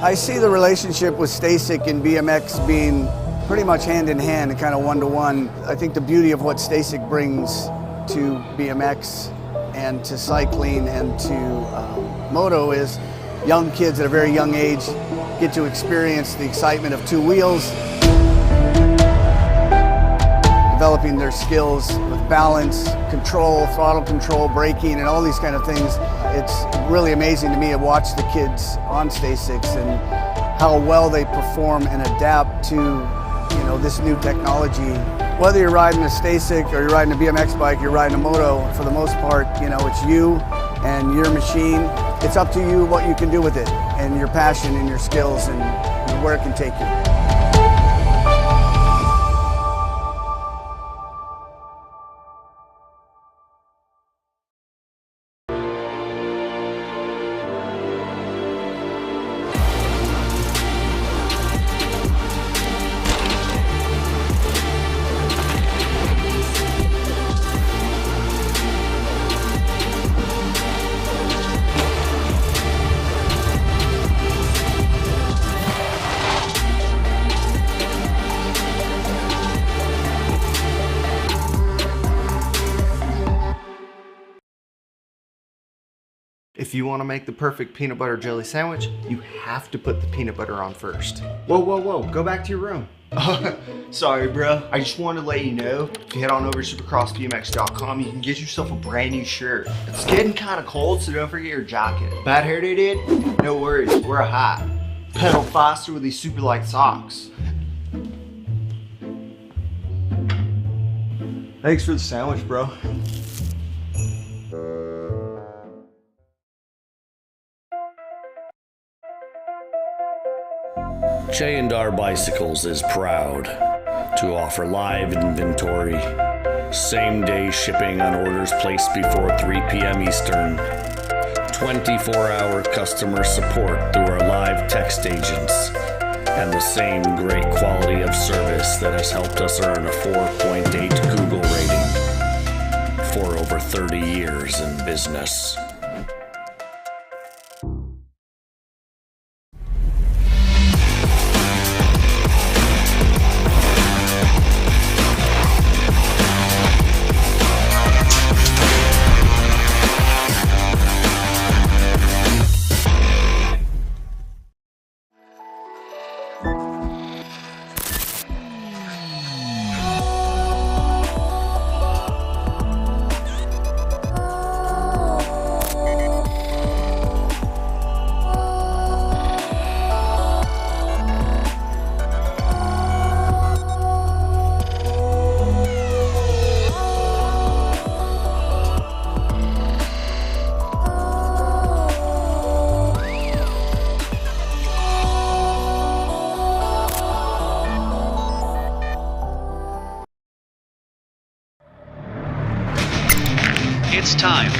I see the relationship with Stasik and BMX being pretty much hand in hand and kind of one-to-one. I think the beauty of what Stasik brings to BMX and to cycling and to moto is young kids at a very young age get to experience the excitement of two wheels, developing their skills with balance, control, throttle control, braking, and all these kind of things. It's really amazing to me to watch the kids on Stasiks and how well they perform and adapt to this new technology. Whether you're riding a Stasik or you're riding a BMX bike, you're riding a moto, for the most part, it's you and your machine. It's up to you what you can do with it and your passion and your skills and where it can take you. If you want to make the perfect peanut butter jelly sandwich, you have to put the peanut butter on first. Whoa, whoa, whoa, go back to your room. Sorry, bro. I just wanted to let you know, if you head on over to supercrossbmx.com, you can get yourself a brand new shirt. It's getting kind of cold, so don't forget your jacket. Bad hair day, dude? No worries, wear a hat. Pedal faster with these super light socks. Thanks for the sandwich, bro. J&R Bicycles is proud to offer live inventory, same-day shipping on orders placed before 3 p.m. Eastern, 24-hour customer support through our live text agents, and the same great quality of service that has helped us earn a 4.8 Google rating for over 30 years in business. It's time.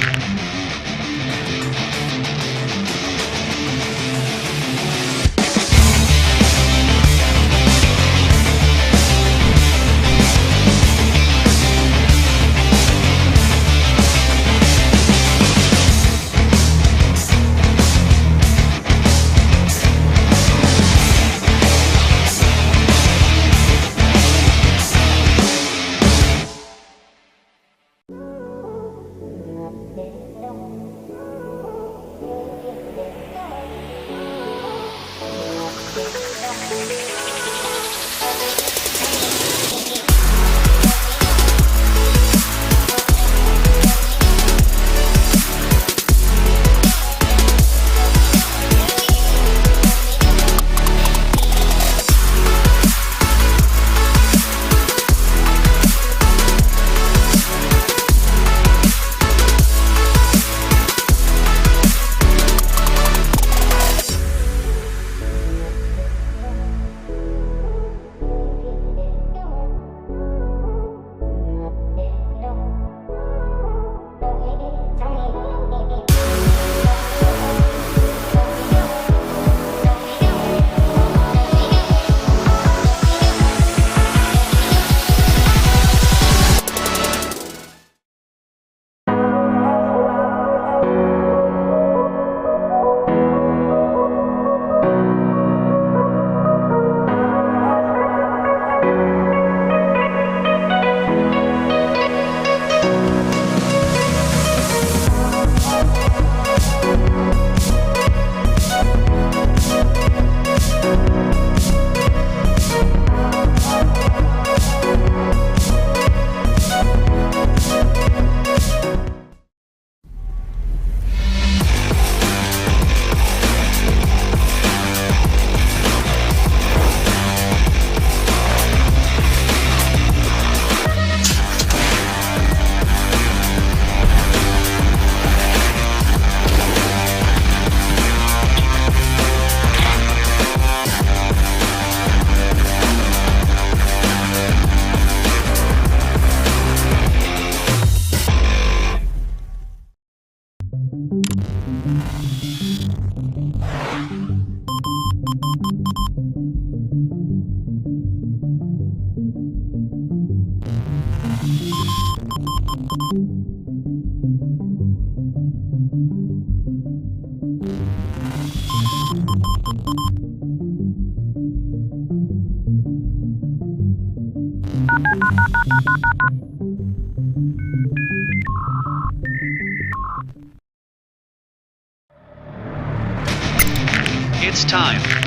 It's time.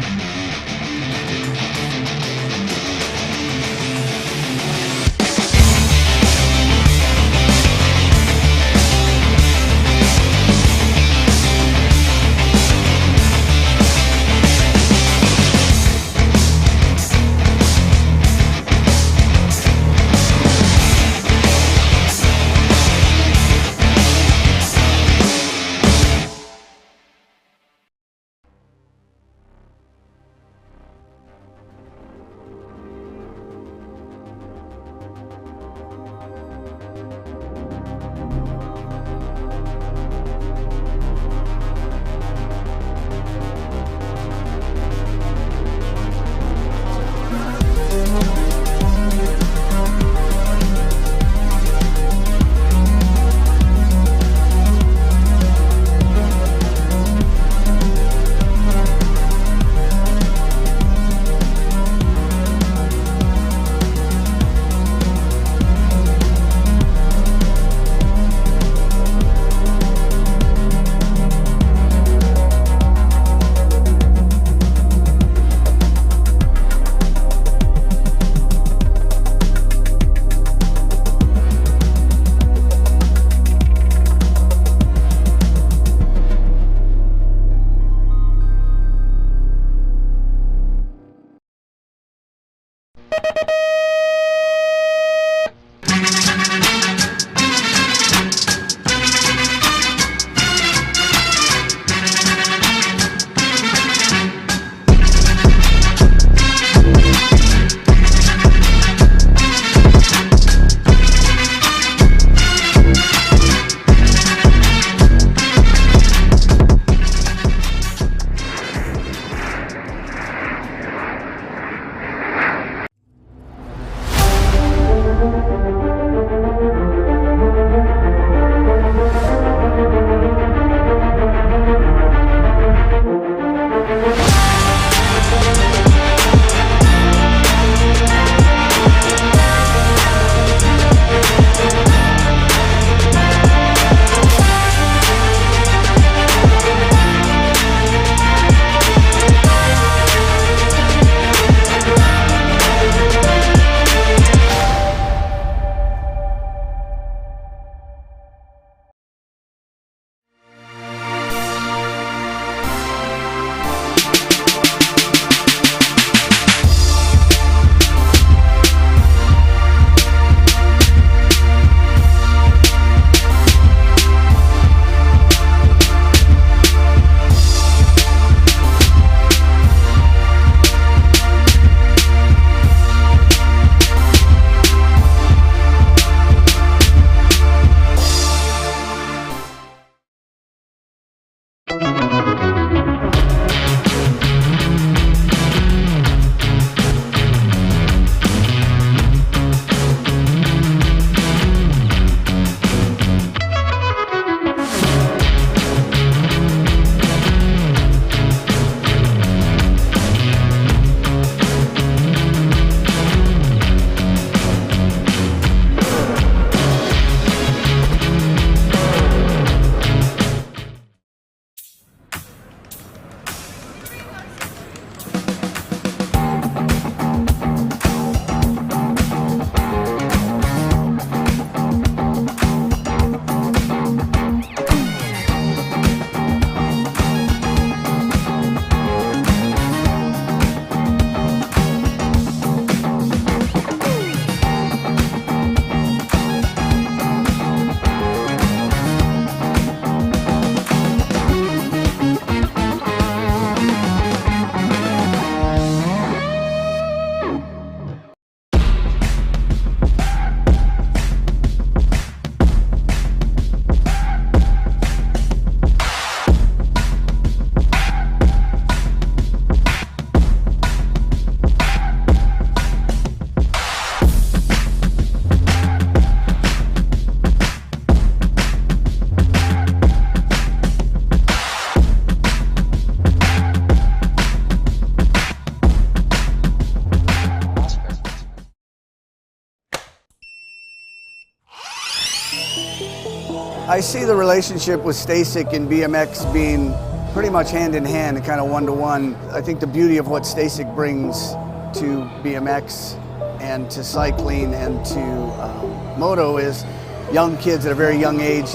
I see the relationship with Stasik and BMX being pretty much hand in hand and kind of one-to-one. I think the beauty of what Stasik brings to BMX and to cycling and to moto is young kids at a very young age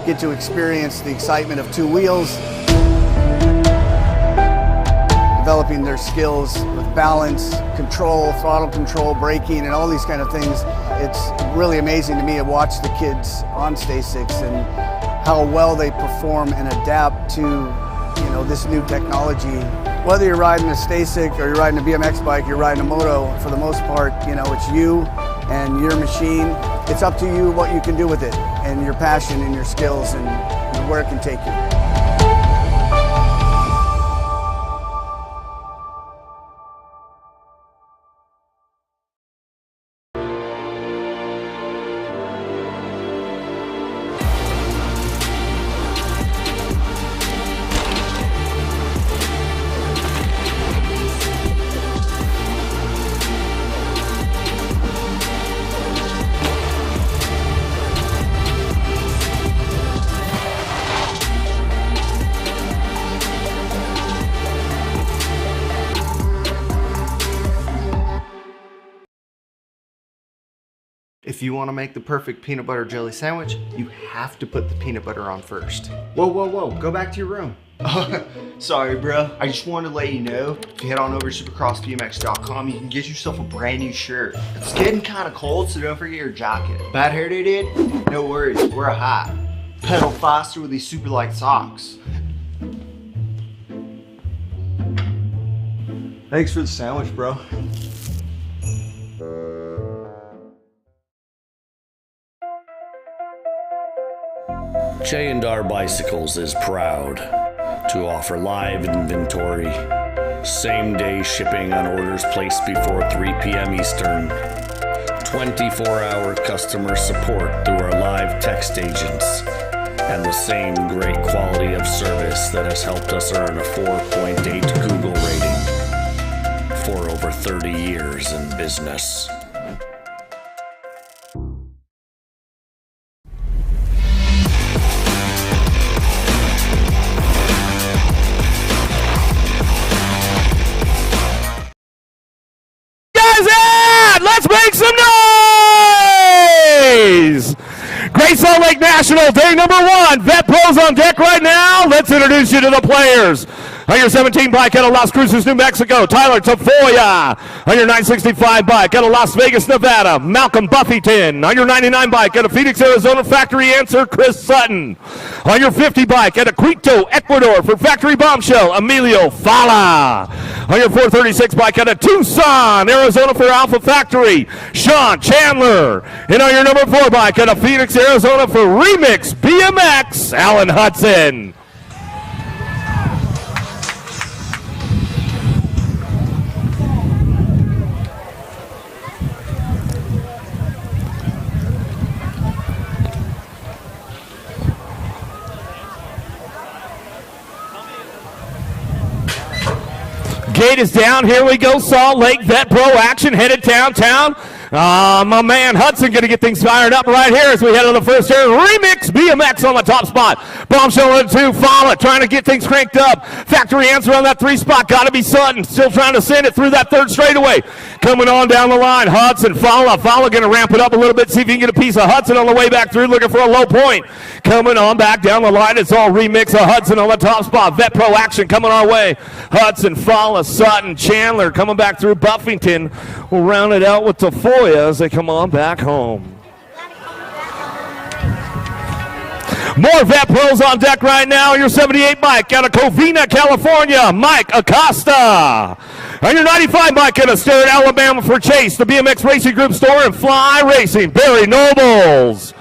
get to experience the excitement of two wheels, developing their skills with balance, control, throttle control, braking, and all these kind of things. It's really amazing to me to watch the kids on Stasiks and how well they perform and adapt to this new technology. Whether you're riding a Stasik or you're riding a BMX bike, you're riding a moto, for the most part, it's you and your machine. It's up to you what you can do with it and your passion and your skills and where it can take you. If you want to make the perfect peanut butter jelly sandwich, you have to put the peanut butter on first. Whoa, whoa, whoa, go back to your room. Sorry, bro. I just wanted to let you know, if you head on over to supercrossbmx.com, you can get yourself a brand new shirt. It's getting kind of cold, so don't forget your jacket. Bad hair day, dude? No worries, wear a hat. Pedal faster with these super light socks. Thanks for the sandwich, bro. J&R Bicycles is proud to offer live inventory, same-day shipping on orders placed before 3 p.m. Eastern, 24-hour customer support through our live text agents, and the same great quality of service that has helped us earn a 4.8 Google rating for over 30 years in business. Let's make some noise! Great Salt Lake National, day number 1. Vet Pros on deck right now. Let's introduce you to the players. On your 17 bike out of Las Cruces, New Mexico, Tyler Tafoya. On your 965 bike out of Las Vegas, Nevada, Malcolm Buffington. On your 99 bike out of Phoenix, Arizona, Factory Answer, Chris Sutton. On your 50 bike out of Quito, Ecuador, for Factory Bombshell, Emilio Fala. On your 436 bike out of Tucson, Arizona, for Alpha Factory, Sean Chandler. And on your number 4 bike out of Phoenix, Arizona, for Remix BMX, Alan Hudson. Gate is down. Here we go. Salt Lake Vet Pro action headed downtown. My man Hudson going to get things fired up right here as we head to the first turn. Remix BMX on the top spot. Bombshell on 2. Fala trying to get things cranked up. Factory Answer on that 3 spot. Got to be Sutton. Still trying to send it through that 3rd straightaway. Coming on down the line. Hudson, Fala going to ramp it up a little bit. See if he can get a piece of Hudson on the way back through. Looking for a low point. Coming on back down the line. It's all Remix of Hudson on the top spot. Vet Pro action coming our way. Hudson, Fala, Sutton, Chandler coming back through. Buffington will round it out with Tafoya as they come on back home. More Vet Pros on deck right now. Your 78 bike out of Covina, California, Mike Acosta. On your 95 bike out of Sterrett, Alabama, for Chase, the BMX Racing Group store, and Fly Racing, Barry Nobles.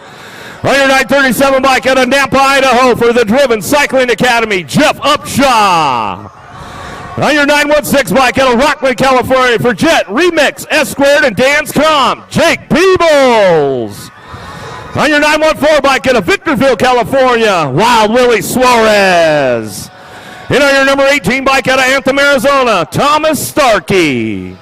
On your 937 bike out of Nampa, Idaho, for the Driven Cycling Academy, Jeff Upshaw. On your 916 bike out of Rockland, California, for Jet, Remix, S Squared, and Dance Comp, Jake Peebles. On your 914 bike out of Victorville, California, Wild Willie Suarez. And on your number 18 bike out of Anthem, Arizona, Thomas Starkey.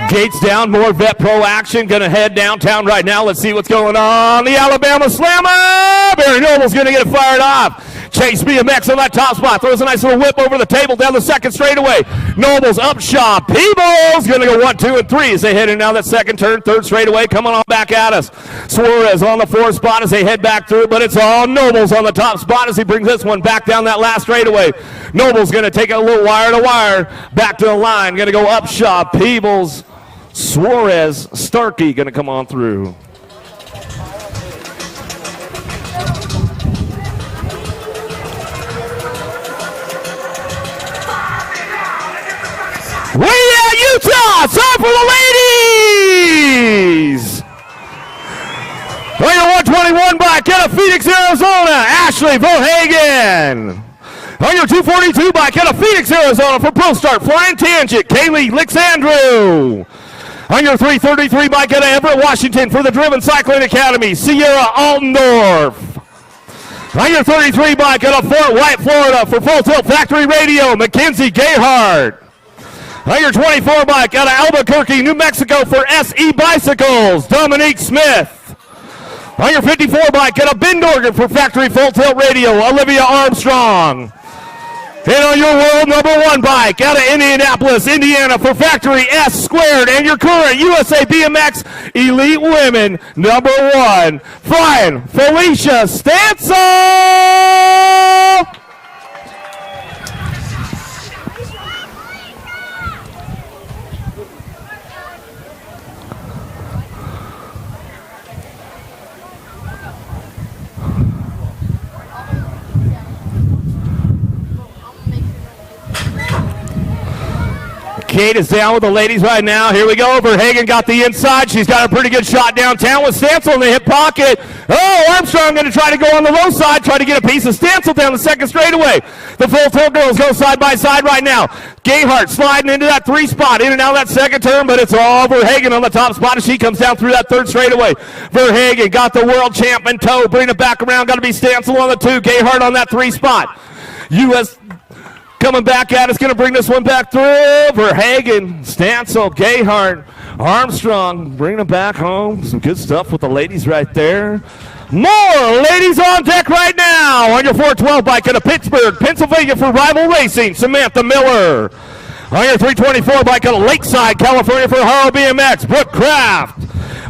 Gates down, more Vet Pro action. Gonna head downtown right now. Let's see what's going on. The Alabama Slammer. Barry Noble's gonna get it fired off. Chase BMX on that top spot. Throws a nice little whip over the table down the second straightaway. Noble's up shot. Peebles gonna go 1, 2, and 3 as they head in now that second turn. Third straightaway coming on back at us. Suarez on the fourth spot as they head back through, but it's all Noble's on the top spot as he brings this one back down that last straightaway. Noble's gonna take a little wire to wire. Back to the line. Gonna go up shot. Peebles, Suarez, Starkey gonna come on through. Way out, Utah! Time for the ladies! On your 121 bike out of Phoenix, Arizona, Ashley Verhagen. On your 242 bike out of Phoenix, Arizona for Pro Start, Flying Tangent, Kaylee Lixandrew. On your 333 bike out of Everett, Washington for the Driven Cycling Academy, Sierra Altendorf. On your 33 bike out of Fort White, Florida for Full Tilt Factory Radio, Mackenzie Gayhart. On your 24 bike out of Albuquerque, New Mexico for SE Bicycles, Dominique Smith. On your 54 bike out of Bend, Oregon for Factory Full Tilt Radio, Olivia Armstrong. And on your world number 1 bike out of Indianapolis, Indiana for Factory S Squared and your current USA BMX Elite Women number 1, flying Felicia Stansel! Kate is down with the ladies right now. Here we go. Verhagen got the inside. She's got a pretty good shot downtown with Stansel in the hip pocket. Oh, Armstrong going to try to go on the low side, try to get a piece of Stansel down the second straightaway. The Full Tilt girls go side by side right now. Gayhart sliding into that 3 spot, in and out of that second turn, but it's all Verhagen on the top spot as she comes down through that third straightaway. Verhagen got the world champ in tow. Bring it back around. Got to be Stansel on the 2. Gayhart on that 3 spot. U.S. coming back at us, going to bring this one back through. Verhagen, Stansel, Gayhart, Armstrong, bringing it back home. Some good stuff with the ladies right there. More ladies on deck right now on your 412 bike out of Pittsburgh, Pennsylvania for Rival Racing, Samantha Miller. On your 324 bike out of Lakeside, California for Haro BMX, Brooke Kraft.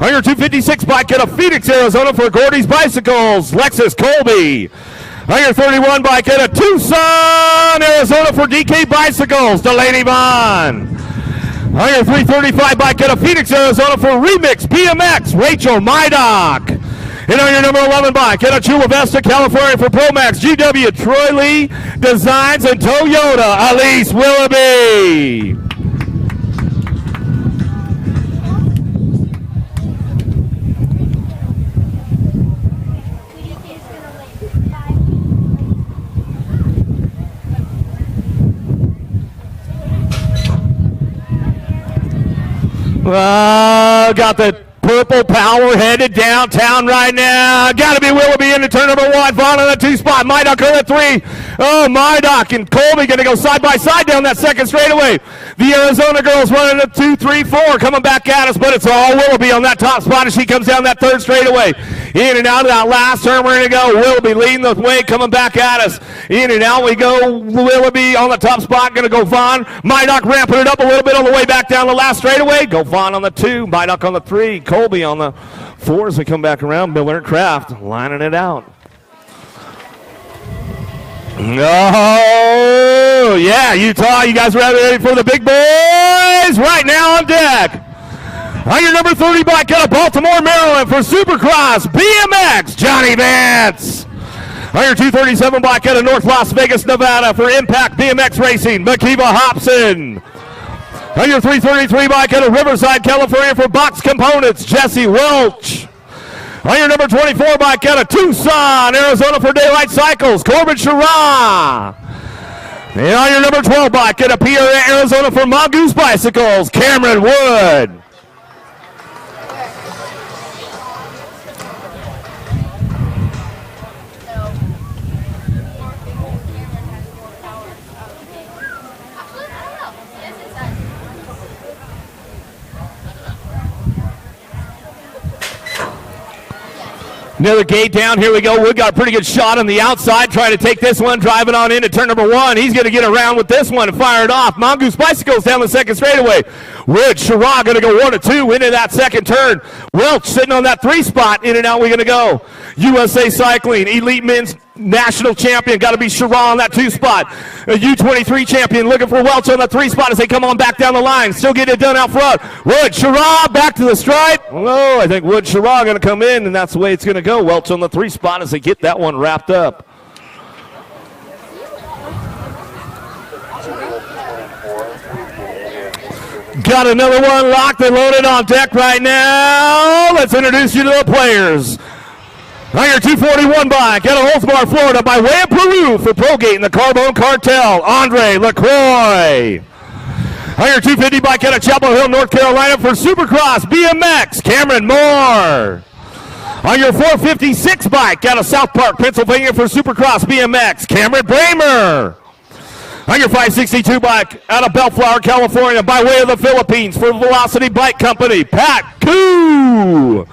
On your 256 bike out of Phoenix, Arizona for Gordy's Bicycles, Lexus Colby. On your 31 bike out of Tucson, Arizona for DK Bicycles, Delaney Vaughn. On your 335 bike out of Phoenix, Arizona for Remix BMX, Rachel Mydock. And on your number 11 bike out of Chula Vista, California for Promax, GW, Troy Lee Designs, and Toyota, Elise Willoughby. Got the purple power headed downtown right now. Got to be Willoughby into turn number 1. Vaughn on the 2 spot. Mydock on the 3. Oh, Mydock and Colby going to go side by side down that second straightaway. The Arizona girls running a 2, 3, 4 coming back at us, but it's all Willoughby on that top spot as she comes down that third straightaway. In and out of that last turn, we're going to go. Willoughby leading the way, coming back at us. In and out we go. Willoughby on the top spot, going to go Vaughn. Mydock ramping it up a little bit on the way back down the last straightaway. Go Vaughn on the 2, Mydock on the 3, Colby on the 4 as we come back around. Miller and Kraft lining it out. Oh, yeah, Utah, you guys ready for the big boys? Right now on deck. On your number 30 bike out of Baltimore, Maryland for Supercross BMX, Johnny Vance. On your 237 bike out of North Las Vegas, Nevada for Impact BMX Racing, Makiva Hobson. On your 333 bike out of Riverside, California for Box Components, Jesse Welch. On your number 24 bike out of Tucson, Arizona for Daylight Cycles, Corbin Sherrod. And on your number 12 bike out of Peoria, Arizona for Mongoose Bicycles, Cameron Wood. Another gate down. Here we go. Wood got a pretty good shot on the outside, trying to take this one, driving on into turn number 1. He's going to get around with this one and fire it off. Mongoose Bicycles down the second straightaway. Wood, Sherrod going to go 1 to 2 into that second turn. Welch sitting on that 3 spot. In and out we're going to go. USA Cycling, Elite Men's National Champion. Got to be Sherrod on that 2 spot. A U23 champion looking for Welch on the 3 spot as they come on back down the line. Still getting it done out front. Wood, Sherrod back to the stripe. Oh, I think Wood, Sherrod going to come in, and that's the way it's going to go. Welch on the 3 spot as they get that one wrapped up. Got another one locked and loaded on deck right now. Let's introduce you to the players. On your 241 bike out of Holzbar, Florida, by way of Peru for Progate and the Carbone Cartel, Andre LaCroix. On your 250 bike out of Chapel Hill, North Carolina for Supercross BMX, Cameron Moore. On your 456 bike out of South Park, Pennsylvania for Supercross BMX, Cameron Bramer. On your 562 bike out of Bellflower, California, by way of the Philippines for Velocity Bike Company, Pat Koo.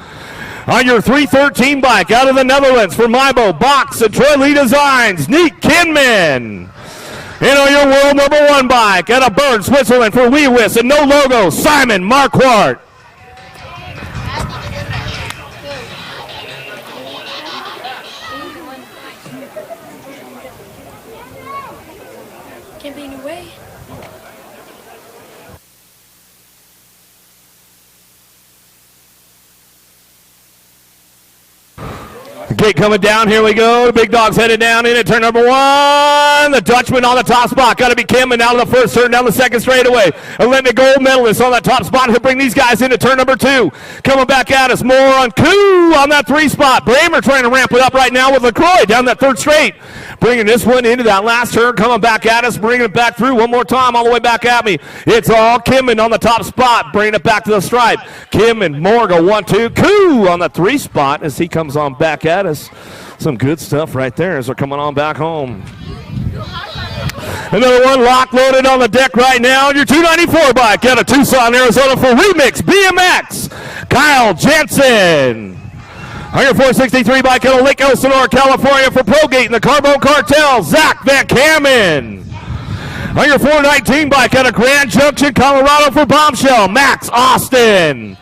On your 313 bike out of the Netherlands for Mybo, Box, and Troy Lee Designs, Neat Kinman. And on your world number 1 bike out of Bern, Switzerland for Lewis and No Logo, Simon Marquardt. Can't be any way. Gate coming down, here we go. Big Dog's headed down in at turn number 1. The Dutchman on the top spot. Got to be Kimman out of the first turn, down the second straightaway. Olympic gold medalist on that top spot. He'll bring these guys into turn number 2. Coming back at us, more on Koo on that 3 spot. Bramer trying to ramp it up right now with LaCroix down that 3rd straight. Bringing this one into that last turn, coming back at us, bringing it back through one more time, all the way back at me. It's all Kimman on the top spot, bringing it back to the stripe. Kimman, Moore go 1, 2. Koo on the 3 spot as he comes on back at us. Some good stuff right there as they're coming on back home. Another one locked, loaded on the deck right now. Your 294 bike out of Tucson, Arizona for Remix BMX, Kyle Jensen. On your 463 bike out of Lake Elsinore, California for Progate and the Carbone Cartel, Zach Van Kamen. On your 419 bike out of Grand Junction, Colorado for Bombshell, Max Austin.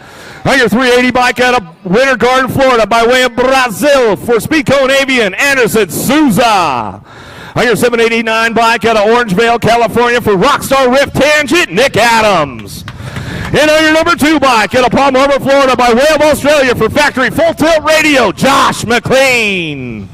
On your 380 bike out of Winter Garden, Florida, by way of Brazil for Speedco and Avian, Anderson Souza. On your 789 bike out of Orangevale, California for Rockstar Rift Tangent, Nick Adams. And on your number 2 bike out of Palm Harbor, Florida, by way of Australia for Factory Full Tilt Radio, Josh McLean.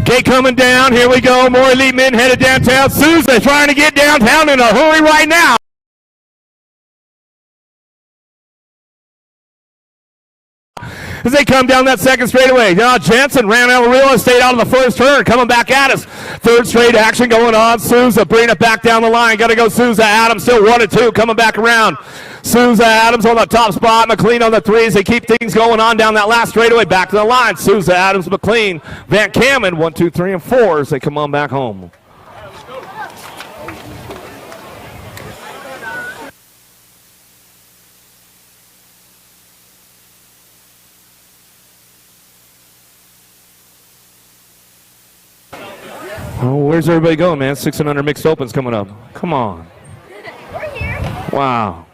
Gate coming down. Here we go. More elite men headed downtown. Souza trying to get downtown in a hurry right now. As they come down that second straightaway. Now Jensen ran out of real estate out of the first turn. Coming back at us. 3rd straight action going on. Souza bringing it back down the line. Got to go Souza. Adams still 1 and 2. Coming back around. Souza, Adams on the top spot. McLean on the 3s. They keep things going on down that last straightaway. Back to the line. Souza, Adams, McLean. Van Kamen 1, 2, 3, and 4 as they come on back home. Oh, where's everybody going, man? 600 mixed opens coming up. Come on. We're here. Wow.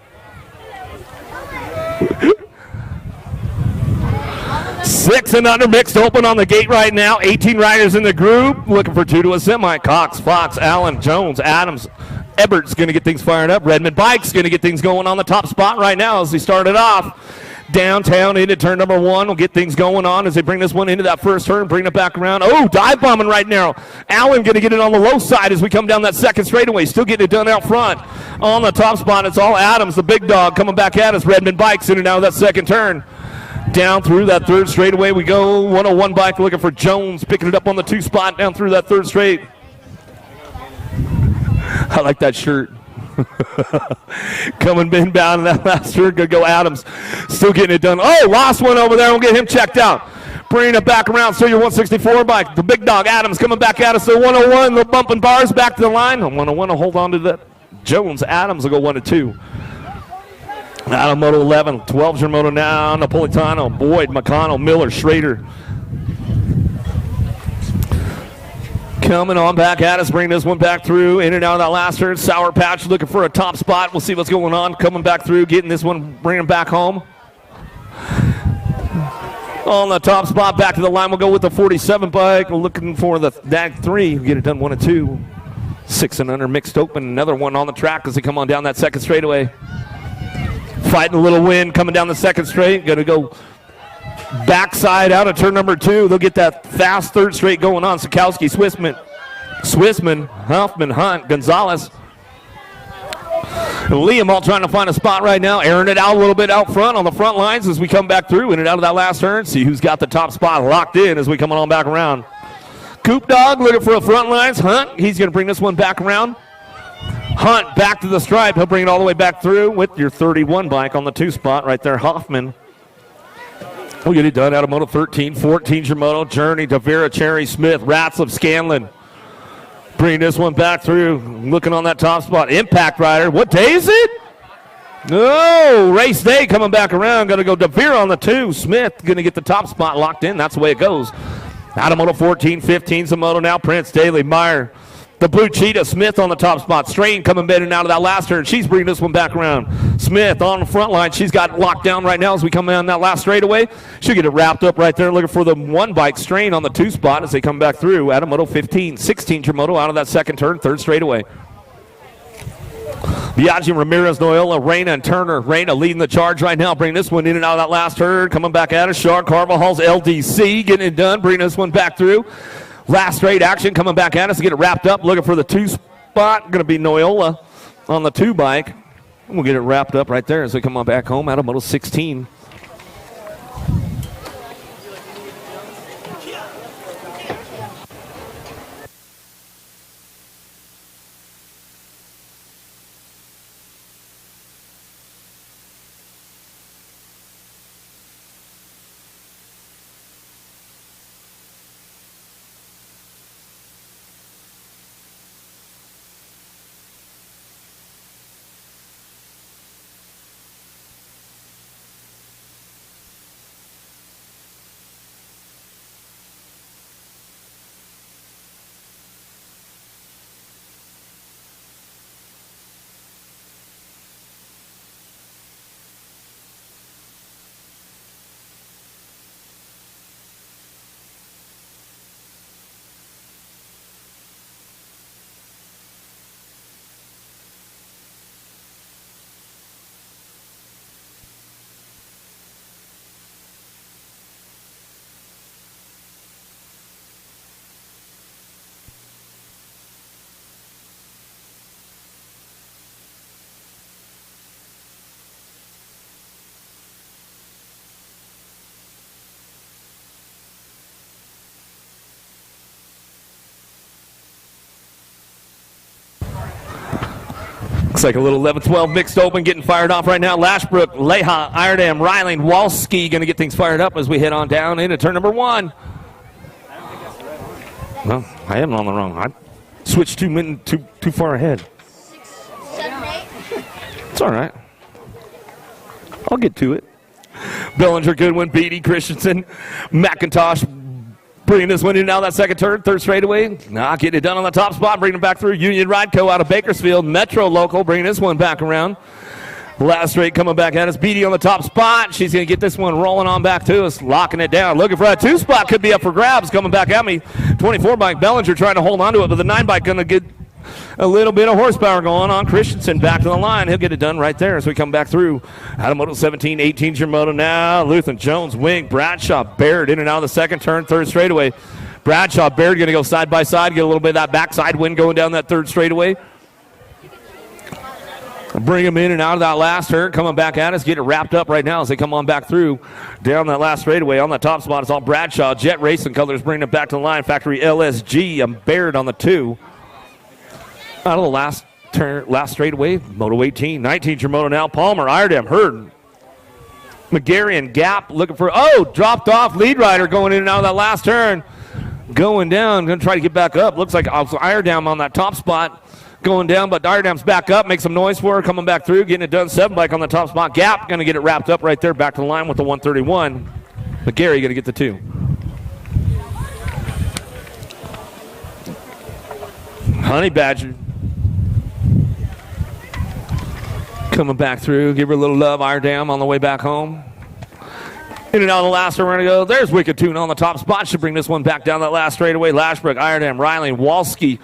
6 and under mixed open on the gate right now. 18 riders in the group. Looking for 2 to a semi. Cox, Fox, Allen, Jones, Adams. Ebert's going to get things fired up. Redmond Bike's going to get things going on the top spot right now as they started off. Downtown into turn number 1. We'll get things going on as they bring this one into that first turn, bring it back around. Oh, dive bombing right now. Allen going to get it on the low side as we come down that second straightaway. Still getting it done out front. On the top spot, it's all Adams, the big dog, coming back at us. Redmond Bikes in and out of that second turn. Down through that 3rd straightaway we go. 101 bike looking for Jones, picking it up on the 2 spot down through that 3rd straight. I like that shirt. Coming inbound in that last turn, gonna go Adams. Still getting it done. Oh, lost one over there. We'll get him checked out. Bringing it back around, so your 164 bike. The big dog, Adams, coming back at us. The 101, the bumping bars back to the line. The 101 will hold on to that. Jones, Adams will go 1-2. Adam Moto 11, 12's your moto now. Napolitano, Boyd, McConnell, Miller, Schrader. Coming on back at us, bringing this one back through, in and out of that last turn. Sour Patch looking for a top spot. We'll see what's going on. Coming back through, getting this one, bringing back home. On the top spot, back to the line. We'll go with the 47 bike. Looking for the DAG 3. Get it done 1-2. 6 and under mixed open. Another one on the track as they come on down that second straightaway. Fighting a little wind coming down the second straight. Going to go backside out of turn number 2. They'll get that fast third straight going on. Sikowski, Swissman, Huffman, Hunt, Gonzalez. And Liam all trying to find a spot right now. Airing it out a little bit out front on the front lines as we come back through in and out of that last turn. See who's got the top spot locked in as we come on back around. Coop Dog looking for the front lines. Hunt, he's going to bring this one back around. Hunt back to the stripe. He'll bring it all the way back through with your 31 bike on the 2 spot right there. Hoffman. We'll get it done out of Moto 13. 14's your Moto. Journey, Davira, Cherry, Smith, Ratzlaff, Scanlon. Bring this one back through. Looking on that top spot. Impact Rider. What day is it? No. Race day coming back around. Going to go Davira on the 2. Smith going to get the top spot locked in. That's the way it goes. Out of Moto 14. 15's a Moto now. Prince, Daly, Meyer. The Blue Cheetah, Smith on the top spot. Strain coming in and out of that last turn. She's bringing this one back around. Smith on the front line. She's got it locked down right now as we come in on that last straightaway. She'll get it wrapped up right there. Looking for the 1 bike. Strain on the 2 spot as they come back through. Out of Moto 15. 16 Moto out of that second turn. 3rd straightaway. Biaggi, Ramirez, Noyola, Reyna, and Turner. Reyna leading the charge right now. Bring this one in and out of that last turn. Coming back at us. Sean Carvajal's LDC getting it done. Bringing this one back through. Last straight action coming back at us to get it wrapped up. Looking for the 2 spot. Going to be Noyola on the 2 bike. We'll get it wrapped up right there as we come on back home out of Moto 16. Looks like a little 11-12 mixed open getting fired off right now. Lashbrook, Leha, Iredam, Ryling, Walski going to get things fired up as we head on down into turn number 1. Well, I am on the wrong. I switched too far ahead. 7, 8. It's all right. I'll get to it. Bellinger, Goodwin, Beatty, Christensen, McIntosh. Bringing this one in now that second turn, 3rd straightaway. Getting it done on the top spot, bringing it back through. Union Ride Co. out of Bakersfield. Metro Local bringing this one back around. Last straight coming back at us. Beatty on the top spot. She's going to get this one rolling on back to us, locking it down. Looking for that 2 spot. Could be up for grabs. Coming back at me. 24 bike Bellinger trying to hold on to it, but the 9 bike going to get a little bit of horsepower going on. Christensen back to the line. He'll get it done right there as we come back through. Out of Moto 17, 18's your Moto now. Luthen, Jones, Wink, Bradshaw, Baird in and out of the second turn, 3rd straightaway. Bradshaw, Baird going to go side by side, get a little bit of that backside wind going down that 3rd straightaway. Bring them in and out of that last turn, coming back at us, get it wrapped up right now as they come on back through down that last straightaway. On the top spot, it's all Bradshaw. Jet Racing Colors bringing it back to the line. Factory LSG and Baird on the 2. Out of the last turn, last straightaway, Moto 18. 19's your moto now. Palmer, Iredam, Hurd, McGarry, Gap looking for, dropped off. Lead rider going in and out of that last turn. Going down, going to try to get back up. Looks like Iredam on that top spot. Going down, but Iredam's back up. Make some noise for her. Coming back through, getting it done. 7 bike on the top spot. Gap going to get it wrapped up right there. Back to the line with the 131. McGarry going to get the 2. Honey Badger coming back through. Give her a little love. Iredam on the way back home. In and out of the last one, we're going to go. There's Wicked Tuna on the top spot. Should bring this one back down that last straightaway. Lashbrook, Iredam, Riley, Walski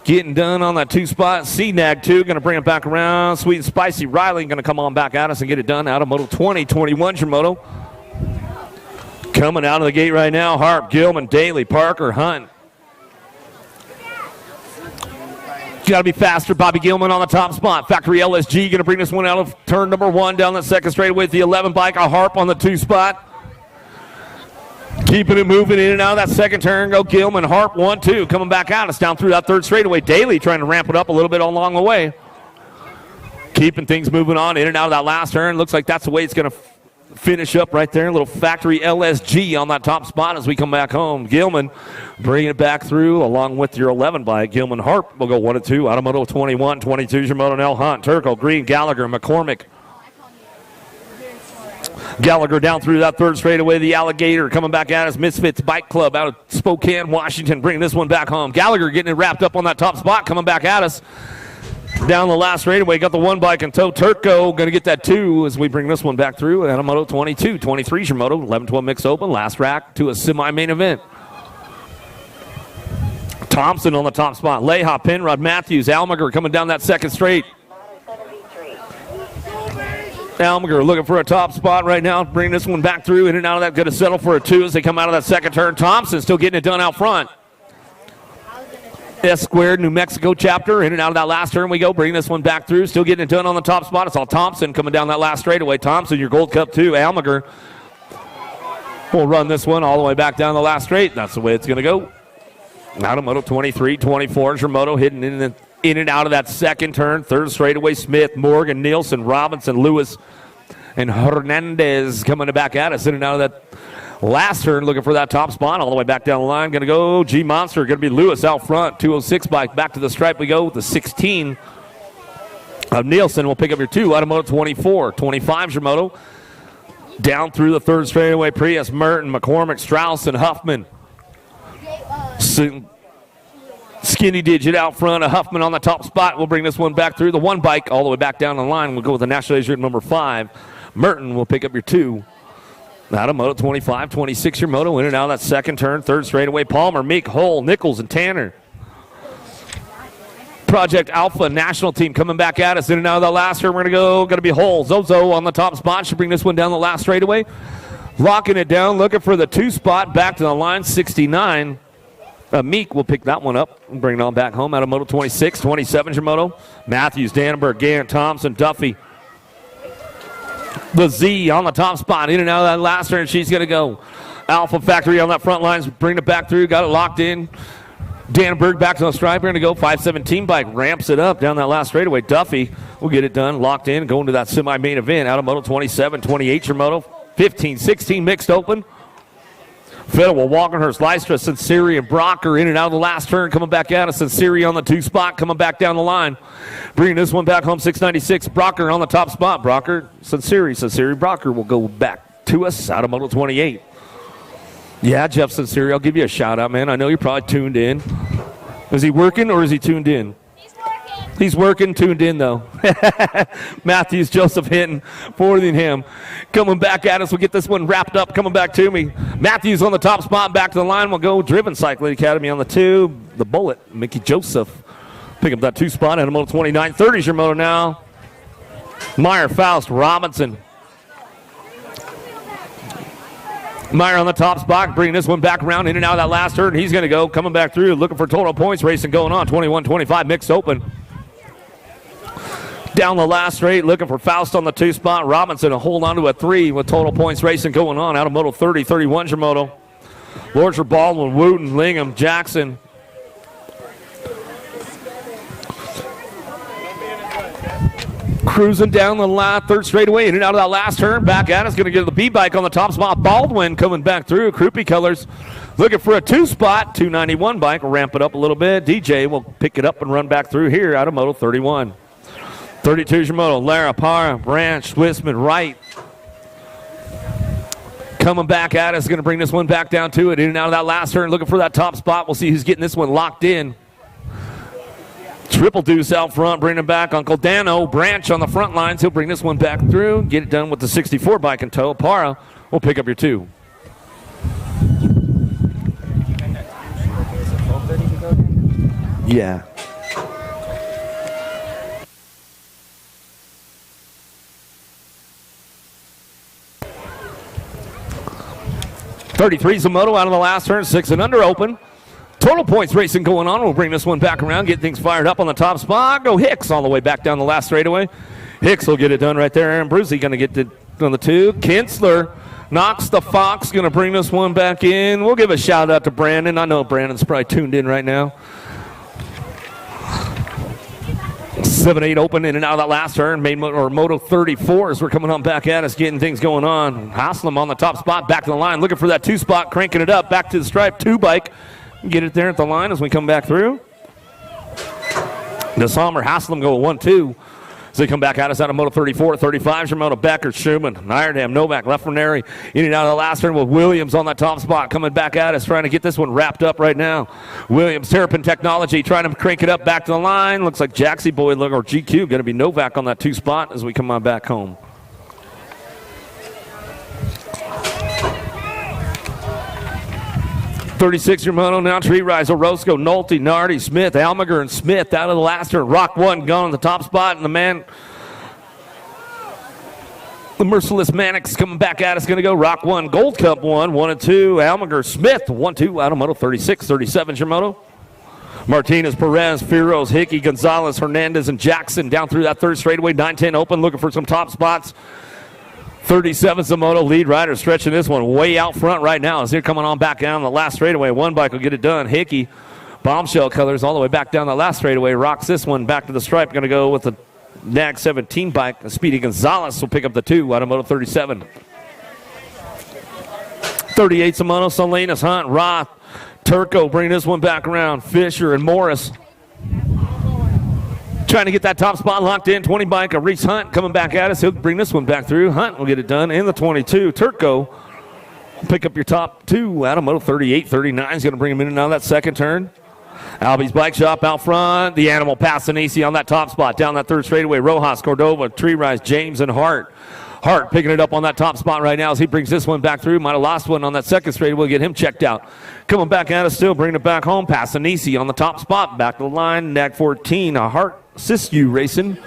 getting done on that 2 spot. C-Nag 2 going to bring it back around. Sweet and Spicy Riley going to come on back at us and get it done out of Moto 20. 21's your moto. Coming out of the gate right now. Harp, Gilman, Daly, Parker, Hunt. Got to be faster. Bobby Gilman on the top spot. Factory LSG going to bring this one out of turn number 1 down that second straightaway with the 11 bike. A Harp on the 2 spot. Keeping it moving in and out of that second turn. Go Gilman, Harp, 1-2. Coming back out. It's down through that third straightaway. Daly trying to ramp it up a little bit along the way. Keeping things moving on in and out of that last turn. Looks like that's the way it's going to finish up right there. A little Factory LSG on that top spot as we come back home. Gilman bringing it back through along with your 11 bike. Gilman, Harp will go 1-2. Out of Moto 21. 22's your Moto Nell Hunt. Turco, Green, Gallagher, McCormick. Gallagher down through that third straightaway. The Alligator coming back at us. Misfits Bike Club out of Spokane, Washington, bringing this one back home. Gallagher getting it wrapped up on that top spot, coming back at us. Down the last straightaway, got the 1 bike in tow. Turco going to get that 2 as we bring this one back through. And a Moto 22. 23's your Moto. 11-12 mixed open. Last rack to a semi-main event. Thompson on the top spot. Leha, Penrod, Matthews, Almager coming down that second straight. Almager looking for a top spot right now. Bring this one back through. In and out of that. Going to settle for a 2 as they come out of that second turn. Thompson still getting it done out front. S squared New Mexico chapter. In and out of that last turn we go. Bring this one back through. Still getting it done on the top spot. It's all Thompson coming down that last straightaway. Thompson, your Gold Cup 2. Almager will run this one all the way back down the last straight. That's the way it's going to go. Out of Moto 23. 24 is your Moto hitting in and out of that second turn. Third straightaway. Smith, Morgan, Nielsen, Robinson, Lewis, and Hernandez coming back at us. In and out of that last turn, looking for that top spot all the way back down the line. Going to go G-Monster. Going to be Lewis out front. 206 bike. Back to the stripe we go. The 16 of Nielsen will pick up your 2 out of Moto 24. 25's your Moto. Down through the third straightaway. Prius, Merton, McCormick, Strauss, and Huffman. Skinny digit out front. A Huffman on the top spot. We'll bring this one back through. The 1 bike all the way back down the line. We'll go with the National Azure number 5. Merton will pick up your 2. Out of Moto 25, 26 your Moto. In and out of that second turn. Third straightaway. Palmer, Meek, Hull, Nichols, and Tanner. Project Alpha national team coming back at us. In and out of that last turn. We're going to be Hull. Zozo on the top spot. Should bring this one down the last straightaway. Locking it down. Looking for the 2 spot. Back to the line. 69. Meek will pick that one up and bring it on back home out of Moto 26. 27's your Moto. Matthews, Dannenberg, Gant, Thompson, Duffy. The Z on the top spot. In and out of that last turn. She's going to go. Alpha Factory on that front lines. Bring it back through. Got it locked in. Dannenberg back to the stripe. We're going to go. 517 bike. Ramps it up down that last straightaway. Duffy will get it done. Locked in. Going to that semi-main event out of Moto 27. 28 your Moto. 15, 16 mixed open. Fiddle, Walkenhurst, Lystra, Sinceri, and Brocker in and out of the last turn. Coming back out of Sinceri on the 2 spot. Coming back down the line. Bringing this one back home. 696. Brocker on the top spot. Brocker, Sinceri, Brocker will go back to us out of Moto 28. Yeah, Jeff Sinceri, I'll give you a shout out, man. I know you're probably tuned in. Is he working or is he tuned in? He's working, tuned in, though. Matthews, Joseph Hinton, forwarding him. Coming back at us. We'll get this one wrapped up. Coming back to me. Matthews on the top spot. Back to the line. We'll go Driven Cycling Academy on the 2. The Bullet, Mickey Joseph. Pick up that 2 spot. And a Moto 29. 30's your Moto now. Meyer, Faust, Robinson. Meyer on the top spot, bringing this one back around in and out of that last turn. He's going to go, coming back through, looking for total points racing going on. 21-25 mixed open. Down the last straight, looking for Faust on the 2 spot. Robinson a hold on to a 3 with total points racing going on. Out of Moto 30, 31's your Moto. Lorcher, Baldwin, Wooten, Lingham, Jackson. Cruising down the third straightaway, in and out of that last turn. Back at us, going to get the B bike on the top spot. Baldwin coming back through. Croupy colors, looking for a 2-spot. 291 bike. Will ramp it up a little bit. DJ will pick it up and run back through here out of Moto 31. 32 is your Moto. Lara, Parra, Branch, Swissman, Wright. Coming back at us, going to bring this one back down to it. In and out of that last turn, looking for that top spot. We'll see who's getting this one locked in. Triple Deuce out front, bringing it back. Uncle Dano, Branch on the front lines. He'll bring this one back through. Get it done with the 64 bike in tow. Parra will pick up your 2. Yeah. .33's the Moto out of the last turn. 6 and under open. Total points racing going on. We'll bring this one back around, get things fired up on the top spot. Go Hicks all the way back down the last straightaway. Hicks will get it done right there. Aaron Brucey going to get it on the 2. Kinsler knocks the Fox, going to bring this one back in. We'll give a shout out to Brandon. I know Brandon's probably tuned in right now. 7-8 open in and out of that last turn. Moto 34s we're coming on back at us, getting things going on. Haslam on the top spot, back to the line, looking for that 2-spot, cranking it up, back to the stripe, 2 bike. Get it there at the line as we come back through. DeSommer, Haslam go 1-2. As they come back at us out of Moto 34, 35 is your Moto Becker, Schumann, Iredam, Novak, Lefrenary, in and out of the last turn with Williams on that top spot, coming back at us, trying to get this one wrapped up right now. Williams, Terrapin Technology, trying to crank it up back to the line. Looks like Jaxie Boy, or GQ, going to be Novak on that 2 spot as we come on back home. 36 your Moto, now Tree Rise, Orozco, Nolte, Nardi, Smith, Almager, and Smith out of the last turn. Rock 1 gone on the top spot, and the Merciless Mannix coming back at us, going to go Rock 1, Gold Cup 1, 1 and 2, Almager, Smith, 1-2 out of Moto 36, 37 your Moto. Martinez, Perez, Firos, Hickey, Gonzalez, Hernandez, and Jackson down through that third straightaway, 9-10 open, looking for some top spots. 37's the Moto lead rider, stretching this one way out front right now as they're coming on back down the last straightaway. 1 bike will get it done. Hickey, Bombshell colors all the way back down the last straightaway, rocks this one back to the stripe. Going to go with the NAG 17 bike. Speedy Gonzalez will pick up the 2 out of Moto 37. 38's the Moto, Salinas, Hunt, Roth, Turco bringing this one back around. Fisher and Morris trying to get that top spot locked in. 20 bike, Reese Hunt coming back at us. He'll bring this one back through. Hunt will get it done in the 22. Turco pick up your top 2 out of Moto 38. 39 is going to bring him in and out of that second turn. Albie's Bike Shop out front. The Animal Passanisi on that top spot. Down that third straightaway. Rojas, Cordova, Tree Rise, James, and Hart. Hart picking it up on that top spot right now as he brings this one back through. Might have lost one on that second straight. We'll get him checked out. Coming back at us still, bringing it back home. Passanisi on the top spot. Back to the line. NAG 14. Hart Siskiyou Racing.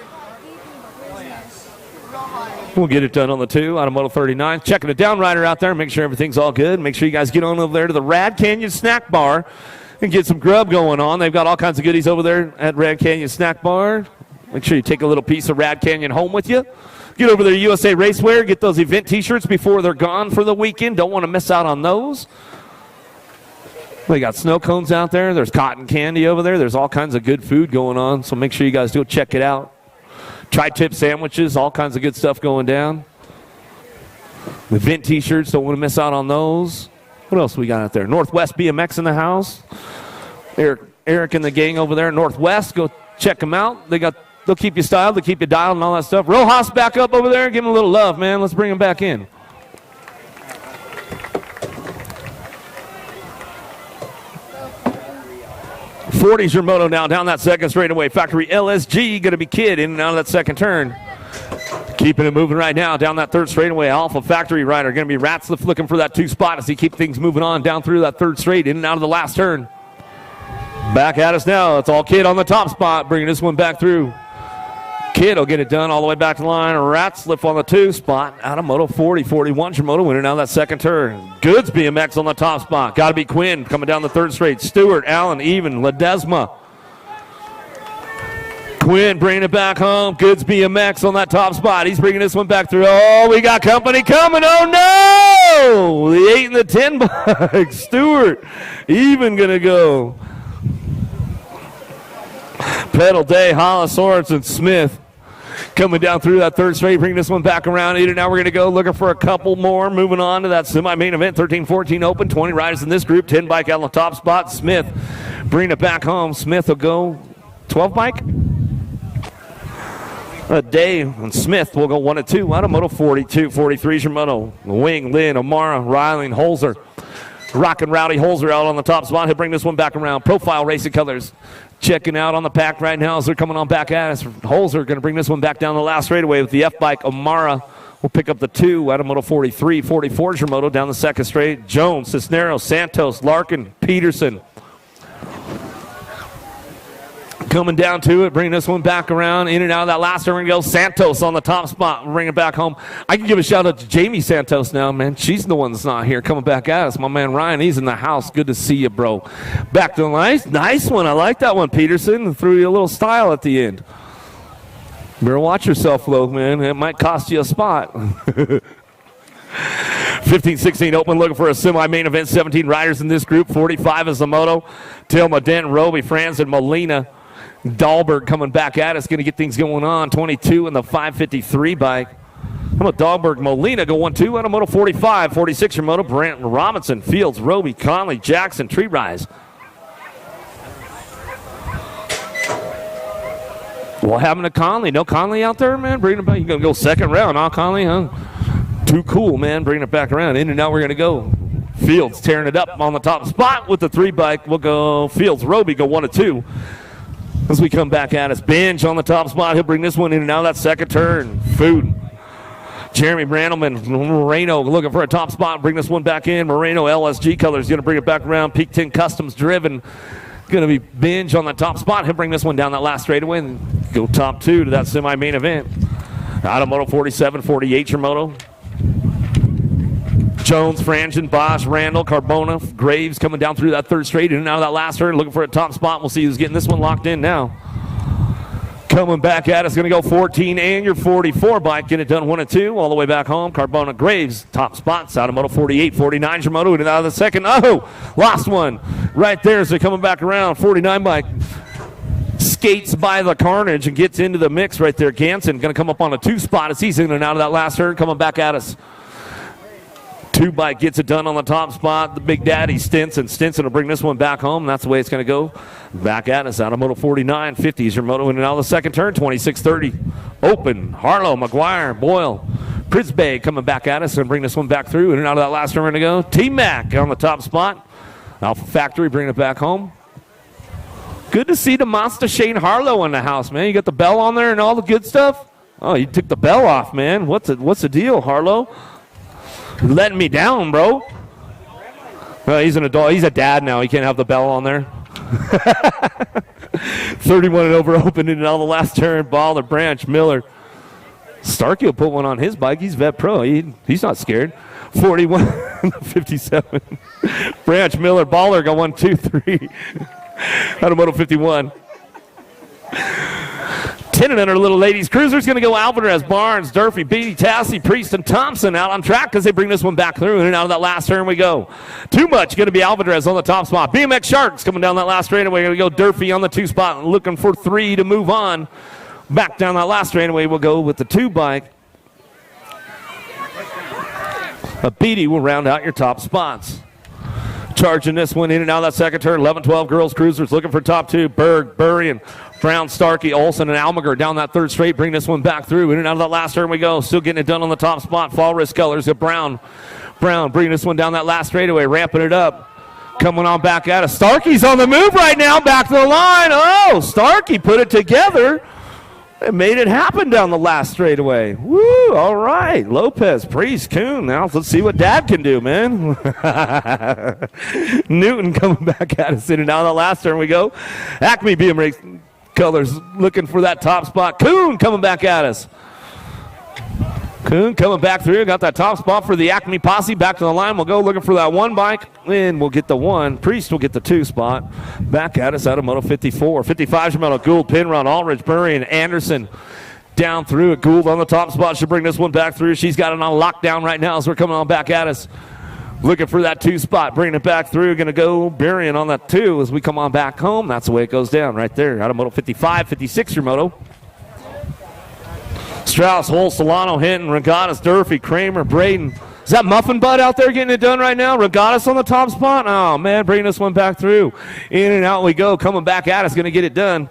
We'll get it done on the 2 out of Moto 39. Checking the down rider out there. Make sure everything's all good. Make sure you guys get on over there to the Rad Canyon Snack Bar and get some grub going on. They've got all kinds of goodies over there at Rad Canyon Snack Bar. Make sure you take a little piece of Rad Canyon home with you. Get over there to USA Racewear. Get those event t-shirts before they're gone for the weekend. Don't want to miss out on those. They got snow cones out there. There's cotton candy over there. There's all kinds of good food going on, so make sure you guys go check it out. Tri-tip sandwiches, all kinds of good stuff going down. Event t-shirts, don't want to miss out on those. What else we got out there? Northwest BMX in the house. Eric and the gang over there at Northwest, go check them out. They'll keep you styled, they'll keep you dialed and all that stuff. Rojas back up over there. Give him a little love, man. Let's bring him back in. .40's your Moto now down that second straightaway. Factory LSG going to be Kid in and out of that second turn. Keeping it moving right now down that third straightaway. Alpha Factory rider going to be Ratzliff looking for that 2 spot as he keeps things moving on down through that third straight in and out of the last turn. Back at us now. It's all Kid on the top spot, bringing this one back through. Kid will get it done all the way back to the line. Ratzliff on the 2 spot out of Moto 40. 41's your Moto winner now that second turn. Goods BMX on the top spot. Got to be Quinn coming down the third straight. Stewart, Allen, Even, Ledesma. Quinn bringing it back home. Goods BMX on that top spot. He's bringing this one back through. Oh, we got company coming. Oh, no! The 8 and the 10 bike. Stewart, Even going to go. Pedal Day, Hollis, Sorensen, Smith. Coming down through that third straight, bring this one back around. Either now we're going to go looking for a couple more. Moving on to that semi-main event, 13-14 open, 20 riders in this group, 10 bike out on the top spot. Smith bring it back home. Smith will go 12 bike. Dave and Smith will go 1 and 2. Automoto 42, 43 is your moto. Wing, Lynn, Amara, Riley, and Holzer. Rockin' Rowdy Holzer out on the top spot. He'll bring this one back around. Profile Racing Colors checking out on the pack right now as they're coming on back at us. Holzer going to bring this one back down the last straightaway with the F-bike. Amara will pick up the 2. Automoto 43, 44 is your moto down the second straight. Jones, Cisneros, Santos, Larkin, Peterson. Coming down to it, bringing this one back around, in and out of that last turn. We're going to go Santos on the top spot. We'll bring it back home. I can give a shout out to Jamie Santos now, man. She's the one that's not here. Coming back at us. My man Ryan, he's in the house. Good to see you, bro. Back to the line. Nice one. I like that one, Peterson. Threw you a little style at the end. Better watch yourself, though, man. It might cost you a spot. 15-16 open, looking for a semi-main event. 17 riders in this group. 45 is the moto. Tilma, Dent, Roby, Franz, and Molina. Dahlberg coming back at us, going to get things going on. 22 in the 553 bike. How about Dahlberg, Molina go 1-2 on a moto 45, 46 your moto. Brant Robinson, Fields, Roby, Conley, Jackson, Tree Rise. What happened to Conley? No Conley out there, man? Bring it back. You're going to go second round, huh, Conley? Huh? Too cool, man. Bring it back around. In and out we're going to go. Fields tearing it up on the top spot with the 3 bike. We'll go Fields, Roby go 1 and 2. As we come back at us, Bench on the top spot. He'll bring this one in and out of that second turn. Food. Jeremy Brandelman, Moreno looking for a top spot. Bring this one back in. Moreno LSG Colors going to bring it back around. Peak 10 Customs driven. Going to be Bench on the top spot. He'll bring this one down that last straightaway and go top 2 to that semi-main event. Automoto 47, 48 your moto. Jones, Frangen, Bosch, Randall, Carbona, Graves coming down through that third straight in and out of that last turn, looking for a top spot. We'll see who's getting this one locked in now. Coming back at us, going to go 14 and your 44 bike. Get it done 1 and 2 all the way back home. Carbona, Graves, top spots. Automoto 48, 49 your moto, in and out of the second. Oh, lost one right there as they're coming back around. 49 bike skates by the carnage and gets into the mix right there. Ganson going to come up on a 2 spot as he's in and out of that last turn, coming back at us. 2 bike gets it done on the top spot. The Big Daddy Stinson. Stinson will bring this one back home. That's the way it's going to go. Back at us. Automoto 49, 50 is your moto in and out of the second turn. 26-30. Open. Harlow, McGuire, Boyle. Prisbay coming back at us and bring this one back through. In and out of that last turn we're going to go. T-Mac on the top spot. Alpha Factory bringing it back home. Good to see the monster Shane Harlow in the house, man. You got the bell on there and all the good stuff. Oh, you took the bell off, man. What's the deal, Harlow? Letting me down, bro. Well, he's an adult. He's a dad now. He can't have the bell on there. 31 and over open in on the last turn. Baller, Branch, Miller. Starkey will put one on his bike. He's vet pro. He's not scared. 41 57. Branch, Miller, Baller go 1, 2, 3. Automoto 51. 10 and under little ladies. Cruiser's going to go Alvarez, Barnes, Durfee, Beatty, Tassie, Priest, and Thompson out on track as they bring this one back through. In and out of that last turn we go. Too much going to be Alvarez on the top spot. BMX Sharks coming down that last straightaway. Going to go Durfee on the 2 spot. Looking for 3 to move on. Back down that last straightaway we'll go with the 2 bike. A Beatty will round out your top spots. Charging this one in and out of that second turn. 11-12 girls cruisers looking for top 2. Berg, Burrian, Brown, Starkey, Olsen, and Almager down that third straight. Bring this one back through. In and out of that last turn we go. Still getting it done on the top spot. Fall Risk Colors of Brown. Brown bringing this one down that last straightaway. Ramping it up. Coming on back at us. Starkey's on the move right now. Back to the line. Oh, Starkey put it together. It made it happen down the last straightaway. Woo, all right. Lopez, Priest, Kuhn. Now let's see what Dad can do, man. Newton coming back at us in and out of the last turn we go. Acme BMX Colors looking for that top spot. Kuhn coming back at us. Kuhn coming back through. Got that top spot for the Acme posse. Back to the line. We'll go looking for that 1 bike. And we'll get the 1. Priest will get the 2 spot. Back at us out of Moto 54. 55 is Moto Gould, Pinrod, Aldridge, Burry, and Anderson down through it. Gould on the top spot. She'll bring this one back through. She's got it on lockdown right now as we're coming on back at us. Looking for that 2 spot. Bringing it back through. Going to go Burrian on that 2 as we come on back home. That's the way it goes down right there. Out of Moto 55, 56 your Moto. Strauss, Hole, Solano, Hinton, Regattas, Durfee, Kramer, Braden. Is that Muffin Bud out there getting it done right now? Regattas on the top spot. Oh, man, bringing this one back through. In and out we go. Coming back at us, going to get it done.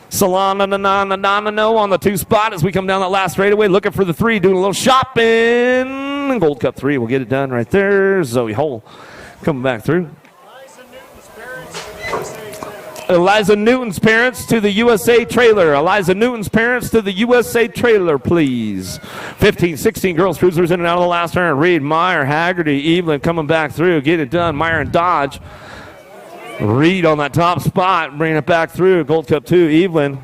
Solano on the 2 spot as we come down that last straightaway. Looking for the 3, doing a little shopping. Gold Cup 3 will get it done right there. Zoe Hole coming back through. Eliza Newton's parents to the USA trailer. Eliza Newton's parents to the USA trailer, please. 15, 16 girls cruisers in and out of the last turn. Reed, Meyer, Haggerty, Evelyn coming back through. Get it done. Meyer and Dodge. Reed on that top spot, bringing it back through. Gold Cup 2, Evelyn.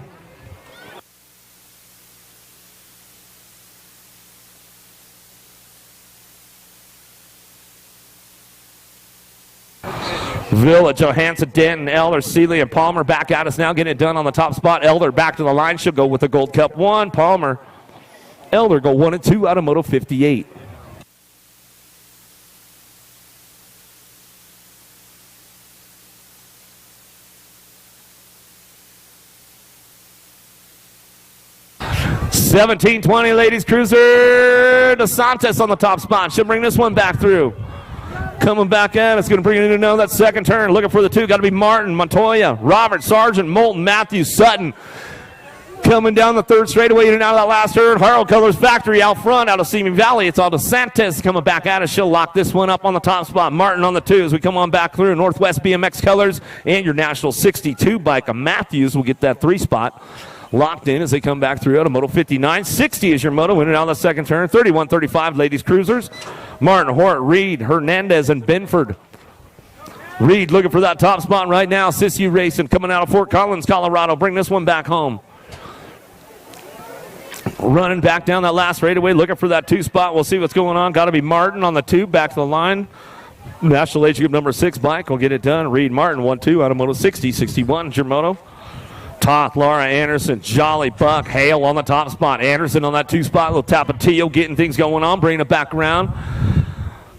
Villa, Johansson, Denton, Elder, Seeley, and Palmer back at us now, getting it done on the top spot. Elder back to the line. She'll go with the Gold Cup 1. Palmer, Elder go 1 and 2 out of Moto 58. $17.20, ladies cruiser. DeSantis on the top spot. She'll bring this one back through. Coming back at us, going to bring it into now that second turn. Looking for the 2, got to be Martin, Montoya, Robert, Sargent, Moulton, Matthews, Sutton. Coming down the 3rd straightaway in and out of that last turn. Harold Colors Factory out front, out of Simi Valley. It's all DeSantis coming back at us. She'll lock this one up on the top spot. Martin on the 2 as we come on back through. Northwest BMX Colors and your National 62 bike. Matthews will get that 3 spot. Locked in as they come back through out of Moto 59. 60 is your moto in and out of the second turn. 31-35 ladies cruisers. Martin, Hort, Reed, Hernandez, and Benford. Reed looking for that top spot right now. Sissy Racing coming out of Fort Collins, Colorado. Bring this one back home. Running back down that last straightaway, looking for that 2 spot. We'll see what's going on. Got to be Martin on the 2, back to the line. National Age Group number 6 bike will get it done. Reed Martin, 1-2 out of Moto 60. 61 is your moto. Toth, Laura Anderson, Jolly Buck, Hale on the top spot. Anderson on that 2 spot. Little Tapatio getting things going on, bringing it back around.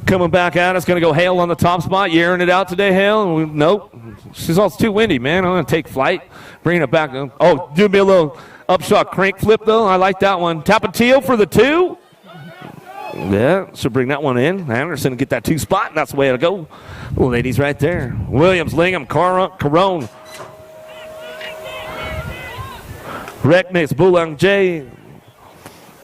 Coming back at us, going to go Hale on the top spot. You airing it out today, Hale? Nope. She's all too windy, man. I'm going to take flight. Bringing it back. Oh, do me a little upshot crank flip, though. I like that one. Tapatio for the 2. Yeah, should bring that one in. Anderson get that 2 spot, and that's the way it'll go. Well, ladies right there. Williams, Lingham, Carone. Reckness, Bulang J.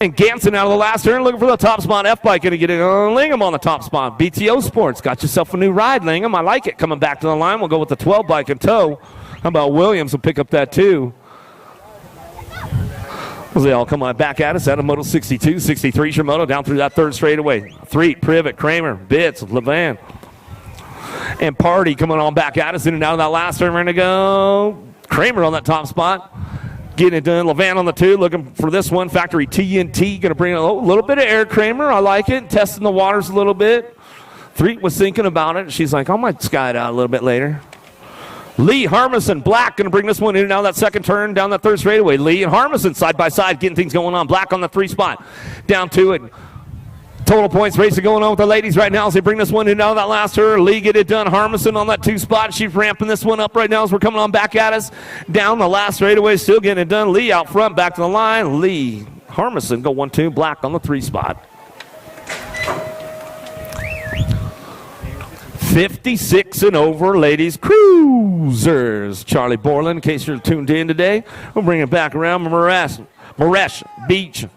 And Ganson out of the last turn looking for the top spot. F-Bike going to get it on Lingham on the top spot. BTO Sports, got yourself a new ride, Lingham. I like it. Coming back to the line, we'll go with the 12 bike in tow. How about Williams will pick up that 2. Well, they all come on back at us out of Moto 62, 63 Shimoto down through that 3rd straightaway. 3, Privet, Kramer, Bitts, Levan. And Party coming on back at us in and out of that last turn. We're going to go Kramer on that top spot. Getting it done. Levan on the 2, looking for this one. Factory TNT, going to bring a little bit of air, Kramer. I like it. Testing the waters a little bit. 3 was thinking about it. She's like, I might sky it out a little bit later. Lee, Harmison, Black, going to bring this one in and out of that second turn, down that 3rd straightaway. Lee and Harmison side by side, getting things going on. Black on the 3 spot. Down to it. Total points racing going on with the ladies right now as they bring this one in and out of that last turn. Lee get it done. Harmison on that 2 spot. She's ramping this one up right now as we're coming on back at us. Down the last straightaway, still getting it done. Lee out front, back to the line. Lee, Harmison go 1-2. Black on the 3 spot. 56 and over, ladies cruisers. Charlie Borland, in case you're tuned in today. We'll bring it back around. Maresh, Beach.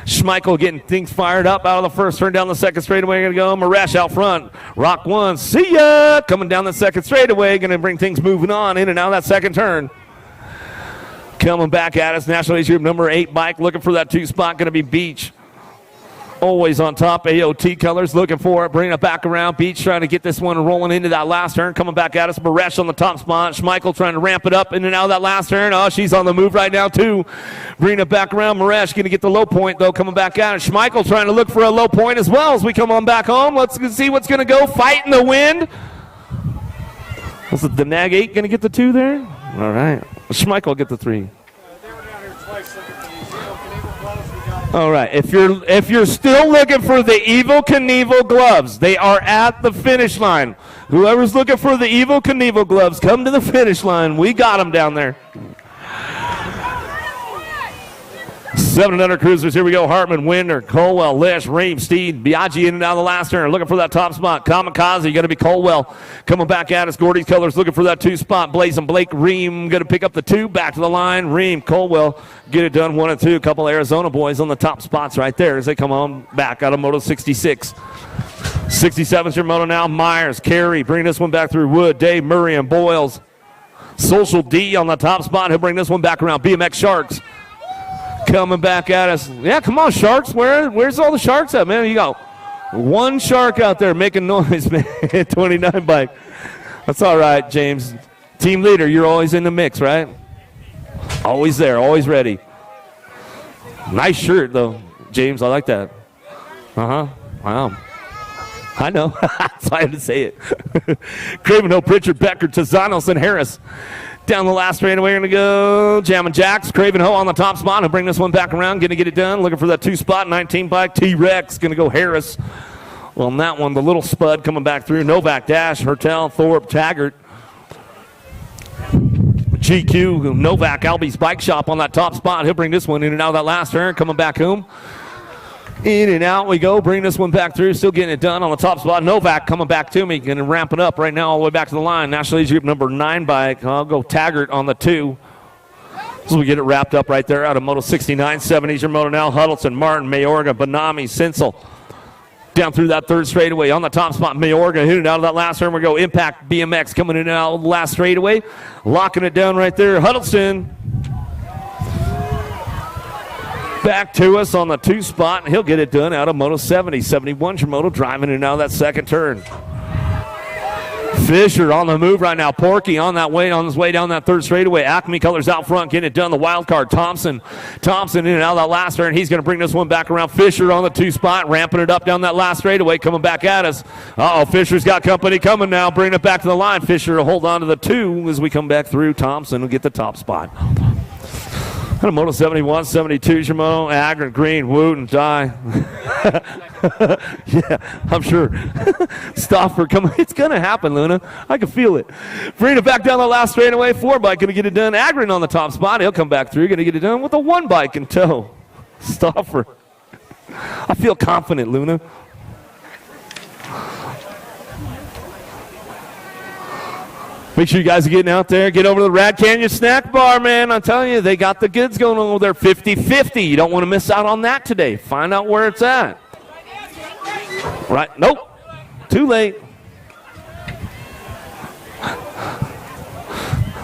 Schmeichel getting things fired up out of the first turn, down the second straightaway. Going to go Maresh out front. Rock 1, see ya! Coming down the second straightaway. Going to bring things moving on in and out of that second turn. Coming back at us, National Age Group number 8 bike. Looking for that 2 spot. Going to be Beach. Always on top, AOT Colors looking for it, bringing it back around. Beach trying to get this one rolling into that last turn, coming back at us. Maresh on the top spot. Schmeichel trying to ramp it up in and out of that last turn. Oh, she's on the move right now, too. Bringing it back around. Maresh going to get the low point, though, coming back at it. Schmeichel trying to look for a low point as well as we come on back home. Let's see what's going to go. Fight in the wind. Was it the Nag 8 going to get the 2 there? All right. Schmeichel get the 3. All right, if you're still looking for the Evel Knievel gloves, they are at the finish line. Whoever's looking for the Evel Knievel gloves, come to the finish line. We got them down there. 700 cruisers. Here we go. Hartman, Winder, Colwell, Lish, Ream, Steed, Biaggi in and out of the last turn. Looking for that top spot. Kamikaze going to be Colwell. Coming back at us. Gordy's Colors looking for that 2 spot. Blazing Blake. Ream going to pick up the 2. Back to the line. Ream, Colwell get it done 1 and 2. A couple Arizona boys on the top spots right there as they come on back out of Moto 66. 67's your moto now. Myers, Carey, bring this one back through Wood, Dave, Murray, and Boyles. Social D on the top spot. He'll bring this one back around. BMX Sharks coming back at us. Yeah, come on, Sharks. Where's all the Sharks at, man? You got one Shark out there making noise, man. 29 bike. That's all right, James. Team leader, you're always in the mix, right? Always there, always ready. Nice shirt, though, James. I like that. Uh-huh. Wow. I know. That's why I had to say it. Craven Hill, Pritchard, Becker, Tazanos, and Harris. Down the last straightaway, we're going to go Jam and Jacks. Craven Hill on the top spot. He'll bring this one back around. Going to get it done. Looking for that 2 spot. 19 bike. T-Rex. Going to go Harris. Well, on that one, the little spud coming back through. Novak, Dash, Hertel, Thorpe, Taggart. GQ, Novak, Albie's Bike Shop on that top spot. He'll bring this one in and out of that last turn. Coming back home. In and out we go. Bring this one back through. Still getting it done on the top spot. Novak coming back to me. Going to ramp it up right now all the way back to the line. National League Group number 9 bike. I'll go Taggart on the 2. So we get it wrapped up right there out of Moto 69. 70's your moto now. Huddleston, Martin, Mayorga, Bonami, Sinsel. Down through that 3rd straightaway. On the top spot, Mayorga hitting out of that last turn. We go Impact BMX coming in and out of the last straightaway. Locking it down right there. Huddleston. Back to us on the 2 spot, and he'll get it done out of Moto 70. 71's your moto driving in and out of that 2nd turn. Fisher on the move right now. Porky on his way down that 3rd straightaway. Acme Colors out front, getting it done. The wild card, Thompson in and out of that last turn. He's going to bring this one back around. Fisher on the 2 spot, ramping it up down that last straightaway, coming back at us. Fisher's got company coming now, bringing it back to the line. Fisher will hold on to the 2 as we come back through. Thompson will get the top spot. And a Moto 71, 72 is your moto. Agron, Green, Wooten, Die. Yeah, I'm sure. Stoffer, come on. It's going to happen, Luna. I can feel it. Bring it back down the last straightaway. 4 bike going to get it done. Agron on the top spot. He'll come back through. Going to get it done with a 1 bike in tow. Stoffer. I feel confident, Luna. Make sure you guys are getting out there. Get over to the Rad Canyon Snack Bar, man. I'm telling you, they got the goods going on over there. 50-50. You don't want to miss out on that today. Find out where it's at. Right. Nope. Too late.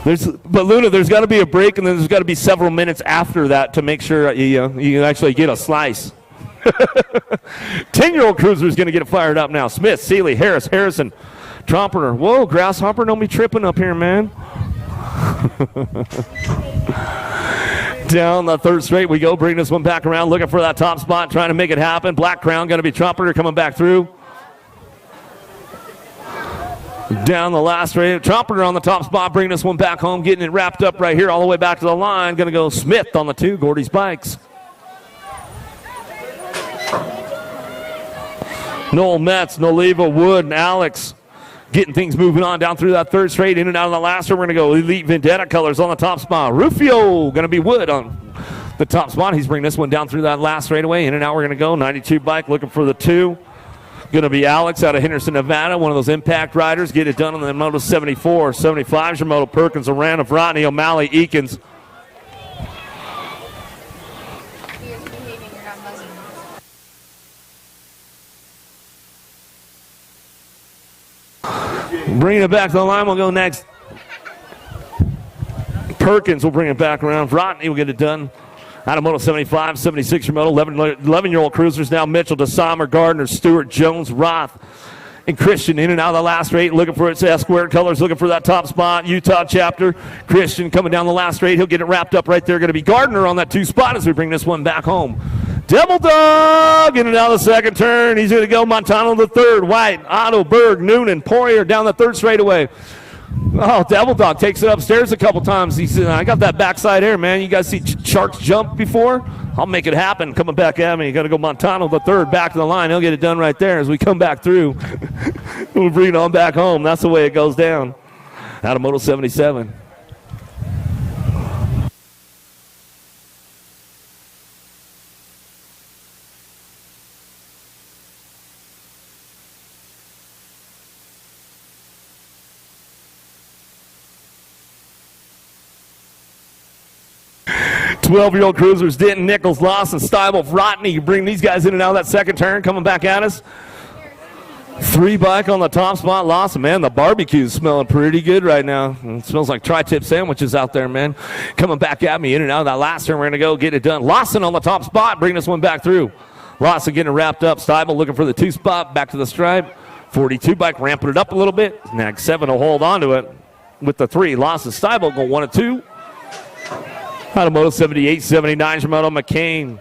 But Luna, there's got to be a break, and then there's got to be several minutes after that to make sure you actually get a slice. 10-year-old cruiser is going to get it fired up now. Smith, Seeley, Harris, Harrison. Trompeter. Whoa, Grasshopper, don't be tripping up here, man. Down the 3rd straight we go. Bring this one back around. Looking for that top spot. Trying to make it happen. Black Crown going to be Trompeter coming back through. Down the last straight. Trompeter on the top spot. Bringing this one back home. Getting it wrapped up right here all the way back to the line. Going to go Smith on the 2. Gordy's Bikes. Noel Metz, Noliva, Wood, and Alex. Getting things moving on down through that 3rd straight. In and out of the last one. We're going to go Elite Vendetta Colors on the top spot. Rufio going to be Wood on the top spot. He's bringing this one down through that last straightaway. In and out we're going to go. 92 bike looking for the 2. Going to be Alex out of Henderson, Nevada. One of those impact riders. Get it done on the Moto 74. 75 is your Moto. Perkins, Arana, Vrotny, O'Malley, Eakins. Bringing it back to the line, we'll go next. Perkins will bring it back around. Vrotny will get it done. Out of Moto 75, 76 your Moto. 11-year-old cruisers now. Mitchell, DeSommer, Gardner, Stewart, Jones, Roth, and Christian in and out of the last straight. Looking for its S-squared colors. Looking for that top spot. Utah chapter. Christian coming down the last straight. He'll get it wrapped up right there. Going to be Gardner on that 2 spot as we bring this one back home. Devil Dog in and out of the 2nd turn. He's going to go Montano the 3rd. White, Otto, Berg, Noonan, Poirier down the 3rd straightaway. Oh, Devil Dog takes it upstairs a couple times. He said, I got that backside air, man. You guys see Sharks jump before? I'll make it happen. Coming back at me. You got to go Montano the 3rd back to the line. He'll get it done right there as we come back through. We'll bring it on back home. That's the way it goes down. Out of Moto 77. 12-year-old cruisers, Denton, Nichols, Lawson, Steibel, Rodney. You bring these guys in and out of that second turn, coming back at us. 3 bike on the top spot, Lawson. Man, the barbecue's smelling pretty good right now. It smells like tri-tip sandwiches out there, man. Coming back at me in and out of that last turn. We're going to go get it done. Lawson on the top spot, bring this one back through. Lawson getting wrapped up. Steibel looking for the 2 spot, back to the stripe. 42 bike, ramping it up a little bit. Nag 7 will hold on to it with the 3. Lawson, Steibel go 1 and 2. Automotive 78, 79, Shimoto, McCain,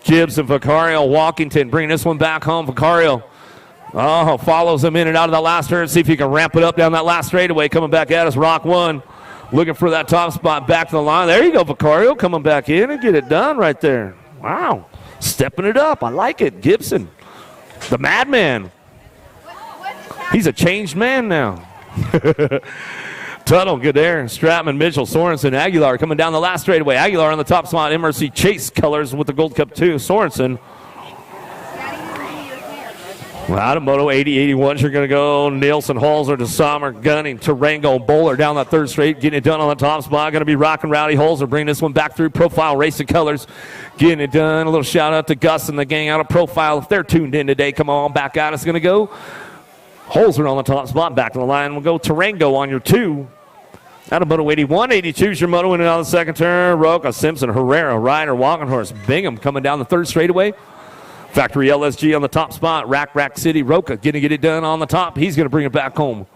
Gibson, Vicario, Walkington, bringing this one back home. Vicario, follows him in and out of that last turn. See if he can ramp it up down that last straightaway. Coming back at us, Rock 1, looking for that top spot, back to the line. There you go, Vicario, coming back in and get it done right there. Wow, stepping it up. I like it. Gibson, the madman. He's a changed man now. Tuttle, good there. Stratman, Mitchell, Sorensen, Aguilar coming down the last straightaway. Aguilar on the top spot. MRC Chase colors with the Gold Cup 2. Sorensen. Well, Automoto 80, 81s are going to go. Nielsen, Holzer, DeSommer, Gunning, Tarango, Bowler down that third straight. Getting it done on the top spot. Going to be Rockin' Rowdy Holzer. Bring this one back through. Profile Racing Colors. Getting it done. A little shout out to Gus and the gang out of Profile. If they're tuned in today, come on back out. It's going to go. Holzer on the top spot. Back to the line. We'll go Tarango on your 2. Automoto 81, 82 is your moto in and out of the second turn. Roca, Simpson, Herrera, Ryder, Walkenhorst, Bingham coming down the third straightaway. Factory LSG on the top spot. Rack City, Roca getting it done on the top. He's going to bring it back home.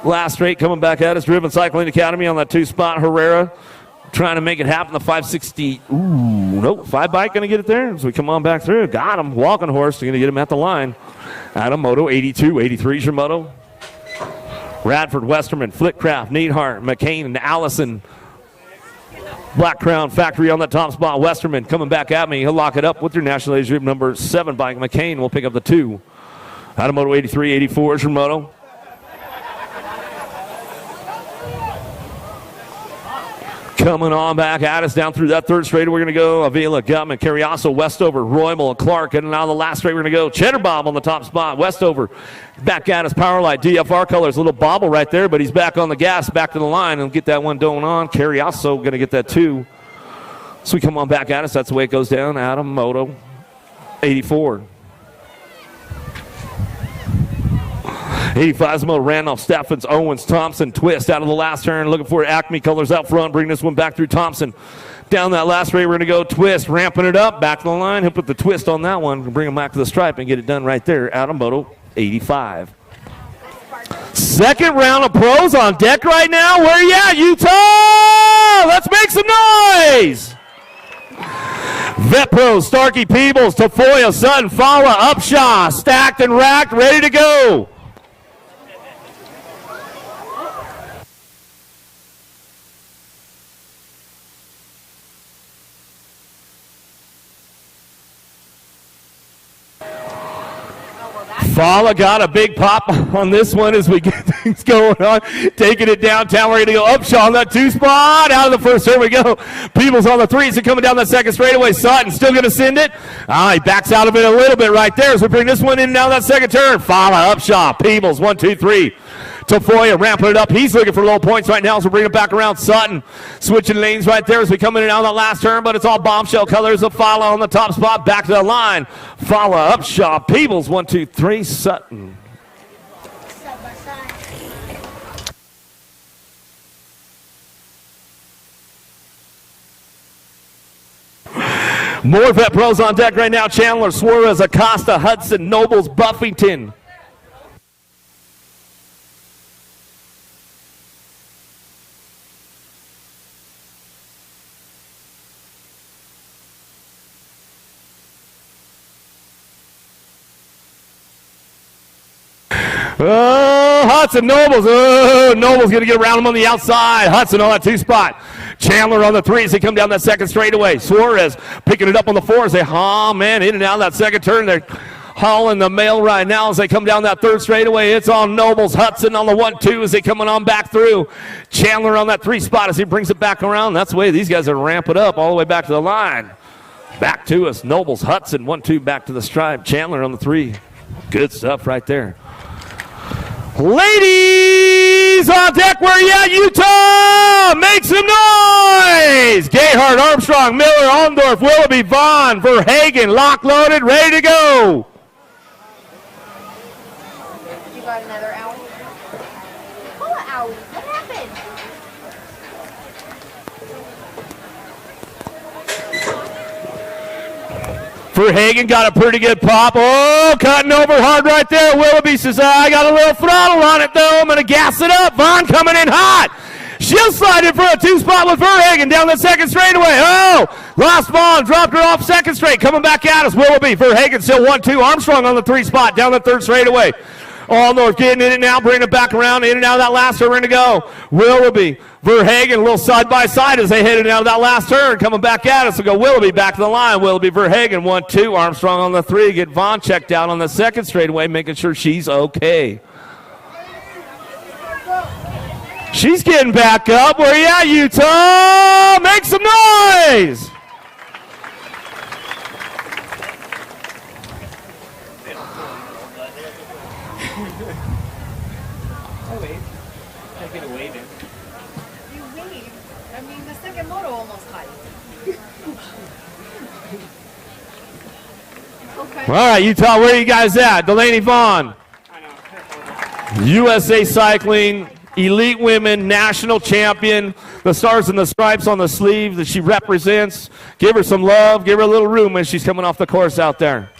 Last straight coming back at us. Driven Cycling Academy on that 2 spot. Herrera trying to make it happen. The 560. Ooh, nope. 5 bike going to get it there. As we come on back through. Got him. Walkenhorst going to get him at the line. Automoto 82, 83 is your moto. Radford, Westerman, Flickcraft, Neidhart, McCain, and Allison. Black Crown Factory on the top spot. Westerman coming back at me. He'll lock it up with your National Age Group number 7 bike. McCain will pick up the 2. Automoto 83, 84 is your moto. Coming on back at us down through that third straight. We're going to go Avila, Gutman, Carriazo, Westover, Roybal, and Clark. And now the last straight, we're going to go Cheddar Bob on the top spot. Westover back at us. Powerlight, DFR colors. A little bobble right there, but he's back on the gas, back to the line, and get that one going on. Carriazo going to get that 2. So we come on back at us. That's the way it goes down. Adam Moto 84. 85's Mo, Randolph, Steffens, Owens, Thompson, Twist out of the last turn. Looking for Acme colors out front. Bring this one back through Thompson. Down that last straight, we're going to go Twist, ramping it up. Back to the line. He'll put the twist on that one. Bring him back to the stripe and get it done right there. Automoto 85. Second round of pros on deck right now. Where you at, Utah? Let's make some noise. Vet Pros, Starkey, Peebles, Tafoya, Sutton, Fala, Upshaw, stacked and racked, ready to go. Fala got a big pop on this one as we get things going on. Taking it downtown. We're going to go Upshaw on that 2 spot. Out of the first. Here we go. Peebles on the 3. So coming down that second straightaway. Sutton still going to send it. He backs out of it a little bit right there as we bring this one in down that second turn. Fala, Upshaw, Peebles, 1, 2, 3. Tafoya ramping it up. He's looking for low points right now, so bring it back around. Sutton switching lanes right there as we come in and out of that last turn, but it's all bombshell colors of Fala on the top spot. Back to the line. Fala, Upshaw, Peebles, 1, 2, 3. Sutton. More Vet Pros on deck right now. Chandler, Suarez, Acosta, Hudson, Nobles, Buffington. Hudson, Nobles. Nobles going to get around him on the outside. Hudson on that 2 spot. Chandler on the 3 as they come down that second straightaway. Suarez picking it up on the 4 as they, man, in and out of that second turn. They're hauling the mail right now as they come down that third straightaway. It's on Nobles. Hudson on the 1, 2 as they coming on back through. Chandler on that 3 spot as he brings it back around. That's the way these guys are ramping up all the way back to the line. Back to us. Nobles, Hudson, 1, 2 back to the stripe. Chandler on the 3. Good stuff right there. Ladies on deck, where you at, Utah? Make some noise! boys. Gayhart, Armstrong, Miller, Allendorf, Willoughby, Vaughn, Verhagen, lock loaded, ready to go. You got another owie? Pull an owie. What happened? Verhagen got a pretty good pop. Oh, cutting over hard right there. Willoughby says, I got a little throttle on it, though. I'm going to gas it up. Vaughn coming in hot. She'll slide in for a two-spot with Verhagen down the second straightaway. Oh, lost Vaughn, dropped her off second straight. Coming back at us, Willoughby. Verhagen still 1-2. Armstrong on the three spot down the third straightaway. Allendorf getting in and out, bringing it back around, in and out of that last turn, to go. Willoughby, Verhagen, a little side by side as they headed out of that last turn, coming back at us. We'll go Willoughby back to the line. Willoughby, Verhagen, 1-2. Armstrong on the three. Get Vaughn checked out on the second straightaway, making sure she's okay. She's getting back up. Where you at, Utah? Make some noise! You waved. I mean, the second moto almost caught you. Okay. All right, Utah, where are you guys at? Delaney Vaughn. USA Cycling, Elite Women, National Champion. The stars and the stripes on the sleeve that she represents. Give her some love. Give her a little room when she's coming off the course out there.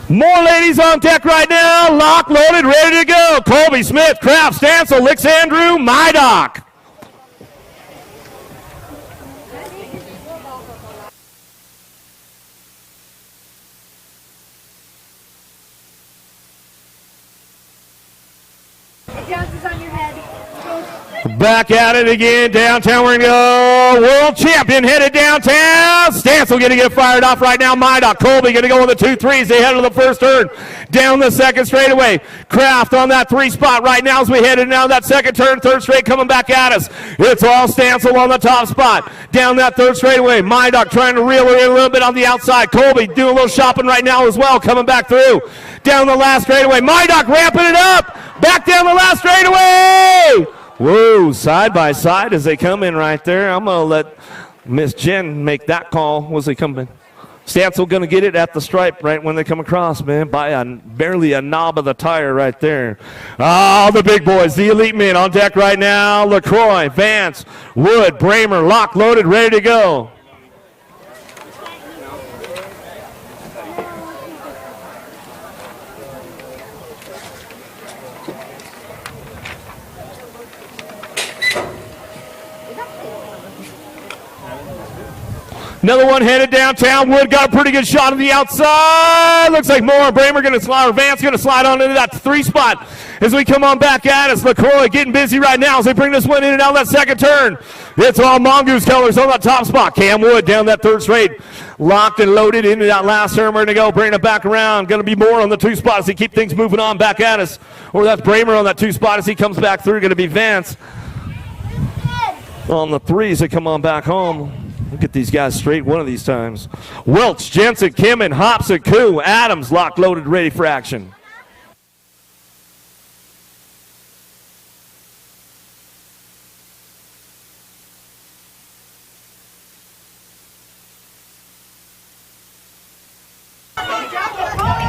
More ladies on deck right now. Lock, loaded, ready to go. Colby, Smith, Kraft, Stancil, Licks, Andrew, Mydock. Bounces on your head. Back at it again. Downtown, we're going to go. World champion headed downtown. Stancil going to get fired off right now. Mydock, Colby going to go with the 2-3s. They head to the first turn. Down the second straightaway. Kraft on that three spot right now as we head down that second turn. Third straight coming back at us. It's all Stancil on the top spot. Down that third straightaway. Mydock trying to reel her in a little bit on the outside. Colby doing a little shopping right now as well. Coming back through. Down the last straightaway. Mydock ramping it up. Back down the last straightaway. Whoa, side by side as they come in right there. I'm going to let Miss Jen make that call. Was they coming? Stancil going to get it at the stripe right when they come across, man, by barely a knob of the tire right there. Oh, the big boys, the elite men on deck right now. LaCroix, Vance, Wood, Bramer, lock, loaded, ready to go. Another one headed downtown. Wood got a pretty good shot on the outside. Looks like Moore and Bramer going to slide, or Vance going to slide on into that three spot as we come on back at us. LaCroix getting busy right now as they bring this one in and out that second turn. It's all Mongoose colors on that top spot. Cam Wood down that third straight. Locked and loaded into that last turn. We're going to go bring it back around. Going to be Moore on the two spot as he keep things moving on back at us. Or that's Bramer on that two spot as he comes back through. Going to be Vance on the threes that come on back home. We'll get these guys straight one of these times. Welch, Jensen, Kimmin, Hobson, Koo, Adams, locked, loaded, ready for action.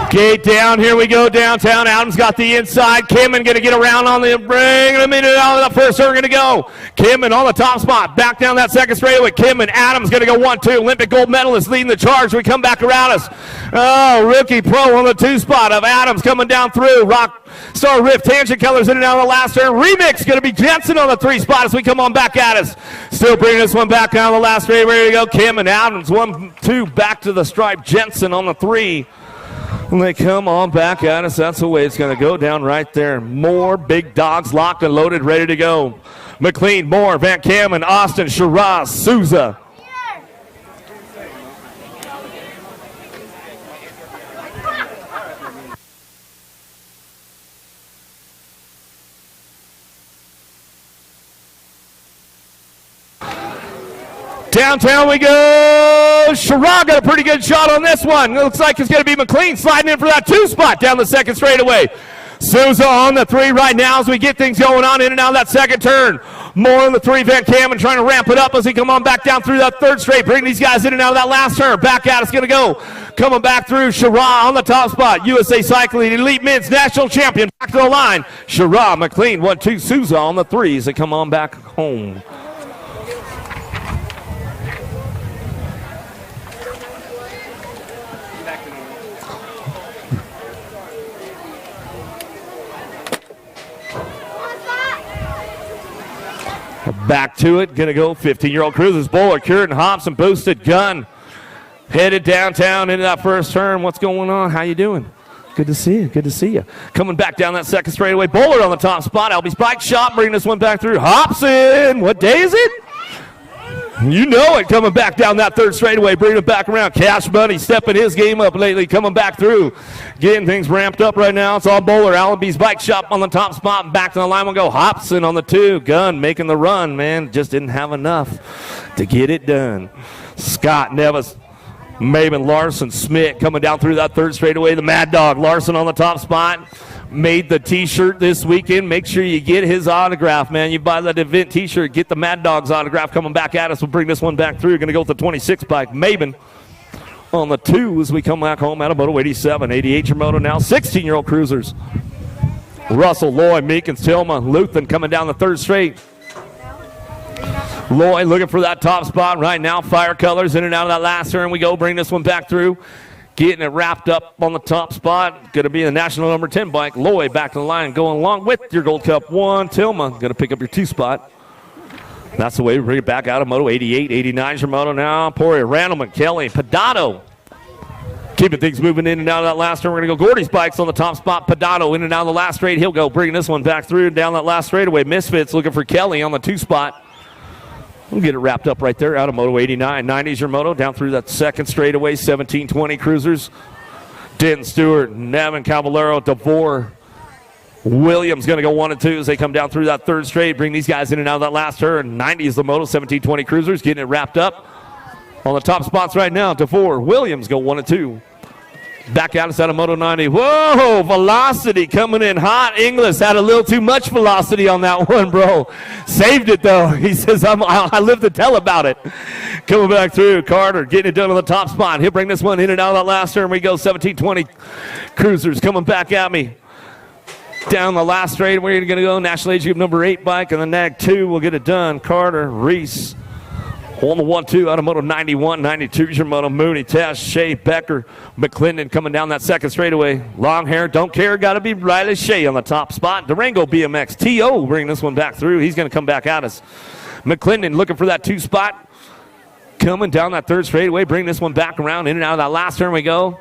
Gate down, here we go downtown. Adams got the inside. Kimmin going to get around on the bring. A minute out of the first turn, going to go. Kimmin on the top spot. Back down that second straightaway. Kimmin, Adams going to go 1-2. Olympic gold medalist leading the charge. We come back around us. Oh, rookie pro on the two spot of Adams coming down through. Rock Star Rift, Tangent Colors in and out of the last turn. Remix going to be Jensen on the three spot as we come on back at us. Still bringing this one back down the last straight. Ready to go. Kimmin, Adams 1-2 back to the stripe. Jensen on the three. And they come on back at us. That's the way it's going to go down right there. More big dogs locked and loaded, ready to go. McLean, Moore, Van Kamen, Austin, Shiraz, Souza. Downtown we go. Sherrod got a pretty good shot on this one. Looks like it's going to be McLean sliding in for that 2 spot down the second straightaway. Souza on the 3 right now as we get things going on in and out of that second turn. More on the 3, Van Kamen trying to ramp it up as he come on back down through that third straight. Bring these guys in and out of that last turn. Back out, it's going to go. Coming back through, Sherrod on the top spot. USA Cycling Elite Men's National Champion. Back to the line. Sherrod, McLean, 1-2. Souza on the 3s. They come on back home. Back to it, gonna go 15-year-old cruisers. Bowler, Curtin, Hobson, boosted gun. Headed downtown into that first turn. What's going on? How you doing? Good to see you, good to see you. Coming back down that second straightaway. Bowler on the top spot. Albie's bike shot, bringing this one back through. Hobson, what day is it? You know it, coming back down that third straightaway, bringing it back around. Cash Money stepping his game up lately, coming back through. Getting things ramped up right now. It's all Bowler. Allenby's bike shop on the top spot. And back to the line we'll go. Hobson on the 2. Gunn making the run, man. Just didn't have enough to get it done. Scott Nevis, Maven, Larson, Smith coming down through that third straightaway. The Mad Dog, Larson on the top spot. Made the t-shirt this weekend. Make sure you get his autograph, man. You buy that event t-shirt, get the Mad Dog's autograph. Coming back at us, we'll bring this one back through. Going to go with the 26 bike. Maven on the 2 as we come back home out of Moto 87. 88 your moto now. 16-year-old cruisers. Russell, Lloyd, Meekins, Tillman, Luthen coming down the third straight. Lloyd looking for that top spot right now. Fire colors in and out of that last turn. We go bring this one back through. Getting it wrapped up on the top spot. Going to be the national number 10 bike. Lloyd back to the line going along with your Gold Cup 1. Tillman going to pick up your 2 spot. That's the way we bring it back out of Moto 88. 89 is your moto now. Poirier, Randleman, Kelly, Pedato. Keeping things moving in and out of that last turn. We're going to go Gordy's bikes on the top spot. Pedato in and out of the last straight. He'll go bringing this one back through down that last straightaway. Misfits looking for Kelly on the 2 spot. We'll get it wrapped up right there out of Moto 89. 90's your moto down through that second straightaway. 17-20 cruisers. Denton Stewart, Nevin Caballero, DeVore. Williams going to go 1 and 2 as they come down through that third straight. Bring these guys in and out of that last turn. 90 is the moto. 17-20 cruisers getting it wrapped up. On the top spots right now, DeVore, Williams go 1 and 2. Back out of Moto 90. Whoa, velocity coming in hot. Inglis had a little too much velocity on that one, bro. Saved it, though. He says, I live to tell about it. Coming back through. Carter getting it done on the top spot. He'll bring this one in and out of that last turn. We go 17-20 cruisers coming back at me. Down the last straight, we're going to go National Age Group number 8 bike, and the NAG 2 will get it done. Carter, Reese. On the 1-2 out of Moto 91, 92 is your moto. Mooney, Tess, Shea, Becker, McClendon coming down that second straightaway. Long hair, don't care, got to be Riley Shea on the top spot. Durango BMX, T.O. bringing this one back through. He's going to come back at us. McClendon looking for that 2 spot. Coming down that third straightaway, bring this one back around. In and out of that last turn we go.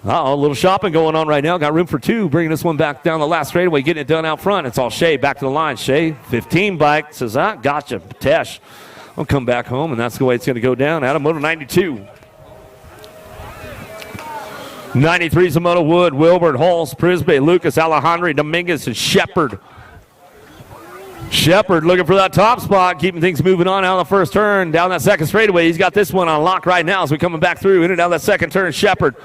Uh-oh, a little shopping going on right now. Got room for 2. Bringing this one back down the last straightaway, getting it done out front. It's all Shea back to the line. Shea, 15 bike, says, gotcha, Tesh. I'll come back home, and that's the way it's going to go down out of Moto 92. 93 is a Moto Wood, Wilbert, Halls, Prisbe, Lucas, Alejandro, Dominguez, and Shepard. Shepard looking for that top spot, keeping things moving on out of the first turn. Down that second straightaway, he's got this one on lock right now as we're coming back through. In and out of that second turn, Shepard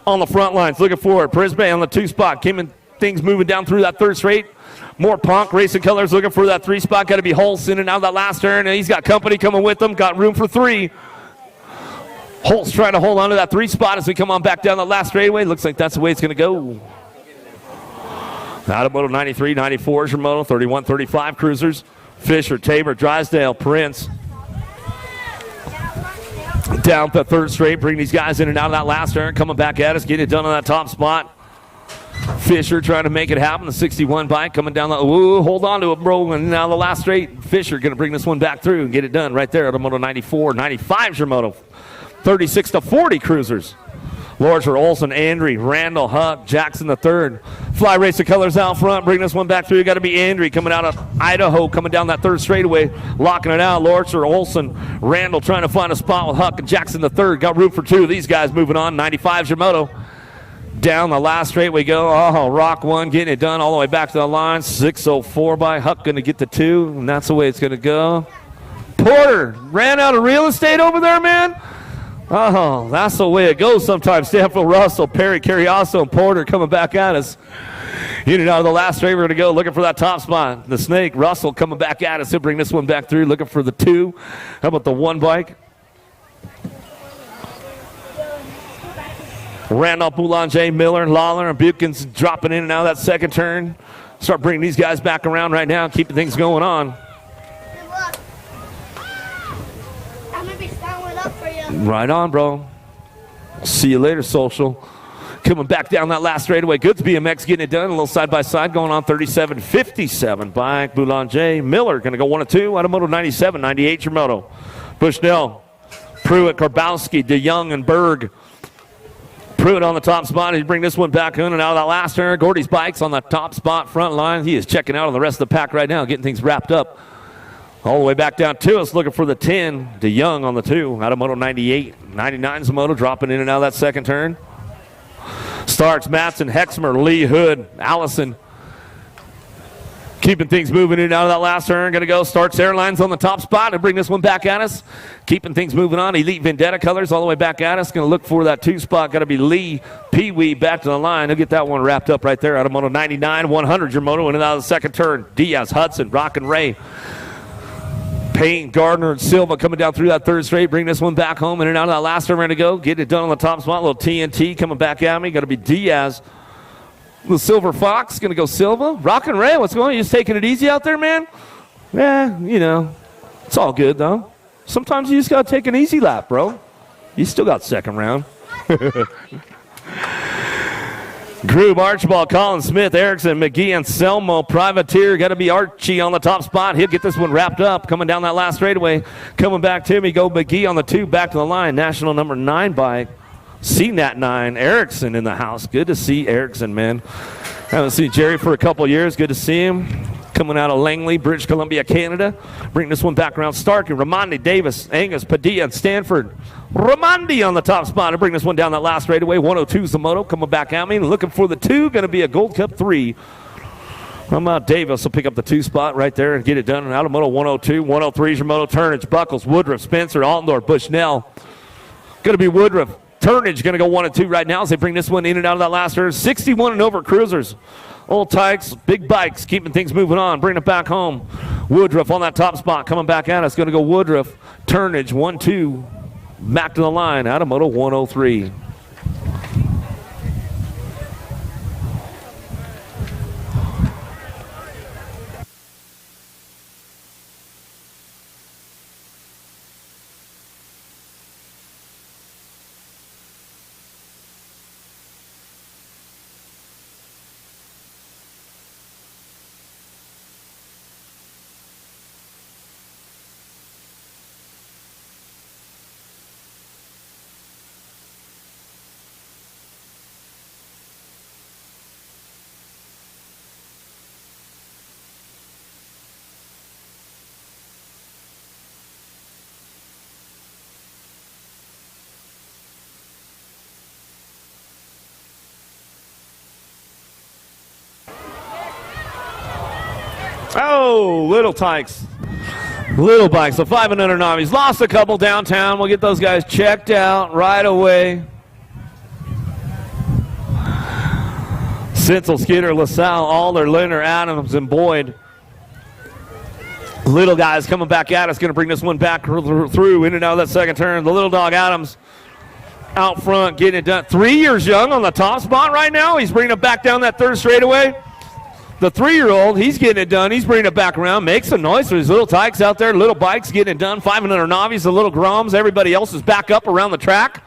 on the front lines, looking for it. Prisbe on the 2 spot, keeping things moving down through that third straight. More Punk Racing Colors looking for that 3 spot. Got to be Holtz in and out of that last turn. And he's got company coming with him. Got room for 3. Holtz trying to hold on to that 3 spot as we come on back down the last straightaway. Looks like that's the way it's going to go. Out of Moto 93, 94 is your Moto. 31, 35 cruisers. Fisher, Tabor, Drysdale, Prince. Down the third straight. Bring these guys in and out of that last turn. Coming back at us. Getting it done on that top spot. Fisher trying to make it happen. The 61 bike coming down the, hold on to it, bro. And now the last straight, Fisher going to bring this one back through and get it done right there at the Moto 94. 95 is your Moto. 36-40 cruisers. Lorcher, Olson, Andry, Randall, Huck, Jackson the third. Fly Racer Colors out front. Bring this one back through. Got to be Andry coming out of Idaho, coming down that third straightaway, locking it out. Lorcher, Olson, Randall trying to find a spot with Huck and Jackson the third. Got room for 2 of these guys moving on. 95 is your Moto. Down the last straight we go. Oh, Rock 1 getting it done all the way back to the line. 604 by Huck going to get the 2, and that's the way it's going to go. Porter ran out of real estate over there, man. Oh, that's the way it goes sometimes. Stanfield Russell, Perry Carrioso, and Porter coming back at us. In and out of the last straight, we're going to go looking for that top spot. The Snake, Russell coming back at us. He'll bring this one back through, looking for the 2. How about the 1 bike? Randolph, Boulanger, Miller, Lawler, and Buchan's dropping in and out of that second turn. Start bringing these guys back around right now, keeping things going on. Good luck. I'm going to be standing up for you. Right on, bro. See you later, social. Coming back down that last straightaway. Goods BMX getting it done. A little side-by-side going on 37.57 bike. Boulanger, Miller going to go 1 and 2. Automoto 97, 98 your moto. Bushnell, Pruitt, Karbowski, DeYoung, and Berg. Pruitt on the top spot. He bring this one back in and out of that last turn. Gordy's bikes on the top spot, front line. He is checking out on the rest of the pack right now, getting things wrapped up. All the way back down to us, looking for the 10. DeYoung on the 2. Out of Moto 98. 99's the moto, dropping in and out of that second turn. Starks, Matson, Hexmer, Lee, Hood, Allison. Keeping things moving in and out of that last turn. Going to go Starks Airlines on the top spot and bring this one back at us. Keeping things moving on. Elite Vendetta colors all the way back at us. Going to look for that 2 spot. Got to be Lee, Pee-wee back to the line. He'll get that one wrapped up right there. Out of Moto 99, 100 your moto in and out of the second turn. Diaz, Hudson, Rock and Ray. Payne, Gardner, and Silva coming down through that third straight. Bring this one back home in and out of that last turn. We're going to go. Get it done on the top spot. A little TNT coming back at me. Got to be Diaz. The Silver Fox, going to go Silva. Rock and Ray, what's going on? You just taking it easy out there, man? Yeah, you know, it's all good, though. Sometimes you just got to take an easy lap, bro. You still got second round. Groob, Archibald, Colin Smith, Erickson, McGee, and Selmo. Privateer, got to be Archie on the top spot. He'll get this one wrapped up. Coming down that last straightaway. Coming back to me, go McGee on the 2, back to the line. National number 9 bike. CNAT 9, Erickson in the house. Good to see Erickson, man. Haven't seen Jerry for a couple years. Good to see him. Coming out of Langley, British Columbia, Canada. Bring this one back around Starkey, Ramondi, Davis, Angus, Padilla, and Stanford. Ramondi on the top spot to bring this one down that last straightaway. 102's the moto coming back at me. Looking for the 2. Going to be a Gold Cup 3. Davis will pick up the 2 spot right there and get it done. Out of moto 102, 103's your moto. Turnage, Buckles, Woodruff, Spencer, Altendorf, Bushnell. Going to be Woodruff. Turnage going to go 1 and 2 right now as they bring this one in and out of that last turn. 61 and over cruisers. Old Tikes, big bikes, keeping things moving on. Bring it back home. Woodruff on that top spot coming back at us. Going to go Woodruff. Turnage 1 2. Back to the line. Out of moto 103. Oh, little Tikes. Little bikes. So 500 Novice. Lost a couple downtown. We'll get those guys checked out right away. Sitzel, Skinner, LaSalle, Alder, Leonard, Adams, and Boyd. Little guys coming back at us. Going to bring this one back through in and out of that second turn. The little dog Adams out front getting it done. 3 years young on the top spot right now. He's bringing it back down that third straightaway. The 3-year-old, he's getting it done. He's bringing it back around. Makes some noise for his little Tikes out there. Little bikes getting it done. 500 Novice, the little Groms. Everybody else is back up around the track.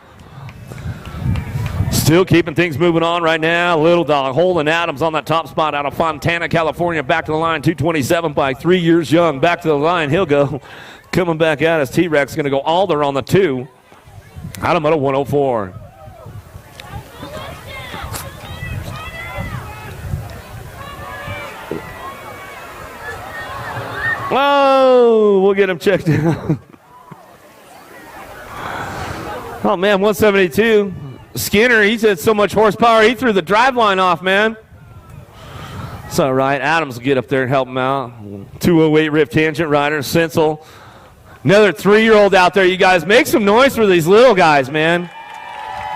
Still keeping things moving on right now. Little dog, Holden Adams on that top spot out of Fontana, California. Back to the line, 227 bike, 3 years young. Back to the line, he'll go. Coming back at us, T-Rex going to go Alder on the 2. Out of moto 104. Oh, we'll get him checked out. Oh, man, 172. Skinner, he's had so much horsepower, he threw the drive line off, man. It's all right. Adams will get up there and help him out. 208 Rift Tangent Rider. Sensel Another 3-year-old out there, you guys. Make some noise for these little guys, man.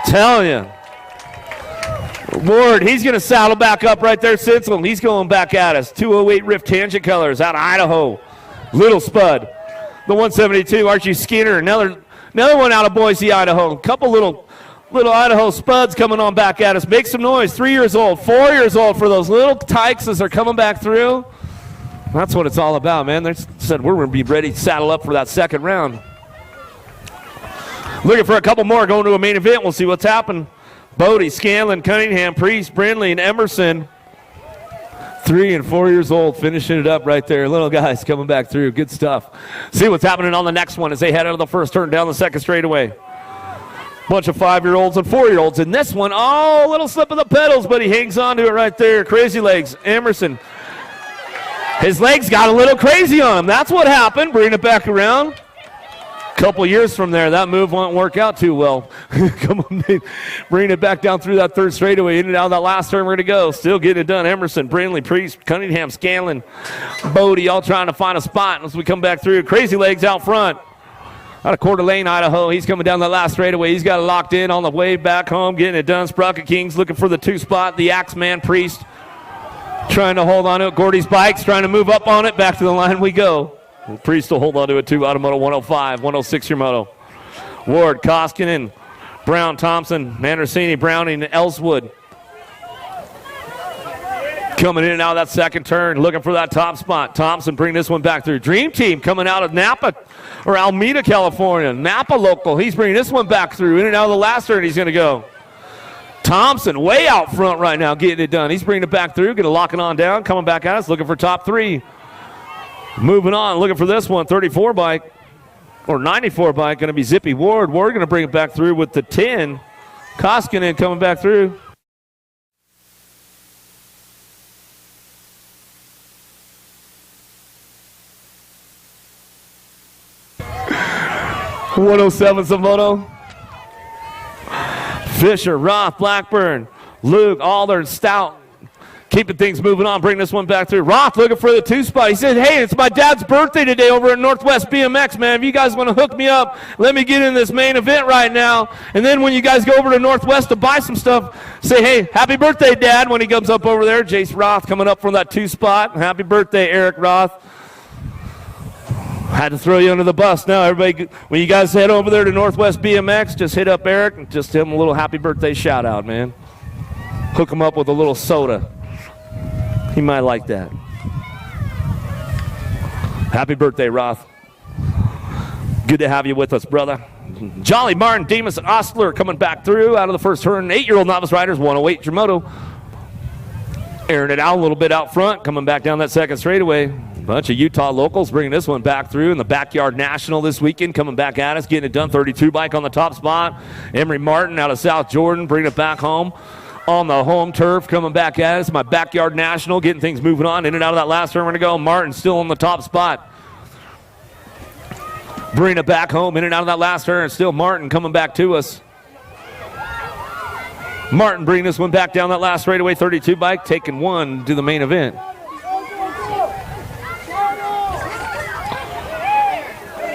Telling you. Ward, he's going to saddle back up right there, Sinsel. He's going back at us. 208 Rift Tangent Colors out of Idaho. Little Spud. The 172, Archie Skinner. Another one out of Boise, Idaho. A couple little Idaho Spuds coming on back at us. Make some noise. 3 years old, 4 years old for those little tikes as they're coming back through. That's what it's all about, man. They said we're going to be ready to saddle up for that second round. Looking for a couple more going to a main event. We'll see what's happening. Bodie, Scanlon, Cunningham, Priest, Brindley, and Emerson. 3 and 4 years old, finishing it up right there. Little guys coming back through. Good stuff. See what's happening on the next one as they head out of the first turn down the second straightaway. Bunch of 5-year-olds and 4-year-olds in this one. Oh, little slip of the pedals, but he hangs on to it right there. Crazy Legs, Emerson. His legs got a little crazy on him. That's what happened. Bring it back around. Couple years from there, that move won't work out too well. Come on, bring it back down through that third straightaway. In and out of that last turn, we're going to go. Still getting it done. Emerson, Brindley, Priest, Cunningham, Scanlon, Bodie, all trying to find a spot as we come back through. Crazy Legs out front. Out of Coeur d'Alene, Idaho. He's coming down that last straightaway. He's got it locked in on the way back home, getting it done. Sprocket Kings looking for the 2 spot. The Axeman, Priest, trying to hold on to it. Gordy's Bikes trying to move up on it. Back to the line we go. Priest will hold on to it too. Automoto 105, 106 your moto. Ward, Koskinen, Brown, Thompson, Mandersini, Browning, Ellswood. Coming in and out of that second turn, looking for that top spot. Thompson bring this one back through. Dream Team coming out of Napa or Alameda, California. Napa local. He's bringing this one back through. In and out of the last turn, he's going to go. Thompson way out front right now, getting it done. He's bringing it back through, going to lock it on down, coming back at us, looking for top 3. Moving on, looking for this one, 34 bike, or 94 bike, going to be Zippy Ward. Ward going to bring it back through with the 10. Koskinen coming back through. .107 Samoto. Fisher, Roth, Blackburn, Luke, Alder, Stout. Keeping things moving on, bring this one back through. Roth looking for the 2 spot. He said, hey, it's my dad's birthday today over at Northwest BMX, man. If you guys want to hook me up, let me get in this main event right now. And then when you guys go over to Northwest to buy some stuff, say, hey, happy birthday, Dad, when he comes up over there. Jace Roth coming up from that 2 spot. Happy birthday, Eric Roth. Had to throw you under the bus. Now, everybody, when you guys head over there to Northwest BMX, just hit up Eric and just give him a little happy birthday shout out, man. Hook him up with a little soda. He might like that. Happy birthday, Roth. Good to have you with us, brother. Jolly, Martin, Demas, and Ostler coming back through out of the first turn. 8-year-old novice riders, 108 Jamoto. Airing it out a little bit out front, coming back down that second straightaway. Bunch of Utah locals bringing this one back through in the Backyard National this weekend, coming back at us, getting it done. 32 bike on the top spot. Emery Martin out of South Jordan, bringing it back home. On the home turf, coming back at us. My Backyard National, getting things moving on. In and out of that last turn, we're going to go. Martin still on the top spot. Bring it back home, in and out of that last turn. Still Martin coming back to us. Martin bringing this one back down that last straightaway. 32 bike, taking one to the main event.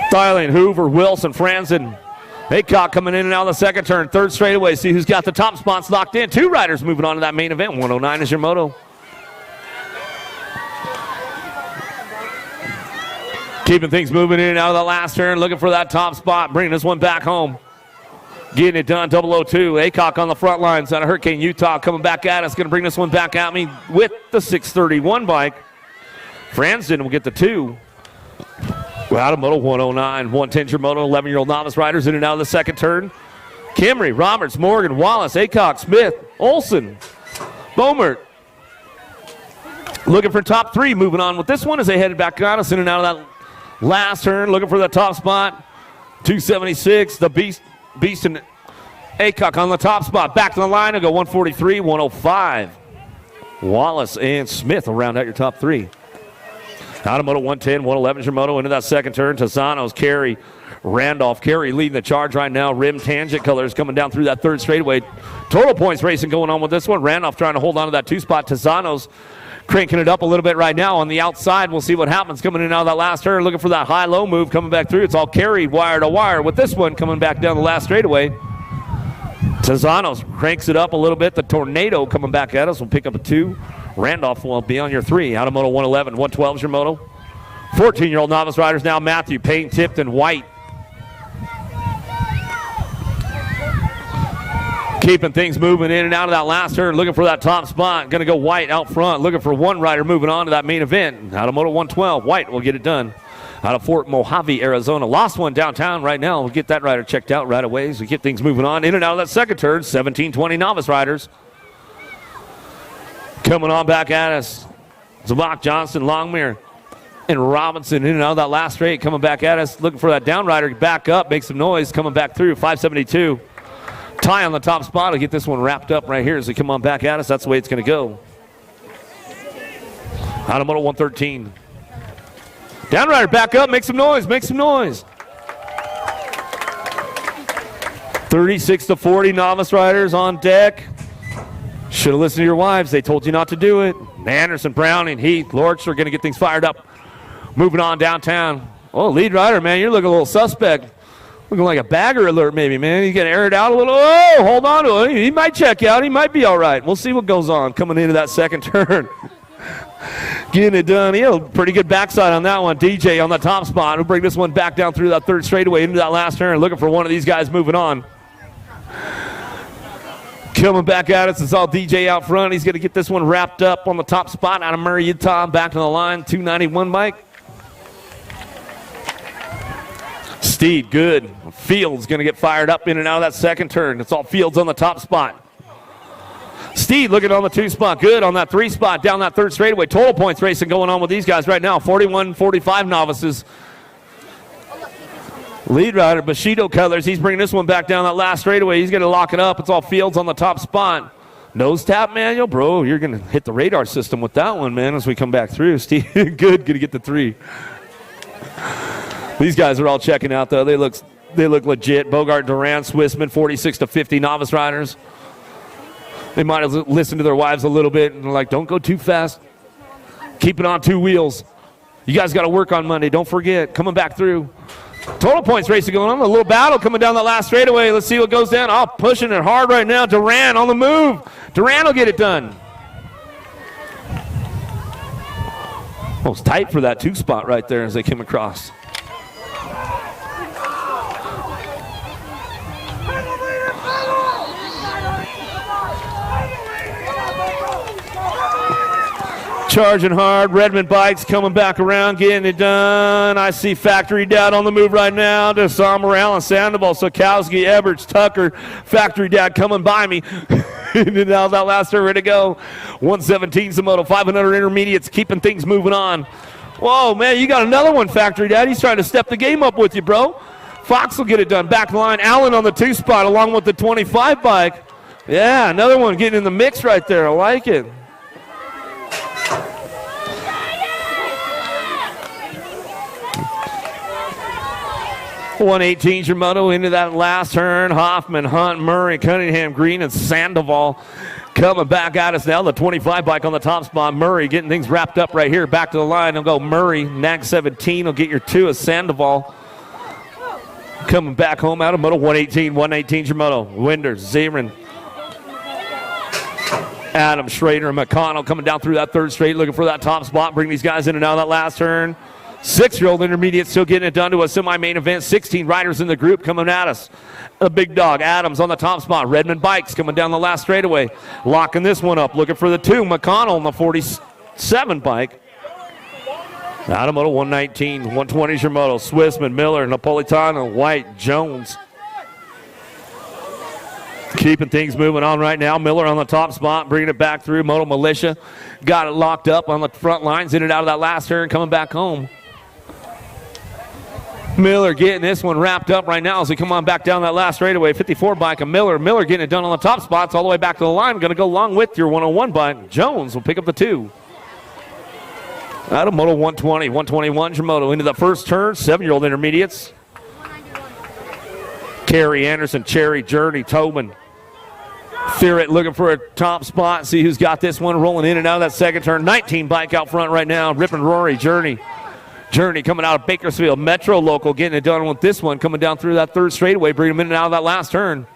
Styling, Hoover, Wilson, Franzen. Haycock coming in and out of the second turn. Third straightaway. See who's got the top spots locked in. 2 riders moving on to that main event. 109 is your moto. Keeping things moving in and out of the last turn. Looking for that top spot. Bringing this one back home. Getting it done. 002. Haycock on the front lines out of Hurricane, Utah. Coming back at us. Going to bring this one back at me with the 631 bike. Franzen will get the 2. Out of moto 109, 110 your moto, 11-year-old novice riders in and out of the second turn. Kimry, Roberts, Morgan, Wallace, Aycock, Smith, Olson, Bomert. Looking for top 3, moving on with this one as they headed back on us in and out of that last turn. Looking for the top spot. 276, the Beast and Aycock on the top spot. Back to the line and go 143, 105. Wallace and Smith will round out your top 3. Out of moto 110, 111 your moto into that second turn. Tazanos, Carey, Randolph. Carey leading the charge right now. Rim Tangent Colors coming down through that third straightaway. Total points racing going on with this one. Randolph trying to hold on to that 2 spot. Tazanos Cranking it up a little bit right now on the outside. We'll see what happens coming in out of that last turn. Looking for that high-low move coming back through. It's all carried wire to wire with this one coming back down the last straightaway. Tazanos cranks it up a little bit. The Tornado coming back at us will pick up a 2. Randolph will be on your 3. Out of moto 111. 112 is your moto. 14-year-old novice riders now. Matthew, Payne, Tipton, White. Keeping things moving in and out of that last turn, looking for that top spot. Going to go White out front, looking for one rider moving on to that main event. Out of Moto 112, White will get it done. Out of Fort Mojave, Arizona. Lost one downtown right now. We'll get that rider checked out right away as we get things moving on. In and out of that second turn, 17-20 novice riders. Coming on back at us. Zabak, Johnson, Longmire, and Robinson in and out of that last straight. Coming back at us, looking for that down rider. Back up, make some noise, coming back through, 572. Ty on the top spot will get this one wrapped up right here as they come on back at us. That's the way it's going to go. Out of Moto 113. Downrider back up, make some noise, make some noise. 36-40 novice riders on deck. Should have listened to your wives. They told you not to do it. Anderson, Browning, Heath, Lorch are going to get things fired up. Moving on downtown. Oh, lead rider, man, you're looking a little suspect. Looking like a bagger alert maybe, man. He's going to air it out a little. Oh, hold on to it. He might check out. He might be all right. We'll see what goes on coming into that second turn. Getting it done. He had a pretty good backside on that one. DJ on the top spot. We'll bring this one back down through that third straightaway into that last turn. Looking for one of these guys moving on. Coming back at us. It's all DJ out front. He's going to get this one wrapped up on the top spot out of Murray, Utah. Back to the line. 291 Mike. Steed, good. Fields going to get fired up in and out of that second turn. It's all Fields on the top spot. Steed looking on the 2 spot. Good on that 3 spot down that third straightaway. Total points racing going on with these guys right now. 41-45 novices. Lead rider, Bushido Colors. He's bringing this one back down that last straightaway. He's going to lock it up. It's all Fields on the top spot. Nose tap manual, bro. You're going to hit the radar system with that one, man, as we come back through. Steve, good. Going to get the 3. These guys are all checking out, though. They look legit. Bogart, Duran, Swissman, 46-50 novice riders. They might have listened to their wives a little bit and they're like, don't go too fast. Keep it on 2 wheels. You guys got to work on Monday. Don't forget. Coming back through. Total points racing going on. A little battle coming down that last straightaway. Let's see what goes down. Oh, pushing it hard right now. Duran on the move. Duran will get it done. Oh, it's tight for that 2 spot right there as they came across. Charging hard. Redmond Bikes coming back around, getting it done. I see Factory Dad on the move right now. To Sam Morale and Sandoval, Sokowski, Eberts, Tucker. Factory Dad coming by me. And now that last turn ready to go. 117 Zamoto, 500 intermediates, keeping things moving on. Whoa, man, you got another one, Factory Dad. He's trying to step the game up with you, bro. Fox will get it done. Back line, Allen on the 2 spot along with the 25 bike. Yeah, another one getting in the mix right there. I like it. .118's your moto into that last turn. Hoffman, Hunt, Murray, Cunningham, Green, and Sandoval coming back at us now. The 25 bike on the top spot. Murray getting things wrapped up right here. Back to the line. I'll go Murray. Nag 17 will get your 2 as Sandoval. Coming back home out of moto 118. 119's your moto. Winders, Zeman, Adam, Schrader, and McConnell coming down through that third straight, looking for that top spot. Bring these guys in and out of that last turn. 6-year-old intermediate still getting it done to a semi-main event. 16 riders in the group coming at us. The big dog, Adams on the top spot. Redmond Bikes coming down the last straightaway. Locking this one up, looking for the 2. McConnell on the 47 bike. Out of moto 119. 120's your moto. Swissman, Miller, Napolitano, White, Jones. Keeping things moving on right now. Miller on the top spot, bringing it back through. Moto Militia got it locked up on the front lines, in and out of that last turn, coming back home. Miller getting this one wrapped up right now as we come on back down that last straightaway. 54 bike of Miller. Miller getting it done on the top spots all the way back to the line. Going to go along with your 101 bike. Jones will pick up the 2. Out of moto 120. 121's your moto into the first turn. 7-year-old intermediates. Carey, Anderson, Cherry, Journey, Tobin. Thierret looking for a top spot. See who's got this one rolling in and out of that second turn. 19 bike out front right now. Rip and Rory, Journey coming out of Bakersfield. Metro Local getting it done with this one. Coming down through that third straightaway. Bringing them in and out of that last turn.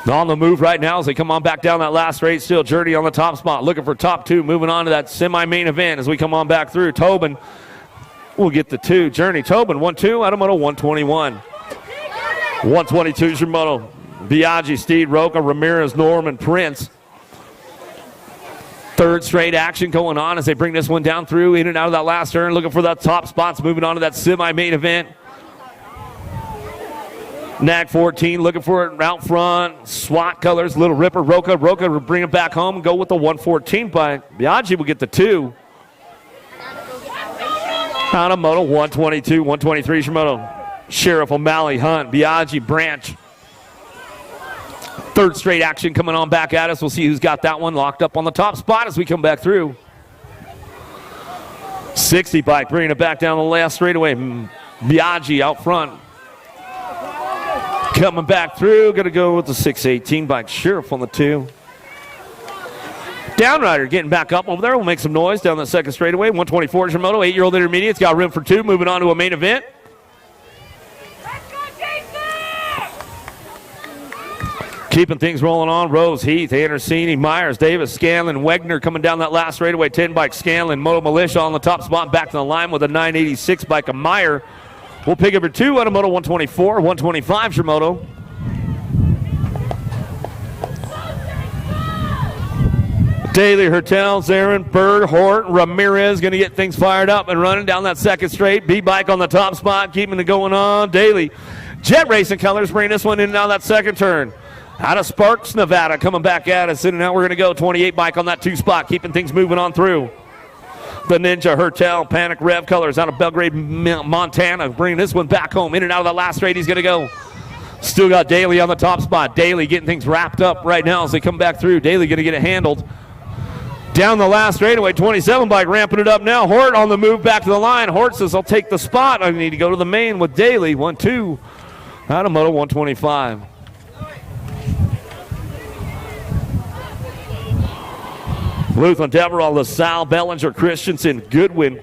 On the move right now as they come on back down that last straight. Still Journey on the top spot. Looking for top two. Moving on to that semi-main event as we come on back through. Tobin will get the 2. Journey, Tobin, 1-2 out of moto 121. 122 is your moto. Biaggi, Steed, Roca, Ramirez, Norman, Prince. Third straight action going on as they bring this one down through, in and out of that last turn. Looking for that top spots. Moving on to that semi-main event. Nag 14 looking for it out front. SWAT colors, Little Ripper, Roca will bring it back home and go with the 114 bike. Biaggi will get the 2. Out of moto 122, 123 is your moto. Sheriff, O'Malley, Hunt, Biaggi, Branch. Third straight action coming on back at us. We'll see who's got that one locked up on the top spot as we come back through. 60 bike bringing it back down the last straightaway. Biaggi out front. Coming back through, going to go with the 618 bike. Sheriff on the 2. Downrider getting back up over there. We'll make some noise down the second straightaway. 124 is your moto. 8-year-old intermediate's got room for 2. Moving on to a main event. Keeping things rolling on. Rose, Heath, Andersini, Myers, Davis, Scanlon, Wegner coming down that last straightaway. 10 bike Scanlon. Moto Militia on the top spot. Back to the line with a 986 bike of Meyer. We'll pick up your 2 out of moto 124. 125 is your moto. Daly, Hertel, Zarin, Bird, Hort, Ramirez going to get things fired up and running down that second straight. B-bike on the top spot, keeping it going on. Daly, Jet Racing colors, bring this one in and out that second turn. Out of Sparks, Nevada, coming back at us. And now we're going to go 28 bike on that 2 spot, keeping things moving on through. The Ninja, Hertel, Panic Rev colors out of Belgrade, Montana, bringing this one back home. In and out of the last straight, he's going to go. Still got Daly on the top spot. Daly getting things wrapped up right now as they come back through. Daly going to get it handled. Down the last straightaway, 27 bike ramping it up now. Hort on the move back to the line. Hort says, I'll take the spot. I need to go to the main with Daly. 1-2 out of moto 125. Lutheran, Deverell, LaSalle, Bellinger, Christensen, Goodwin.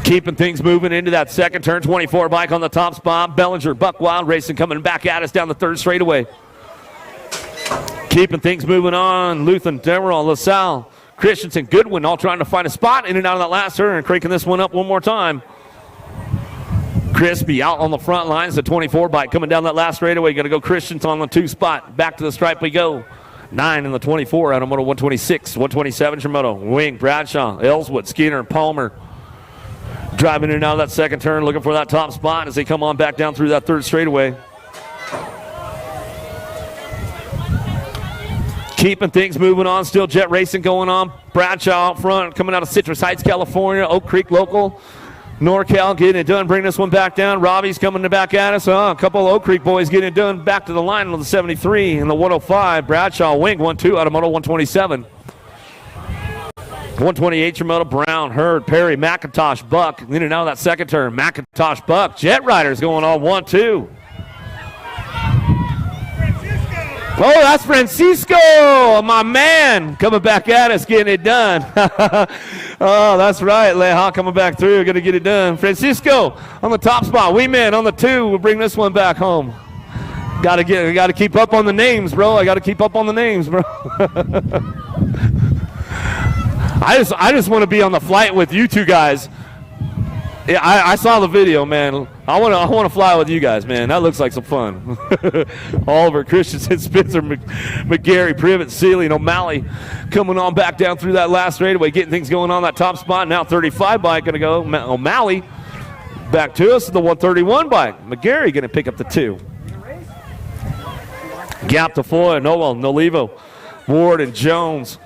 Keeping things moving into that second turn. 24 bike on the top spot. Bellinger, Buck Wild Racing coming back at us down the third straightaway. Keeping things moving on. Lutheran, Deverell, LaSalle, Christensen, Goodwin all trying to find a spot in and out of that last turn. Cranking this one up one more time. Crispy out on the front lines. The 24 bike coming down that last straightaway. Going to go Christensen on the 2 spot. Back to the stripe we go. 9 in the 24 out of moto 126. 127 your moto. Wing, Bradshaw, Ellswood, Skinner, Palmer. Driving in and out of that second turn, looking for that top spot as they come on back down through that third straightaway. Keeping things moving on. Still Jet Racing going on. Bradshaw out front, coming out of Citrus Heights, California. Oak Creek local. NorCal getting it done, bring this one back down. Robbie's coming back at us. A couple of Oak Creek boys getting it done back to the line with the 73 and the 105. Bradshaw, Wing, 1-2 out of moto 127. 128 your moto. Brown, Hurd, Perry, McIntosh, Buck. In and out of that second turn. McIntosh, Buck. Jet Riders going on 1-2. Oh, that's Francisco, my man, coming back at us, getting it done. Oh, that's right, Leha coming back through, going to get it done. Francisco on the top spot. We man on the 2. We'll bring this one back home. Got to keep up on the names, bro. I got to keep up on the names, bro. I just want to be on the flight with you two guys. Yeah, I saw the video, man. I want to fly with you guys, man. That looks like some fun. Oliver, Christensen, Spencer, McGarry, Privet, Sealy, and O'Malley coming on back down through that last straightaway, getting things going on that top spot. Now 35 bike going to go. O'Malley back to us. The 131 bike. McGarry going to pick up the 2. Gap to Foy, Noel, Nolivo, Ward, and Jones.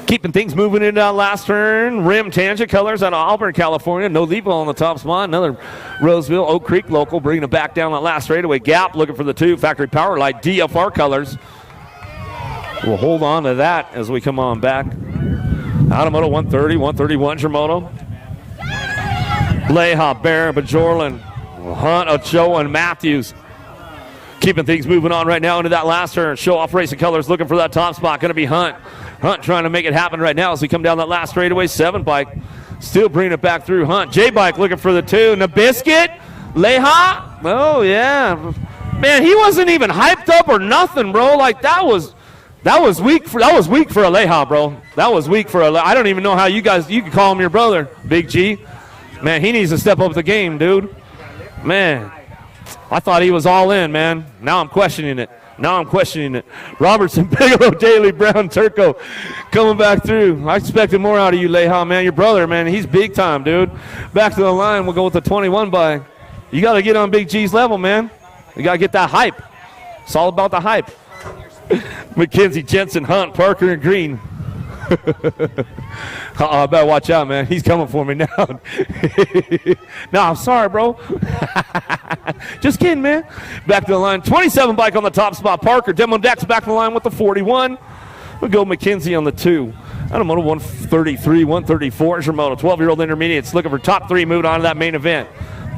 Keeping things moving into that last turn. Rim Tangent colors out of Auburn, California. No Levo on the top spot. Another Roseville, Oak Creek local, bringing it back down that last straightaway. Gap looking for the 2. Factory Power Light, DFR colors. We'll hold on to that as we come on back. Out of moto 130, 131 your moto. Leha, Barron, Bajorlin, Hunt, Ochoa, and Matthews. Keeping things moving on right now into that last turn. Show Off Racing Colors looking for that top spot. Going to be Hunt. Hunt trying to make it happen right now as we come down that last straightaway. 7 bike. Still bringing it back through Hunt. J-Bike looking for the 2. Nabiscuit. Leha. Oh, yeah. Man, he wasn't even hyped up or nothing, bro. Like, that was weak for Leha, bro. That was weak for Aleha. I don't even know how you can call him your brother, Big G. Man, he needs to step up the game, dude. Man, I thought he was all in, man. Now I'm questioning it. Robertson, Bigelow, Daly, Brown, Turco coming back through. I expected more out of you, Leha, man. Your brother, man, he's big time, dude. Back to the line, we'll go with the 21 bike. You got to get on Big G's level, man. You got to get that hype. It's all about the hype. McKenzie, Jensen, Hunt, Parker, and Green. I better watch out, man. He's coming for me now. No, I'm sorry, bro. Just kidding, man. Back to the line. 27 bike on the top spot. Parker. Demo Dex back to the line with the 41. We'll go McKenzie on the 2. Automoto 133, 134 is your moto. 12-year-old intermediates looking for top 3. Moving on to that main event.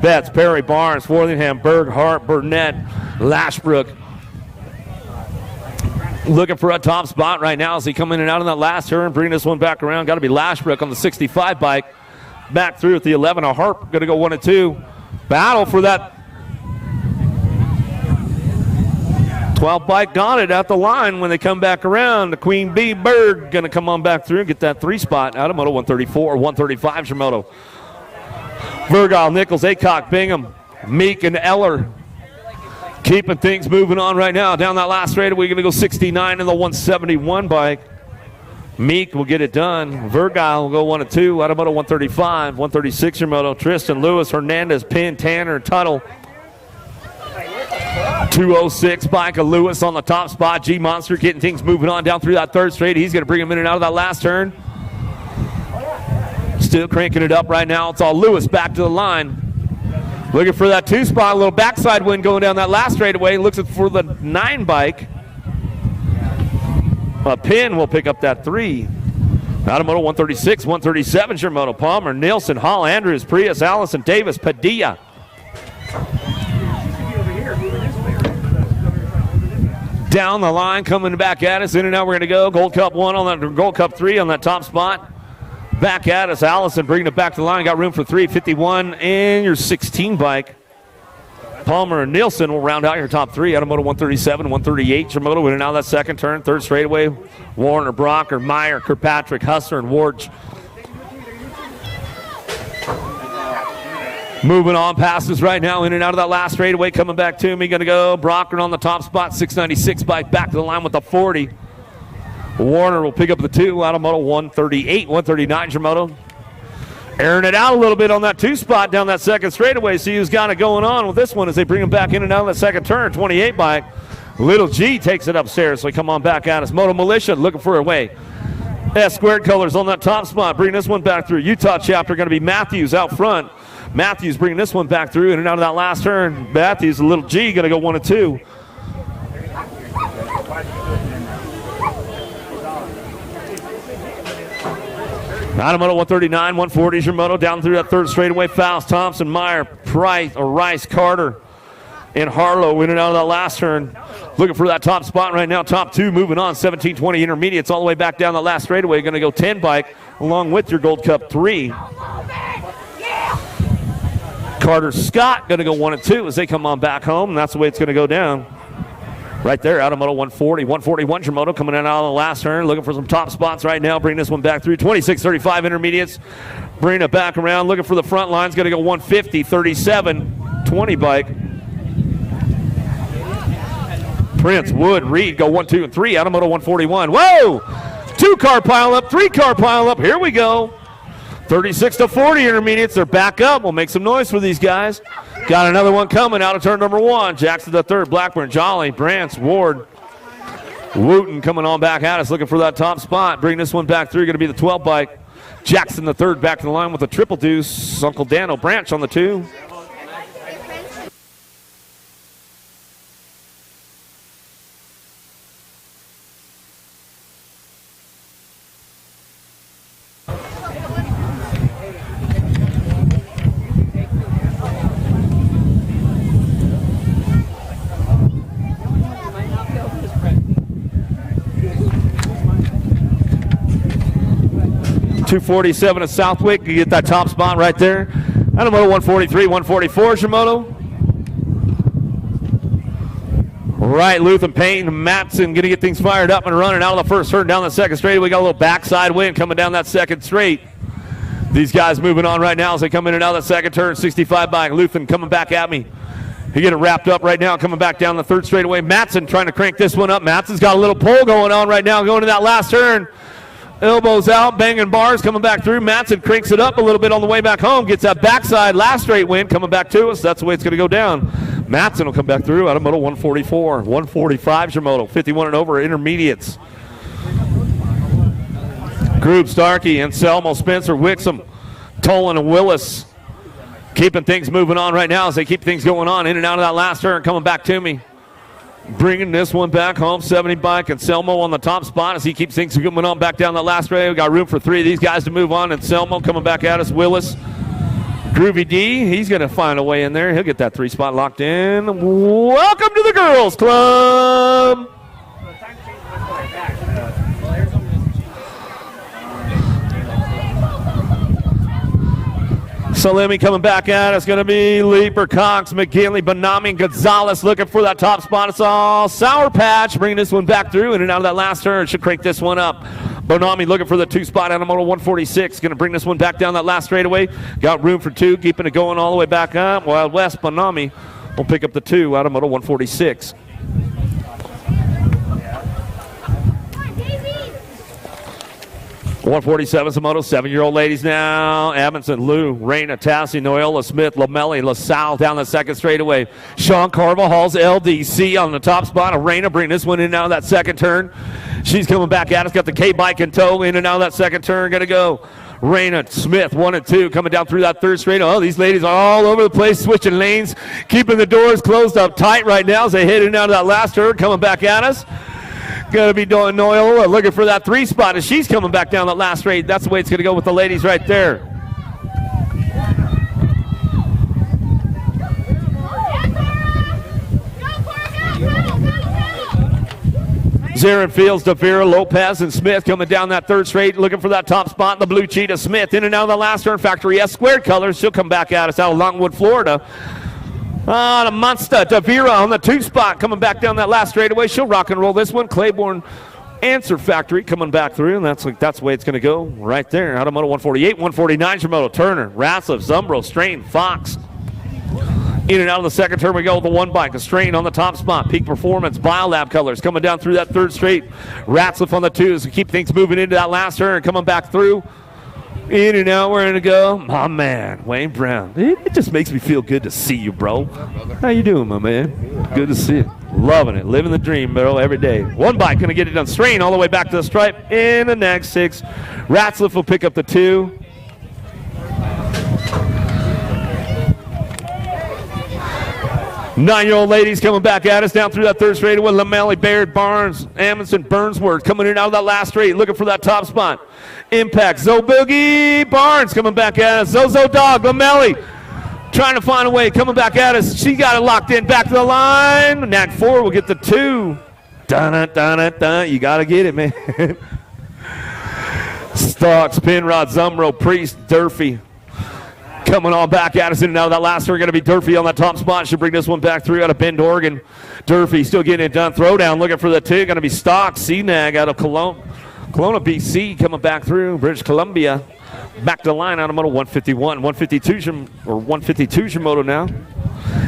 Betts, Perry, Barnes, Worthingham, Berg, Hart, Burnett, Lashbrook. Looking for a top spot right now as he come in and out on that last turn. Bringing this one back around. Got to be Lashbrook on the 65 bike. Back through at the 11. A Harp going to go 1 and 2. Battle for that 12 bike. Got it at the line when they come back around. The Queen Bee Berg going to come on back through and get that 3 spot. Out of moto 134, 135 is your moto. Virgile, Nichols, Acock, Bingham, Meek, and Eller. Keeping things moving on right now. Down that last straightaway, we're going to go 69 in the 171 bike. Meek will get it done. Virgile will go 1 and 2. Out of moto 135, 136 your moto. Tristan, Lewis, Hernandez, Penn, Tanner, Tuttle. 206 bike of Lewis on the top spot. G Monster getting things moving on down through that 3rd straight. He's going to bring him in and out of that last turn. Still cranking it up right now. It's all Lewis back to the line. Looking for that 2 spot, a little backside wind going down that last straightaway. Looks for the 9 bike. Penn will pick up that 3. Out of moto 136, 137 is your moto. Palmer, Nielsen, Hall, Andrews, Prius, Allison, Davis, Padilla. Down the line, coming back at us. In and out we're going to go. Gold Cup 1 on that, Gold Cup 3 on that top spot. Back at us, Allison bringing it back to the line. Got room for 3, 51, and your 16 bike. Palmer and Nielsen will round out your top 3. Out of moto 137, 138. Your moto winning out that 2nd turn. 3rd straightaway. Warner, Brocker, Meyer, Kirkpatrick, Hustler, and Ward. Moving on past us right now. In and out of that last straightaway. Coming back to me. Going to go Brocker on the top spot. 696 bike back to the line with the 40. Warner will pick up the 2 out of moto 138, 139 your moto. Airing it out a little bit on that 2 spot down that 2nd straightaway. See who's got it going on with this one as they bring him back in and out of that 2nd turn. 28 bike. Little G takes it upstairs, so come on back at us. Moto Militia looking for a way. S squared colors on that top spot. Bringing this one back through. Utah chapter going to be Matthews out front. Matthews bringing this one back through in and out of that last turn. Matthews, Little G going to go 1 and 2. Out of moto 139, 140 is your moto. Down through that 3rd straightaway. Faust, Thompson, Meyer, Price, or Rice, Carter, and Harlow in and out of that last turn. Looking for that top spot right now. Top 2 moving on. 17, 20 intermediates all the way back down the last straightaway. Going to go 10 bike along with your Gold Cup 3. Carter Scott going to go 1 and 2 as they come on back home. And that's the way it's going to go down. Right there, out of moto 140. 141 your moto coming in out of the last turn. Looking for some top spots right now. Bring this one back through. 26, 35 intermediates. Bring it back around. Looking for the front lines. Going to go 150, 37, 20 bike. Prince, Wood, Reed go 1, 2, and 3. Out of moto 141. Whoa! 2-car pile up, 3-car pile up. Here we go. 36 to 40 intermediates. They're back up. We'll make some noise for these guys. Got another one coming out of turn number 1. Jackson the 3rd, Blackburn, Jolly, Brantz, Ward, Wooten coming on back at us, looking for that top spot. Bring this one back through. Going to be the 12 bike. Jackson the 3rd back to the line with a triple deuce. Uncle Dano Branch on the 2. 247 at Southwick. You get that top spot right there. Out of moto 143, 144 is your moto. Right, Luther Payne, Matson going to get things fired up and running out of the first turn down the second straight. We got a little backside wind coming down that second straight. These guys moving on right now as they come in and out of that second turn. 65 bike. Luther coming back at me. He getting wrapped up right now, coming back down the third straightaway. Matson trying to crank this one up. Matson's got a little pull going on right now, going to that last turn. Elbows out, banging bars, coming back through. Matson cranks it up a little bit on the way back home. Gets that backside last straight wind coming back to us. That's the way it's going to go down. Matson will come back through out of moto 144. 145 is your moto. 51 and over intermediates. Group, Starkey, Anselmo, Spencer, Wixom, Tolan, and Willis. Keeping things moving on right now as they keep things going on in and out of that last turn. Coming back to me. Bringing this one back home, 70 bike, and Selmo on the top spot as he keeps things going on back down the last straight. We got room for three of these guys to move on, and Selmo coming back at us. Willis, Groovy D, he's going to find a way in there. He'll get that three spot locked in. Welcome to the Girls Club. Salemi coming back at us. Going to be Leaper, Cox, McKinley, Bonami, Gonzalez looking for that top spot. It's all Sour Patch bringing this one back through in and out of that last turn. Should crank this one up. Bonami looking for the two spot out of moto 146. Going to bring this one back down that last straightaway. Got room for two, keeping it going all the way back up. Wild West, Bonami will pick up the two out of moto 146. 147 is the moto. 7-year-old ladies now. Amundsen, Lou, Reyna, Tassi, Noela, Smith, Lamelli, LaSalle down the second straightaway. Sean Carvajal's LDC on the top spot. Reyna bring this one in and out of that second turn. She's coming back at us. Got the K-bike in tow in and out of that second turn. Going to go. Reyna, Smith, 1 and 2, coming down through that third straight. Oh, these ladies are all over the place, switching lanes, keeping the doors closed up tight right now as they head in and out of that last turn, coming back at us. Going to be doing Noel looking for that three spot as she's coming back down that last straight. That's the way it's going to go with the ladies right there. Zarin Fields, Davira, Lopez, and Smith coming down that third straight, looking for that top spot. The blue cheetah, Smith, in and out of the last turn. Factory S squared colors. She'll come back at us out of Longwood, Florida. The monster, Davira on the two spot, coming back down that last straightaway. She'll rock and roll this one. Claiborne Answer Factory coming back through, and that's the way it's going to go right there. Out of moto 148, 149 is moto. Turner, Ratliff, Zumbro, Strain, Fox. In and out of the second turn we go with the one bike. A Strain on the top spot. Peak Performance, Biolab colors coming down through that third straight. Ratliff on the twos to keep things moving into that last turn. Coming back through. In and out, we're going to go. My man, Wayne Brown. It just makes me feel good to see you, bro. How you doing, my man? Good to see you. Loving it. Living the dream, bro, every day. One bike going to get it done. Strain all the way back to the stripe in the next 6. Ratliff will pick up the 2. Nine-year-old ladies coming back at us down through that third straightaway. Lamelli, Baird, Barnes, Amundsen, Burnsworth coming in out of that last straight, looking for that top spot. Impact, Zo Boogie, Barnes coming back at us. Zozo Dog, Lamelli trying to find a way, coming back at us. She got it locked in, back to the line. Nat 4 will get the 2. Dun-dun-dun-dun-dun. You got to get it, man. Stocks, Penrod, Zumbro, Priest, Durfee. Coming on back at us in and out of that last turn. Going to be Durfee on that top spot. Should bring this one back through out of Bend, Oregon. Durfee still getting it done. Throwdown looking for the 2. Going to be Stock, CNAG out of Kelowna, BC. Coming back through British Columbia. Back to the line out of moto 151. 152's your moto now.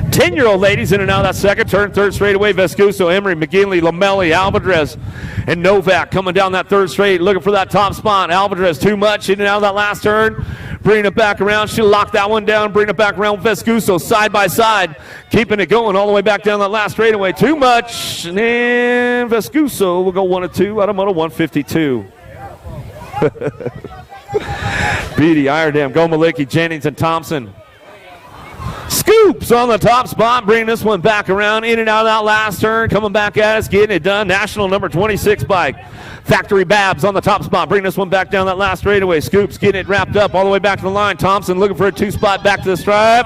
10-year-old ladies in and out of that second turn. Third straightaway. Vescuso, Emery, McGinley, Lamelli, Alvarez, and Novak coming down that third straight. Looking for that top spot. Alvarez too much in and out of that last turn. Bringing it back around. She'll lock that one down. Bring it back around with Vescuso side by side. Keeping it going all the way back down that last straightaway. Too much. And then Vescuso will go 1 and 2 out of moto 152. Beatty, Iredam, Gomalicki, Jennings, and Thompson. Scoops on the top spot, bringing this one back around, in and out of that last turn, coming back at us, getting it done. National number 26 bike. Factory Babs on the top spot, bringing this one back down that last straightaway. Scoops getting it wrapped up all the way back to the line. Thompson looking for a 2-spot back to the stripe.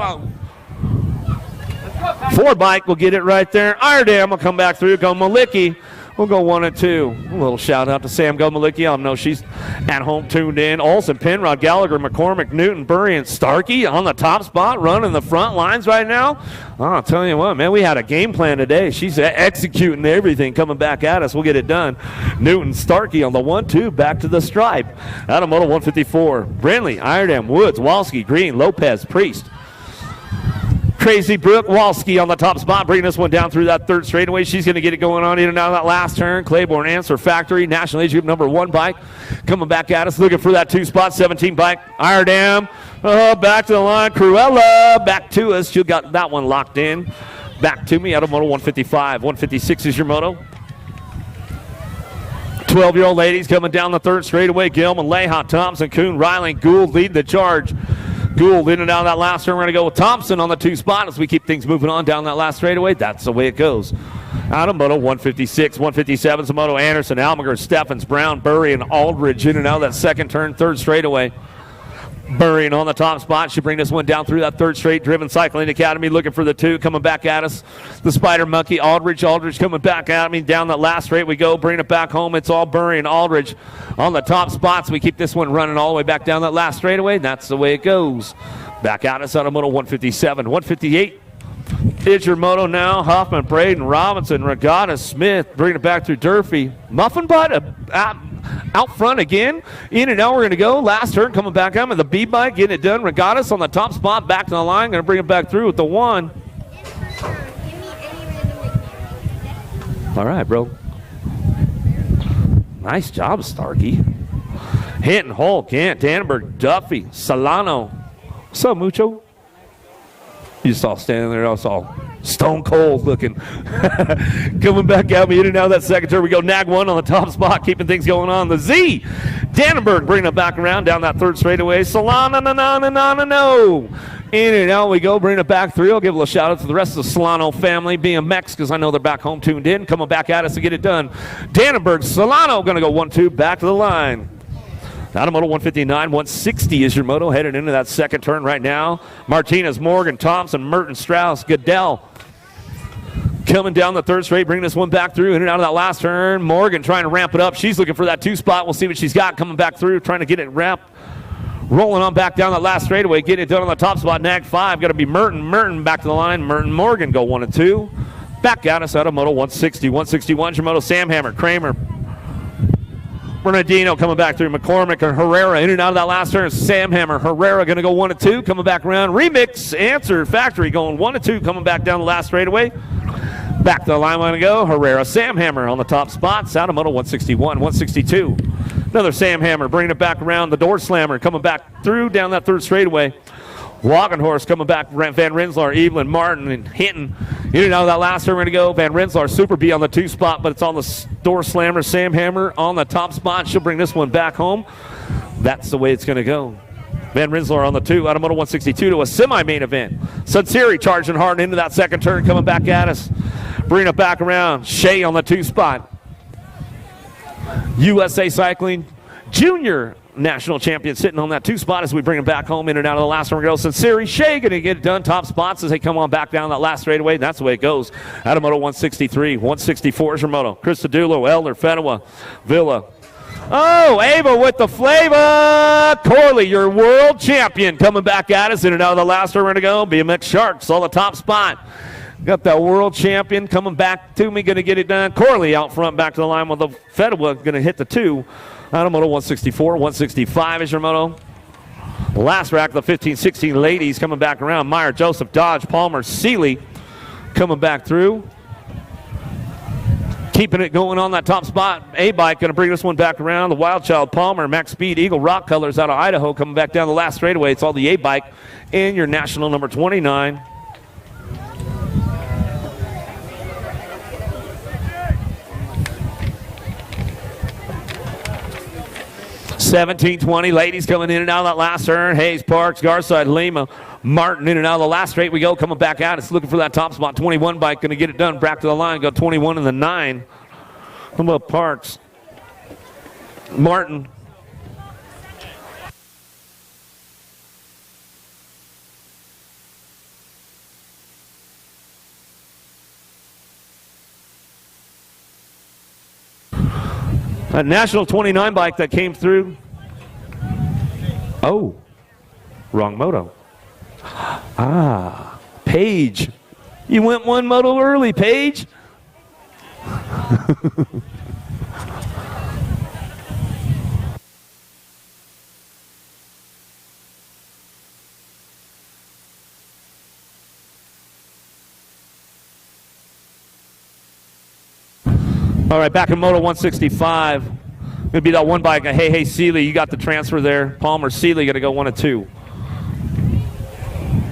4 bike will get it right there. Iredam will come back through. Gomalicki We'll go 1 and 2. A little shout out to Sam Gomalicki. I know she's at home tuned in. Olson, Penrod, Gallagher, McCormick, Newton, Burry, and Starkey on the top spot, running the front lines right now. Oh, I'll tell you what, man, we had a game plan today. She's executing everything, coming back at us. We'll get it done. Newton, Starkey on the 1-2, back to the stripe. Out of Moto 154, Brindley, Iredam, Woods, Walski, Green, Lopez, Priest. Crazy Brooke Walski on the top spot, bringing this one down through that third straightaway. She's going to get it going on in and out of that last turn. Claiborne Answer Factory, National Age Group number 1 bike, coming back at us, looking for that 2 spot, 17 bike. Iredam, back to the line. Cruella, back to us. She got that one locked in. Back to me out of Moto 155. 156 is your moto. 12-year-old ladies coming down the third straightaway. Gilman, Leha, Thompson, Kuhn, Riley, Gould lead the charge. Gould in and out of that last turn. We're going to go with Thompson on the 2 spot as we keep things moving on down that last straightaway. That's the way it goes. Out of Moto 156, 157 is Moto Anderson, Almager, Steffens, Brown, Burry, and Aldridge in and out of that second turn, third straightaway. Burry on the top spot. Should bring this one down through that third straight. Driven Cycling Academy looking for the 2. Coming back at us. The Spider Monkey. Aldridge coming back at me. Down that last straight we go. Bring it back home. It's all Burry and Aldridge on the top spots. We keep this one running all the way back down that last straightaway. That's the way it goes. Back at us on a Moto 157. 158 is your moto now. Huffman, Braden, Robinson, Regatta, Smith. Bringing it back through Durfee. Muffin Butt out front again. In and out we're going to go. Last turn coming back on with the B-bike. Getting it done. Regattas on the top spot. Back to the line. Going to bring it back through with the 1. All right, bro. Nice job, Starkey. Hinton, Hole, Gant, Dannenberg, Duffy, Solano. What's up, Mucho? You just all standing there. I saw stone cold looking. Coming back at me in and out of that second turn. We go Nag 1 on the top spot, keeping things going on. The Z. Dannenberg bringing it back around down that third straightaway. Solano, no. In and out we go, bring it back through. I'll give a little shout out to the rest of the Solano family, BMX, because I know they're back home tuned in. Coming back at us to get it done. Dannenberg, Solano going to go 1-2 back to the line. Out of Moto 159, 160 is your moto, headed into that second turn right now. Martinez, Morgan, Thompson, Merton, Strauss, Goodell. Coming down the third straight, bringing this one back through, in and out of that last turn. Morgan trying to ramp it up. She's looking for that 2 spot. We'll see what she's got coming back through, trying to get it wrapped. Rolling on back down that last straightaway, getting it done on the top spot. Nag 5, got to be Merton. Merton back to the line. Merton, Morgan go 1 and 2. Back at us out of Moto 160. 161 is your moto. Sam Hammer, Kramer, Bernardino coming back through. McCormick and Herrera in and out of that last turn. Sam Hammer, Herrera going to go 1 and 2. Coming back around. Remix, Answer Factory going 1 and 2. Coming back down the last straightaway. Back to the line we're going to go. Herrera, Sam Hammer on the top spots. Out of Moto 161, 162. Another Sam Hammer bringing it back around. The Door Slammer coming back through down that third straightaway. Wagenhorst coming back. Van Rensselaer, Evelyn, Martin, and Hinton. In and out of that last turn, we're going to go. Van Rensselaer, Super B on the 2 spot, but it's on the Door Slammer. Sam Hammer on the top spot. She'll bring this one back home. That's the way it's going to go. Van Rensselaer on the 2, out of Moto 162 to a semi-main event. Sunseri charging hard into that second turn, coming back at us. Bringing it back around. Shea on the 2 spot. USA Cycling Junior National Champion sitting on that 2 spot as we bring him back home in and out of the last one. We go. Sinceri Shea going to get it done. Top spots as they come on back down that last straightaway. That's the way it goes. Out of Moto 163. 164 is your moto. Christodulo, Elder, Fenua, Villa. Oh, Ava with the flavor. Corley, your world champion, coming back at us in and out of the last one. We're going to go. BMX Sharks on the top spot. Got that world champion coming back to me. Going to get it done. Corley out front back to the line with the Fenua. Going to hit the 2. Out of Moto 164, 165 is your moto. Last rack, the 15-16 ladies coming back around. Meyer, Joseph, Dodge, Palmer, Seeley coming back through. Keeping it going on that top spot. A-Bike going to bring this one back around. The Wild Child, Palmer, Max Speed, Eagle Rock Colors out of Idaho coming back down the last straightaway. It's all the A-Bike in your national number 29. 17-20, ladies coming in and out of that last turn. Hayes, Parks, Garside, Lima, Martin in and out of the last straight we go. Coming back out, it's looking for that top spot. 21 bike going to get it done. Back to the line, go 21 in the 9. Come up, Parks. Martin. A National 29 bike that came through. Oh, wrong moto. Ah, Paige. You went one moto early, Paige. All right, back in Moto 165. Going to be that one bike. Hey, Seeley, you got the transfer there. Palmer, Seeley going to go 1 and 2.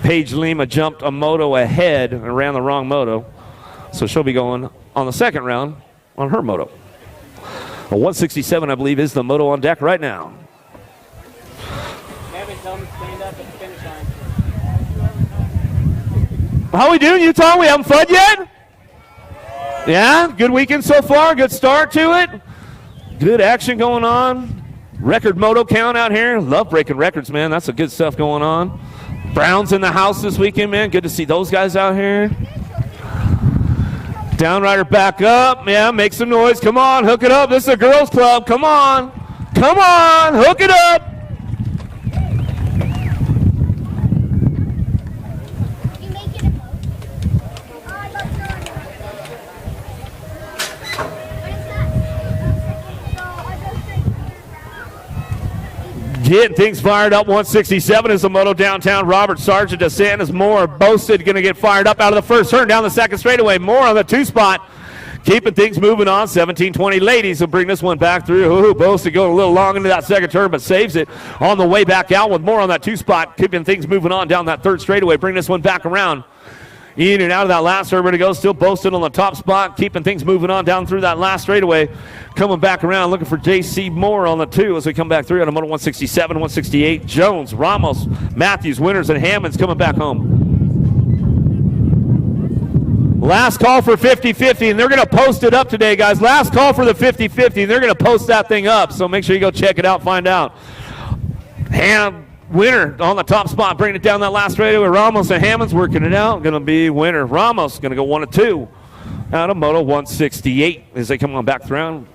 Paige Lima jumped a moto ahead and ran the wrong moto. So she'll be going on the second round on her moto. A 167, I believe, is the moto on deck right now. Kevin, tell them to stand up at the finish line. How we doing, Utah? We having fun yet? Yeah, good weekend so far. Good start to it. Good action going on. Record moto count out here. Love breaking records, man. That's some good stuff going on. Browns in the house this weekend, man. Good to see those guys out here. Downrider back up. Yeah, make some noise. Come on, hook it up. This is a girls' club. Come on. Come on, hook it up. You make it a boat? Getting things fired up. 167 is the moto downtown. Robert Sargent, DeSantis, Moore, Boasted going to get fired up out of the first turn down the second straightaway. Moore on the 2 spot. Keeping things moving on. 17-20 ladies will bring this one back through. Ooh, Boasted going a little long into that second turn, but saves it on the way back out with Moore on that 2 spot. Keeping things moving on down that third straightaway. Bring this one back around. In and out of that last turn, to go. Still Boasted on the top spot, keeping things moving on down through that last straightaway. Coming back around, looking for J.C. Moore on the 2 as we come back through on a moto 167, 168. Jones, Ramos, Matthews, Winters, and Hammonds coming back home. Last call for 50-50, and they're going to post it up today, guys. Last call for the 50-50, and they're going to post that thing up, so make sure you go check it out, find out. Winner on the top spot, bringing it down that last straightaway. Ramos and Hammonds working it out. Going to be Winner. Ramos going to go 1 and 2 out of moto 168 as they come on back through.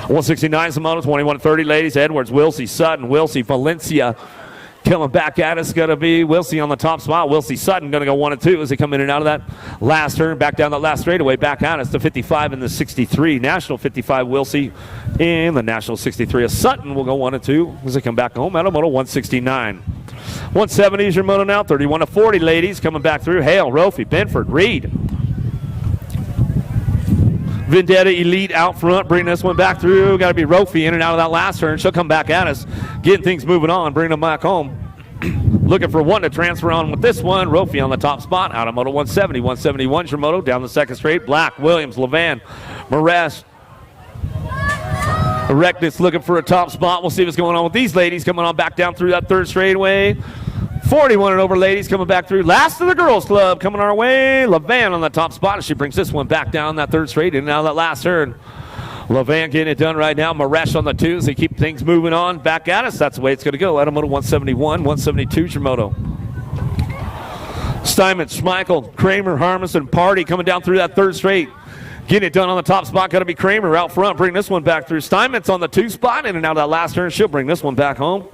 169 is the moto 21-30 ladies. Edwards, Wilsey, Sutton, Wilsey, Valencia coming back at us. Going to be Wilsey on the top spot. Wilsey, Sutton going to go 1 and 2 as they come in and out of that last turn. Back down that last straightaway. Back at us. The 55 and the 63. National 55 Wilsey and the National 63 of Sutton will go 1 and 2 as they come back home out of moto 169. 170 is your moto now. 31-40 ladies coming back through. Hale, Rofi, Benford, Reed. Vendetta Elite out front, bringing this one back through. Got to be Rofi in and out of that last turn. She'll come back at us, getting things moving on, bringing them back home. Looking for one to transfer on with this one. Rofi on the top spot, out of moto 170. 171 is your moto, down the second straight. Black, Williams, Levan, Moraes. Erectus looking for a top spot. We'll see what's going on with these ladies coming on back down through that third straightaway. 41 and over ladies coming back through. Last of the girls club coming our way. Levan on the top spot as she brings this one back down that third straight and now that last turn. Levan getting it done right now. Maresh on the 2 as they keep things moving on back at us. That's the way it's going to go. Out of moto 171, 172 is your moto. Steinman, Schmeichel, Kramer, Harmison, Party coming down through that third straight. Getting it done on the top spot. Got to be Kramer out front. Bring this one back through. Steinman's on the 2 spot. In and out of that last turn. She'll bring this one back home.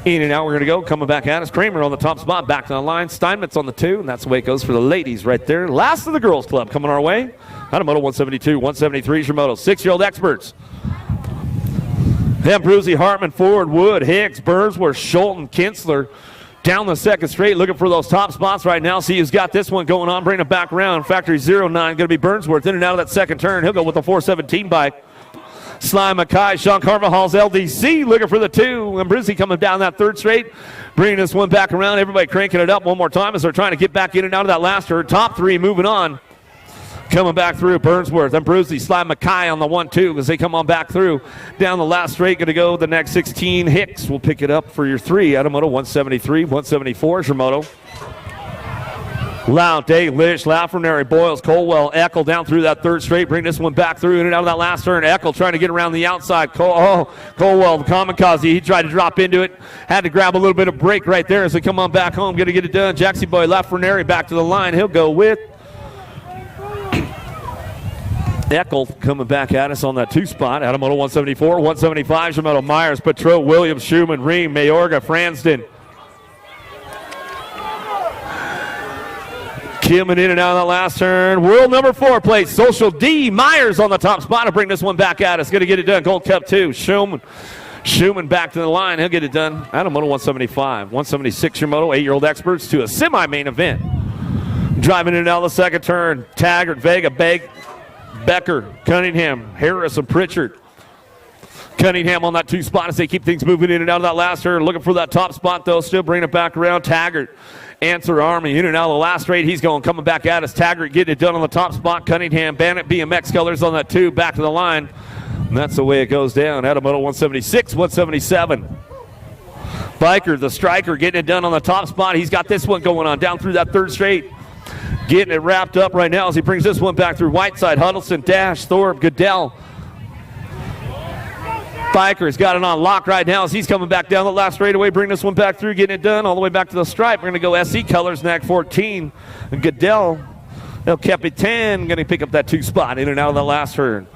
In and out we're going to go. Coming back at us. Kramer on the top spot. Back to the line. Steinmetz on the 2. And that's the way it goes for the ladies right there. Last of the girls club coming our way. Out of moto 172. 173 is your moto. 6-year-old experts. Ambruzzi, Hartman, Ford, Wood, Hicks, Burnsworth, Schulten, Kinsler. Down the second straight, looking for those top spots right now. See who's got this one going on. Bring it back around. Factory 09, going to be Burnsworth in and out of that second turn. He'll go with the 417 bike. Sly Mackay, Sean Carvajal's LDC looking for the 2. Ambruzzi coming down that third straight. Bringing this one back around. Everybody cranking it up one more time as they're trying to get back in and out of that last turn. Top 3 moving on. Coming back through, Burnsworth, Ambruzzi, Sly Mackay on the 1-2 as they come on back through. Down the last straight, going to go the next 16. Hicks will pick it up for your 3. Out of moto 173, 174 is your moto. Loud, Day, Lish, Lafrenary, Boyles, Colwell, Eckel down through that third straight. Bring this one back through in and out of that last turn. Eckel trying to get around the outside. Colwell, the kamikaze. He tried to drop into it. Had to grab a little bit of break right there as they come on back home. Going to get it done. Jackson Boy, Lafrenary back to the line. He'll go with Eckel coming back at us on that 2 spot. Adam Moto 174, 175, Jamoto Myers, Petro, Williams, Schumann, Ream, Mayorga, Fransden. Coming in and out of that last turn. World number 4 plate, Social D. Myers on the top spot to bring this one back at us. Going to get it done. Gold Cup 2. Schumann back to the line. He'll get it done. Adam Moto 175. 176 your moto. 8-year-old experts to a semi-main event. Driving in and out of the second turn. Taggart, Vega, Becker, Cunningham, Harris, and Pritchard. Cunningham on that 2 spot as they keep things moving in and out of that last turn. Looking for that top spot, though. Still bringing it back around. Taggart, Answer Army in and out of the last straight. He's coming back at us. Taggart getting it done on the top spot. Cunningham, Bandit BMX colors on that 2. Back to the line. And that's the way it goes down. Adam Moto 176, 177. Biker, the striker, getting it done on the top spot. He's got this one going on down through that 3rd straight. Getting it wrapped up right now as he brings this one back through Whiteside, Huddleston, Dash, Thorpe, Goodell. Biker's got it on lock right now as he's coming back down the last straightaway, bringing this one back through, getting it done all the way back to the stripe. We're going to go SC colors, NAC 14. And Goodell, El Capitan, going to pick up that 2 spot in and out of the last turn.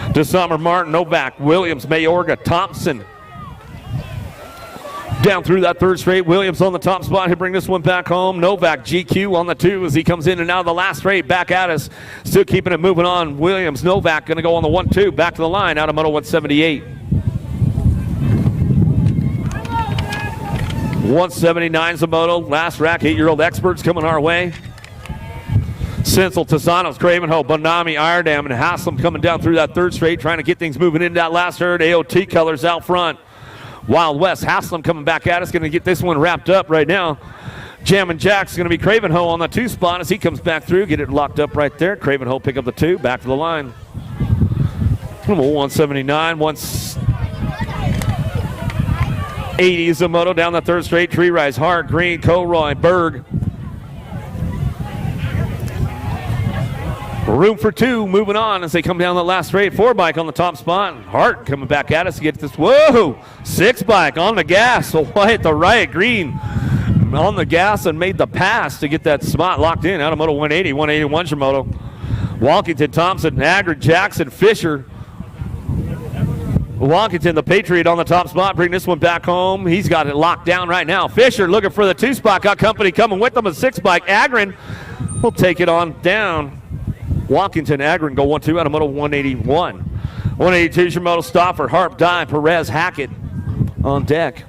DeSummer, Martin, Novak, Williams, Mayorga, Thompson. Down through that 3rd straight. Williams on the top spot. He'll bring this one back home. Novak, GQ on the 2 as he comes in and out of the last straight. Back at us. Still keeping it moving on. Williams, Novak going to go on the 1-2. Back to the line out of Moto 178. 179's the moto. Last rack, 8-year-old experts coming our way. Sinsel, Tazanos, Cravenho, Bonami, Iredam, and Haslam coming down through that 3rd straight, trying to get things moving into that last turn. AOT colors out front. Wild West, Haslam coming back at us, going to get this one wrapped up right now. Jammin' Jack's going to be Cravenho on the 2 spot as he comes back through. Get it locked up right there. Cravenho pick up the 2, back to the line. 179, 180 is the moto down the 3rd straight. Tree Rise, Hart, Green, Colroy, Berg. Room for 2, moving on as they come down the last straight. 4 bike on the top spot. Hart coming back at us to get this. Whoa! 6 bike on the gas. So White, the right, Green on the gas and made the pass to get that spot locked in. Out of Moto 180, 181's your moto. Walkington, Thompson, Agard, Jackson, Fisher. Walkington, the Patriot on the top spot. Bring this one back home. He's got it locked down right now. Fisher looking for the 2 spot. Got company coming with them. A 6 bike. Agron will take it on down. Walkington, Agron go 1-2 out of Moto 181. 182 is your moto. Stoffer, Harp, Dye, Perez, Hackett on deck.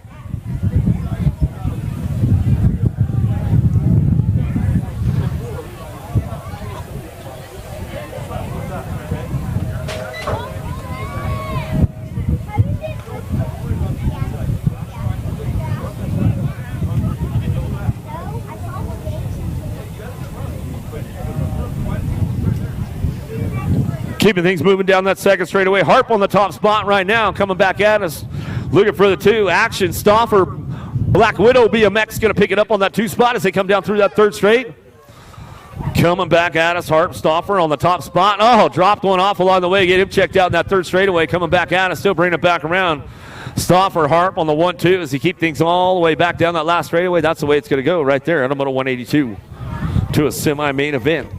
Keeping things moving down that 2nd straightaway. Harp on the top spot right now, coming back at us. Looking for the 2. Action, Stoffer, Black Widow BMX going to pick it up on that 2 spot as they come down through that 3rd straight. Coming back at us, Harp, Stoffer on the top spot. Oh, dropped one off along the way. Get him checked out in that 3rd straightaway. Coming back at us, still bringing it back around. Stoffer, Harp on the 1-2 as he keep things all the way back down that last straightaway. That's the way it's going to go right there. Out of Moto 182 to a semi-main event.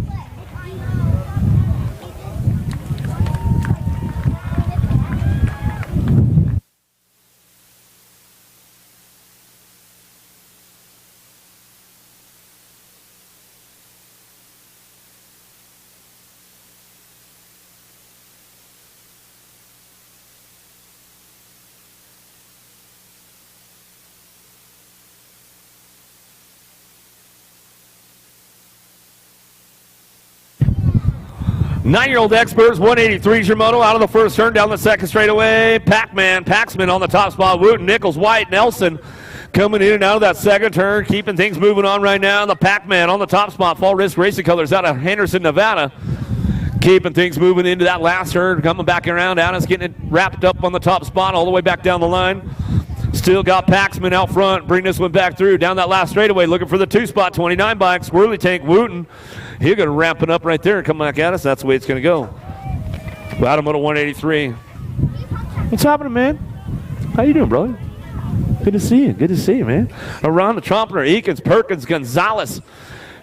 Nine-year-old experts, 183 is your moto. Out of the 1st turn, down the 2nd straightaway. Paxman on the top spot. Wooten, Nichols, White, Nelson coming in and out of that 2nd turn. Keeping things moving on right now. The Pac-Man on the top spot. Fall Risk Racing Colors out of Henderson, Nevada. Keeping things moving into that last turn. Coming back around. Adams getting it wrapped up on the top spot all the way back down the line. Still got Paxman out front. Bring this one back through. Down that last straightaway. Looking for the 2 spot. 29 bike. Swirly Tank, Wooten. He's going to ramp it up right there and come back at us. That's the way it's going to go. Out of Moto 183. What's happening, man? How you doing, brother? Good to see you. Good to see you, man. Around the Trumpeter, Eakins, Perkins, Gonzalez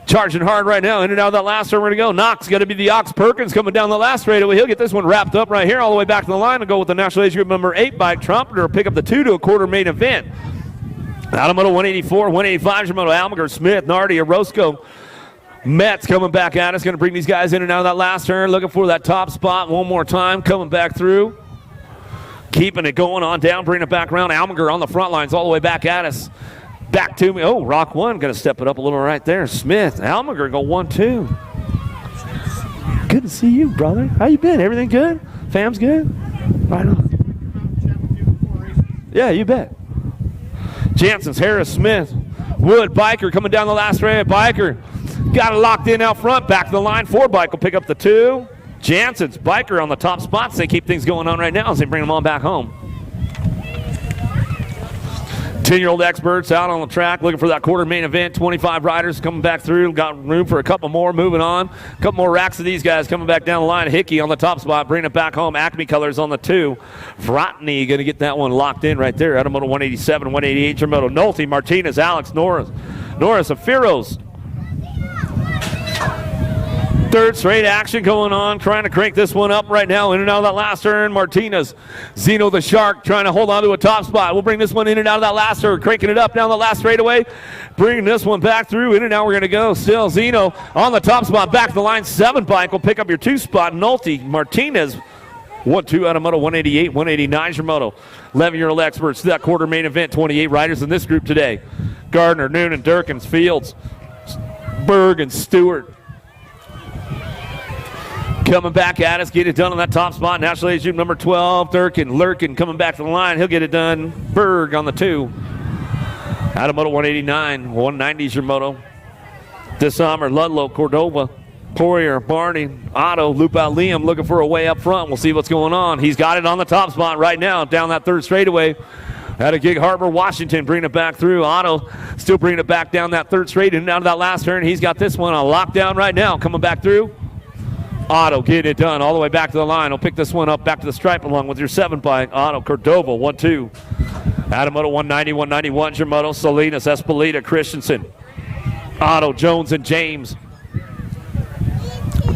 Charging hard right now. In and out of that last turn. We're going to go. Knox got to be the Ox Perkins coming down the last straightaway. He'll get this one wrapped up right here all the way back to the line and go with the National Age Group number 8 bike. Trumpeter will pick up the 2 to a quarter main event. Out of moto 184, 185 is your moto. Almager, Smith, Nardi, Orozco. Metz coming back at us. Going to bring these guys in and out of that last turn. Looking for that top spot one more time. Coming back through. Keeping it going on down. Bringing it back around. Almager on the front lines all the way back at us. Back to me. Oh, Rock 1 going to step it up a little right there. Smith, Almager go 1-2. Good to see you, brother. How you been? Everything good? Fam's good? Right on. Yeah, you bet. Jansen's, Harris, Smith, Wood, Biker coming down the last straight. Biker got it locked in out front. Back to the line. 4 bike will pick up the 2. Jansen's, Biker on the top spots. They keep things going on right now as they bring them on back home. 10-year-old experts out on the track looking for that quarter main event. 25 riders coming back through. Got room for a couple more moving on. A couple more racks of these guys coming back down the line. Hickey on the top spot, bringing it back home. Acme Colors on the 2. Vrotny going to get that one locked in right there. Out of moto 187, 188 your moto. Nolte, Martinez, Alex, Norris of Firos. Third straight action going on, trying to crank this one up right now. In and out of that last turn, Martinez. Zeno the Shark trying to hold on to a top spot. We'll bring this one in and out of that last turn, cranking it up down the last straightaway. Bringing this one back through. In and out we're going to go. Still Zeno on the top spot. Back to the line. 7 bike will pick up your 2 spot. Nolte, Martinez. 1-2 out of moto 188, 189 is your moto. 11-year-old experts to that quarter main event. 28 riders in this group today. Gardner, Noonan, Durkins, Fields, Berg, and Stewart. Coming back at us, get it done on that top spot. National Age Group number 12, Durkin, Lurkin coming back to the line. He'll get it done. Berg on the 2. Out of moto 189, 190 is your moto. Disarmer, Ludlow, Cordova, Poirier, Barney, Otto, loop out Liam looking for a way up front. We'll see what's going on. He's got it on the top spot right now, down that third straightaway. Out of Gig Harbor, Washington, bringing it back through. Otto still bringing it back down that third straight and down to that last turn. He's got this one on lockdown right now, coming back through. Otto getting it done all the way back to the line. He'll pick this one up back to the stripe along with your 7 bike. Otto, Cordova, 1-2. Out of moto 190, 191 is your moto. Salinas, Espolita, Christensen. Otto, Jones, and James.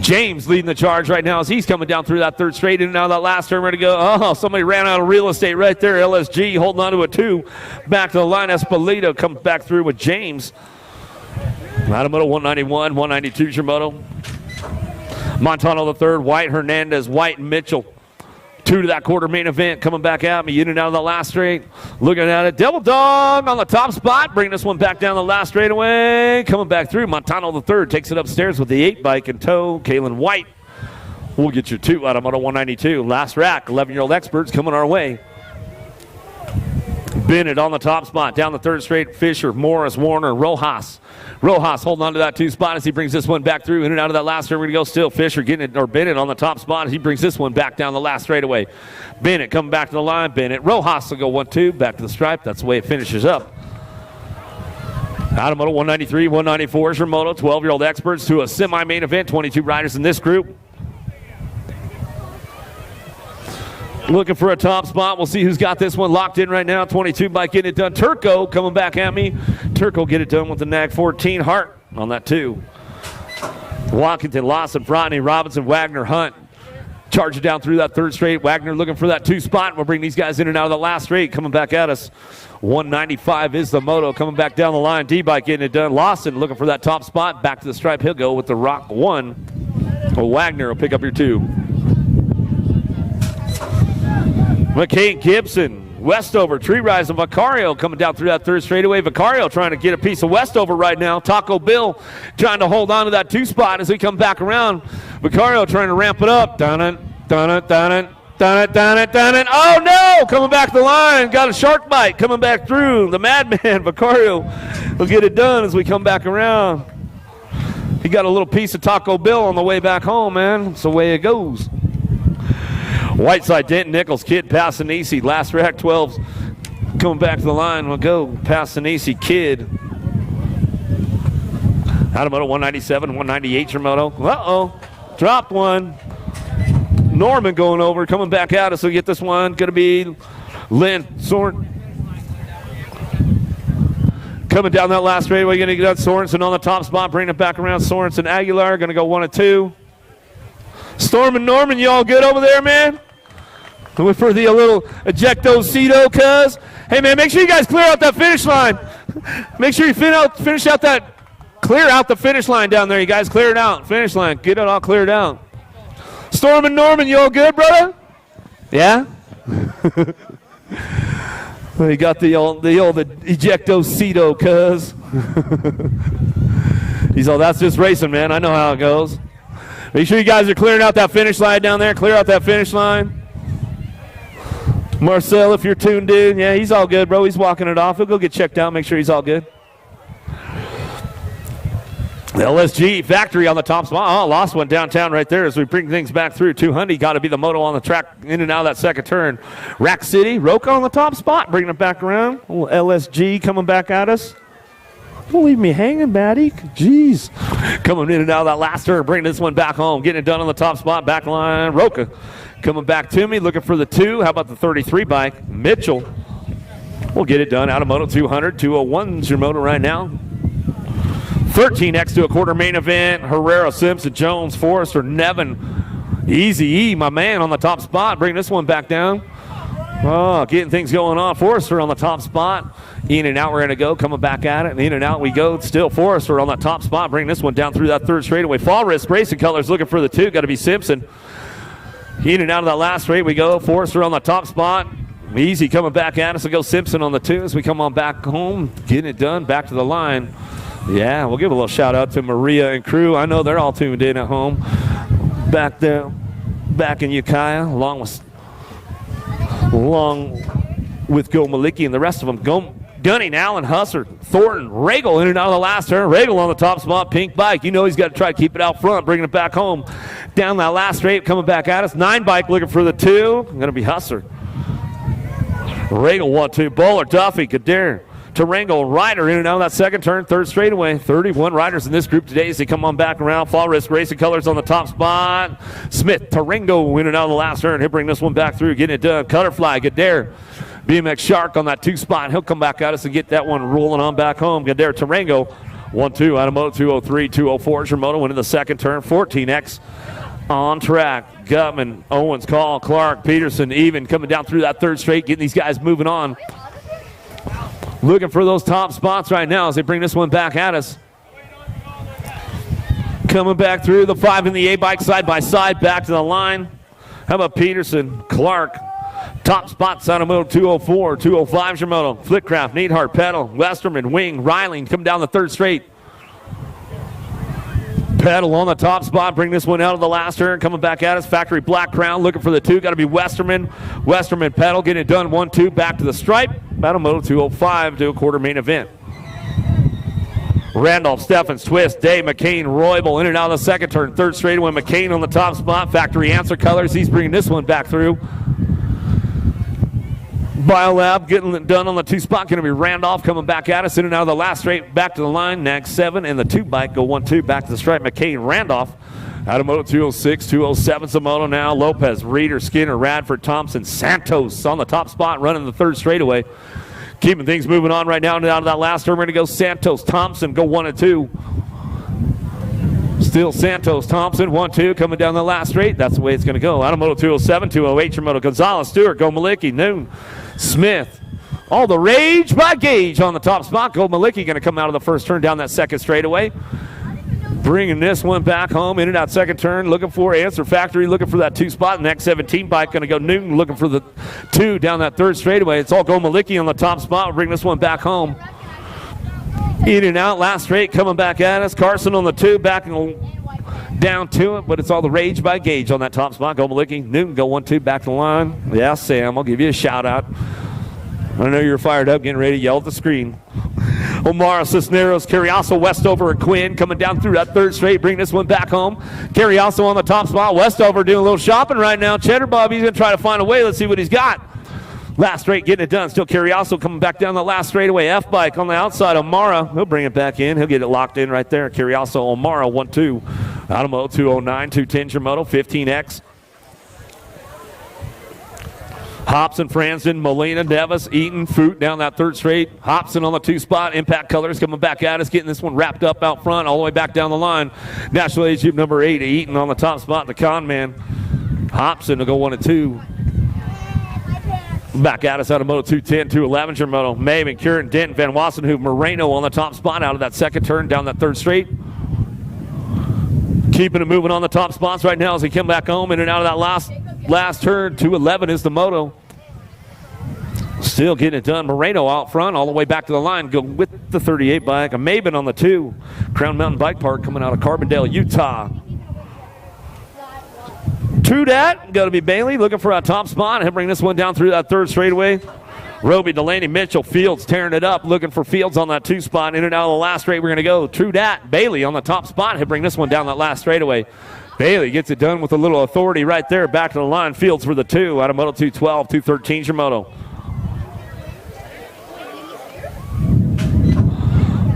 James leading the charge right now as he's coming down through that third straight. And now that last turn ready to go. Oh, somebody ran out of real estate right there. LSG holding on to a 2. Back to the line. Espolita comes back through with James. Out of moto 191, 192 is your moto. Montano the 3rd, White, Hernandez, White, and Mitchell. 2 to that quarter main event. Coming back at me. In and out of the last straight. Looking at it. Devil Dog on the top spot. Bringing this one back down the last straightaway. Coming back through. Montano the 3rd takes it upstairs with the 8 bike in tow. Kalen White will get your 2 out of moto 192. Last rack. 11-year-old experts coming our way. Bennett on the top spot. Down the third straight. Fisher, Morris, Warner, Rojas. Rojas holding on to that 2 spot as he brings this one back through. In and out of that last turn, we're going to go still. Fisher getting it, or Bennett on the top spot as he brings this one back down the last straightaway. Bennett coming back to the line. Bennett. Rojas will go 1-2. Back to the stripe. That's the way it finishes up. Out of moto 193, 194 is your moto. 12-year-old experts to a semi-main event. 22 riders in this group. Looking for a top spot. We'll see who's got this one locked in right now. 22 bike getting it done. Turco coming back at me. Turco get it done with the NAG 14. Hart on that 2. Walkington, Lawson, Frotney, Robinson, Wagner, Hunt. Charging down through that third straight. Wagner looking for that 2 spot. We'll bring these guys in and out of the last straight. Coming back at us. 195 is the moto. Coming back down the line. D-bike getting it done. Lawson looking for that top spot. Back to the stripe. He'll go with the Rock 1. Wagner will pick up your 2. McCain, Gibson, Westover, Tree Rise, and Vicario coming down through that third straightaway. Vicario trying to get a piece of Westover right now. Taco Bill trying to hold on to that 2 spot as we come back around. Vicario trying to ramp it up. Dun it, dun it, dun it, dun it, dun it, dun it. Oh no! Coming back the line. Got a shark bite coming back through. The madman, Vicario, will get it done as we come back around. He got a little piece of Taco Bill on the way back home, man. That's the way it goes. Whiteside, Denton, Nichols, Kid, Passanisi. Last rack 12s coming back to the line. We'll go Passanisi, Kid. Out of moto 197, 198 your moto. Uh-oh. Dropped one. Norman going over, coming back out us. So get this one. Going to be Lynn Sorn. Coming down that last straightaway, going to get Sorensen on the top spot, bring it back around. Sorensen, Aguilar, going to go 1 and 2. Storm and Norman, you all good over there, man? Going for the little ejecto-cedo, cuz. Hey, man, make sure you guys clear out that finish line. Make sure you clear out the finish line down there. You guys clear it out. Finish line. Get it all cleared out. Storm and Norman, you all good, brother? Yeah? You got the old ejecto-cedo, cuz. He's all, that's just racing, man. I know how it goes. Make sure you guys are clearing out that finish line down there. Clear out that finish line. Marcel, if you're tuned in, yeah, he's all good, bro. He's walking it off. He'll go get checked out, make sure he's all good. The LSG factory on the top spot. Oh, lost one downtown right there as we bring things back through. 200 got to be the moto on the track in and out of that second turn. Rack City, Roca on the top spot, bringing it back around. A little LSG coming back at us. Don't leave me hanging, Batty. Jeez. Coming in and out of that last turn, bringing this one back home. Getting it done on the top spot, back line. Roca coming back to me, looking for the 2. How about the 33 bike? Mitchell will get it done out of Moto 200. 201's your moto right now. 13X to a quarter main event. Herrera, Simpson, Jones, Forrester, Nevin. Easy E, my man, on the top spot. Bring this one back down. Oh, getting things going on. Forrester on the top spot. In and out we're going to go. Coming back at it. In and out we go. Still Forrester on the top spot. Bring this one down through that third straightaway. Fall Risk Racing Colors looking for the 2. Got to be Simpson. In and out of that last straight we go. Forrester on the top spot. Easy coming back at us. We'll go Simpson on the 2 as we come on back home. Getting it done. Back to the line. Yeah, we'll give a little shout out to Maria and crew. I know they're all tuned in at home. Back there, back in Ukiah, along with Go Maliki and the rest of them. Gunning, Allen, Husser, Thornton, Regal in and out of the last turn. Regal on the top spot, pink bike. You know he's got to try to keep it out front, bringing it back home. Down that last straight, coming back at us. 9 bike looking for the 2. Going to be Husser. Regal 1-2. Bowler, Duffy, Kadir. Tarango, Ryder in and out of that second turn, third straightaway. 31 riders in this group today as they come on back around. Fall Risk Racing Colors on the top spot. Smith, Tarango in and out of the last turn. He'll bring this one back through, getting it done. Cutterfly, Gader. BMX Shark on that 2 spot. He'll come back at us and get that one rolling on back home. Gader, Tarango, 1-2 out of Moto 203, 204 is your moto into the second turn. 14X on track. Gutman, Owens, Call, Clark, Peterson, even coming down through that third straight, getting these guys moving on. Looking for those top spots right now as they bring this one back at us. Coming back through the 5 and the 8 bike side by side, back to the line. How about Peterson, Clark, top spots out of Moto 204, 205's your moto. Flitcraft, Neidhart, Pedal, Westerman, Wing, Riley, come down the third straight. Pedal on the top spot, bring this one out of the last turn, coming back at us. Factory Black Crown, looking for the 2, got to be Westerman. Westerman, Pedal, getting it done, 1-2, back to the stripe. Battle Moto 205 to a quarter main event. Randolph, Steffens, Twist, Day, McCain, Roybal, in and out of the second turn. Third straightaway, McCain on the top spot. Factory Answer Colors, he's bringing this one back through. Biolab getting it done on the 2 spot. Going to be Randolph coming back at us. In and out of the last straight, back to the line. Next 7 and the 2 bike go 1-2 back to the stripe. McCain, Randolph out of Moto 206, 207's a moto now. Lopez, Reeder, Skinner, Radford, Thompson, Santos on the top spot running the third straightaway. Keeping things moving on right now and out of that last turn. We're going to go Santos, Thompson, go 1 and 2. Still Santos, Thompson, 1-2 coming down the last straight. That's the way it's going to go. Out of Moto 207, 208, your moto. Gonzalez, Stewart, Go Malicki, Noon, Smith. All the rage by Gage on the top spot. Go Malicki going to come out of the first turn down that second straightaway. Bringing this one back home, in and out second turn, looking for Answer Factory, looking for that 2 spot. Next 17 bike going to go Newton, looking for the 2 down that third straightaway. It's all Go Malicki on the top spot. We'll bring this one back home. In and out, last straight, coming back at us. Carson on the 2, backing down to it, but it's all the rage by Gage on that top spot. Go Malicki, Newton, go 1-2, back to the line. Yeah, Sam, I'll give you a shout out. I know you're fired up, getting ready to yell at the screen. Omar Cisneros, Carriazo, Westover, and Quinn coming down through that third straight. Bring this one back home. Carriazo on the top spot. Westover doing a little shopping right now. Cheddar Bob, he's going to try to find a way. Let's see what he's got. Last straight getting it done. Still Carriazo coming back down the last straightaway. F-bike on the outside. Omara, he'll bring it back in. He'll get it locked in right there. Carriazo, Omara, 1-2. Out of Moto 209, 210 your moto, 15X. Hobson, Franzen, Molina, Nevis, Eaton, Foot down that third straight. Hobson on the 2 spot. Impact Colors coming back at us, getting this one wrapped up out front, all the way back down the line. National Age Group number 8, Eaton on the top spot, the con man. Hobson to go 1 and 2. Back at us out of Moto 210, 211, your Moto. Maven, Curran, Denton, Van Wassenhoef, Moreno on the top spot out of that second turn down that third straight. Keeping it moving on the top spots right now as they come back home in and out of that last turn. 211 is the Moto. Still getting it done. Moreno out front all the way back to the line. Go with the 38 bike. A Maven on the 2. Crown Mountain Bike Park coming out of Carbondale, Utah. True that. Going to be Bailey looking for a top spot. He'll bring this one down through that third straightaway. Roby, Delaney, Mitchell, Fields tearing it up, looking for Fields on that 2 spot. In and out of the last straight, we're going to go. True dat. Bailey on the top spot. He'll bring this one down that last straightaway. Bailey gets it done with a little authority right there. Back to the line. Fields for the 2 out of Moto 212, 213's your Moto.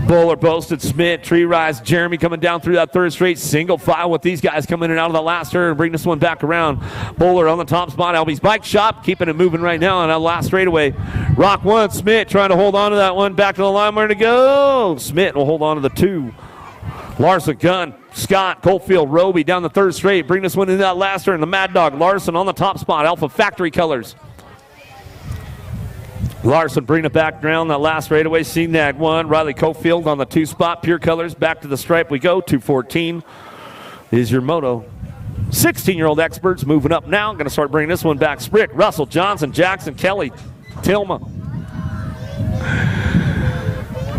Bowler, Boasted, Smith, Tree Rise, Jeremy coming down through that third straight. Single file with these guys coming in and out of the last turn and bring this one back around. Bowler on the top spot. Albie's Bike Shop keeping it moving right now on that last straightaway. Rock 1, Smith trying to hold on to that one. Back to the line. Where to go? Smith will hold on to the 2. Larson, Gunn, Scott, Coalfield, Roby down the third straight. Bring this one in that last turn. The Mad Dog, Larson on the top spot. Alpha Factory Colors. Larson bring it back down that last straightaway. CNAG 1. Riley Cofield on the 2 spot. Pure Colors back to the stripe we go. 214 is your Moto. 16-year-old experts moving up now. Going to start bringing this one back. Sprick, Russell, Johnson, Jackson, Kelly, Tilma.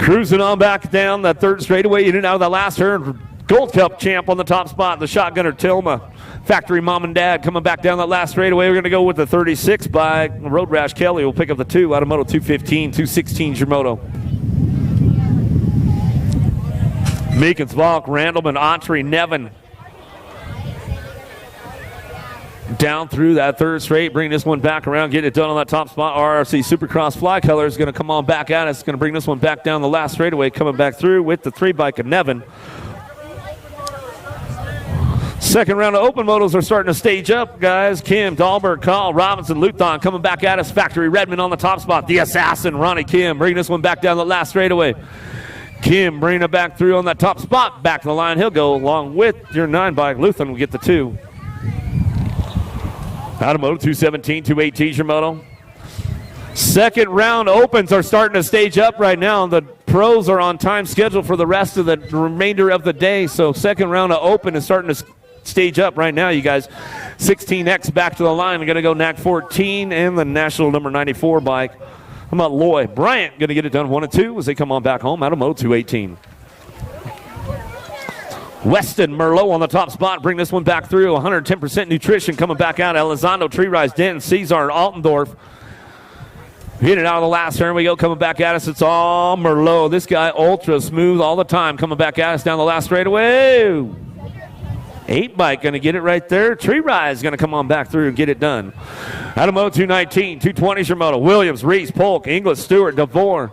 Cruising on back down that third straightaway. In and out of the last turn. Gold Cup champ on the top spot. The shotgunner Tilma. Factory Mom and Dad coming back down that last straightaway. We're going to go with the 36 by Road Rash Kelly. Will pick up the 2 out of Moto 215. 216's your Moto. Meekins, Valk, Randleman, Autry, Nevin. Down through that third straight. Bring this one back around. Get it done on that top spot. RRC Supercross Fly Color is going to come on back at us. Going to bring this one back down the last straightaway. Coming back through with the 3 bike of Nevin. Second round of open motos are starting to stage up, guys. Kim, Dahlberg, Carl, Robinson, Luthon coming back at us. Factory Redmond on the top spot. The Assassin, Ronnie Kim, bringing this one back down the last straightaway. Kim bringing it back through on that top spot. Back to the line. He'll go along with your 9 bike. Luthon will get the 2. Out of Moto 217, 218's your Moto. Second round opens are starting to stage up right now. The pros are on time schedule for the rest of the remainder of the day. So second round of open is starting to stage up right now, you guys. 16X back to the line. We're going to go NAC 14 and the national number 94 bike. How about Loy Bryant going to get it done 1 and 2 as they come on back home out of Moto 218. Weston Merlot on the top spot. Bring this one back through. 110% nutrition coming back out. Elizondo, Tree Rise, Denton, Cesar, Altendorf. Hit it out of the last turn. We go coming back at us. It's all Merlot. This guy ultra smooth all the time. Coming back at us down the last straightaway. 8 bike going to get it right there. Tree Rise going to come on back through and get it done. Out of Moto 219, 220's your Moto. Williams, Reese, Polk, Inglis, Stewart, DeVore.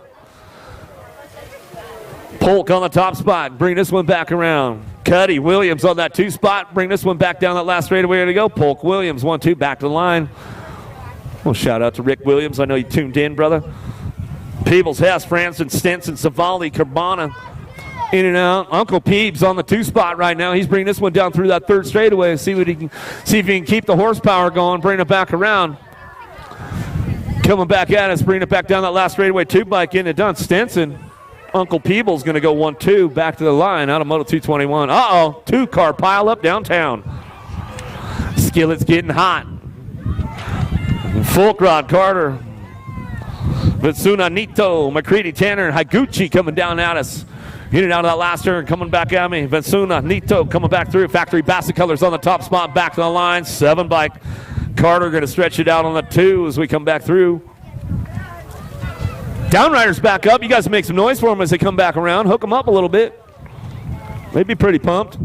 Polk on the top spot. Bring this one back around. Cuddy, Williams on that 2 spot. Bring this one back down that last straightaway to go. Polk, Williams, 1-2 back to the line. Well, shout out to Rick Williams. I know you tuned in, brother. Peebles, Hess, Franson, Stinson, Savali, Carbana. In and out. Uncle Peebs on the 2 spot right now. He's bringing this one down through that third straightaway and see if he can keep the horsepower going, bring it back around. Coming back at us, bringing it back down that last straightaway. 2 bike getting it done. Stinson. Uncle Peebles going to go 1-2 back to the line out of Moto 221. 2-car pile up downtown. Skillet's getting hot. Fulkrod, Carter, Vitsuna, Nito, McCready, Tanner, and Higuchi coming down at us. Get it out of that last turn, coming back at me. Vitsuna, Nito coming back through. Factory Bassett Colors on the top spot, back to the line. 7 bike. Carter going to stretch it out on the 2 as we come back through. Downriders back up. You guys make some noise for them as they come back around. Hook them up a little bit. They'd be pretty pumped.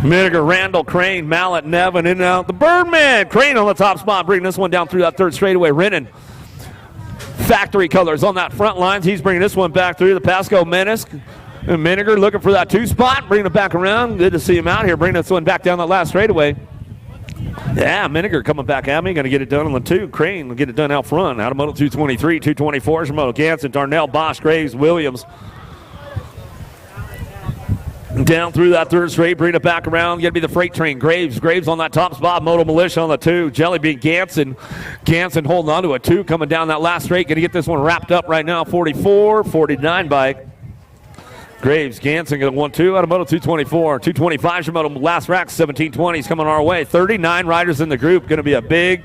Miniger, Randall, Crane, Mallet, Nevin, in and out. The Birdman. Crane on the top spot, bringing this one down through that third straightaway. Rennan Factory colors on that front lines. He's bringing this one back through the Pasco Menace. And Miniger looking for that 2 spot, bringing it back around. Good to see him out here, bringing this one back down that last straightaway. Yeah, Miniger coming back at me. Going to get it done on the 2. Crane will get it done out front. Out of Moto 223, 224 is Moto Ganson, Darnell, Bosch, Graves, Williams. Down through that 3rd straight, bring it back around. Got to be the freight train. Graves on that top spot. Moto Militia on the 2. Jellybean Ganson holding on to a 2, coming down that last straight. Going to get this one wrapped up right now. 44-49 bike. Graves, Ganson going 1-2 out of Moto 224. 225 is your Moto last rack. 1720s coming our way. 39 riders in the group. Going to be a big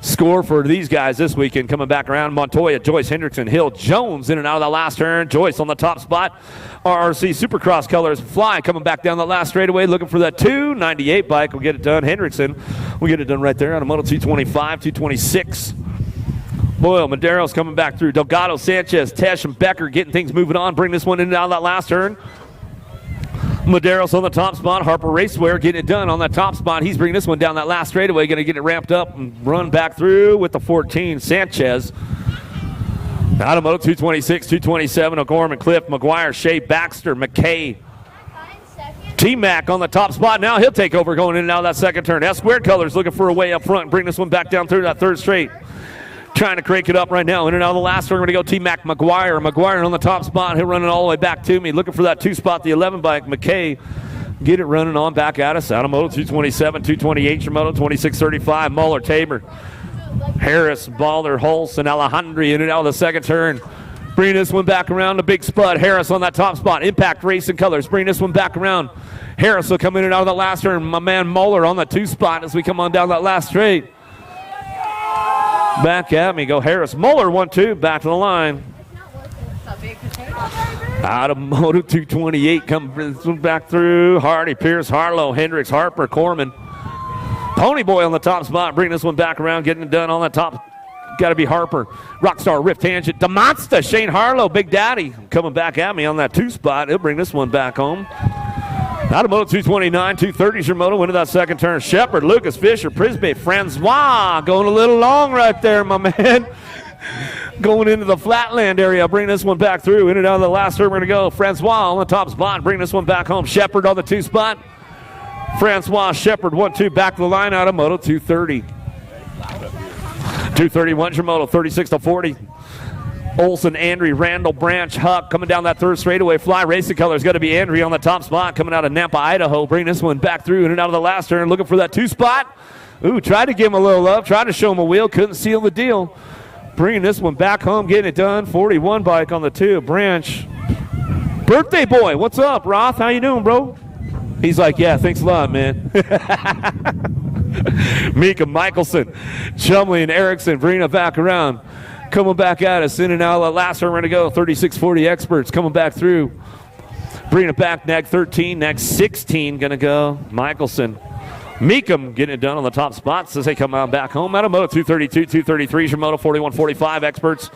score for these guys this weekend. Coming back around, Montoya, Joyce, Hendrickson, Hill, Jones in and out of that last turn. Joyce on the top spot. RRC Supercross colors fly, coming back down the last straightaway, looking for that 298 bike. We'll get it done. Hendrickson will get it done right there on a Moto 225, 226. Boyle, Madero's coming back through. Delgado, Sanchez, Tesh, and Becker getting things moving on. Bring this one in and out of that last turn. Madero's on the top spot. Harper Raceware getting it done on that top spot. He's bringing this one down that last straightaway. Going to get it ramped up and run back through with the 14. Sanchez. Out of Moto 226, 227. O'Gorman, Cliff, McGuire, Shea, Baxter, McKay. T-Mac on the top spot. Now he'll take over going in and out of that second turn. S-squared colors looking for a way up front. Bring this one back down through that 3rd straight. Trying to crank it up right now. In and out of the last turn, we're going to go T-Mac, McGuire. McGuire on the top spot. He'll run it all the way back to me. Looking for that 2 spot, the 11 bike. McKay get it running on back at us. Out of Moto 227, 228, your Moto 2635. Muller, Tabor, Harris, Balder, Holst, and Alejandri in and out of the second turn. Bring this one back around. The big spud. Harris on that top spot. Impact Racing colors. Bring this one back around. Harris will come in and out of the last turn. My man Muller on the 2 spot as we come on down that last straight. Back at me, go Harris. Muller 1-2, back to the line. Out of Moto 228, come back through. Hardy, Pierce, Harlow, Hendricks, Harper, Corman. Ponyboy on the top spot, bring this one back around, getting it done on that top. Got to be Harper. Rockstar, Rift Tangent, DeMonsta, Shane Harlow, Big Daddy. Coming back at me on that 2 spot. He'll bring this one back home. Out of Moto 229, 230 is your Moto into that second turn. Shepard, Lucas, Fisher, Prisby, Francois going a little long right there, my man. Going into the flatland area. Bring this one back through. In and out of the last turn, we're going to go. Francois on the top spot. Bring this one back home. Shepard on the 2 spot. Francois, Shepard, 1-2. Back to the line out of Moto 230. 231 is your Moto, 36-40. Olson, Andry, Randall, Branch, Huck coming down that 3rd straightaway. Fly Racing colors got to be Andry on the top spot coming out of Nampa, Idaho. Bring this one back through in and out of the last turn. Looking for that 2 spot. Ooh, tried to give him a little love. Tried to show him a wheel. Couldn't seal the deal. Bringing this one back home. Getting it done. 41 bike on the 2. Branch. Birthday boy. What's up, Roth? How you doing, bro? He's like, yeah, thanks a lot, man. Mika Michelson. Chumley and Erickson bringing it back around. Coming back at us, in and out of the last one, we're going to go. 36-40 experts coming back through. Bringing it back, nag 13, nag 16, going to go. Michelson. Meekum getting it done on the top spots as they come out back home. Out of Moto 232, 233 is your Moto 41-45 experts.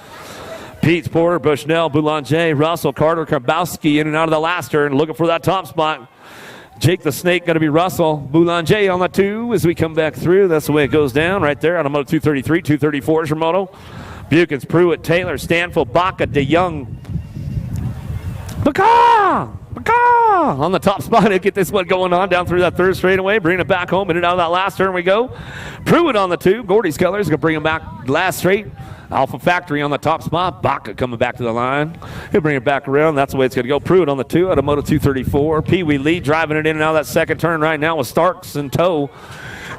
Pete Porter, Bushnell, Boulanger, Russell, Carter, Karbowski in and out of the last turn, looking for that top spot. Jake the Snake going to be Russell. Boulanger on the 2 as we come back through. That's the way it goes down right there. Out of Moto 233, 234 is your Moto. Bukins, Pruitt, Taylor, Stanfield, Baca, DeYoung. Baca on the top spot. He'll get this one going on down through that 3rd straightaway. Bring it back home. In and out of that last turn we go. Pruitt on the 2. Gordy's colors going to bring him back last straight. Alpha Factory on the top spot. Baca coming back to the line. He'll bring it back around. That's the way it's going to go. Pruitt on the 2 out of Moto 234. Pee Wee Lee driving it in and out of that second turn right now with Starks in tow.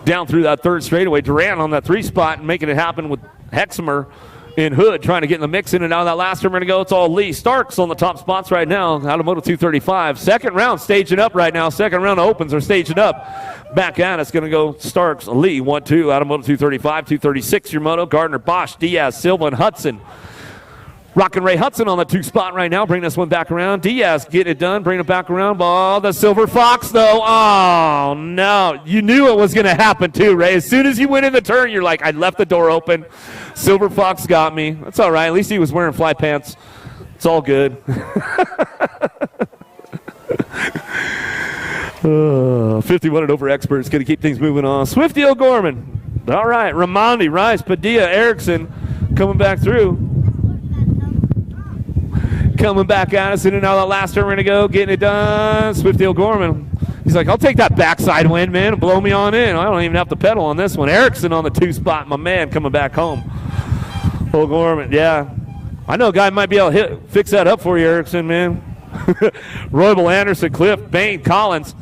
Down through that 3rd straightaway. Duran on that 3 spot and making it happen with Hexamer in Hood trying to get in the mix in and out of that last turn. We're going to go. It's all Lee. Starks on the top spots right now out of Moto 235. Second round staging up right now. Second round opens are staging up. Back at us going to go Starks, Lee, 1-2 out of Moto 235, 236 your Moto. Gardner, Bosch, Diaz, Silva, and Hudson. Rockin' Ray Hudson on the 2 spot right now. Bring this one back around. Diaz get it done. Bring it back around. Oh, the Silver Fox, though. Oh, no. You knew it was going to happen, too, Ray. As soon as you went in the turn, you're like, I left the door open. Silver Fox got me. That's all right. At least he was wearing fly pants. It's all good. 51 and over experts. Going to keep things moving on. Swifty O'Gorman. All right. Ramondi, Rice, Padilla, Erickson coming back through. Coming back at us in and out of that last turn. We're going to go. Getting it done. Swifty O'Gorman. He's like, I'll take that backside win, man. Blow me on in. I don't even have to pedal on this one. Erickson on the 2 spot. My man coming back home. O'Gorman, yeah. I know a guy might be able to fix that up for you, Erickson, man. Roybal, Anderson, Cliff, Bain, Collins.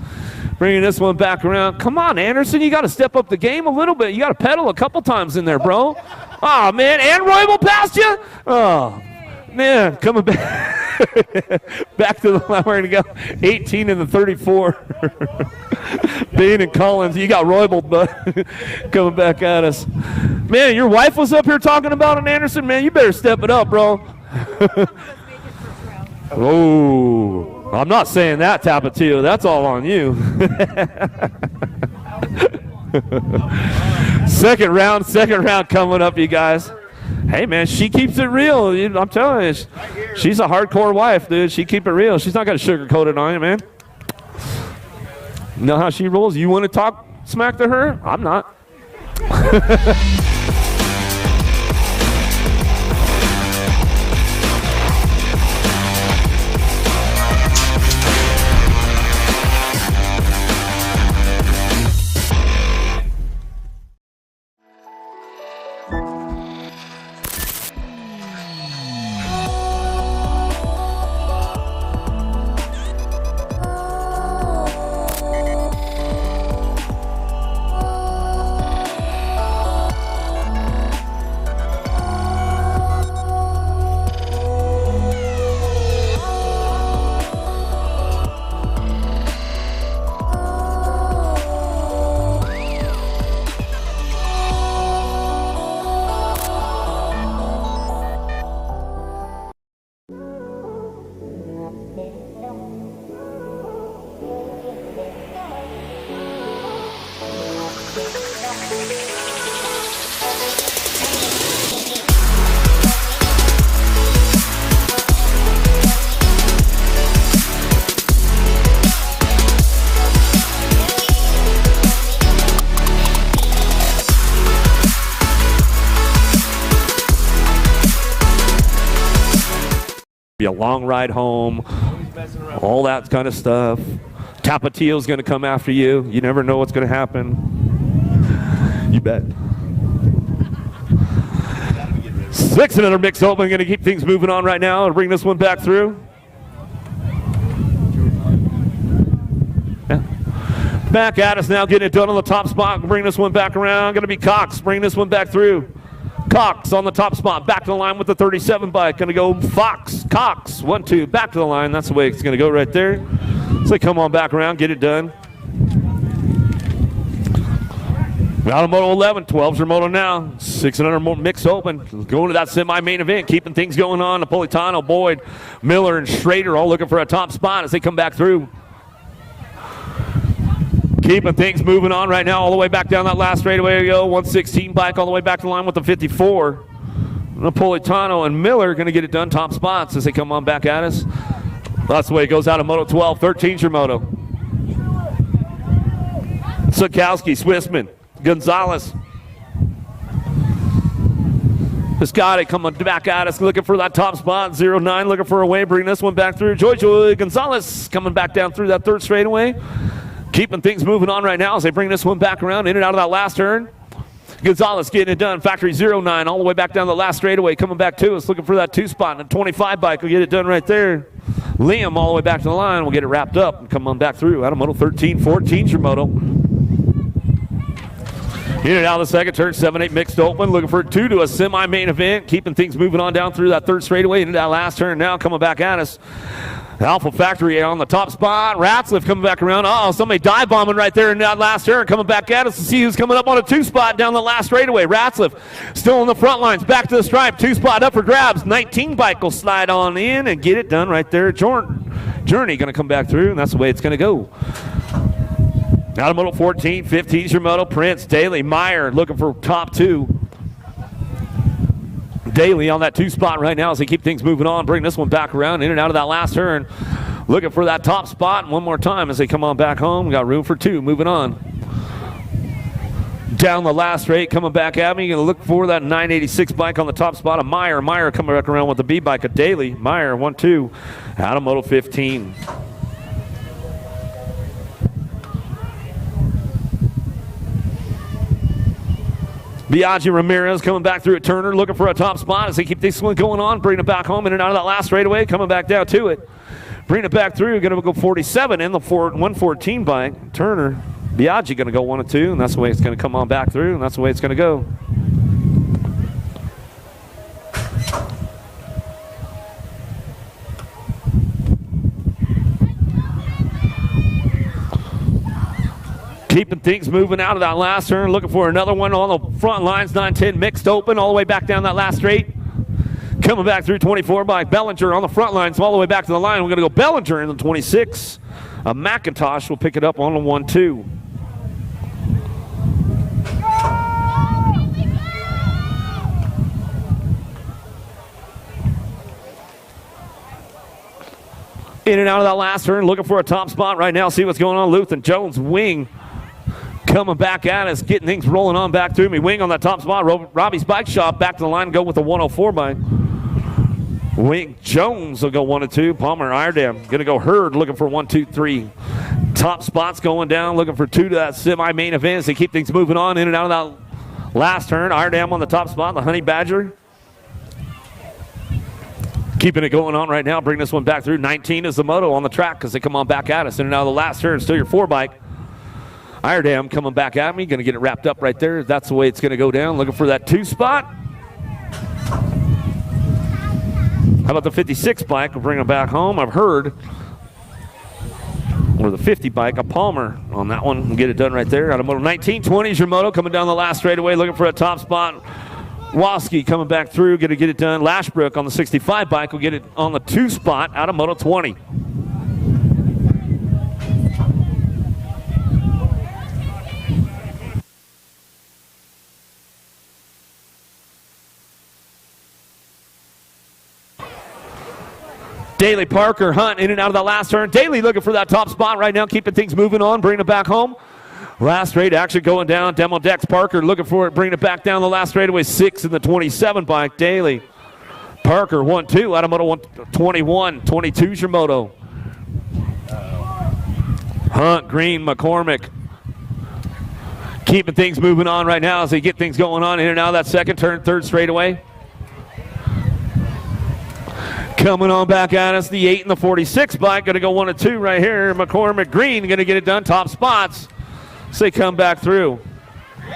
Bringing this one back around. Come on, Anderson. You got to step up the game a little bit. You got to pedal a couple times in there, bro. Oh, man. And Roybal passed you? Oh, man. Coming back. Back to the line. We're going to go 18 and the 34. Bain and Collins. You got Roybal, bud. Coming back at us. Man, your wife was up here talking about an Anderson. Man, you better step it up, bro. Oh, I'm not saying that, Tapatio. That's all on you. Second round coming up, you guys. Hey, man, she keeps it real. I'm telling you, she's a hardcore wife, dude. She keep it real. She's not going to sugarcoat it on you, man. You know how she rolls? You want to talk smack to her? I'm not. Be a long ride home, all that kind of stuff. Tapatio's going to come after you. You never know what's going to happen. You bet. 6 another mix open. Going to keep things moving on right now and bring this one back through. Yeah. Back at us now, getting it done on the top spot. Bring this one back around. Going to be Cox. Bring this one back through. Cox on the top spot, back to the line with the 37 bike. Going to go Fox, Cox, 1, 2, back to the line. That's the way it's going to go right there. So come on back around, get it done. Out of Moto 11, 12's your Moto now. 6 another more mix open. Going to that semi-main event, keeping things going on. Napolitano, Boyd, Miller, and Schrader all looking for a top spot as they come back through. Keeping things moving on right now, all the way back down that last straightaway. We go 116 bike all the way back to the line with the 54. Napolitano and Miller going to get it done top spots as they come on back at us. That's the way it goes out of Moto 12. 13's your Moto. Sukowski, Swissman, Gonzalez. Piscotty coming back at us, looking for that top spot. 09 looking for a way, bring this one back through. Joy Gonzalez coming back down through that third straightaway. Keeping things moving on right now as they bring this one back around in and out of that last turn. Gonzalez getting it done. Factory 09 all the way back down the last straightaway. Coming back to us, looking for that 2 spot. And a 25 bike will get it done right there. Liam all the way back to the line. We'll get it wrapped up and come on back through. Out of Moto 13, 14's your Moto. In and out of the second turn, 7-8 mixed open. Looking for 2 to a semi-main event. Keeping things moving on down through that third straightaway into that last turn now. Coming back at us. Alpha Factory on the top spot. Ratzliff coming back around. Uh-oh, somebody dive bombing right there in that last turn. Coming back at us to see who's coming up on a 2 spot down the last straightaway. Ratzliff still on the front lines. Back to the stripe. 2 spot up for grabs. 19 bike will slide on in and get it done right there. Journey going to come back through, and that's the way it's going to go. Out of Moto 14, 15's your Moto. Prince, Daly, Meyer looking for top 2. Daly on that 2 spot right now as they keep things moving on. Bring this one back around in and out of that last turn. Looking for that top spot one more time as they come on back home. We got room for 2 moving on. Down the last straight, coming back at me. You're going to look for that 986 bike on the top spot of Meyer. Meyer coming back around with the B bike of Daly. Meyer 1-2 out of Moto 15. Biaggi Ramirez coming back through at Turner, looking for a top spot as they keep this one going on, bringing it back home in and out of that last straightaway, coming back down to it. Bringing it back through, going to go 47 in the 114 bike. Turner, Biaggi going to go 1 and 2, and that's the way it's going to come on back through, and that's the way it's going to go. Keeping things moving out of that last turn, looking for another one on the front lines, 9-10 mixed open, all the way back down that last straight. Coming back through 24 by Bellinger on the front lines, all the way back to the line. We're going to go Bellinger in the 26. McIntosh will pick it up on the 1-2. In and out of that last turn, looking for a top spot right now. See what's going on. Luthen Jones, wing. Coming back at us, getting things rolling on back through me. Wing on that top spot. Robbie's Bike Shop back to the line, go with the 104 bike. Wing Jones will go 1 and 2. Palmer Iredam going to go Hurd, looking for 1, 2, 3. Top spots going down, looking for 2 to that semi-main event as they keep things moving on in and out of that last turn. Iredam on the top spot, the Honey Badger. Keeping it going on right now. Bring this one back through. 19 is the moto on the track as they come on back at us in and out of the last turn. Still your 4 bike. Iredam coming back at me. Going to get it wrapped up right there. That's the way it's going to go down. Looking for that 2 spot. How about the 56 bike? We'll bring it back home. I've heard. Or the 50 bike. A Palmer on that one. We'll get it done right there. Out of moto 19. 20 is your moto. Coming down the last straightaway. Looking for a top spot. Waski coming back through. Going to get it done. Lashbrook on the 65 bike will get it on the 2 spot out of moto 20. Daly, Parker, Hunt in and out of the last turn. Daly looking for that top spot right now, keeping things moving on, bringing it back home. Last straight action going down. Demo Dex Parker looking for it, bringing it back down the last straightaway. 6 in the 27 bike. Daly. Parker 1-2 out of moto 21. 22's your moto. Hunt, Green, McCormick. Keeping things moving on right now as they get things going on in and out of that second turn, 3rd straightaway. Coming on back at us, the 8 and the 46 bike. Going to go 1 and 2 right here. McCormick Green going to get it done. Top spots. So they come back through. Between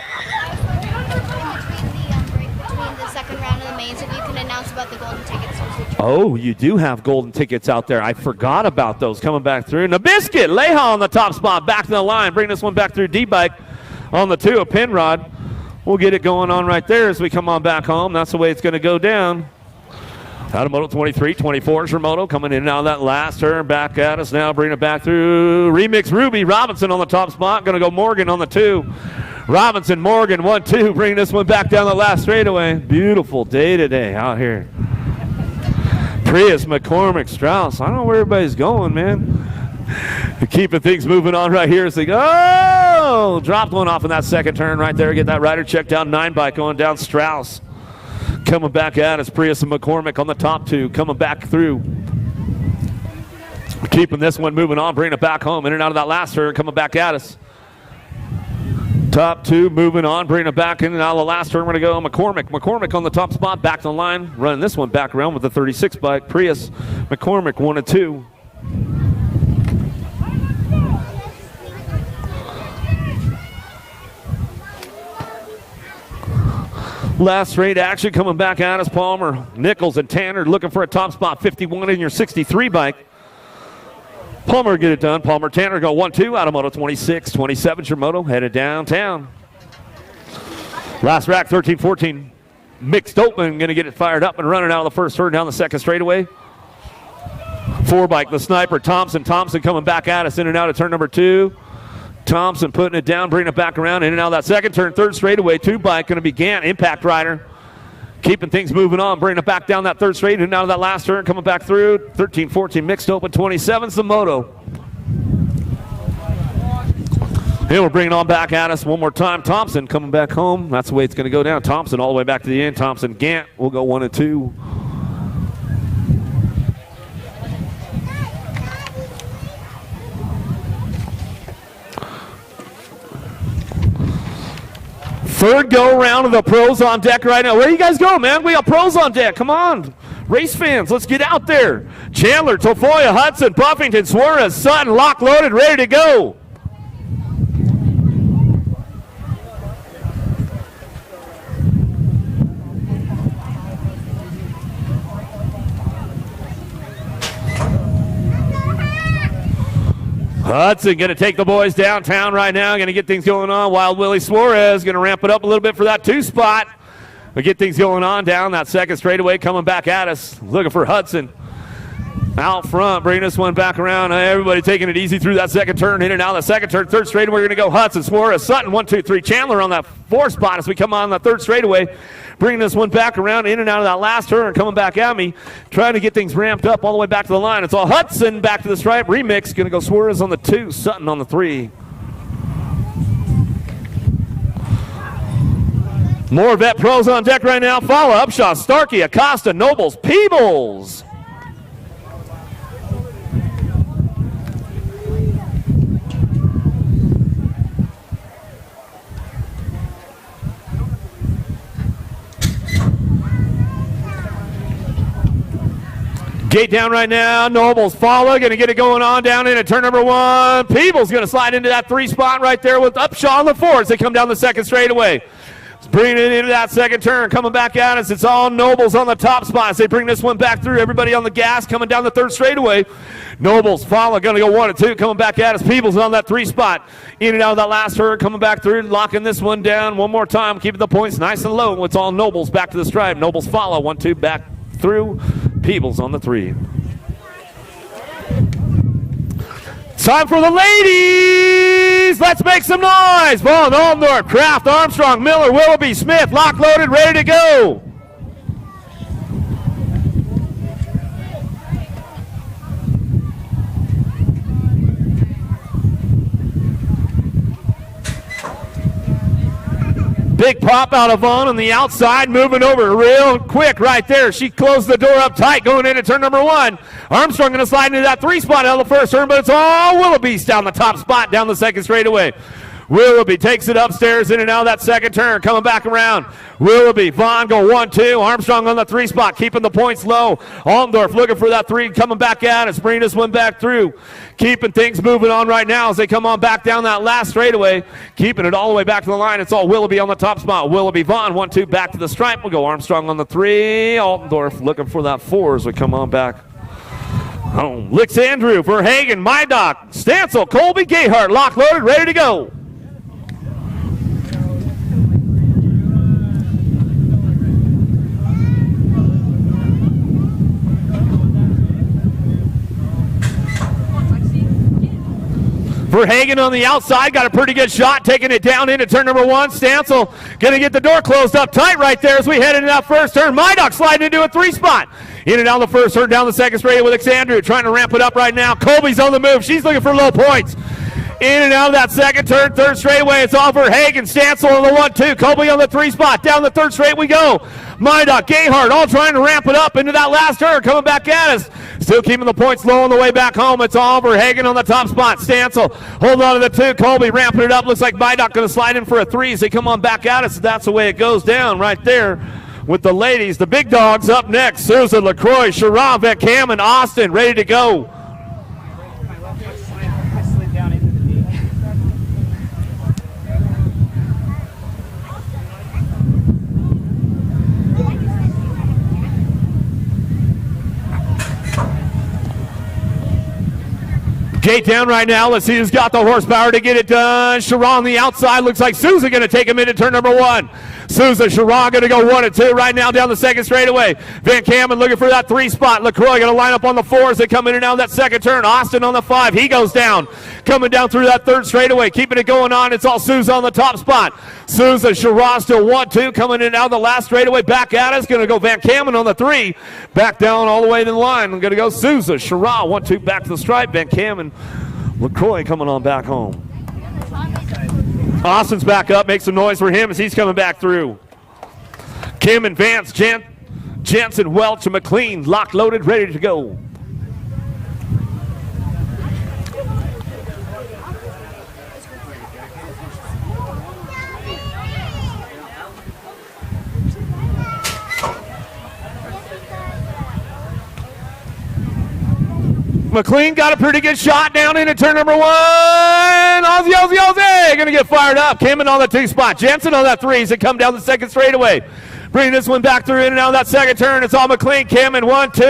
the second round and the mains, if you can announce about the golden tickets. Oh, you do have golden tickets out there. I forgot about those coming back through. Nabiscuit, Leha on the top spot. Back to the line. Bring this one back through D-bike on the 2 of Penrod. We'll get it going on right there as we come on back home. That's the way it's going to go down. Out of moto 23, 24 is your moto. Coming in and out of that last turn. Back at us now. Bring it back through. Remix Ruby. Robinson on the top spot. Going to go Morgan on the 2. Robinson, Morgan, 1-2. Bring this one back down the last straightaway. Beautiful day today out here. Prius, McCormick, Strauss. I don't know where everybody's going, man. Keeping things moving on right here as they go. Oh! Dropped one off in that second turn right there. Get that rider checked down. 9 bike going down Strauss. Coming back at us, Prius and McCormick on the top 2, coming back through. Keeping this one moving on, bringing it back home, in and out of that last turn, coming back at us. Top 2 moving on, bringing it back in and out of the last turn. We're going to go McCormick. McCormick on the top spot, back to the line, running this one back around with the 36 bike. Prius, McCormick 1 and 2. Last straight action coming back at us. Palmer, Nichols, and Tanner looking for a top spot. 51 in your 63 bike. Palmer get it done. Palmer, Tanner go 1-2 out of moto 26. 27's your moto headed downtown. Last rack 13-14 mixed open. Going to get it fired up and running out of the first turn down the second straightaway. 4 bike, the sniper, Thompson. Thompson coming back at us in and out of turn number 2. Thompson putting it down, bringing it back around, in and out of that second turn, 3rd straightaway. 2 bike going to be Gant, impact rider. Keeping things moving on, bringing it back down that 3rd straight, in and out of that last turn, coming back through. 13-14 mixed open, 27's the moto. And we're bringing on back at us one more time. Thompson coming back home. That's the way it's going to go down. Thompson all the way back to the end. Thompson, Gant will go 1 and 2. Third go around of the pros on deck right now. Where you guys going, man? We got pros on deck. Come on. Race fans, let's get out there. Chandler, Tafoya, Hudson, Buffington, Suarez, Sutton, lock loaded, ready to go. Hudson going to take the boys downtown right now. Going to get things going on. Wild Willie Suarez going to ramp it up a little bit for that 2 spot. We'll get things going on down that second straightaway, coming back at us. Looking for Hudson. Out front, bringing this one back around. Everybody taking it easy through that second turn. In and out of the second turn. Third straightaway, we're going to go Hudson, Suarez, Sutton, 1, 2, 3. Chandler on that 4 spot as we come on the third straightaway. Bringing this one back around, in and out of that last turn, coming back at me. Trying to get things ramped up all the way back to the line. It's all Hudson back to the stripe. Remix, going to go Suarez on the 2, Sutton on the 3. More vet pros on deck right now. Follow Upshaw, Starkey, Acosta, Nobles, Peebles. Gate down right now. Nobles follow. Going to get it going on down into turn number 1. Peebles going to slide into that 3 spot right there with Upshaw on the 4 as they come down the second straightaway. Bringing it into that second turn, coming back at us. It's all Nobles on the top spot as they bring this one back through. Everybody on the gas coming down the third straightaway. Nobles follow, going to go 1 and 2, coming back at us. Peebles on that 3 spot. In and out of that last turn, coming back through, locking this one down one more time, keeping the points nice and low. It's all Nobles back to the stripe. Nobles follow, 1, 2, back through. Peebles on the 3. Time for the ladies. Let's make some noise. Vaughn, Allendorf, Kraft, Armstrong, Miller, Willoughby, Smith, lock loaded, ready to go. Big pop out of Vaughn on the outside, moving over real quick right there. She closed the door up tight going into turn number 1. Armstrong going to slide into that 3 spot out of the first turn, but it's all Willoughby's down the top spot, down the second straightaway. Willoughby takes it upstairs in and out of that second turn, coming back around. Willoughby, Vaughn go 1, 2. Armstrong on the 3 spot, keeping the points low. Allendorf looking for that 3, coming back out. It's bringing this one back through. Keeping things moving on right now as they come on back down that last straightaway. Keeping it all the way back to the line. It's all Willoughby on the top spot. Willoughby, Vaughn, 1, 2, back to the stripe. We'll go Armstrong on the 3. Allendorf looking for that 4 as we come on back home. Licks Andrew for Hagen, Mydock, Stancil, Colby, Gayhart, lock loaded, ready to go. Verhagen on the outside, got a pretty good shot, taking it down into turn number 1. Stancil going to get the door closed up tight right there as we head into that first turn. Mydock sliding into a 3 spot. In and down the first turn, down the second straight with Alexandru, trying to ramp it up right now. Colby's on the move. She's looking for low points. In and out of that second turn, third straightaway, it's all Verhagen. Stancil on the 1, 2. Colby on the 3 spot. Down the third straight we go. Mydock, Gayhart, all trying to ramp it up into that last turn, coming back at us. Still keeping the points low on the way back home. It's all Verhagen on the top spot. Stancil holding on to the 2. Colby ramping it up. Looks like Mydock going to slide in for a 3 as they come on back at us. That's the way it goes down right there with the ladies. The big dogs up next. Susan, LaCroix, Sharon, Van Cam, and Austin ready to go. Gate down right now. Let's see who's got the horsepower to get it done. Sharon on the outside. Looks like Sousa going to take him into turn number 1. Sousa, Sharon going to go 1 and 2 right now down the second straightaway. Van Kamen looking for that 3 spot. LaCroix going to line up on the 4 as they come in and out of that second turn. Austin on the 5. He goes down. Coming down through that third straightaway. Keeping it going on. It's all Sousa on the top spot. Sousa, Sharon still 1, 2. Coming in and out of the last straightaway. Back at us. Going to go Van Kamen on the 3. Back down all the way to the line. Going to go Sousa, Sharon 1, 2 back to the stripe. Van Kamen, LaCroix coming on back home. Austin's back up. Make some noise for him as he's coming back through. Kim and Vance, Jensen, Welch, and McLean, locked, loaded, ready to go. McLean got a pretty good shot down into turn number 1. Ozzy, gonna get fired up. Kamen on the 2 spot. Jensen on that 3 as they come down the second straightaway. Bringing this one back through in and out of that second turn. It's all McLean. Kamen 1, 2.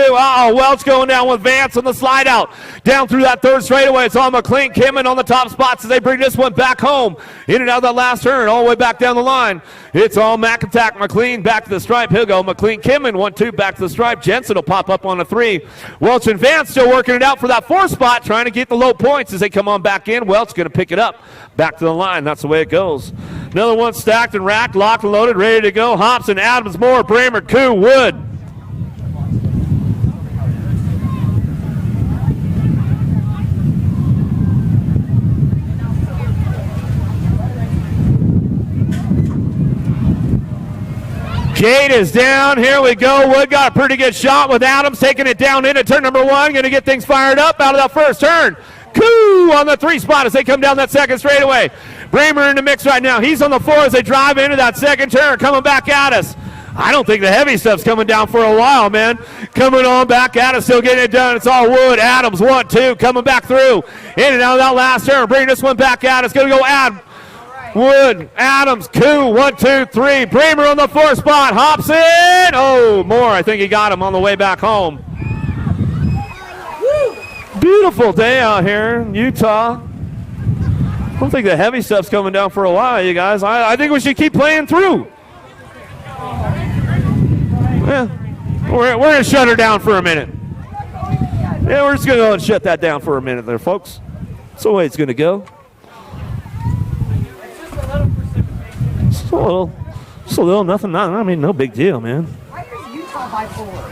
Welch going down with Vance on the slide out. Down through that third straightaway. It's all McLean. Kamen on the top spots as they bring this one back home. In and out of that last turn. All the way back down the line. It's all Mac Attack. McLean back to the stripe. He'll go. McLean, Kamen 1, 2 back to the stripe. Jensen will pop up on the 3. Welch and Vance still working it out for that 4 spot. Trying to get the low points as they come on back in. Welch going to pick it up. Back to the line. That's the way it goes. Another one stacked and racked, locked and loaded, ready to go. Hobson, Adams, Moore, Bramer, Koo, Wood. Gate is down. Here we go. Wood got a pretty good shot with Adams taking it down into turn number 1. Going to get things fired up out of that first turn. Koo on the 3 spot as they come down that second straightaway. Bramer in the mix right now. He's on the 4 as they drive into that second turn, coming back at us. I don't think the heavy stuff's coming down for a while, man. Coming on back at us, still getting it done. It's all Wood. Adams, 1, 2, coming back through. In and out of that last turn, bringing this one back at us. Going to go Wood, Adams, Koo, 1, 2, 3. Bramer on the 4 spot. Hobson. Oh, Moore. I think he got him on the way back home. Beautiful day out here in Utah. I don't think the heavy stuff's coming down for a while, you guys. I think we should keep playing through. Yeah, we're going to shut her down for a minute. Yeah, we're just going to go ahead and shut that down for a minute there, folks. That's the way it's going to go. Just a little, nothing. I mean, no big deal, man. Why is Utah bipolar?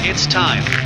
It's time.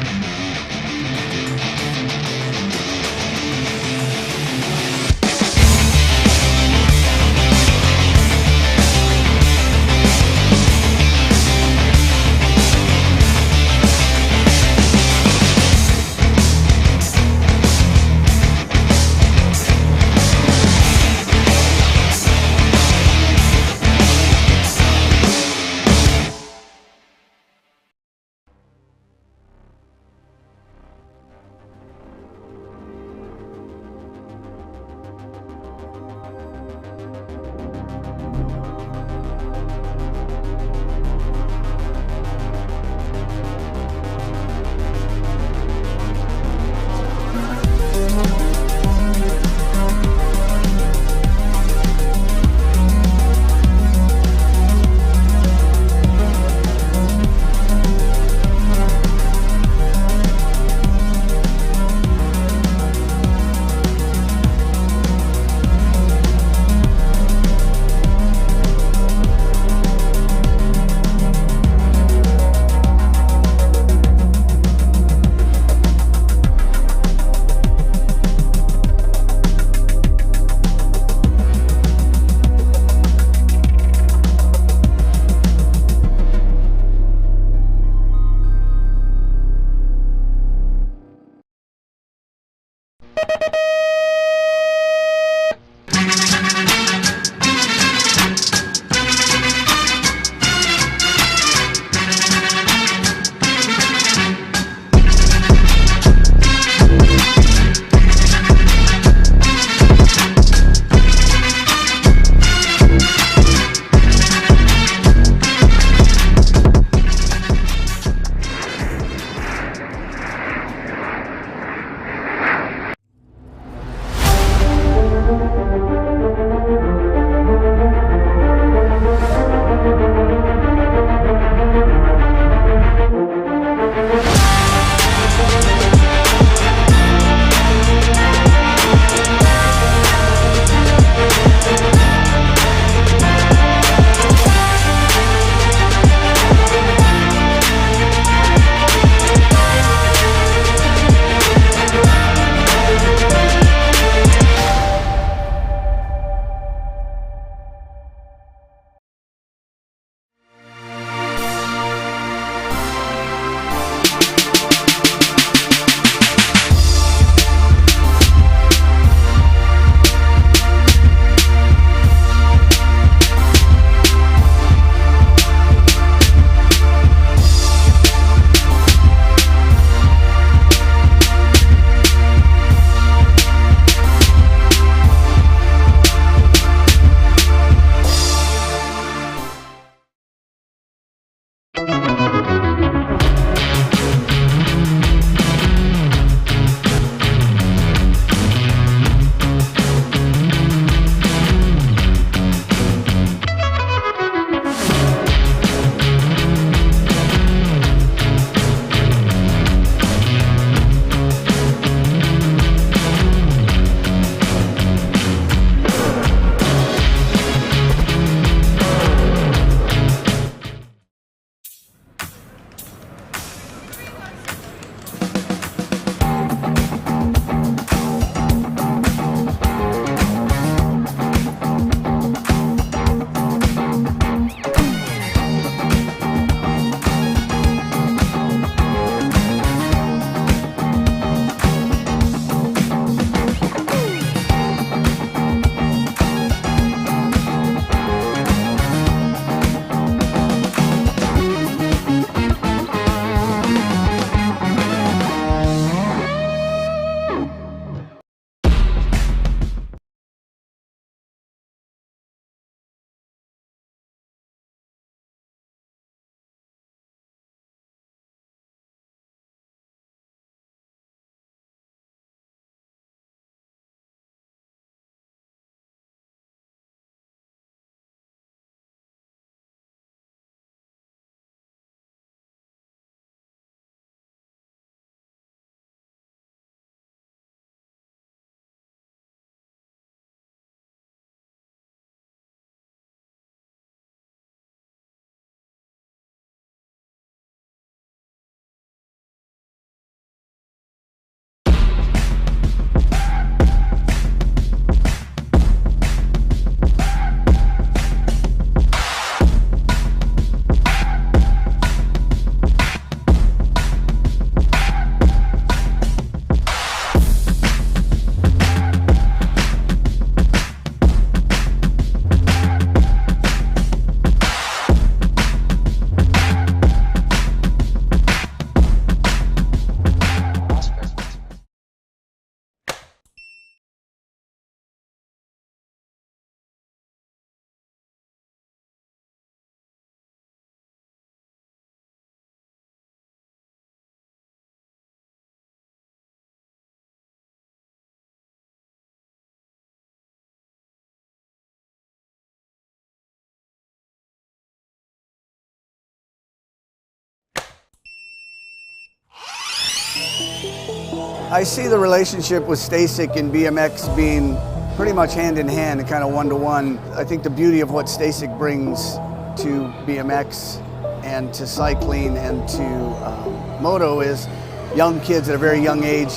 I see the relationship with Stasik and BMX being pretty much hand in hand and kind of one-to-one. I think the beauty of what Stasik brings to BMX and to cycling and to moto is young kids at a very young age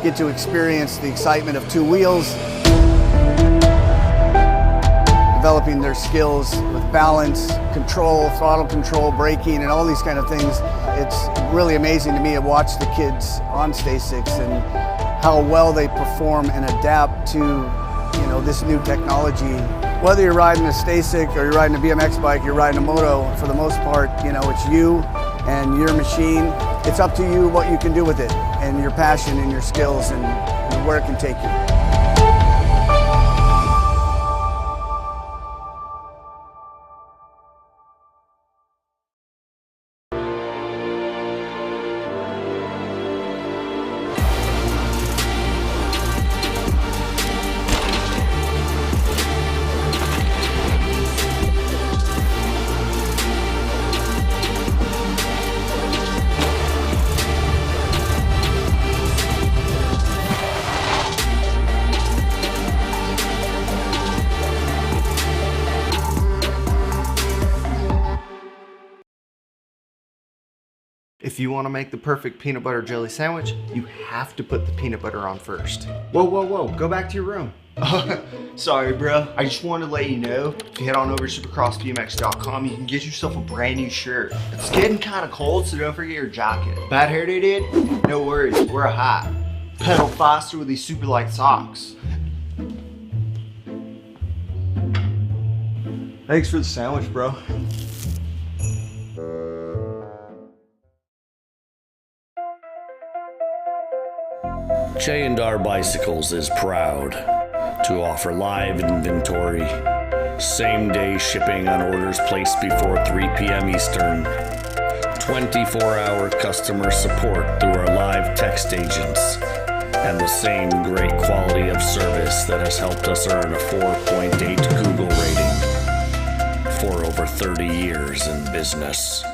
get to experience the excitement of two wheels, developing their skills with balance, control, throttle control, braking, and all these kind of things. It's really amazing to me to watch the kids on Stasiks and how well they perform and adapt to, this new technology. Whether you're riding a Stasik or you're riding a BMX bike, you're riding a moto, for the most part, it's you and your machine. It's up to you what you can do with it and your passion and your skills and where it can take you. If you want to make the perfect peanut butter jelly sandwich, you have to put the peanut butter on first. Whoa, whoa, whoa, go back to your room. Sorry, bro. I just wanted to let you know, if you head on over to supercrossbmx.com, you can get yourself a brand new shirt. It's getting kind of cold, so don't forget your jacket. Bad hair day, dude? No worries, wear a hat. Pedal faster with these super light socks. Thanks for the sandwich, bro. J&R Bicycles is proud to offer live inventory, same-day shipping on orders placed before 3 p.m. Eastern, 24-hour customer support through our live text agents, and the same great quality of service that has helped us earn a 4.8 Google rating for over 30 years in business.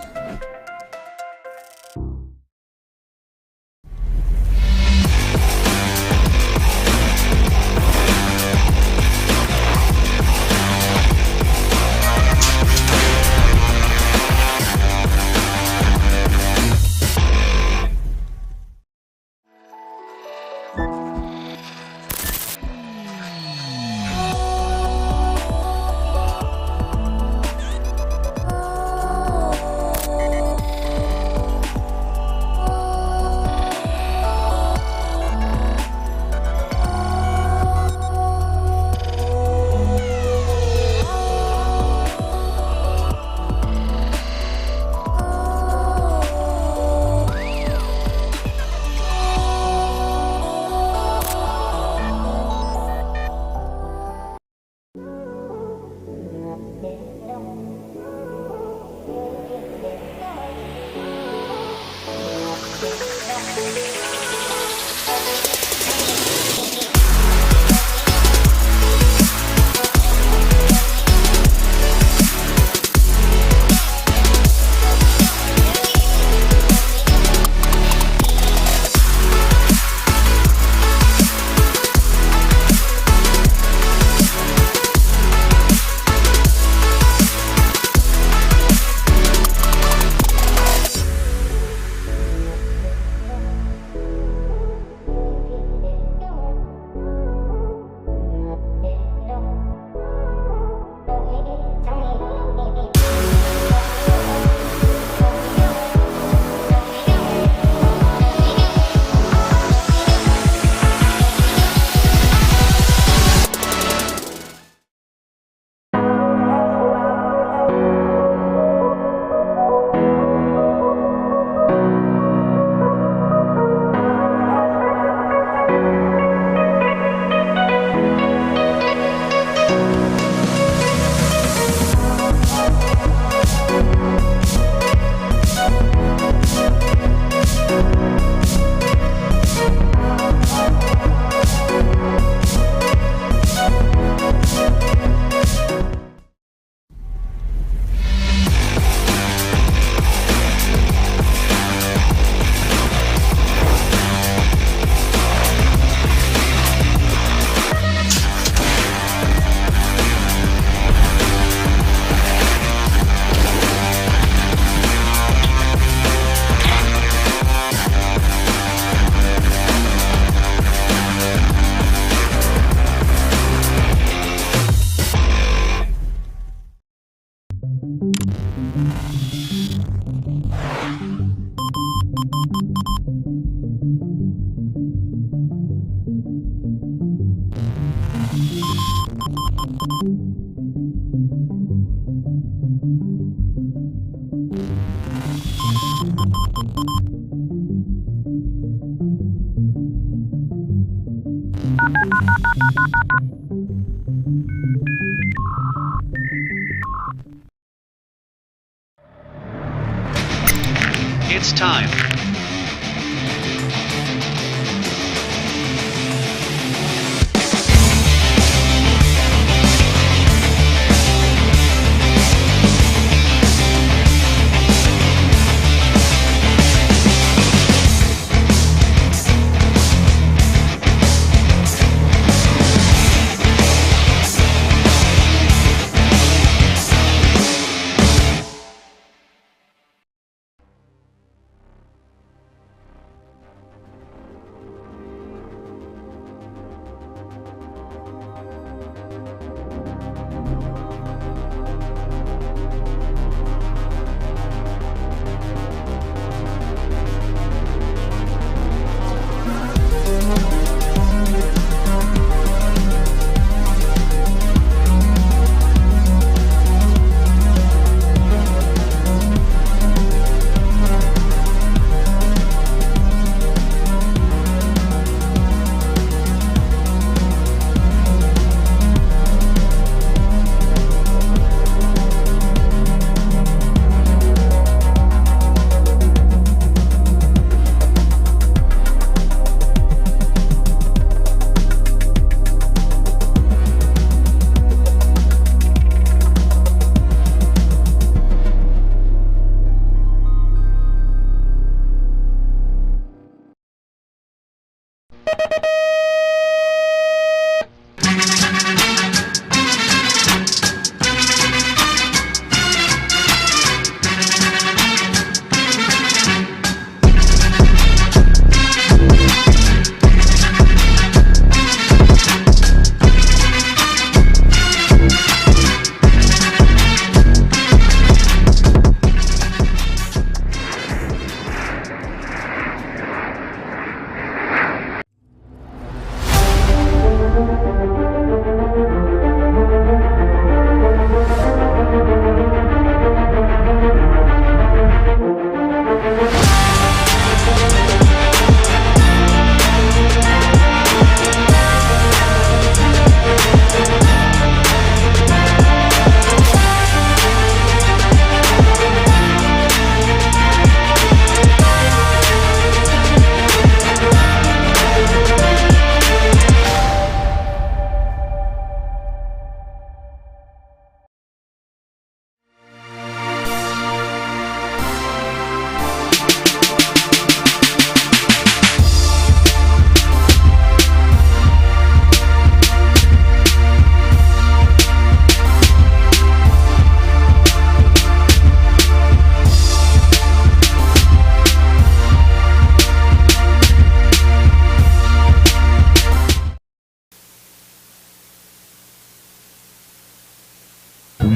It's time.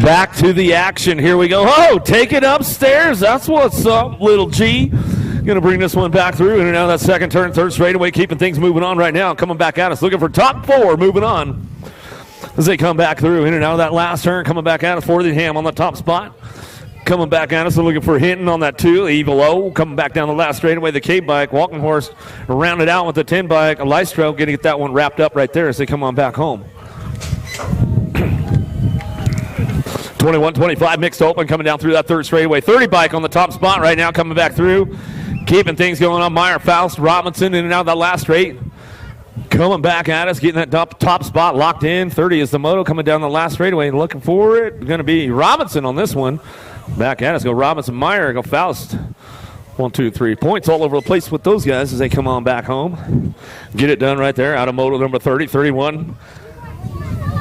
Back to the action. Here we go. Oh, take it upstairs. That's what's up, little G. Going to bring this one back through in and out of that second turn, third straightaway, keeping things moving on right now. Coming back at us, looking for top four, moving on. As they come back through in and out of that last turn, coming back at us, Fortingham on the top spot. Coming back at us, looking for Hinton on that 2. Evil O coming back down the last straightaway. The K-bike, Walking Horse, rounded out with the 10 bike. Lystro getting that one wrapped up right there as they come on back home. 21-25 mixed open coming down through that third straightaway. 30 bike on the top spot right now coming back through. Keeping things going on. Meyer, Faust, Robinson in and out of that last straight. Coming back at us, getting that top spot locked in. 30 is the moto coming down the last straightaway. Looking for it. Going to be Robinson on this one. Back at us. Go Robinson, Meyer, go Faust. 1, 2, 3 points all over the place with those guys as they come on back home. Get it done right there. Out of moto number 30, 31.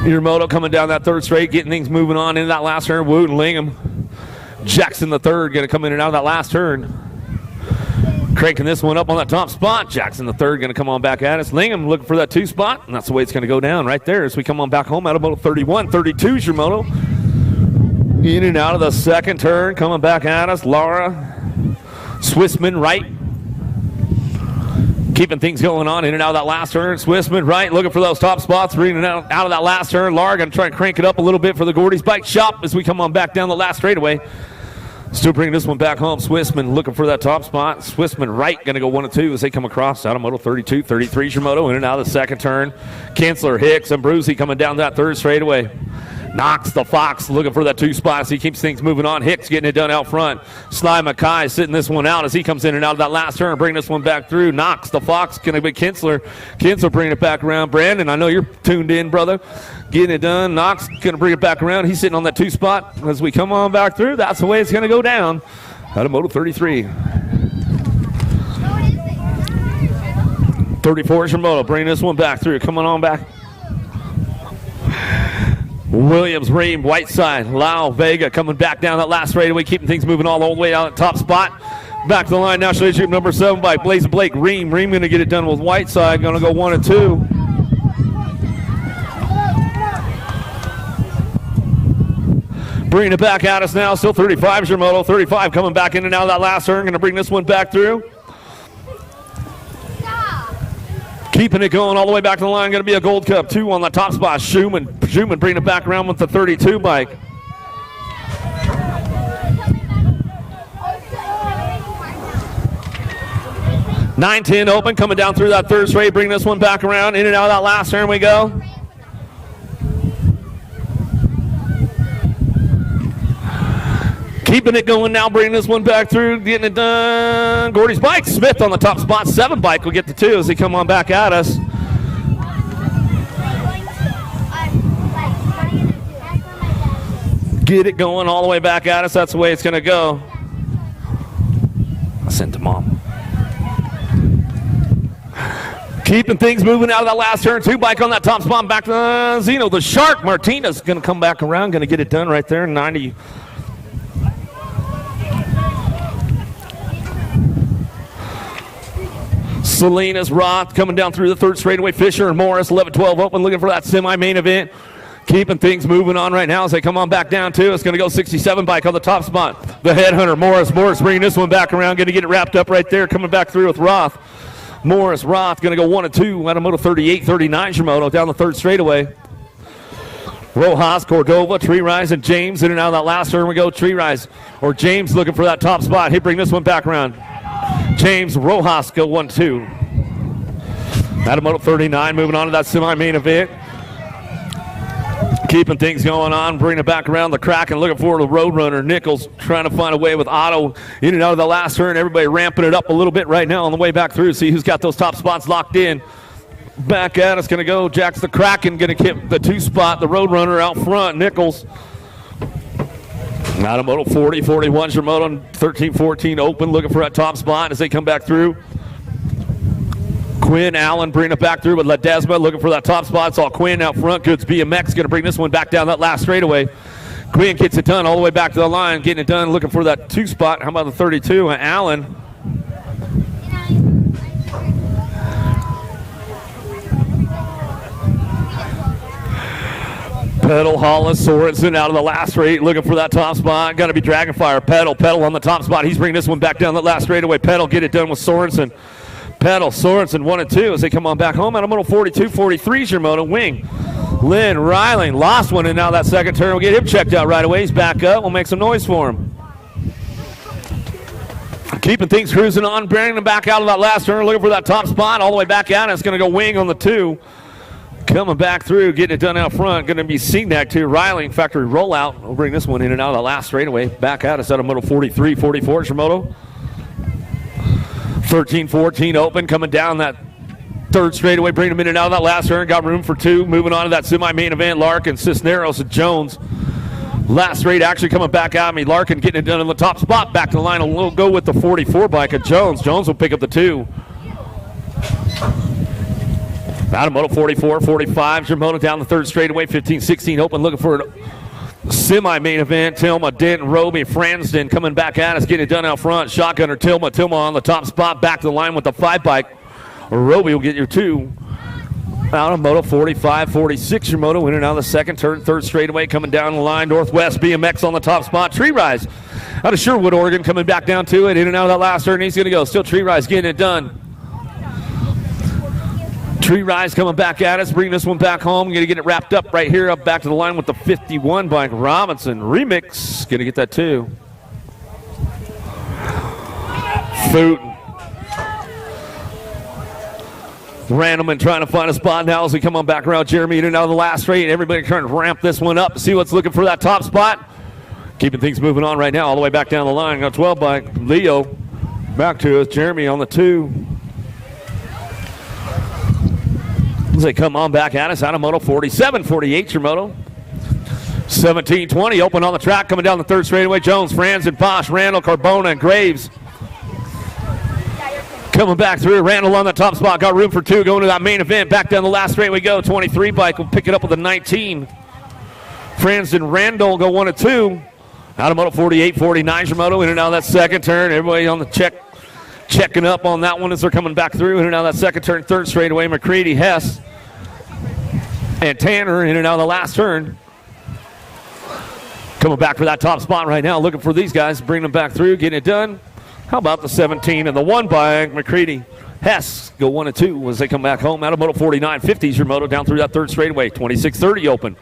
Your moto coming down that third straight, getting things moving on into that last turn. Wood and Lingham. Jackson the third going to come in and out of that last turn. Cranking this one up on that top spot. Jackson the third going to come on back at us. Lingham looking for that 2 spot, and that's the way it's going to go down right there as we come on back home out of moto 31. 32 is your moto. In and out of the second turn, coming back at us. Laura Swissman right. Keeping things going on in and out of that last turn. Swissman right, looking for those top spots. Bringing it out of that last turn. Laura going to try and crank it up a little bit for the Gordy's Bike Shop as we come on back down the last straightaway. Still bringing this one back home. Swissman looking for that top spot. Swissman right, going to go 1 and 2 as they come across. Out of moto 32, 33 Shimoto in and out of the second turn. Kinsler, Hicks, and Brucey coming down that third straightaway. Knox the Fox looking for that 2 spots. He keeps things moving on. Hicks getting it done out front. Sly Mackay sitting this one out as he comes in and out of that last turn, bringing this one back through. Knox the Fox going to be Kinsler. Kinsler bringing it back around. Brandon, I know you're tuned in, brother. Getting it done. Knox going to bring it back around. He's sitting on that 2 spot as we come on back through. That's the way it's going to go down. Out of moto 33. 34 is your moto. Bringing this one back through. Coming on back. Williams, Ream, Whiteside, Lau, Vega coming back down that last straightaway, keeping things moving all the way down at top spot. Back to the line now, Shade Troop number 7 by Blaze Blake. Ream going to get it done with Whiteside, going to go 1 and 2. Bringing it back at us now, still 35 is your moto. 35 coming back in and out of that last turn, going to bring this one back through. Keeping it going all the way back to the line. Going to be a Gold Cup 2 on the top spot. Schumann bringing it back around with the 32 bike. (9-10) open, coming down through that third straight. Bring this one back around. In and out of that last turn we go. Keeping it going now, bringing this one back through, getting it done. Gordy's bike, Smith on the top spot. 7 bike will get the 2 as they come on back at us. Get it going all the way back at us. That's the way it's going to go. I sent to Mom. Keeping things moving out of that last turn. 2 bike on that top spot. Back to Zeno. The Shark Martinez going to come back around. Going to get it done right there. 90. Salinas, Roth coming down through the third straightaway. Fisher and Morris, 11-12 open, looking for that semi-main event. Keeping things moving on right now as they come on back down too. It's going to go 67 bike on the top spot. The Headhunter, Morris bringing this one back around, going to get it wrapped up right there, coming back through with Roth. Morris, Roth going to go 1 and 2 out of moto 38, 39 Shimoto down the third straightaway. Rojas, Cordova, Tree Rise, and James in and out of that last turn we go. Tree Rise or James looking for that top spot. He bring this one back around. James, Rojas go 1-2. Out of moto 39, moving on to that semi-main event. Keeping things going on, bringing it back around the crack and looking for the Roadrunner. Nichols trying to find a way with Otto in and out of the last turn. Everybody ramping it up a little bit right now on the way back through. See who's got those top spots locked in. Back at us, going to go. Jack's the Kraken, going to keep the 2 spot. The Roadrunner out front. Nichols. Out of moto 40, 41's your moto, 13-14 open, looking for that top spot as they come back through. Quinn Allen bringing it back through with Ledesma, looking for that top spot. It's all Quinn out front. Goods BMX going to bring this one back down that last straightaway. Quinn gets it done all the way back to the line, getting it done, looking for that 2 spot. How about the 32? Allen. Pedal, Hollis, Sorensen out of the last straight, looking for that top spot. Got to be Dragonfire. Pedal on the top spot. He's bringing this one back down that last straightaway. Pedal, get it done with Sorensen. Pedal, Sorensen 1 and 2 as they come on back home. Out of moto 42, 43 is your moto. Wing. Lynn Riling lost one, and now that second turn will get him checked out right away. He's back up. We'll make some noise for him. Keeping things cruising on, bringing them back out of that last turn, looking for that top spot all the way back out. It's going to go Wing on the 2. Coming back through, getting it done out front. Going to be Seagnac too. Riling factory rollout. We'll bring this one in and out of the last straightaway. Back out. It's out of moto 43, 44 is your moto. 13-14 open. Coming down that third straightaway. Bring them in and out of that last turn. Got room for 2. Moving on to that semi-main event. Larkin, Cisneros, and Jones. Last straight actually coming back at me. Larkin getting it done in the top spot. Back to the line. We'll go with the 44 bike of Jones. Jones will pick up the 2. Out of moto 44, 45, your moto down the third straightaway, 15-16 open, looking for a semi-main event. Tilma, Denton, Roby, Fransden coming back at us, getting it done out front. Shotgunner, Tilma on the top spot, back to the line with the 5 bike. Roby will get your 2. Out of moto 45, 46, your moto in and out of the second turn, third straightaway, coming down the line. Northwest BMX on the top spot. Tree Rise out of Sherwood, Oregon, coming back down to it, in and out of that last turn. He's going to go. Still Tree Rise getting it done. Tree Rise coming back at us, bringing this one back home. Going to get it wrapped up right here, up back to the line with the 51 bike. Robinson Remix, going to get that 2. Food. Randleman trying to find a spot now as we come on back around. Jeremy in and out of the last straight. Everybody trying to ramp this one up to see what's looking for that top spot. Keeping things moving on right now all the way back down the line. Got 12 by Leo. Back to us. Jeremy on the 2. As they come on back at us out of moto 47, 48 your moto. 17-20 open on the track coming down the third straightaway. Jones, Franzen, Bosch, Randall, Carbona, and Graves. Coming back through. Randall on the top spot. Got room for 2 going to that main event. Back down the last straight we go. 23 bike will pick it up with a 19. Franzen, Randall go 1 and 2. Out of moto 48, 49 your moto. In and out of that second turn. Everybody on the checking up on that one as they're coming back through. In and out of that second turn. Third straightaway. McCready, Hess, and Tanner in and out of the last turn. Coming back for that top spot right now. Looking for these guys. Bring them back through. Getting it done. How about the 17 and the 1 by McCready? Hess go 1 and 2 as they come back home. Out of moto 49, 50s your moto down through that third straightaway. 26-30 open.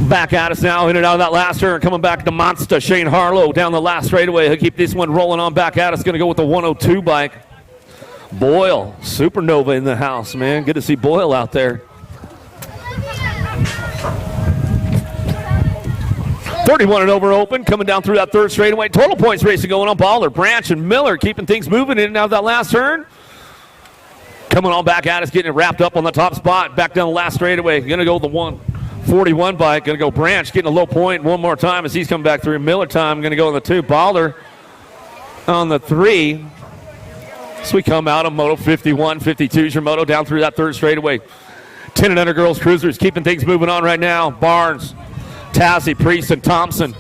Back at us now, in and out of that last turn. Coming back to Monster, Shane Harlow down the last straightaway. He'll keep this one rolling on back at us. Going to go with the 102 bike. Boyle, Supernova in the house, man. Good to see Boyle out there. 31 and over open, coming down through that third straightaway. Total points racing going on. Baller, Branch, and Miller keeping things moving in and out of that last turn. Coming on back at us, getting it wrapped up on the top spot. Back down the last straightaway. Going to go the 141 bike. Going to go Branch, getting a low point one more time as he's coming back through. Miller time, going to go on the 2. Baller on the 3. So we come out of moto 51, 52's your moto down through that third straightaway. 10 and under girls cruisers keeping things moving on right now. Barnes, Tassie, Priest, and Thompson.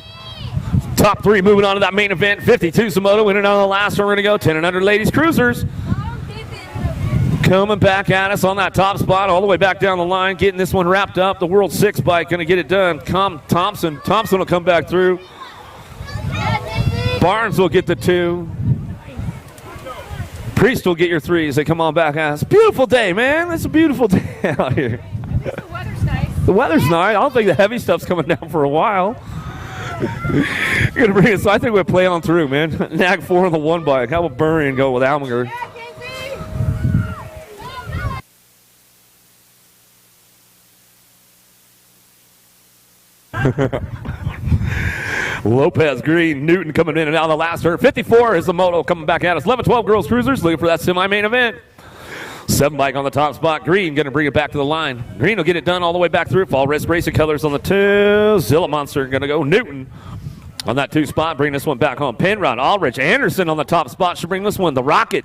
Top 3 moving on to that main event. 52's the moto. In and out of the last one, we're going to go 10 and under ladies cruisers. Coming back at us on that top spot all the way back down the line. Getting this one wrapped up. The World 6 bike going to get it done. Thompson. Thompson will come back through. Barnes will get the 2. Priest will get your 3 as they come on back at us. Beautiful day, man. It's a beautiful day out here. The weather's nice. The weather's nice. I don't think the heavy stuff's coming down for a while. You're gonna bring it, so I think we'll play on through, man. Nag 4 on the 1 bike. How about Burry and go with Alminger? Lopez, Green, Newton coming in and out of the last turn. 54 is the moto coming back at us. 11-12 girls cruisers looking for that semi-main event. 7 bike on the top spot. Green going to bring it back to the line. Green will get it done all the way back through. Fall Risk Racing colors on the 2. Zilla Monster going to go Newton on that 2 spot. Bring this one back home. Penrod, Aldrich, Anderson on the top spot. She'll bring this one. The Rocket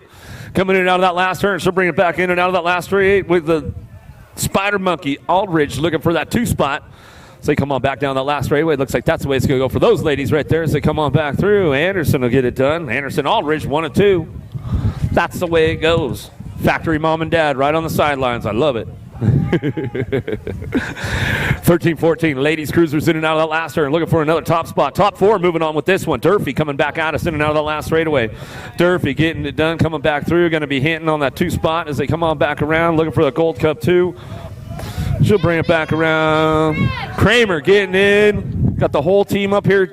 coming in and out of that last turn. She'll bring it back in and out of that last 3-8 with the Spider Monkey. Aldridge looking for that 2 spot. So they come on back down that last straightaway. Looks like that's the way it's going to go for those ladies right there as they come on back through. Anderson will get it done. Anderson, Aldridge, 1 and 2. That's the way it goes. Factory mom and dad right on the sidelines. I love it. 13-14, ladies cruisers in and out of that last turn. Looking for another top spot. Top 4 moving on with this one. Durfee coming back at us in and out of that last straightaway. Durfee getting it done, coming back through. Going to be hitting on that 2 spot as they come on back around. Looking for the Gold Cup 2. She'll bring it back around. Kramer getting in. Got the whole team up here.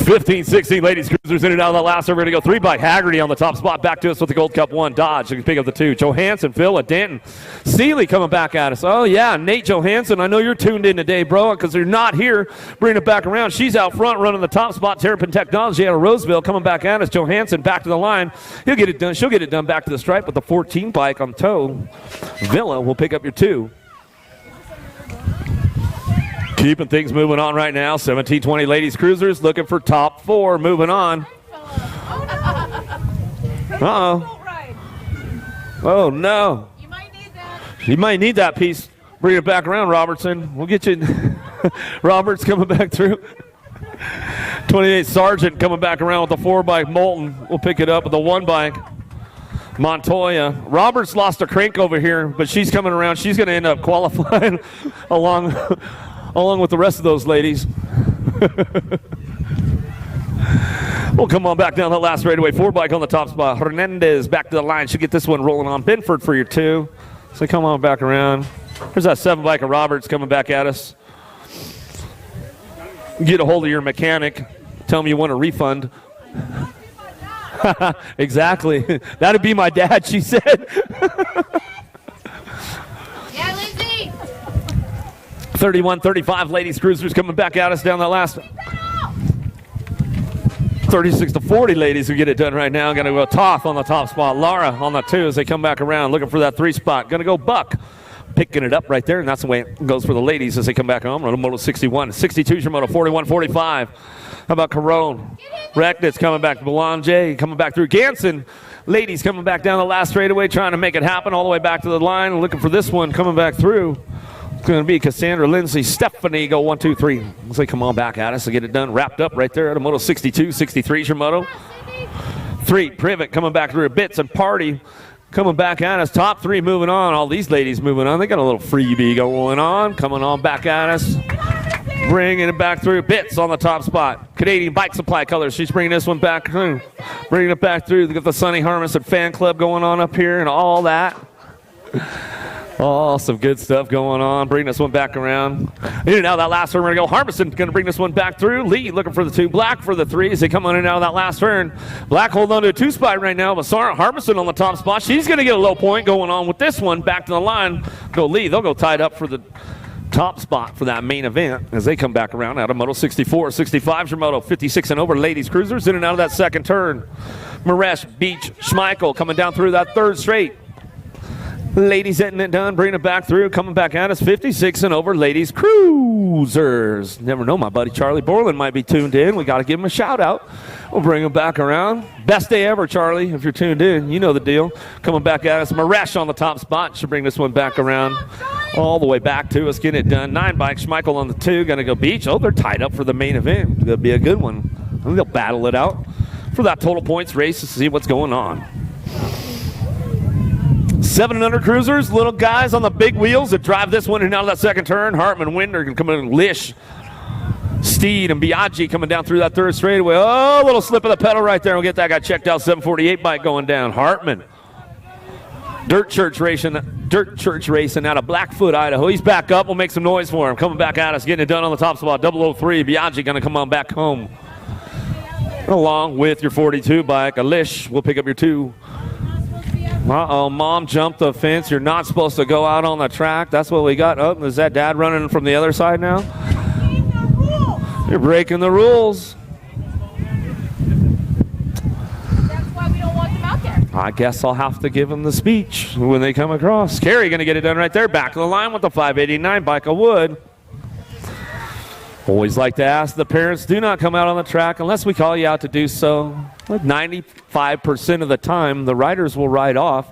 15-16 ladies cruisers in and out of the last. We're going to go 3 by Haggerty on the top spot. Back to us with the Gold Cup 1. Dodge. You can pick up the 2. Johansson, Phil, Denton. Seeley coming back at us. Oh, yeah, Nate Johansson. I know you're tuned in today, bro, because you're not here. Bring it back around. She's out front running the top spot. Terrapin Technology out of Roseville coming back at us. Johansson back to the line. He'll get it done. She'll get it done back to the stripe with the 14 bike on toe. Villa will pick up your 2. Keeping things moving on right now. 17-20 ladies cruisers looking for top 4. Moving on. Uh-oh. Oh, no. You might need that. You might need that piece. Bring it back around, Robertson. We'll get you. Roberts coming back through. 28 Sargent coming back around with the 4 bike. Moulton will pick it up with the 1 bike. Montoya. Roberts lost a crank over here, but she's coming around. She's going to end up qualifying along with the rest of those ladies. We'll come on back down the last straightaway. 4 bike on the top spot. Hernandez back to the line. Should get this one rolling on. Binford for your 2. So come on back around. There's that 7 bike of Roberts coming back at us. Get a hold of your mechanic. Tell him you want a refund. Exactly. That'd be my dad, she said. Yeah, Lindsay. 31-35 ladies cruisers coming back at us down that last 36-40 ladies who get it done right now. Gonna go Toth on the top spot. Lara on the 2 as they come back around looking for that 3 spot. Gonna go Buck. Picking it up right there, and that's the way it goes for the ladies as they come back home. Moto 61. 62 is your Moto 41-45. How about Carone? Recknitz coming back. Belanger coming back through. Ganson. Ladies coming back down the last straightaway, trying to make it happen all the way back to the line. Looking for this one coming back through. It's going to be Cassandra, Lindsay, Stephanie go 1, 2, 3. Let's say come on back at us to get it done. Wrapped up right there at a Moto 62. 63 is your Moto. 3, Privet coming back through. Bits and Party coming back at us. Top 3 moving on. All these ladies moving on. They got a little freebie going on. Coming on back at us. Bringing it back through. Bits on the top spot. Canadian Bike Supply Colors. She's bringing this one back through. Bringing it back through. They got the Sonny Harmison fan club going on up here and all that. Oh, some good stuff going on. Bring this one back around. In and out of that last turn, we're going to go. Harmison going to bring this one back through. Lee looking for the 2. Black for the 3 as they come on in and out of that last turn. Black holding on to a 2 spot right now. But Harmison on the top spot. She's going to get a low point going on with this one. Back to the line. Go Lee. They'll go tied up for the top spot for that main event as they come back around out of Moto 64. 65 is your Moto 56 and over. Ladies cruisers in and out of that second turn. Maresh, Beach, Schmeichel coming down through that 3rd straight. Ladies getting it done, bringing it back through, coming back at us, 56 and over, ladies cruisers. Never know, my buddy Charlie Borland might be tuned in. We got to give him a shout out. We'll bring him back around. Best day ever, Charlie, if you're tuned in. You know the deal. Coming back at us, Maresh on the top spot. Should bring this one back around all the way back to us, getting it done. 9 bike, Schmeichel on the 2, going to go Beach. Oh, they're tied up for the main event. It's going to be a good one. I think they'll battle it out for that total points race to see what's going on. 7 and under cruisers, little guys on the big wheels that drive this one and out of that second turn. Hartman, Winder can come in, Lish, Steed, and Biaggi coming down through that 3rd straightaway. Oh, a little slip of the pedal right there. We'll get that guy checked out. 748 bike going down. Hartman. Dirt Church racing out of Blackfoot, Idaho. He's back up. We'll make some noise for him. Coming back at us, getting it done on the top spot. 003. Biaggi going to come on back home. Along with your 42 bike. Alish will pick up your 2. Uh-oh, Mom jumped the fence. You're not supposed to go out on the track. That's what we got. Oh, is that Dad running from the other side now? You're breaking the rules. That's why we don't want them out there. I guess I'll have to give them the speech when they come across. Carey going to get it done right there. Back of the line with the 589 bike of wood. Always like to ask the parents, do not come out on the track unless we call you out to do so. Like 95% of the time, the riders will ride off.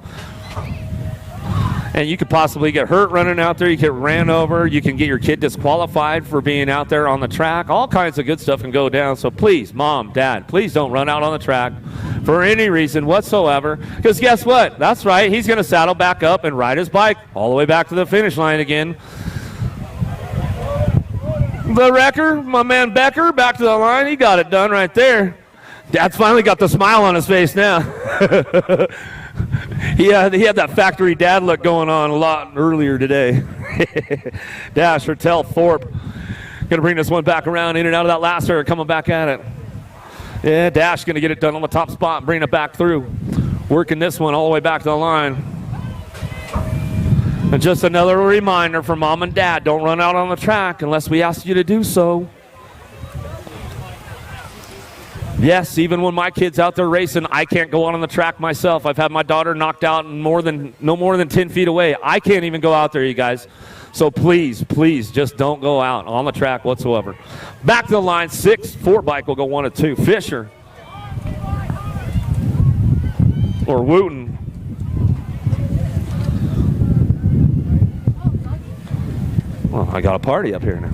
And you could possibly get hurt running out there. You get ran over. You can get your kid disqualified for being out there on the track. All kinds of good stuff can go down. So please, Mom, Dad, please don't run out on the track for any reason whatsoever. Because guess what? That's right. He's going to saddle back up and ride his bike all the way back to the finish line again. The wrecker, my man Becker, back to the line. He got it done right there. Dad's finally got the smile on his face now. he had that factory dad look going on a lot earlier today. Dash, Hertel, Thorpe. Going to bring this one back around in and out of that last turn, coming back at it. Yeah, Dash going to get it done on the top spot, bringing it back through. Working this one all the way back to the line. And just another reminder for Mom and Dad, don't run out on the track unless we ask you to do so. Yes, even when my kid's out there racing, I can't go on the track myself. I've had my daughter knocked out no more than 10 feet away. I can't even go out there, you guys. So please, please, just don't go out on the track whatsoever. Back to the line, 6, 4 bike will go 1 and 2. Fisher. Or Wooten. Well, I got a party up here now.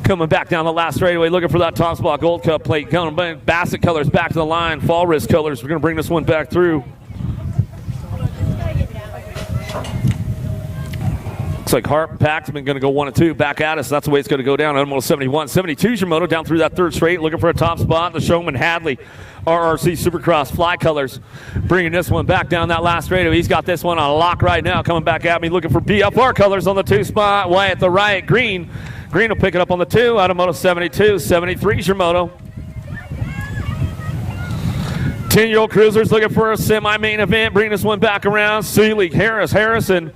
Coming back down the last straightaway, looking for that top spot Gold Cup plate. Coming back, Bassett colors back to the line. Fall Risk colors. We're going to bring this one back through. Looks Looks like Harp and Paxman going to go 1 and 2 back at us. That's the way it's going to go down. Moto 71. 72's your moto down through that third straight, looking for a top spot. The Showman Hadley, RRC Supercross Fly Colors, bringing this one back down that last straight. He's got this one on lock right now, coming back at me, looking for BFR Colors on the 2 spot. White at the right, Green. Green will pick it up on the 2 out of Moto 72. 73's your moto. 10-year-old cruisers looking for a semi-main event, bringing this one back around. Seeley, Harrison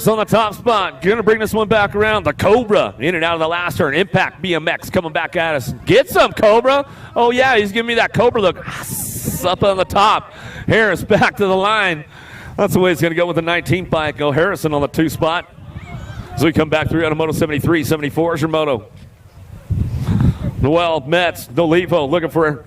on the top spot. Going to bring this one back around. The Cobra in and out of the last turn. Impact BMX coming back at us. Get some, Cobra. Oh, yeah, he's giving me that Cobra look. Up on the top. Harris back to the line. That's the way it's going to go with the 19th bike. Go Harrison on the 2 spot. So we come back through out of Moto 73. 74 is your moto. Noel Metz, Nolivo looking for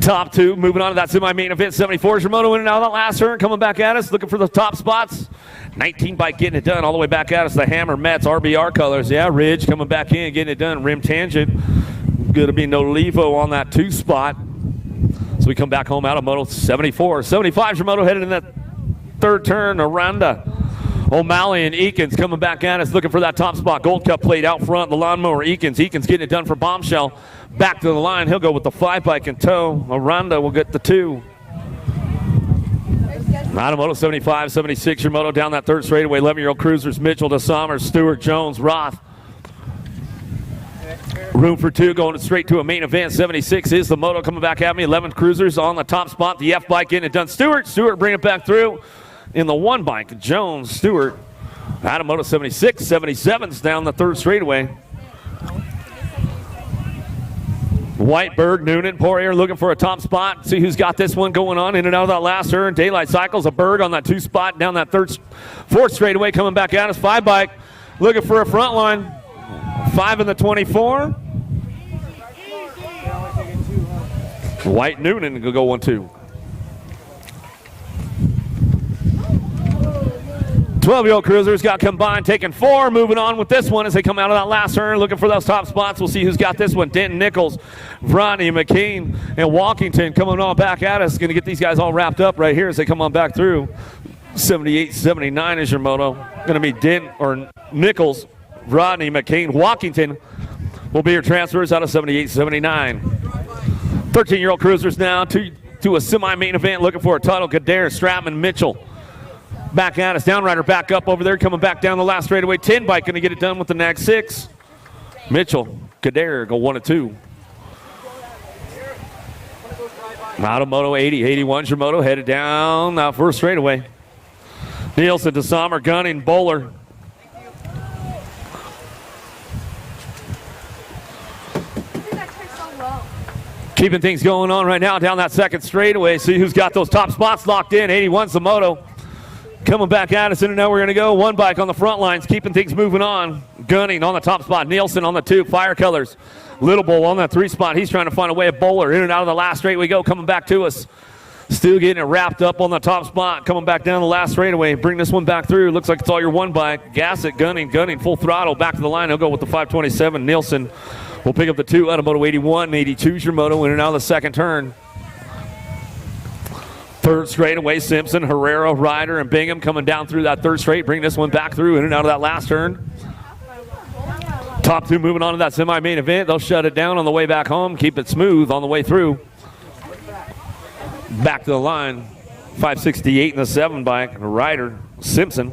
top 2. Moving on to that semi-main event. 74 is your moto in and out of that last turn. Coming back at us. Looking for the top spots. 19 bike getting it done all the way back at us. The Hammer Mets RBR Colors. Yeah, Ridge coming back in, getting it done. Rim Tangent. Going to be Nolivo on that 2 spot. So we come back home out of Moto 74. 75 is your moto headed in that third turn. Aranda. O'Malley and Eakins coming back at us, looking for that top spot. Gold Cup plate out front. The lawnmower, Eakins getting it done for Bombshell. Back to the line. He'll go with the 5 bike in tow. Aranda will get the 2. Out of Moto 75, 76, your moto down that third straightaway. 11-year-old cruisers, Mitchell, DeSomers, Stewart, Jones, Roth. Room for 2 going straight to a main event. 76 is the moto coming back at me. 11 cruisers on the top spot. The F bike getting it done. Stewart bring it back through in the 1 bike. Jones, Stewart. Out of Moto 76, 77's down the third straightaway. Whiteberg, Noonan, Poirier looking for a top spot. See who's got this one going on in and out of that last turn. Daylight Cycles, a Berg on that 2 spot down that fourth straightaway coming back at us. 5 bike looking for a front line. 5 in the 24. White Noonan will go 1-2. 12-year-old cruisers got combined, taking 4. Moving on with this one as they come out of that last turn, looking for those top spots. We'll see who's got this one. Denton Nichols, Ronnie McKean, and Walkington coming on back at us. Going to get these guys all wrapped up right here as they come on back through. 78, 79 is your moto. Going to be Nichols, Rodney McCain, Walkington will be your transfers out of 78, 79. 13-year-old cruisers now to a semi-main event, looking for a title. Gadare, Stratman, Mitchell. Back at us. Downrider back up over there, coming back down the last straightaway. 10 bike going to get it done with the Nag 6. Mitchell, Gadare go 1-2. Out of Moto 80. 81's your moto headed down that first straightaway. Nielsen, DeSommer, Gunning, Bowler. Keeping things going on right now down that second straightaway. See who's got those top spots locked in. 81's the moto. Coming back at us, and now we're going to go 1 bike on the front lines, keeping things moving on. Gunning on the top spot. Nielsen on the 2. Fire Colors. Little Bull on that 3 spot. He's trying to find a way of Bowler. In and out of the last straight we go, coming back to us. Still getting it wrapped up on the top spot. Coming back down the last straightaway. Bring this one back through. Looks like it's all your 1 bike. Gas it, Gunning, full throttle. Back to the line. He'll go with the 527. Nielsen will pick up the 2 out of Moto 81. 82's your moto in and out of the second turn. Third straightaway, Simpson, Herrera, Ryder, and Bingham coming down through that third straight. Bring this one back through in and out of that last turn. Top 2 moving on to that semi-main event. They'll shut it down on the way back home. Keep it smooth on the way through. Back to the line. 568 in the 7 bike. Ryder, Simpson.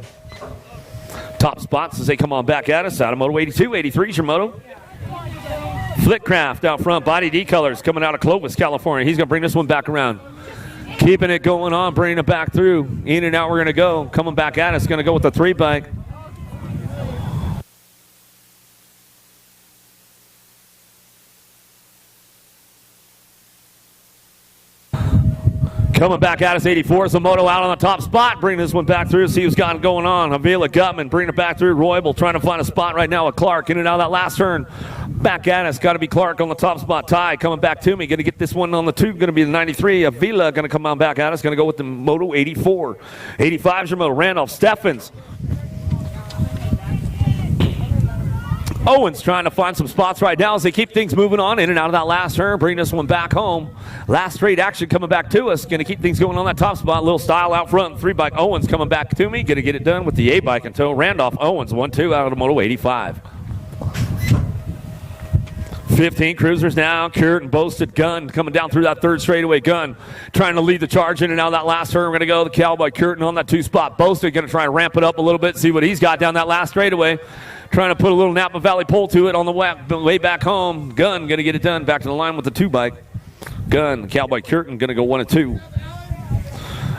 Top spots as they come on back at us. Out of Moto 82. 83's your moto. Flickcraft out front. Body D Colors coming out of Clovis, California. He's going to bring this one back around. Keeping it going on, bringing it back through. In and out we're going to go. Coming back at us, going to go with the 3 bike. Coming back at us, 84 is the moto out on the top spot. Bring this one back through, see who's got it going on. Avila Gutman bringing it back through. Roybal trying to find a spot right now with Clark. In and out of that last turn. Back at us, got to be Clark on the top spot. Ty coming back to me. Going to get this one on the 2. Going to be the 93. Avila going to come on back at us. Going to go with the Moto 84. 85 is your moto. Randolph Steffens. Owens trying to find some spots right now as they keep things moving on in and out of that last turn. Bring this one back home. Last straight action coming back to us. Going to keep things going on that top spot. Little style out front. 3-bike Owens coming back to me. Going to get it done with the A-bike in tow. Randolph Owens 1-2 out of the Moto 85. 15 cruisers now. Kurt and Boasted. Gunn coming down through that third straightaway. Gunn trying to lead the charge in and out of that last turn. We're going to go the Cowboy Curtin on that 2 spot. Boasted going to try and ramp it up a little bit. See what he's got down that last straightaway. Trying to put a little Napa Valley pull to it on the way back home. Gunn going to get it done. Back to the line with the 2-bike. Gunn, Cowboy Curtin going to go 1-2.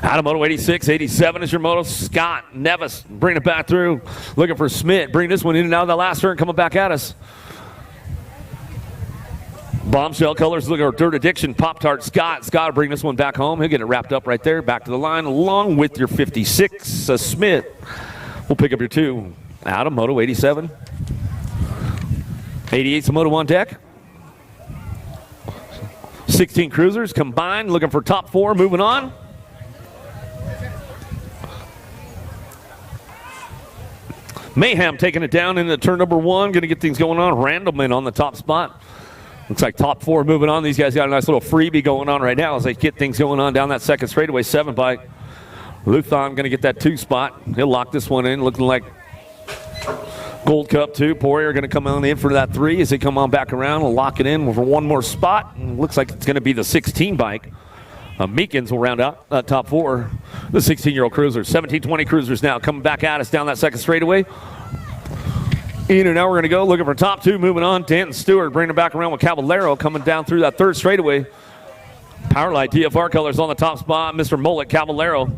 Out of Moto 86, 87 is your moto. Scott Nevis bring it back through. Looking for Smith. Bring this one in and out of the last turn. Coming back at us. Bombshell colors, look at Dirt Addiction, Pop-Tart, Scott. Scott will bring this one back home. He'll get it wrapped up right there. Back to the line along with your 56, Smith. We'll pick up your 2. Out of Moto 87. 88's a Moto on deck. 16 cruisers combined, looking for top 4, moving on. Mayhem taking it down into turn number 1, going to get things going on. Randleman on the top spot. Looks like top 4 moving on. These guys got a nice little freebie going on right now as they get things going on down that second straightaway. 7-bike. Luthon going to get that 2 spot. He'll lock this one in, looking like Gold Cup 2. Poirier going to come on in for that 3 as they come on back around. We'll lock it in for one more spot. And looks like it's going to be the 16-bike. Meekins will round out top 4. The 16-year-old cruiser. 17-20 cruisers now coming back at us down that second straightaway. In and out we're going to go. Looking for top 2. Moving on. Danton Stewart bringing it back around with Caballero coming down through that third straightaway. Powerlight DFR colors on the top spot. Mr. Mullet Caballero.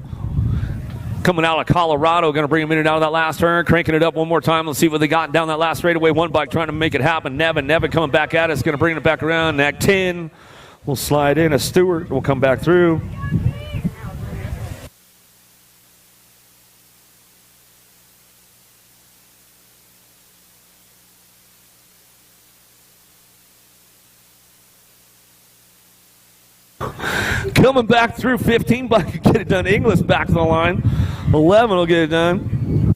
Coming out of Colorado, going to bring him in and out of that last turn, cranking it up one more time. Let's see what they got down that last straightaway. 1-bike trying to make it happen. Nevin coming back at us, going to bring it back around. Nag 10 will slide in. A Stewart will come back through. Coming back through 15, but can get it done. Inglis back to the line. 11 will get it done.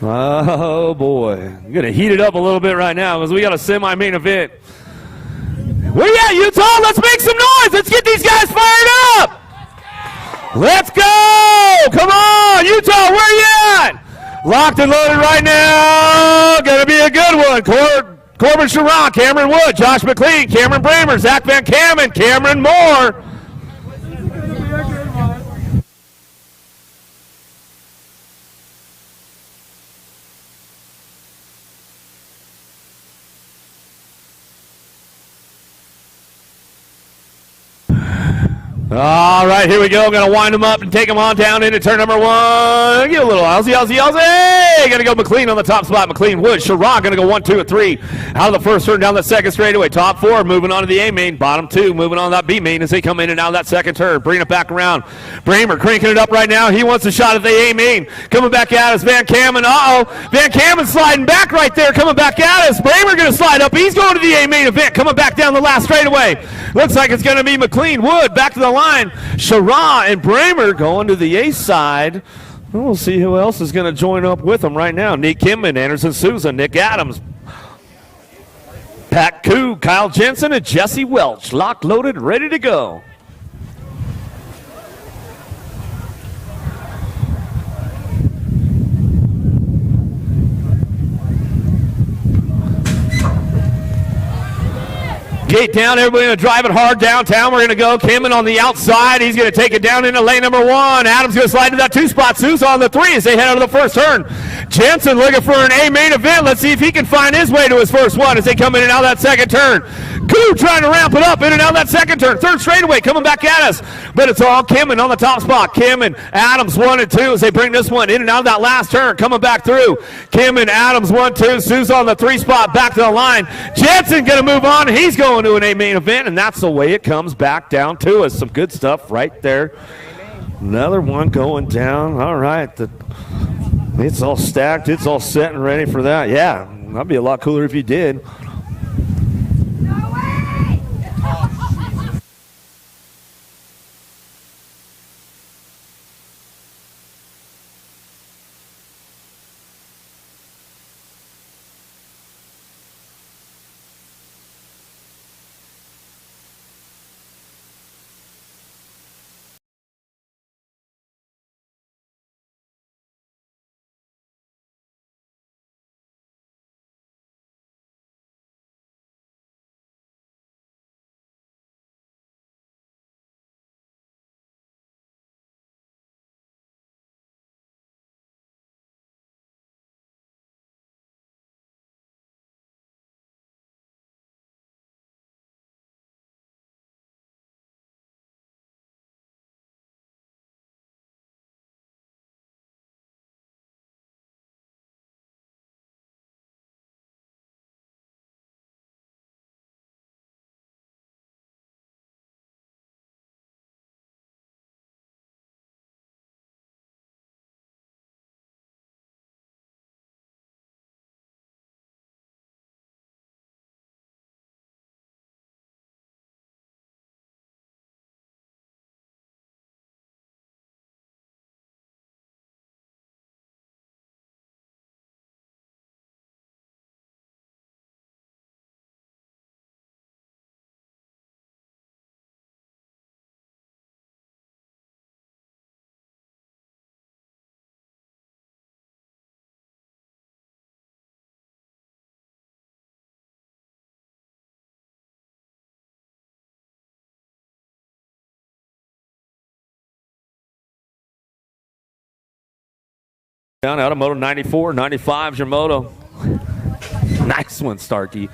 Oh boy, I'm gonna heat it up a little bit right now because we got a semi-main event. Where you at, Utah? Let's make some noise. Let's get these guys fired up. Let's go. Come on, Utah, where you at? Locked and loaded right now. Gonna be a good one. Corbin Sharon, Cameron Wood, Josh McLean, Cameron Bramer, Zach Van Kamen, Cameron Moore. All right, here we go. Going to wind them up and take them on down into turn number 1. Get a little Aussie. Hey, going to go McLean on the top spot. McLean Wood. Sharon going to go 1, 2, and 3. Out of the first turn, down the second straightaway. Top 4 moving on to the A main. Bottom 2 moving on to that B main as they come in and out of that second turn. Bringing it back around. Bramer cranking it up right now. He wants a shot at the A main. Coming back at us. Van Kamen. Van Kamen sliding back right there. Coming back at us. Bramer going to slide up. He's going to the A main event. Coming back down the last straightaway. Looks like it's going to be McLean Wood back to the line. Sharon and Bramer going to the A side. We'll see who else is going to join up with them right now. Nick Kimman, Anderson Souza, Nick Adams. Pat Koo, Kyle Jensen, and Jesse Welch. Locked, loaded, ready to go. Gate down, everybody going to drive it hard downtown. We're going to go Kimmin on the outside. He's going to take it down into lane number 1. Adams going to slide to that 2 spot. Sue's on the 3 as they head out of the first turn. Jensen looking for an A main event. Let's see if he can find his way to his first one as they come in and out of that second turn. Koo trying to ramp it up in and out of that second turn. Third straightaway coming back at us. But it's all Kimmin on the top spot. Kimmin, Adams 1 and 2 as they bring this one in and out of that last turn. Coming back through. Kimmin, Adams 1, 2. Sue's on the 3 spot back to the line. Jensen going to move on. He's going to an A main event, and that's the way it comes back down to us. Some good stuff right there. Another one going down. All right. It's all stacked. It's all set and ready for that. Yeah, that'd be a lot cooler if you did. Down out of Moto 94, 95's your moto. Nice one, Starkey.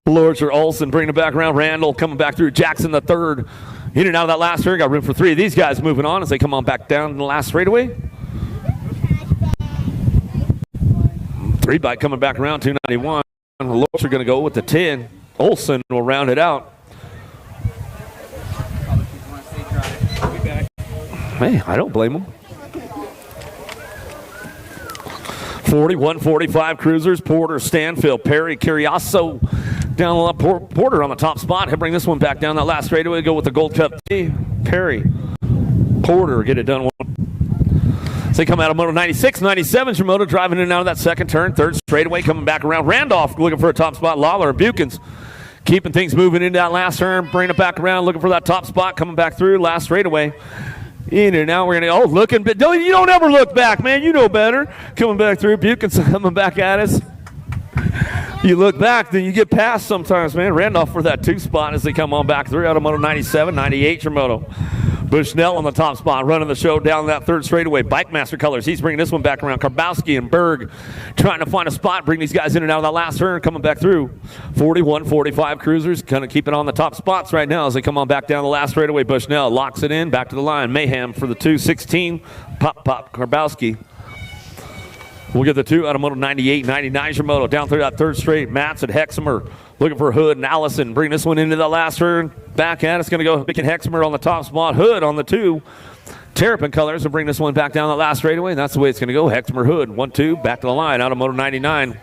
Lords or Olsen bringing it back around. Randall coming back through. Jackson the third. In and out of that last turn. Got room for 3 of these guys moving on as they come on back down in the last straightaway. 3 bike coming back around 291. The Lords are going to go with the 10. Olsen will round it out. Hey, I don't blame him. 41-45 cruisers. Porter, Stanfield, Perry, Curioso down the left. Porter on the top spot. He'll bring this one back down that last straightaway. Go with the Gold Cup T. Perry, Porter get it done. So they come out of Moto 96, 97's your moto driving in and out of that second turn. Third straightaway coming back around. Randolph looking for a top spot. Lawler and Bukins keeping things moving into that last turn. Bringing it back around looking for that top spot. Coming back through last straightaway. In and out, we're going to, looking, but you don't ever look back, man. You know better. Coming back through, Bukins coming back at us. You look back, then you get past sometimes, man. Randolph for that 2 spot as they come on back through out of Moto 97, 98 your moto. Bushnell on the top spot, running the show down that third straightaway. Bike Master Colors, he's bringing this one back around. Karbowski and Berg trying to find a spot, bring these guys in and out of that last turn, coming back through. 41-45 cruisers, kind of keeping on the top spots right now as they come on back down the last straightaway. Bushnell locks it in, back to the line. Mayhem for the 216. Pop, Karbowski. We'll get the 2 out of Moto 98, 99 your moto. Down through that third straight. Matts and Hexamer looking for Hood and Allison. Bring this one into the last turn. Back at it's going to go Mick and Hexamer on the top spot. Hood on the 2. Terrapin Colors will bring this one back down the last straightaway. And that's the way it's going to go. Hexamer, Hood, 1-2. Back to the line out of Moto 99.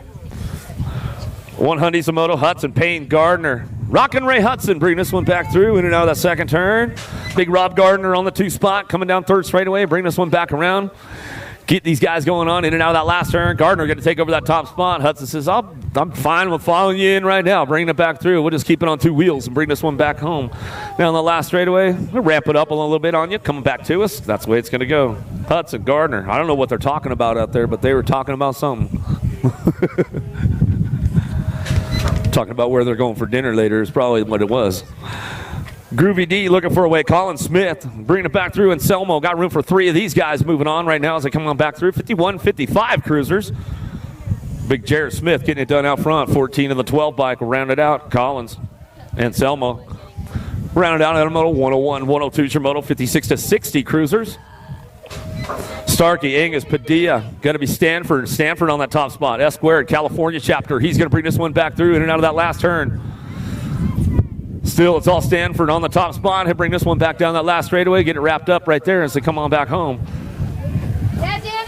100's a moto. Hudson, Payne, Gardner. Rockin' Ray Hudson bring this one back through in and out of that second turn. Big Rob Gardner on the 2 spot. Coming down third straightaway. Bring this one back around. Get these guys going on in and out of that last turn. Gardner going to take over that top spot. Hudson says, I'm fine with following you in right now, bringing it back through. We'll just keep it on 2 wheels and bring this one back home. Now on the last straightaway, we'll ramp it up a little bit on you, coming back to us. That's the way it's going to go. Hudson, Gardner, I don't know what they're talking about out there, but they were talking about something. Talking about where they're going for dinner later is probably what it was. Groovy D looking for a way. Colin Smith bringing it back through. And Selmo got room for 3 of these guys moving on right now as they come on back through. 51-55 cruisers. Big Jared Smith getting it done out front. 14 of the 12 bike will round it out. Collins and Selmo rounded out at a moto. 101, 102 is your moto. 56-60 cruisers. Starkey, Angus, Padilla, going to be Stanford on that top spot. S Squared, California chapter. He's going to bring this one back through in and out of that last turn. Still, it's all Stanford on the top spot. He'll bring this one back down that last straightaway, get it wrapped up right there as they come on back home.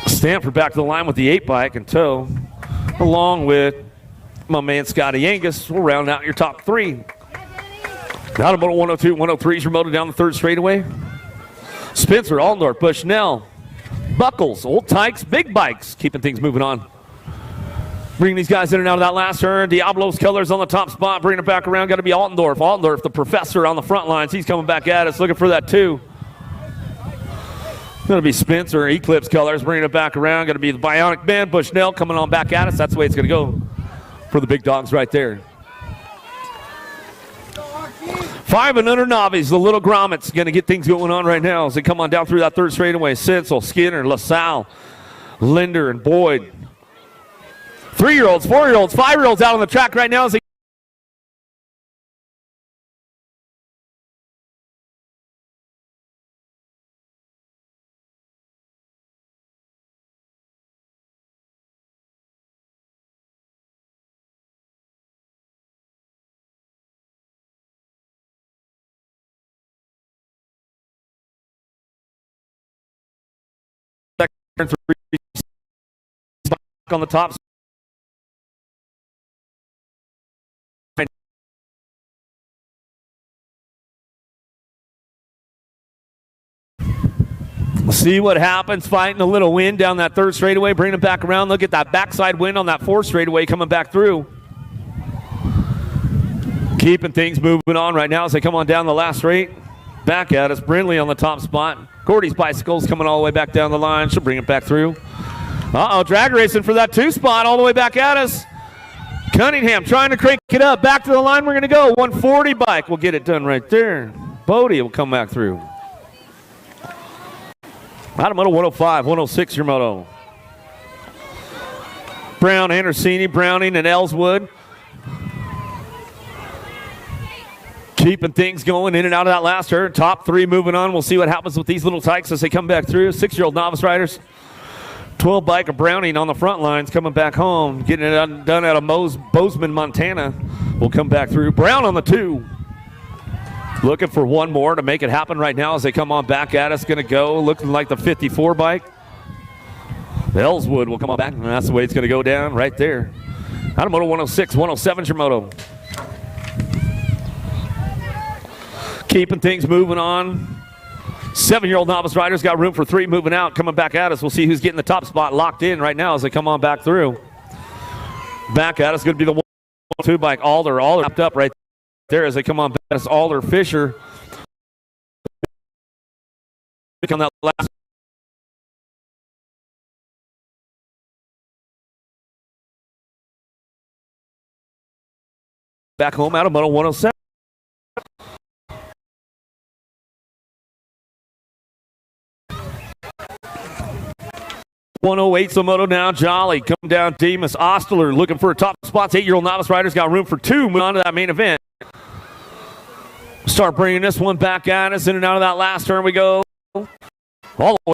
Stanford back to the line with the 8 bike in tow, along with my man Scotty Angus. We'll round out your top 3. Out of moto 102, 103 is your moto down the 3rd straightaway. Spencer, Allendorf, Bushnell, Buckles, Old Tikes, Big Bikes, keeping things moving on. Bringing these guys in and out of that last turn. Diablo's Colors on the top spot. Bringing it back around. Got to be Altendorf. Altendorf, the professor on the front lines. He's coming back at us, looking for that 2. Going to be Spencer, Eclipse Colors, bringing it back around. Going to be the Bionic Man, Bushnell coming on back at us. That's the way it's going to go for the big dogs right there. 5 and under Novice, the little grommets, going to get things going on right now as they come on down through that 3rd straightaway. Sensel, Skinner, LaSalle, Linder, and Boyd. 3-year-olds, 4-year-olds, 5-year-olds out on the track right now as they on the top. We'll see what happens, fighting a little wind down that 3rd straightaway, bringing it back around. Look at that backside wind on that 4th straightaway coming back through. Keeping things moving on right now as they come on down the last straight. Back at us, Brindley on the top spot. Gordy's Bicycles coming all the way back down the line. She'll bring it back through. Drag racing for that 2 spot all the way back at us. Cunningham trying to crank it up. Back to the line we're going to go. 140 bike will get it done right there. Bodie will come back through. Out of moto 105, 106 your moto. Brown, Andersini, Browning, and Ellswood. Keeping things going in and out of that last turn. Top 3 moving on. We'll see what happens with these little tykes as they come back through. 6-year-old novice riders. 12 bike of Browning on the front lines coming back home. Getting it done out of Bozeman, Montana. We'll come back through. Brown on the 2. Looking for one more to make it happen right now as they come on back at us. Going to go looking like the 54 bike. Ellswood will come on back, and that's the way it's going to go down right there. Out of moto 106, 107 is your moto. Keeping things moving on. 7-year-old novice riders got room for 3 moving out, coming back at us. We'll see who's getting the top spot locked in right now as they come on back through. Back at us, going to be the 1-2 bike. Alder wrapped up right there as they come on back at us. Alder Fisher on that last. Back home out of moto 107. So moto now. Jolly come down. Demas Ostler looking for a top spots. 8-year-old novice riders got room for 2. Move on to that main event. Start bringing this one back at us. In and out of that last turn we go. All the way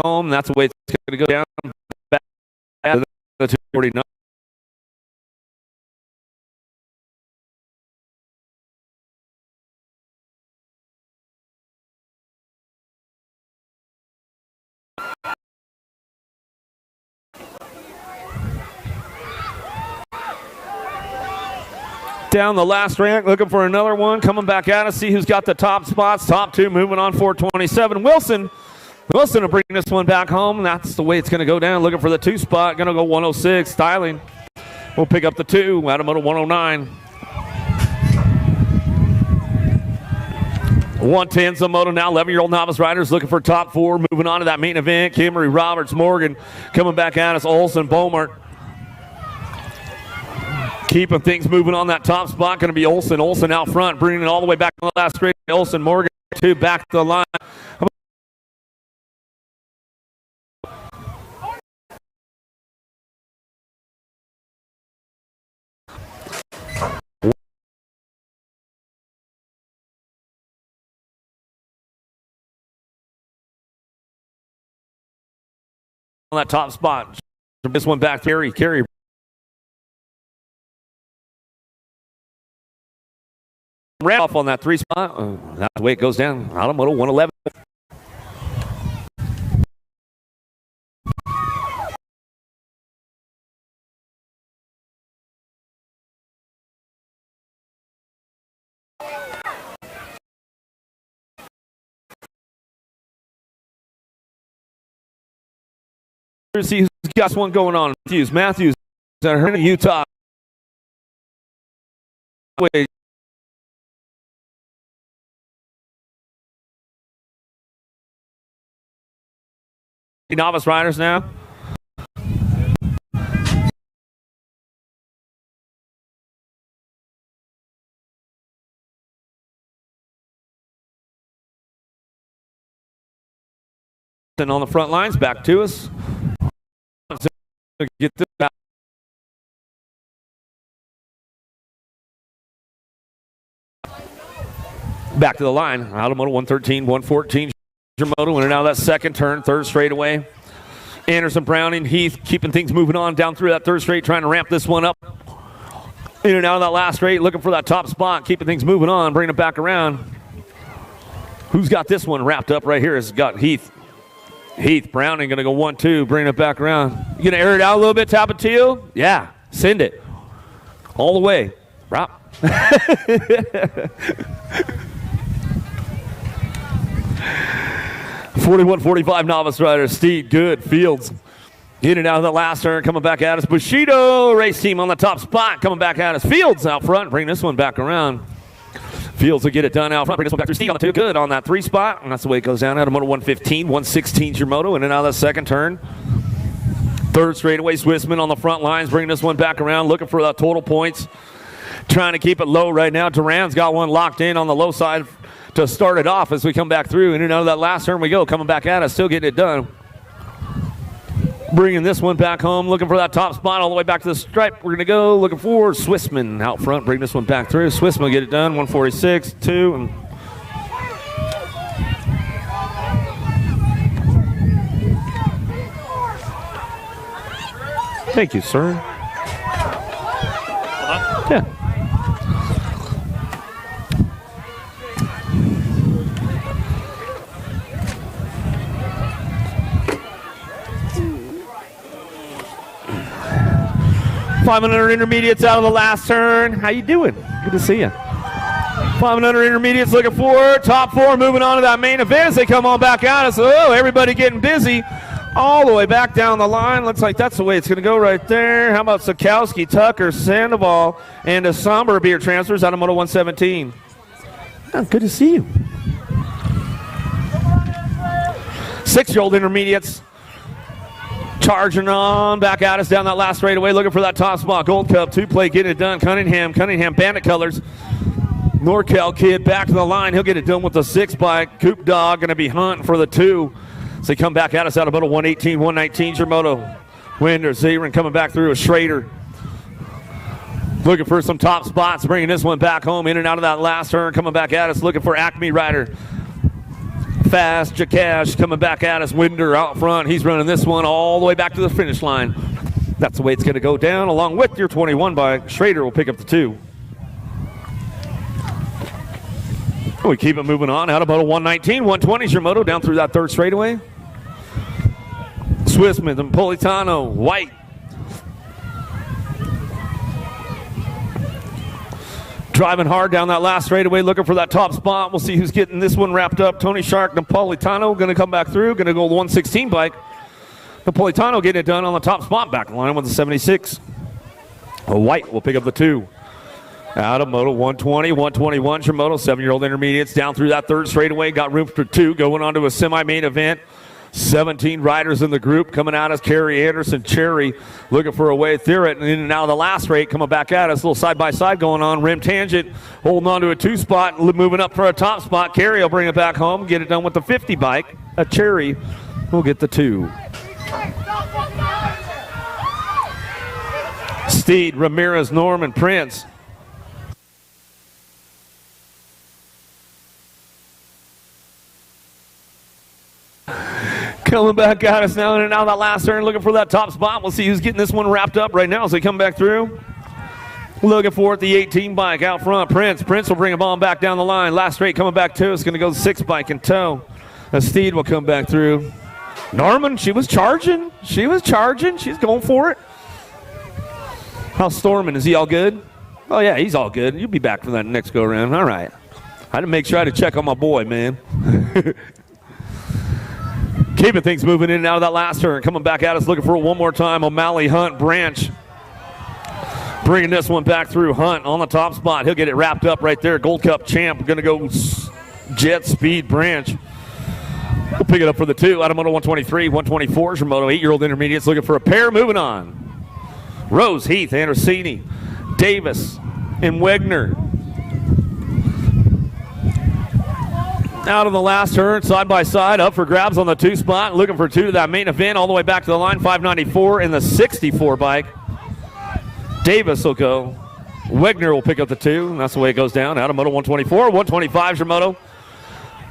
home. That's the way it's going to go down. Back at the 249. Down the last rank, looking for another one. Coming back at us, see who's got the top spots. Top 2 moving on 427. Wilson Wilson will bring this one back home. That's the way it's going to go down. Looking for the 2 spot. Going to go 106. Styling will pick up the 2. Automoto 109. 110 Zomoto now. 11-year-old novice riders looking for top 4. Moving on to that main event. Kimmery, Roberts, Morgan coming back at us. Olson, Beaumont. Keeping things moving on that top spot. Going to be Olson. Olson out front. Bringing it all the way back to the last straight. Olson, Morgan, 2 back to the line. On that top spot. This one back to Carey. Ran off on that 3 spot. That's the way it goes down. Automoto 111. See who's got one going on. Matthews, Utah. Wait. Novice riders now. And on the front lines, back to us. Get this out. Back to the line. Automoto 113, 114. Moto in and out of that second turn, 3rd straightaway. Anderson, Browning, Heath keeping things moving on down through that 3rd straight, trying to ramp this one up. In and out of that last straight, looking for that top spot, keeping things moving on, bringing it back around. Who's got this one wrapped up right here? Has got Heath. Heath, Browning going to go 1-2, bringing it back around. You going to air it out a little bit, Tapatio? Yeah, send it. All the way. Rob. 41-45 novice rider. Steed, good. Fields in and out of the last turn, coming back at us. Bushido race team on the top spot, coming back at us. Fields out front, bring this one back around. Fields will get it done out front, bring this one back through. Steed on the 2, good on that 3 spot, and that's the way it goes down. Automoto 115, 116's your moto, in and out of the 2nd turn. 3rd straightaway, Swissman on the front lines, bringing this one back around, looking for the total points. Trying to keep it low right now. Duran's got one locked in on the low side to start it off as we come back through. In and out of that last turn we go, coming back at us, still getting it done. Bringing this one back home, looking for that top spot all the way back to the stripe. We're going to go looking for Swissman out front, bring this one back through. Swissman will get it done, 146, 2, and thank you, sir. Yeah. $500 intermediates out of the last turn. How you doing? Good to see you. 500 intermediates looking for top 4, moving on to that main event as they come on back at us. Oh, everybody getting busy all the way back down the line. Looks like that's the way it's going to go right there. How about Sikowski, Tucker, Sandoval, and a Somber beer transfers out of Moto 117. Oh, good to see you. 6-year-old intermediates charging on back at us down that last straightaway, looking for that top spot. Gold Cup 2 play, getting it done. Cunningham bandit colors. Norcal kid back to the line. He'll get it done with the 6 bike. Coop Dog going to be hunting for the 2. So they come back at us out of Moto 118, 119. Germoto. Winder, Zerin coming back through with Schrader. Looking for some top spots, bringing this one back home in and out of that last turn. Coming back at us, looking for Acme Rider. Fast, Jakash coming back at us. Winder out front. He's running this one all the way back to the finish line. That's the way it's going to go down, along with your 21 bike. Schrader will pick up the 2. We keep it moving on. Out of Moto 119, 120's your moto down through that 3rd straightaway. Swissman, Napolitano, White. Driving hard down that last straightaway, looking for that top spot. We'll see who's getting this one wrapped up. Tony Shark, Napolitano going to come back through. Going to go 116 bike. Napolitano getting it done on the top spot. Back line with the 76. White will pick up the 2. Out of Moto 120, 121. Shimoto, 7-year-old intermediates down through that third straightaway. Got room for 2 going on to a semi-main event. 17 riders in the group coming out as Kerry Anderson, Cherry looking for a way through it. And in and out of the last straight coming back at us. A little side-by-side going on. Rim tangent holding on to a 2 spot, moving up for a top spot. Kerry will bring it back home, get it done with the 50 bike. A Cherry will get the 2. Steed, Ramirez, Norman, Prince. Coming back at us now, and now that last turn, looking for that top spot. We'll see who's getting this one wrapped up right now as they come back through. Looking for it, the 18 bike out front. Prince will bring a ball back down the line. Last straight coming back to us, going to go 6 bike in tow. A Steed will come back through. Norman, she was charging. She's going for it. How's Storman? Is he all good? Oh, yeah, he's all good. You'll be back for that next go-around. All right. I had to make sure I had to check on my boy, man. Keeping things moving in and out of that last turn. Coming back at us, looking for it one more time. O'Malley, Hunt, Branch. Bringing this one back through. Hunt on the top spot. He'll get it wrapped up right there. Gold Cup champ. Going to go jet speed. Branch. We'll pick it up for the 2. Out of Moto 123, 124. Moto 8-year-old intermediates looking for a pair. Moving on. Rose, Heath, Andersini, Davis, and Wegner. Out of the last turn, side by side, up for grabs on the 2 spot. Looking for 2 to that main event, all the way back to the line. 594 in the 64 bike. Davis will go. Wegner will pick up the 2, and that's the way it goes down. Out of Moto 124, 125 Shimoto.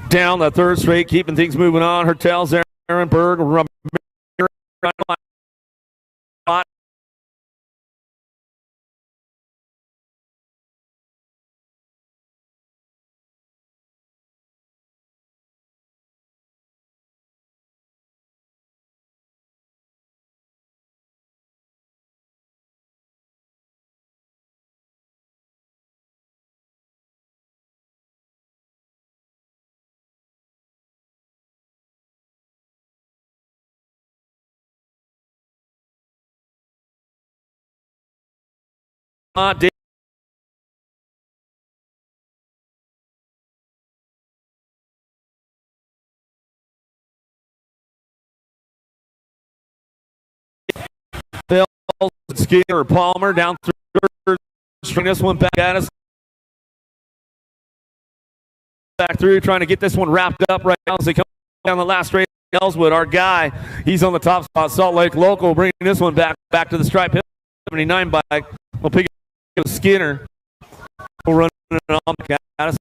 Down the third straight, keeping things moving on. Hertels, Ehrenberg, Ramirez. Skinner, Palmer down through, string this one back at us. Back through, trying to get this one wrapped up right now as they come down the last straight. Ellswood, our guy, he's on the top spot. Salt Lake local, bringing this one back to the stripe. 79 bike. We'll pick it up Skinner. We'll run it on back at us.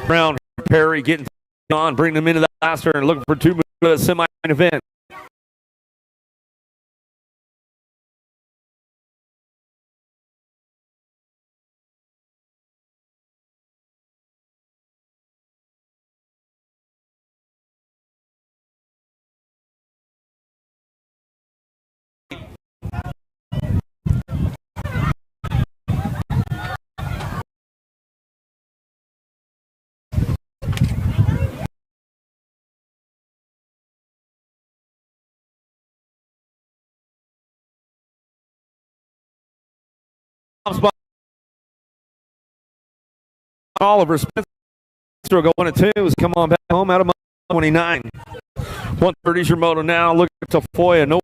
Brown, Perry getting on, bringing them into that last turn, looking for 2 moves to the semi event. Spot. Oliver Spencer going at 2 is come on back home out of 29. 130's your moto now. Look at Tafoya. No.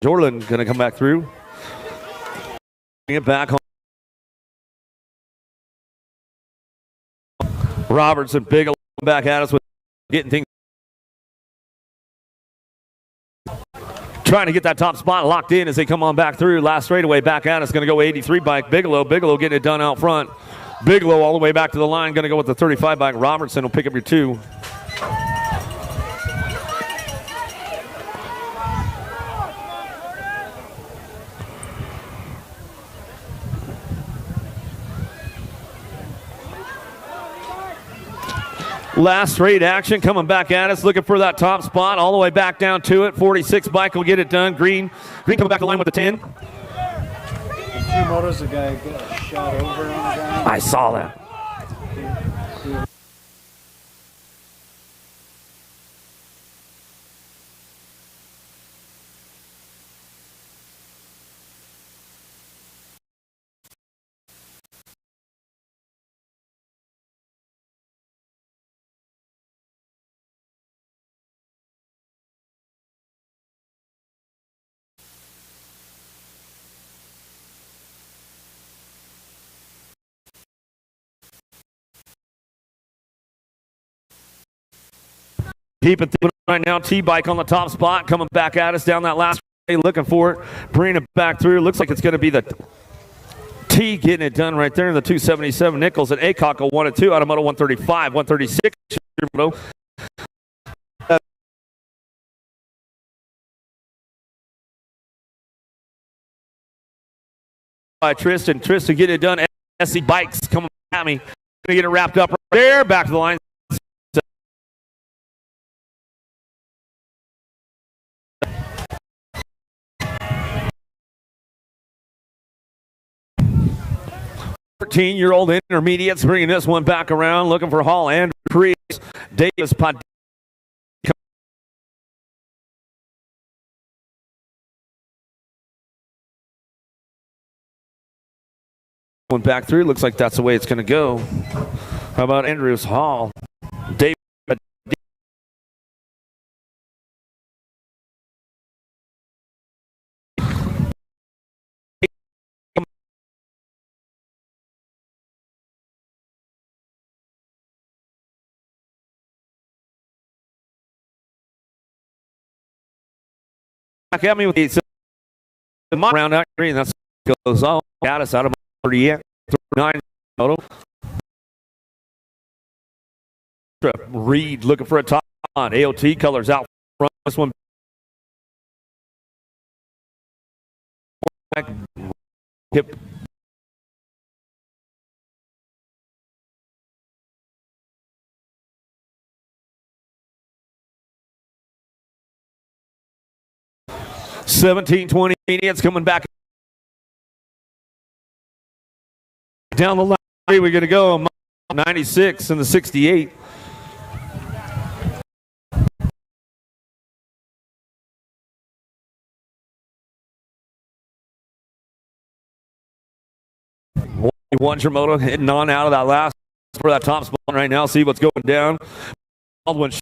Jordan going to come back through. Bring it back home. Robertson, big back at us with getting things trying to get that top spot locked in as they come on back through. Last straightaway back out. It's going to go 83 bike Bigelow. Bigelow getting it done out front. Bigelow all the way back to the line. Going to go with the 35 bike. Robertson will pick up your 2. Last straight action coming back at us, looking for that top spot, all the way back down to it. 46 bike will get it done. Green coming back to the line with the 10. A few motos, the guy got shot over on the ground. I saw that. Keeping through right now. T-bike on the top spot, coming back at us down that last way, looking for it, bringing it back through. Looks like it's going to be the T getting it done right there in the 277 Nichols. And Acock a 1 and 2 out of Moto 135, 136. By Tristan getting it done. SC Bikes coming at me. Going to get it wrapped up right there. Back to the line. 13-year-old intermediates bringing this one back around, looking for Hall. Andrew Priest, Davis Pod. One back through, looks like that's the way it's going to go. How about Andrews Hall? David. 'Back at me with the round out green. That's goes all got us out of 38, 39 total. Reed looking for a top on. AOT colors out front. This one. Hip. $17.20 minutes coming back down the line. We're going to go 96 and the 68. One moto hitting on out of that last for that top spot right now. See what's going down. Baldwin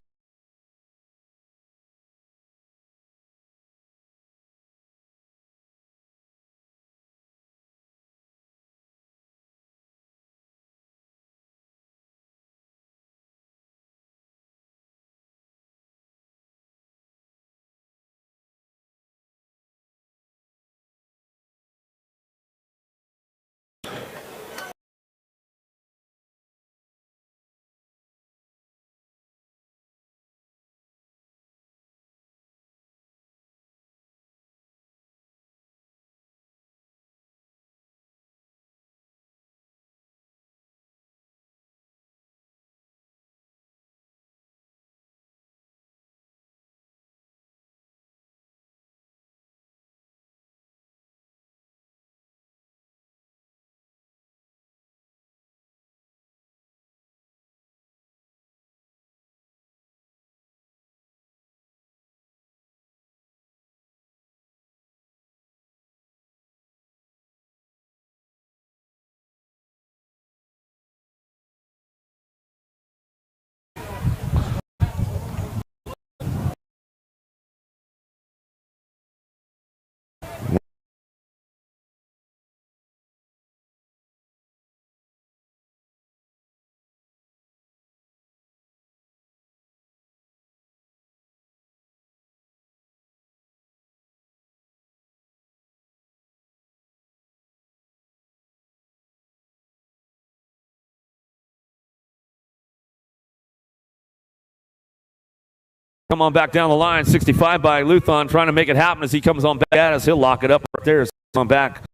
Come on back down the line. 65 by Luthon trying to make it happen as he comes on back at us. He'll lock it up right there. On back.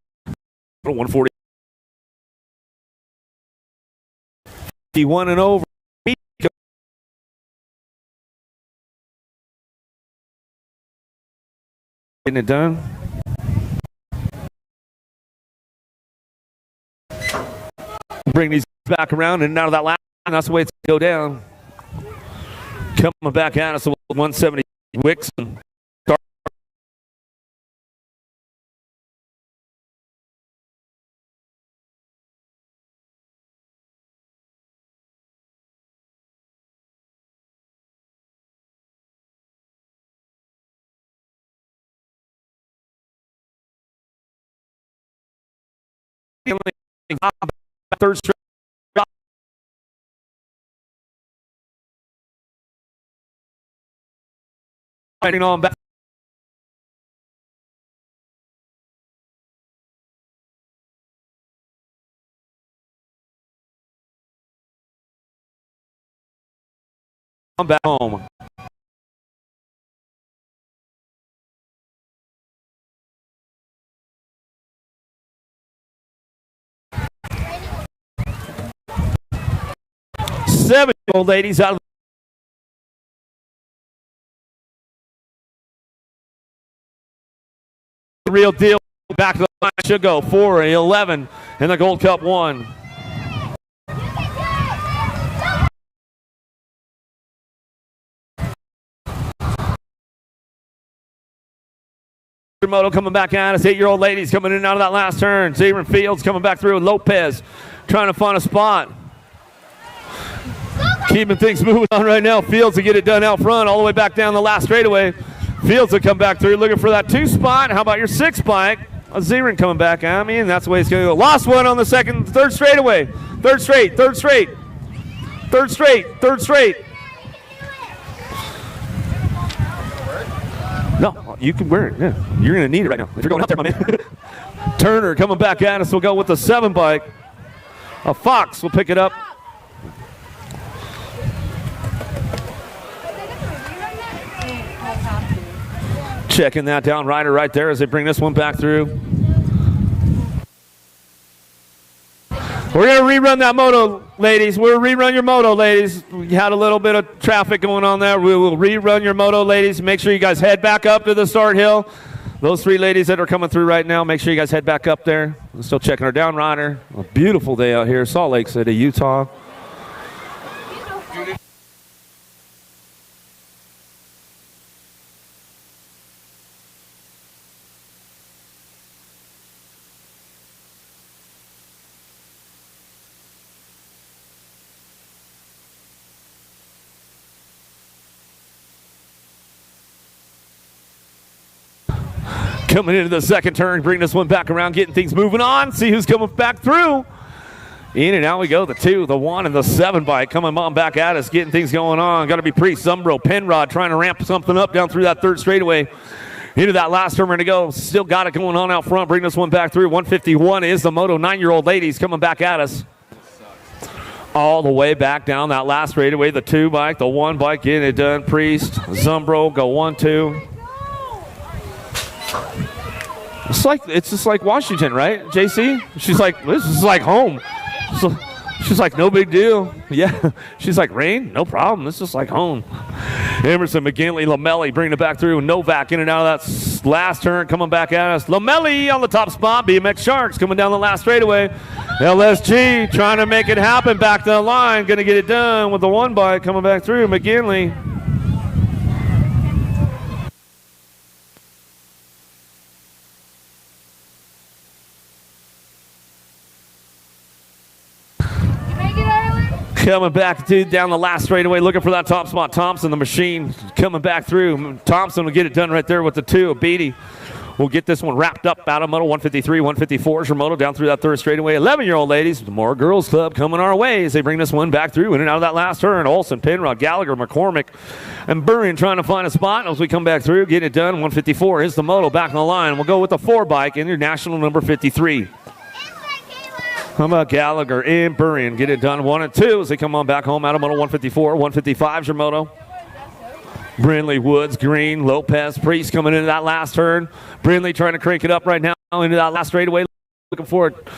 140. 51 and over. Getting it done. Bring these back around and out of that last line. That's the way it's going to go down. Coming back at us with 170 Wicks. And third straight. On back. I'm back home. Seven-year-old ladies out of the real deal. Back to the line should go 4-11 in the Gold Cup 1. Moto coming back at us. 8-year-old ladies coming in and out of that last turn. Xavier Fields coming back through with Lopez trying to find a spot. Keeping things moving on right now. Fields to get it done out front all the way back down the last straightaway. Fields will come back through looking for that 2 spot. How about your 6 bike? Xavier coming back at me, and that's the way it's going to go. Lost one on the third straightaway. Third straight. No, you can wear it. Yeah, you're going to need it right now. If you're going out there, my man. Turner coming back at us. We'll go with the 7 bike. A Fox will pick it up. Checking that down rider right there as they bring this one back through. We're going to rerun that moto, ladies. We'll rerun your moto, ladies. We had a little bit of traffic going on there. We will rerun your moto, ladies. Make sure you guys head back up to the start hill. Those 3 ladies that are coming through right now, make sure you guys head back up there. We're still checking our down rider. A beautiful day out here, Salt Lake City, Utah. Coming into the second turn, bring this one back around, getting things moving on. See who's coming back through. In and out we go. The 2, the 1, and the 7 bike coming on back at us, getting things going on. Got to be Priest, Zumbro, Penrod trying to ramp something up down through that third straightaway. Into that last turn we're going to go. Still got it going on out front. Bring this one back through. 151 is the Moto 9-year-old ladies coming back at us. All the way back down that last straightaway. The 2 bike, the 1 bike, getting it done. Priest, Zumbro, go 1, 2. It's just like Washington, right, JC? She's like, this is like home. So she's like, no big deal. Yeah. She's like, rain? No problem. This is just like home. Emerson, McGinley, Lamelli bringing it back through. Novak in and out of that last turn coming back at us. Lamelli on the top spot. BMX Sharks coming down the last straightaway. LSG trying to make it happen back to the line. Going to get it done with the 1 bike coming back through. McGinley. Coming back down the last straightaway, looking for that top spot. Thompson, the machine, coming back through. Thompson will get it done right there with the 2. Beatty will get this one wrapped up out of moto. 153, 154 is your moto down through that third straightaway. 11-year-old ladies, the more girls club coming our way as they bring this one back through in and out of that last turn. Olson, Penrod, Gallagher, McCormick, and Burrion trying to find a spot as we come back through, getting it done. 154 is the moto back on the line. We'll go with the 4 bike in your national number 53. How about Gallagher and Burrion? Get it done 1 and 2 as they come on back home out of moto 154. 155 is your moto. Brindley, Woods, Green, Lopez, Priest coming into that last turn. Brindley trying to crank it up right now into that last straightaway. Looking for it.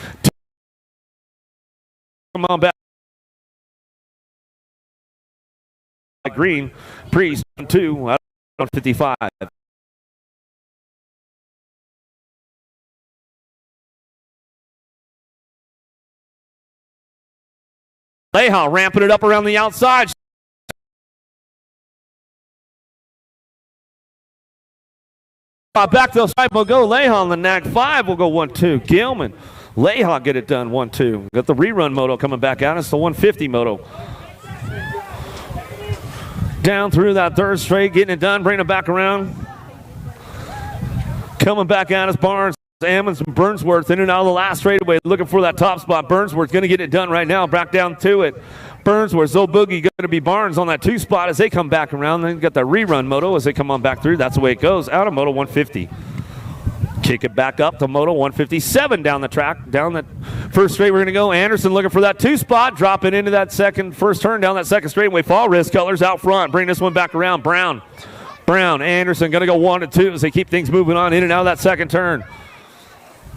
Come on back. Green, Priest, 2, out on 55. Leha ramping it up around the outside. Back to the side, we'll go. Leha on the nag 5 will go 1-2. Gilman, Leha get it done 1-2. Got the rerun moto coming back out. It's the 150 moto. Down through that third straight, getting it done, bringing it back around. Coming back out is Barnes, Ammons, and Burnsworth in and out of the last straightaway, looking for that top spot. Burnsworth going to get it done right now, back down to it. Burnsworth, Zo Boogie going to be Barnes on that 2 spot as they come back around. Then got that rerun moto as they come on back through. That's the way it goes. Out of moto 150. Kick it back up to moto 157 down the track. Down the first straight we're going to go. Anderson looking for that 2 spot. Dropping into that first turn down that second straightaway. Fall risk colors out front. Bring this one back around. Brown, Anderson going to go 1-2 as they keep things moving on in and out of that second turn.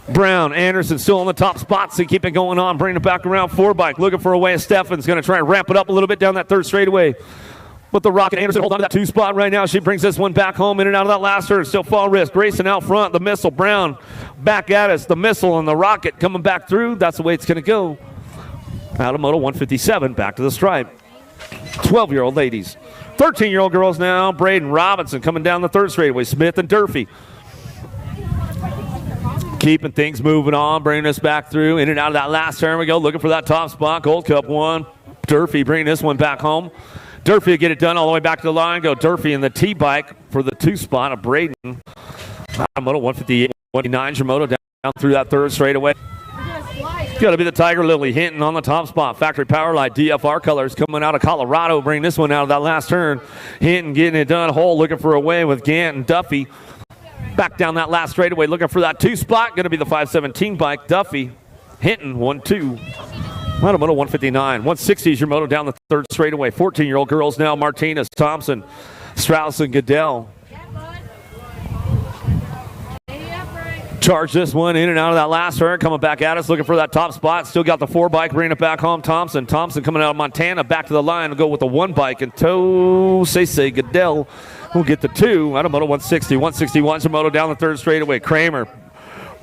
Brown, Anderson still on the top spots. They keep it going on. Bring it back around. 4-bike looking for a way. Steffen's going to try and ramp it up a little bit down that third straightaway. But the Rocket Anderson hold on to that 2 spot right now. She brings this one back home in and out of that last turn. Still fall risk. Grayson out front. The Missile. Brown back at us. The Missile and the Rocket coming back through. That's the way it's going to go. Out of moto 157. Back to the stripe. 12-year-old ladies. 13-year-old girls now. Braden Robinson coming down the third straightaway. Smith and Durfee. Keeping things moving on, bringing us back through. In and out of that last turn we go, looking for that top spot. Gold Cup 1. Durfee bringing this one back home. Durfee get it done all the way back to the line. Go Durfee in the T-bike for the 2 spot of Braden. Moto 158, 159, Shimoto down through that third straightaway. Got to be the Tiger Lily Hinton on the top spot. Factory Power Light DFR colors coming out of Colorado. Bring this one out of that last turn. Hinton getting it done. Hole looking for a way with Gant and Duffy. Back down that last straightaway, looking for that 2 spot. Going to be the 517 bike. Duffy, Hinton, 1-2. Moto 159. 160 is your moto down the third straightaway. 14-year-old girls now. Martinez, Thompson, Strauss, and Goodell. Charge this one in and out of that last turn. Coming back at us, looking for that top spot. Still got the 4 bike, bringing it back home. Thompson coming out of Montana, back to the line. Will go with the 1 bike. And Say Goodell will get the 2 out of moto 160. 161 is moto down the third straightaway. Kramer,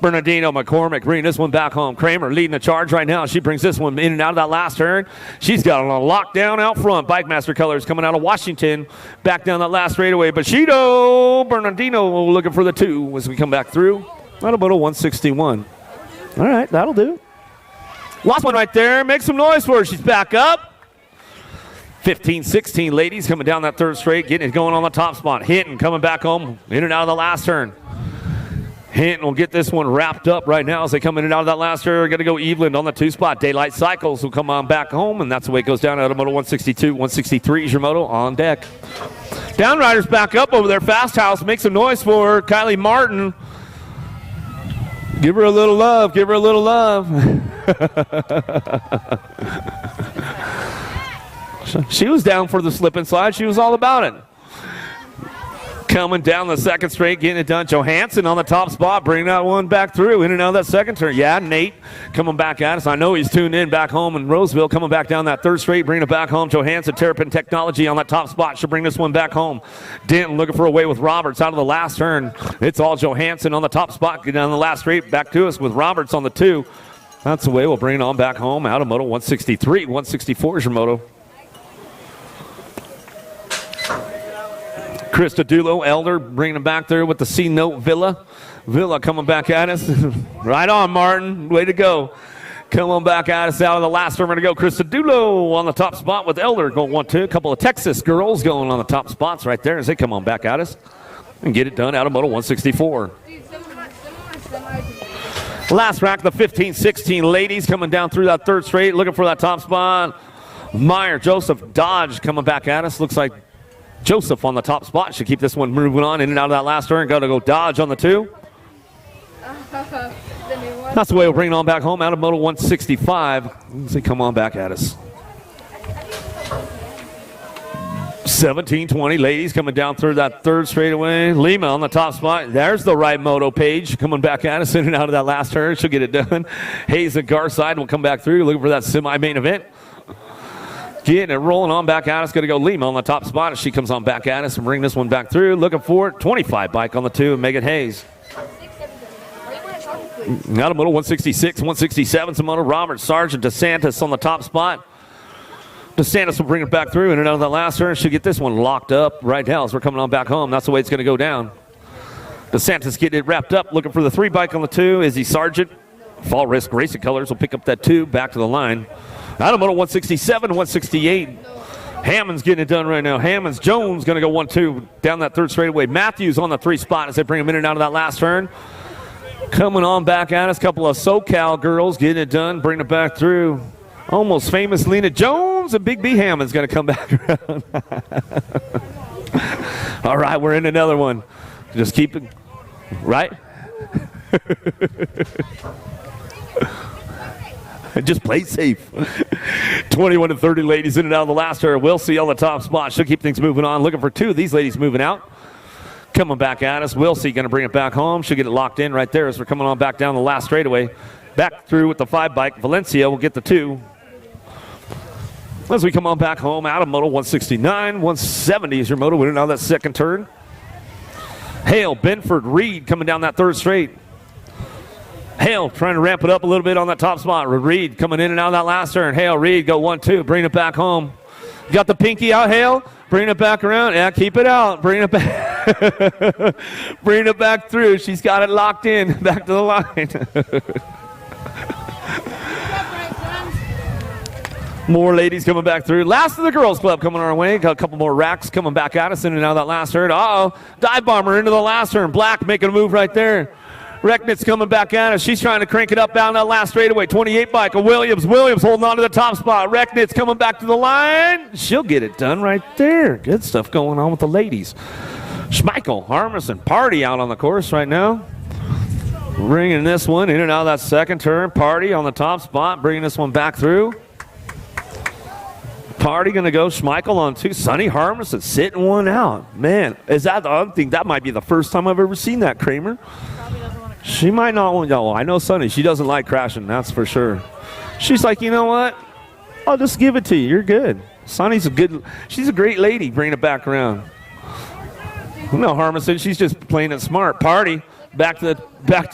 Bernardino, McCormick bringing this one back home. Kramer leading the charge right now. She brings this one in and out of that last turn. She's got it on lockdown out front. Bike Master colors coming out of Washington. Back down that last straightaway. Bushido, Bernardino looking for the 2 as we come back through. Out of moto 161. All right, that'll do. Lost one right there. Make some noise for her. She's back up. 15-16 ladies coming down that third straight, getting it going on the top spot. Hinton coming back home in and out of the last turn. Hinton will get this one wrapped up right now as they come in and out of that last turn. Going to go Evelyn on the 2 spot. Daylight Cycles will come on back home, and that's the way it goes down out of moto 162. 163 is your moto on deck. Downriders back up over there. Fast House, make some noise for her. Kylie Martin. Give her a little love. Give her a little love. She was down for the slip and slide. She was all about it. Coming down the second straight, getting it done. Johansson on the top spot, bringing that one back through. In and out of that second turn. Yeah, Nate coming back at us. I know he's tuned in back home in Roseville. Coming back down that third straight, bringing it back home. Johansson, Terrapin Technology on that top spot. She'll bring this one back home. Denton looking for a way with Roberts out of the last turn. It's all Johansson on the top spot. Getting down the last straight, back to us with Roberts on the 2. That's the way we'll bring it on back home. Out of moto 163. 164 is your moto. Krista Dulo, Elder, bringing them back there with the C-Note Villa. Villa coming back at us. Right on, Martin. Way to go. Come on back at us out of the last turn. We're going to go Krista Dulo on the top spot with Elder going 1-2. A couple of Texas girls going on the top spots right there as they come on back at us and get it done out of moto 164. Last rack, the 15-16 ladies coming down through that third straight, looking for that top spot. Meyer, Joseph, Dodge coming back at us. Looks like Joseph on the top spot. Should keep this one moving on in and out of that last turn. Got to go Dodge on the 2. That's the way we'll bring it on back home out of moto 165. As they come on back at us. 17-20, ladies coming down through that third straightaway. Lima on the top spot. There's the right moto page coming back at us in and out of that last turn. She'll get it done. Hayes and Garside will come back through, looking for that semi-main event. Getting it rolling on back at us. Going to go Lima on the top spot as she comes on back at us and bring this one back through. Looking for it. 25 bike on the 2, Megan Hayes. Out of middle, 166, 167, Simona Roberts, Sargent, DeSantis on the top spot. DeSantis will bring it back through in and out of that last turn. She'll get this one locked up right now as we're coming on back home. That's the way it's going to go down. DeSantis getting it wrapped up, looking for the 3 bike on the 2. Izzy Sargent, Fall Risk Racing Colors will pick up that 2 back to the line. Out of middle, 167, 168. Hammond's getting it done right now. Hammond's Jones going to go 1-2 down that third straightaway. Matthews on the 3 spot as they bring him in and out of that last turn. Coming on back at us, couple of SoCal girls getting it done, bring it back through. Almost famous Lena Jones and Big B Hammond's going to come back around. All right, we're in another one. Just keep it, right? Just play safe. 21-30 ladies in and out of the last turn. We'll see on the top spot. She'll keep things moving on. Looking for 2 of these ladies moving out. Coming back at us. We'll see. Going to bring it back home. She'll get it locked in right there as we're coming on back down the last straightaway. Back through with the 5 bike. Valencia will get the 2. As we come on back home, out of moto, 169, 170 is your moto winning out of that second turn. Hale, Benford, Reed coming down that third straight. Hale trying to ramp it up a little bit on that top spot. Reed coming in and out of that last turn. Hale, Reed go 1-2, bring it back home. Got the pinky out, Hale. Bring it back around. Yeah, keep it out. Bring it back. Bring it back through. She's got it locked in. Back to the line. More ladies coming back through. Last of the girls club coming our way. Got a couple more racks coming back at us in and out of that last turn. Uh-oh. Dive bomber into the last turn. Black making a move right there. Recknitz's coming back at us. She's trying to crank it up down that last straightaway. 28 bike of Williams. Williams holding on to the top spot. Recknitz coming back to the line. She'll get it done right there. Good stuff going on with the ladies. Schmeichel, Harmison, Party out on the course right now. Bringing this one in and out of that second turn. Party on the top spot. Bringing this one back through. Party going to go Schmeichel on 2. Sonny Harmison sitting one out. Man, is that the other thing? That might be the first time I've ever seen that, Kramer. She might not want to go. I know Sonny. She doesn't like crashing, that's for sure. She's like, you know what? I'll just give it to you. You're good. Sonny's she's a great lady. Bring it back around. No, Harmison, she's just playing it smart. Party back to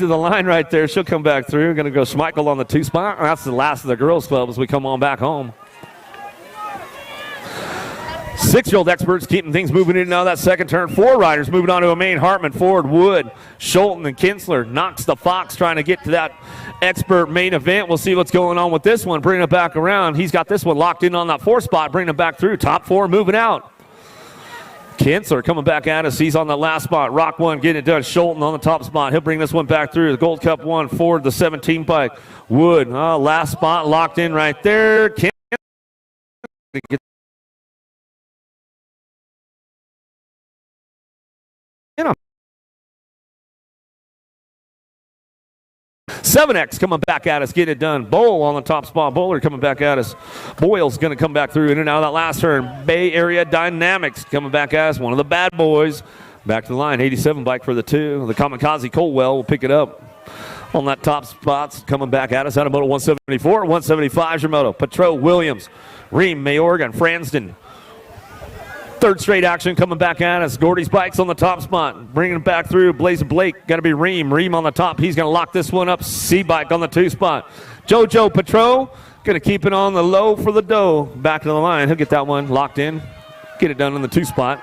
the line right there. She'll come back through. Going to go Schmeichel on the 2 spot. That's the last of the girls club as we come on back home. 6-year-old experts keeping things moving in and out of that second turn. 4 riders moving on to a main. Hartman, Ford, Wood, Scholten, and Kinsler. Knox the Fox trying to get to that expert main event. We'll see what's going on with this one. Bringing it back around. He's got this one locked in on that 4 spot. Bringing it back through. Top 4 moving out. Kinsler coming back at us. He's on the last spot. Rock 1 getting it done. Scholten on the top spot. He'll bring this one back through. The Gold Cup 1. Ford, the 17 bike. Wood, last spot locked in right there. Kinsler get 7X coming back at us, get it done. Bowl on the top spot. Bowler coming back at us. Boyle's going to come back through in and out of that last turn. Bay Area Dynamics coming back at us. One of the bad boys. Back to the line. 87 bike for the 2. The Kamikaze Colwell will pick it up on that top spots. Coming back at us out of moto 174. 175 is your moto. Petro, Williams, Ream, Mayorga, and Fransden. Third straight action coming back at us. Gordy's bike's on the top spot. Bringing it back through. Blazing Blake. Got to be Ream. Ream on the top. He's going to lock this one up. C-bike on the 2 spot. Jojo Petro going to keep it on the low for the dough. Back to the line. He'll get that one locked in. Get it done on the 2 spot.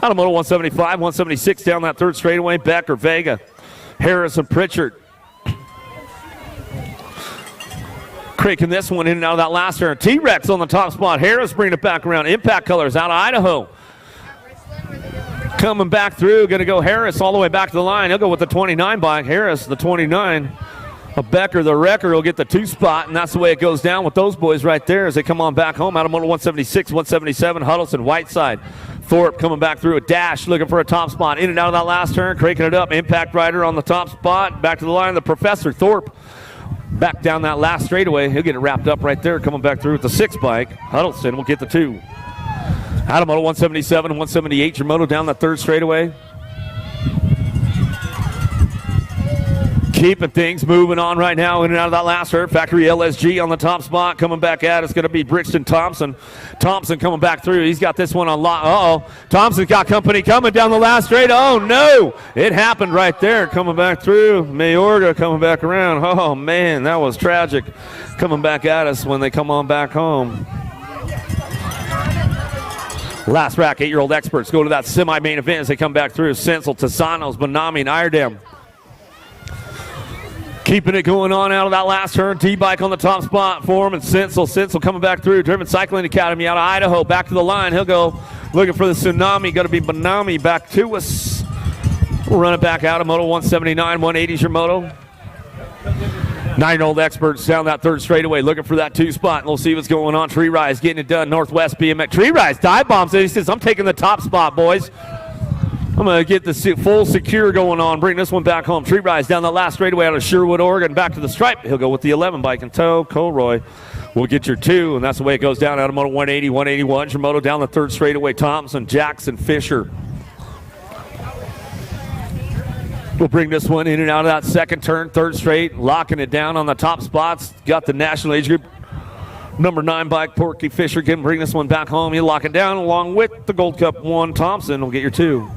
Out of moto 175, 176 down that third straightaway. Becker, Vega, Harris, and Pritchard. Cranking this one in and out of that last turn. T-Rex on the top spot. Harris bringing it back around. Impact Colors out of Idaho. Coming back through. Going to go Harris all the way back to the line. He'll go with the 29 bike. Harris, the 29. Becker, the wrecker, will get the 2 spot, and that's the way it goes down with those boys right there as they come on back home. Out of moto 176, 177, Huddleston, Whiteside. Thorpe coming back through a dash, looking for a top spot. In and out of that last turn, cranking it up. Impact Rider on the top spot. Back to the line, the Professor, Thorpe. Back down that last straightaway. He'll get it wrapped up right there. Coming back through with the 6 bike. Huddleston will get the 2. Out of moto 177 and 178, your moto down the third straightaway. Keeping things moving on right now in and out of that last hurt. Factory LSG on the top spot. Coming back at it's going to be Brixton Thompson. Thompson coming back through. He's got this one on lock. Uh-oh. Thompson's got company coming down the last straight. Oh, no. It happened right there. Coming back through. Mayorga coming back around. Oh, man, that was tragic. Coming back at us when they come on back home. Last rack, 8-year-old experts go to that semi-main event as they come back through. Sensel, Tasanos, Bonami, and Iredam. Keeping it going on out of that last turn. T-Bike on the top spot for him, and Sensel coming back through. Driven Cycling Academy out of Idaho. Back to the line. He'll go looking for the Tsunami. Going to be Bonami back to us. We'll run it back out of moto 179. 180 is your moto. 9-year-old experts down that third straightaway looking for that 2 spot. And we'll see what's going on. Tree Rise getting it done. Northwest BMX. Tree Rise dive bombs. And he says, I'm taking the top spot, boys. I'm going to get the full secure going on. Bring this one back home. Tree Rise down the last straightaway out of Sherwood, Oregon. Back to the stripe. He'll go with the 11 bike in tow. Colroy will get your 2. And that's the way it goes down out of moto 180, 181. Your moto down the third straightaway. Thompson, Jackson, Fisher. We'll bring this one in and out of that second turn, third straight, locking it down on the top spots. Got the national age group number 9 bike, Porky Fisher can bring this one back home. He'll lock it down along with the Gold Cup 1. Thompson will get your 2.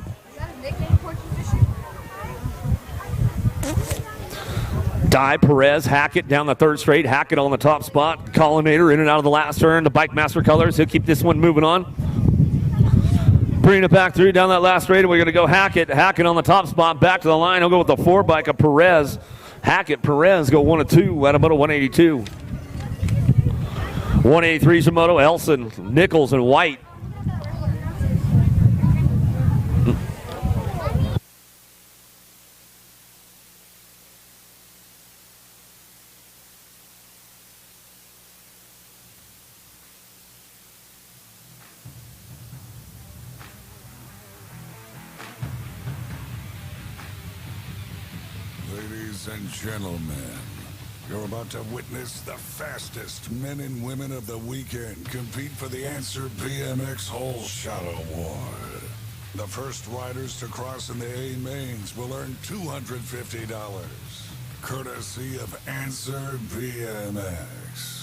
Di Perez, Hackett down the third straight. Hackett on the top spot. Collinator in and out of the last turn. The Bike Master colors. He'll keep this one moving on. Bringing it back through down that last straight. We're going to go Hackett. Hackett on the top spot. Back to the line. He'll go with the 4 bike of Perez. Hackett, Perez go 1 and 2 out of moto 182. 183 is your moto. Elson, Nichols, and White. Ladies and gentlemen, you're about to witness the fastest men and women of the weekend compete for the Answer BMX Whole Shot Award. The first riders to cross in the A mains will earn $250, courtesy of Answer BMX.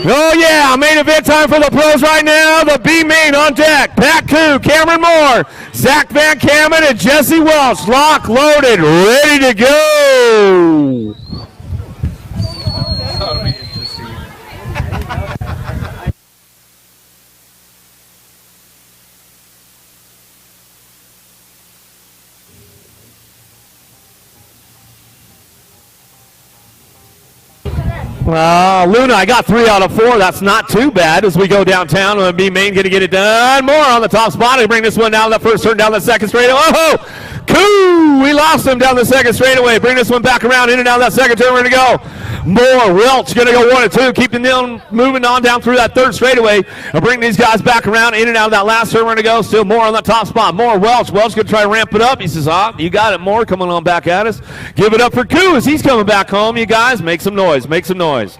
Oh yeah, main event time for the pros right now. The B main on deck. Pat Koo, Cameron Moore, Zach Van Kamen, and Jesse Welch. Lock, loaded, ready to go. Luna, I got 3 out of 4. That's not too bad as we go downtown. And B main going to get it done. More on the top spot. They bring this one down the first turn, down the second straightaway. Oh, Koo! We lost him down the second straightaway. Bring this one back around in and out of that second turn. We're going to go. More. Welch going to go 1 and 2. Keeping them moving on down through that third straightaway. And bring these guys back around in and out of that last turn. We're going to go. Still more on the top spot. More Welch. Welch going to try to ramp it up. He says, you got it, More. Coming on back at us. Give it up for Koo as he's coming back home. You guys, make some noise. Make some noise.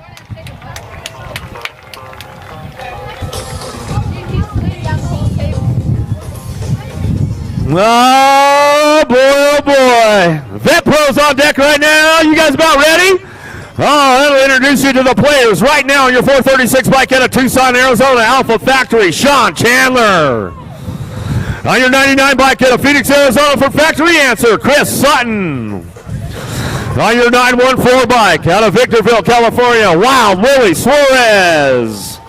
Oh boy. Vet Pros on deck right now. You guys about ready? Oh, that'll introduce you to the players right now on your 436 bike out of Tucson, Arizona, Alpha Factory, Sean Chandler. On your 99 bike out of Phoenix, Arizona for Factory Answer, Chris Sutton. On your 914 bike out of Victorville, California, Wild Willie Suarez.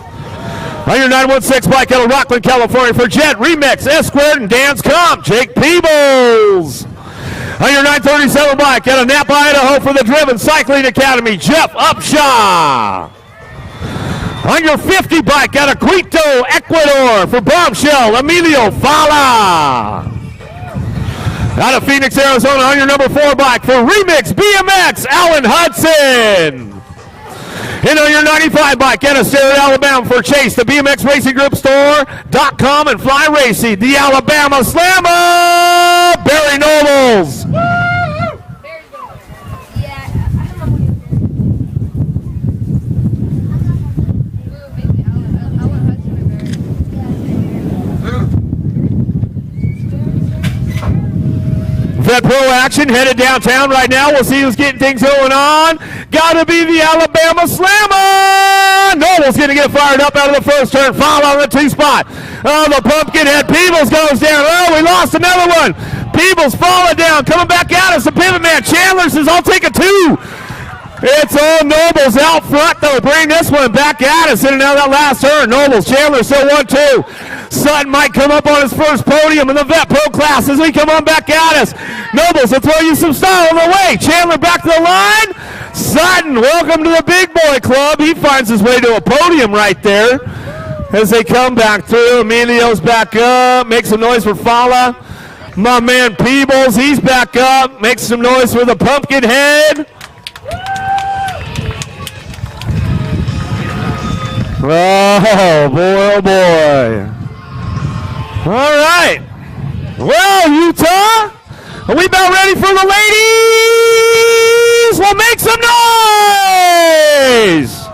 On your 916 bike out of Rockland, California for Jet, Remix, S-Squared, and Dan's Comp, Jake Peebles. On your 937 bike out of Napa, Idaho for the Driven Cycling Academy, Jeff Upshaw. On your 50 bike out of Quito, Ecuador for Bombshell, Emilio Fala. Out of Phoenix, Arizona on your number 4 bike for Remix BMX, Alan Hudson. And on your 95 bike out of Sterrett, Alabama for Chase, the BMX Racing Group Store.com and Fly Racing, the Alabama Slammer, Barry Nobles. Vet Pro action headed downtown right now. We'll see who's getting things going on. Gotta be the Alabama Slammer. Noble's gonna get fired up out of the first turn. Foul on the 2 spot. Oh, the Pumpkinhead Peebles goes down. Oh, we lost another one. Peebles falling down, coming back at us. The pivot man Chandler says, I'll take a 2. It's all Nobles out front, though. Bring this one back at us in and out of that last turn. Nobles, Chandler still 1-2. Sutton might come up on his first podium in the Vet Pro class as we come on back at us. Nobles will throw you some style on the way. Chandler back to the line. Sutton, welcome to the Big Boy Club. He finds his way to a podium right there as they come back through. Emilio's back up. Make some noise for Fala. My man Peebles, he's back up. Makes some noise for the Pumpkinhead. Oh, boy, oh, boy. All right. Well, Utah, are we about ready for the ladies? We'll make some noise.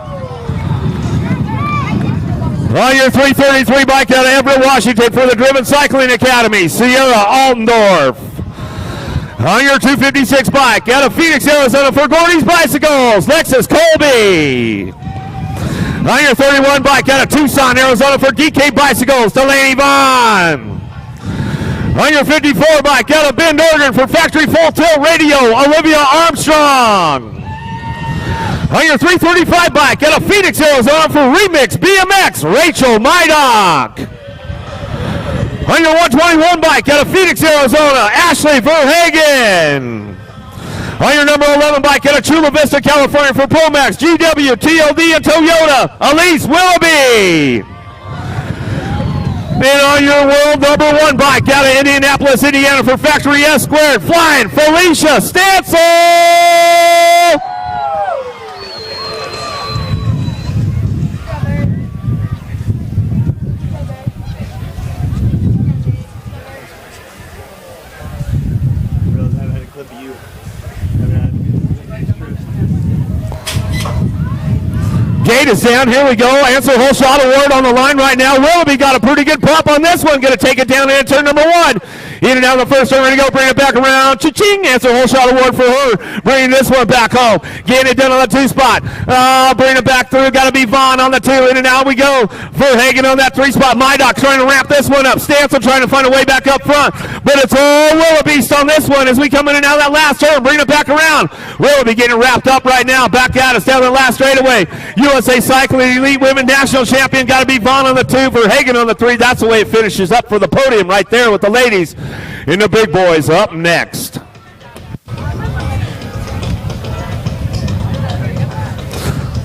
On your 333 bike out of Everett, Washington for the Driven Cycling Academy, Sierra Altendorf. On your 256 bike out of Phoenix, Arizona for Gordy's Bicycles, Lexus Colby. On your 31 bike out of Tucson, Arizona for DK Bicycles, Delaney Vaughn. On your 54 bike out of Bend, Oregon for Factory Full Tilt Radio, Olivia Armstrong. On your 335 bike out of Phoenix, Arizona for Remix BMX, Rachel Mydock. On your 121 bike out of Phoenix, Arizona, Ashley Verhagen. On your number 11 bike out of Chula Vista, California for Promax, GW, TLD, and Toyota, Elise Willoughby. And on your world number 1 bike out of Indianapolis, Indiana for Factory S Squared, flying Felicia Stansel. Gate is down. Here we go. Ansel Holshot Award on the line right now. Willoughby got a pretty good pop on this one. Going to take it down into turn number 1. In and out of the first turn. Ready to go. Bring it back around. Cha-ching. Ansel Holshot Award for her. Bringing this one back home. Getting it done on the 2 spot. Bring it back through. Got to be Vaughn on the 2. In and out we go. Verhagen on that 3 spot. Mydock trying to ramp this one up. Stansel trying to find a way back up front. But it's all Willoughby on this one as we come in and out of that last turn. Bring it back around. Willoughby getting wrapped up right now. Back at us down the last straightaway. USA Cycling Elite Women National Champion. Got to be Vaughn on the 2. Verhagen on the 3. That's the way it finishes up for the podium right there with the ladies. And the big boys up next.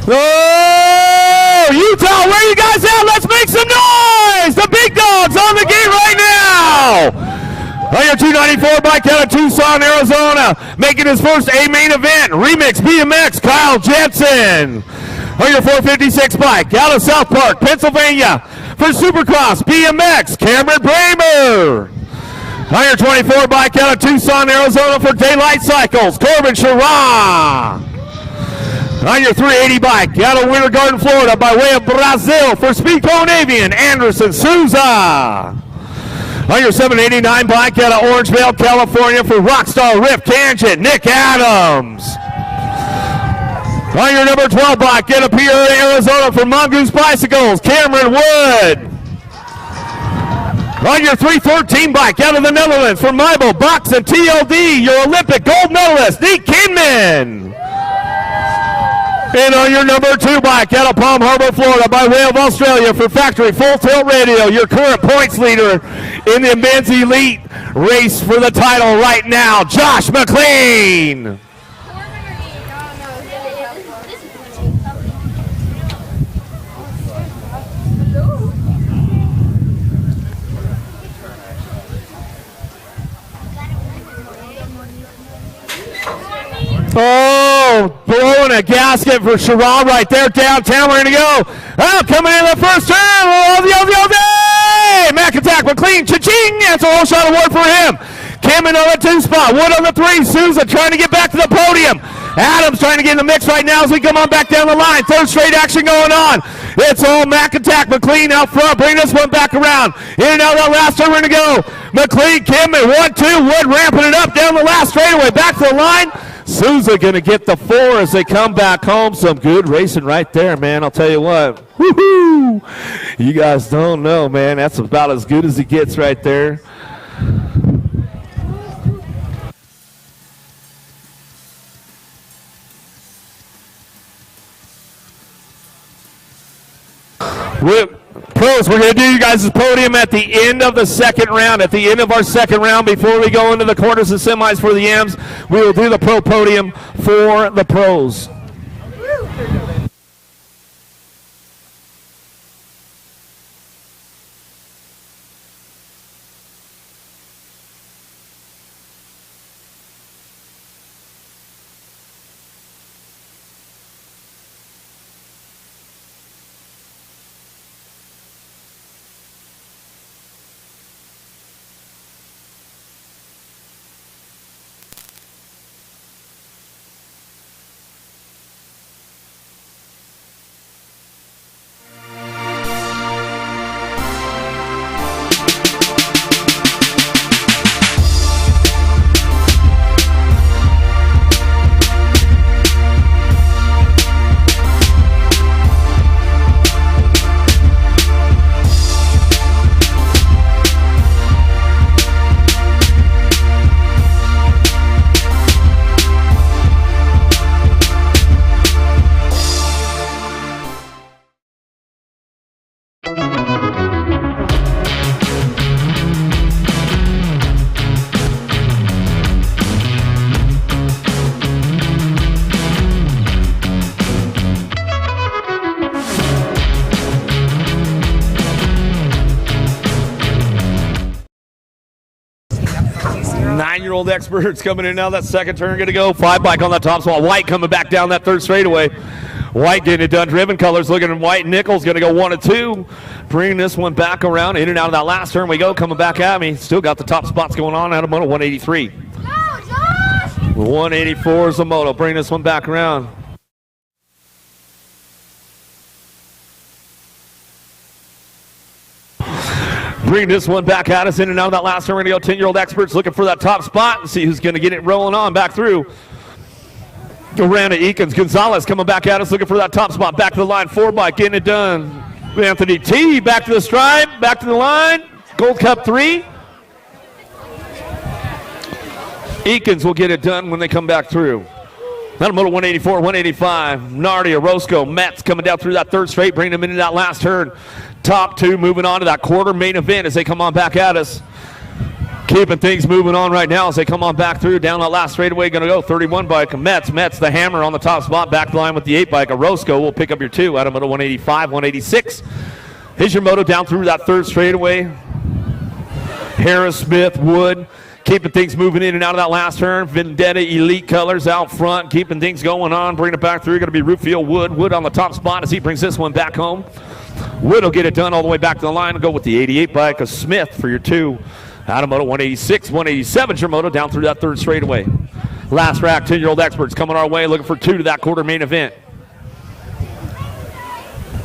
Oh, Utah, where you guys at? Let's make some noise! The big dogs on the gate right now! On your 294 bike out of Tucson, Arizona, making his first A-main event, Remix BMX, Kyle Jensen. On your 456 bike out of South Park, Pennsylvania, for Supercross BMX, Cameron Bramer. On your 24 bike out of Tucson, Arizona for Daylight Cycles, Corbin Sharon. On your 380 bike out of Winter Garden, Florida by way of Brazil for Speedco Navian, Anderson Souza. On your 789 bike out of Orangevale, California for Rockstar Rift Tangent, Nick Adams. On your number 12 bike out of Peoria, Arizona for Mongoose Bicycles, Cameron Wood. On your 313 bike out of the Netherlands for Mybel, Box, and TLD, your Olympic gold medalist, Nick Kinman. And on your number 2 bike out of Palm Harbor, Florida by way of Australia for Factory Full Tilt Radio, your current points leader in the men's elite race for the title right now, Josh McLean. a gasket for Sherrod right there downtown. We're going to go. Oh, coming in the first turn. Mac attack, McLean, cha-ching. That's a whole shot award for him. Cameron on the 2 spot. Wood on the 3. Souza trying to get back to the podium. Adams trying to get in the mix right now as we come on back down the line. Third straight action going on. It's all Mac attack. McLean out front. Bring this one back around. In and out that last turn. We're going to go. McLean, Kimman, 1-2. Wood ramping it up down the last straightaway. Back to the line. Souza going to get the 4 as they come back home. Some good racing right there, man. I'll tell you what. Woo-hoo! You guys don't know, man. That's about as good as it gets right there. Pros, we're going to do you guys' podium at the end of the second round. At the end of our second round, before we go into the quarters and semis for the Yams, we will do the pro podium for the pros. Nine-year-old experts coming in now. That second turn going to go. 5 bike on the top spot. White coming back down that third straightaway. White getting it done. Driven colors looking at White. Nichols going to go 1 and 2. Bringing this one back around. In and out of that last turn we go. Coming back at me. Still got the top spots going on. Out of moto 183. 184 is the moto. Bring this one back around. Bring this one back at us. In and out of that last turn. We're going to go 10-year-old experts looking for that top spot and see who's going to get it rolling on back through. Around to Eakins. Gonzalez coming back at us looking for that top spot. Back to the line. 4 bike getting it done. Anthony T back to the stripe. Back to the line. Gold Cup 3. Eakins will get it done when they come back through. Out of moto 184, 185. Nardi, Orozco, Metz coming down through that third straight, bringing them into that last turn. Top 2 moving on to that quarter main event as they come on back at us. Keeping things moving on right now as they come on back through. Down that last straightaway, going to go 31 bike. Metz the hammer on the top spot. Back the line with the 8 bike. Orozco will pick up your 2 out of moto 185, 186. Here's your moto down through that third straightaway. Harris, Smith, Wood. Keeping things moving in and out of that last turn. Vendetta Elite Colors out front. Keeping things going on. Bringing it back through. Going to be Rootfield Wood. Wood on the top spot as he brings this one back home. Wood will get it done all the way back to the line. Go with the 88 bike of Smith for your 2. Out of moto 186, 187 your moto down through that third straightaway. Last rack, 10-year-old experts coming our way looking for 2 to that quarter main event.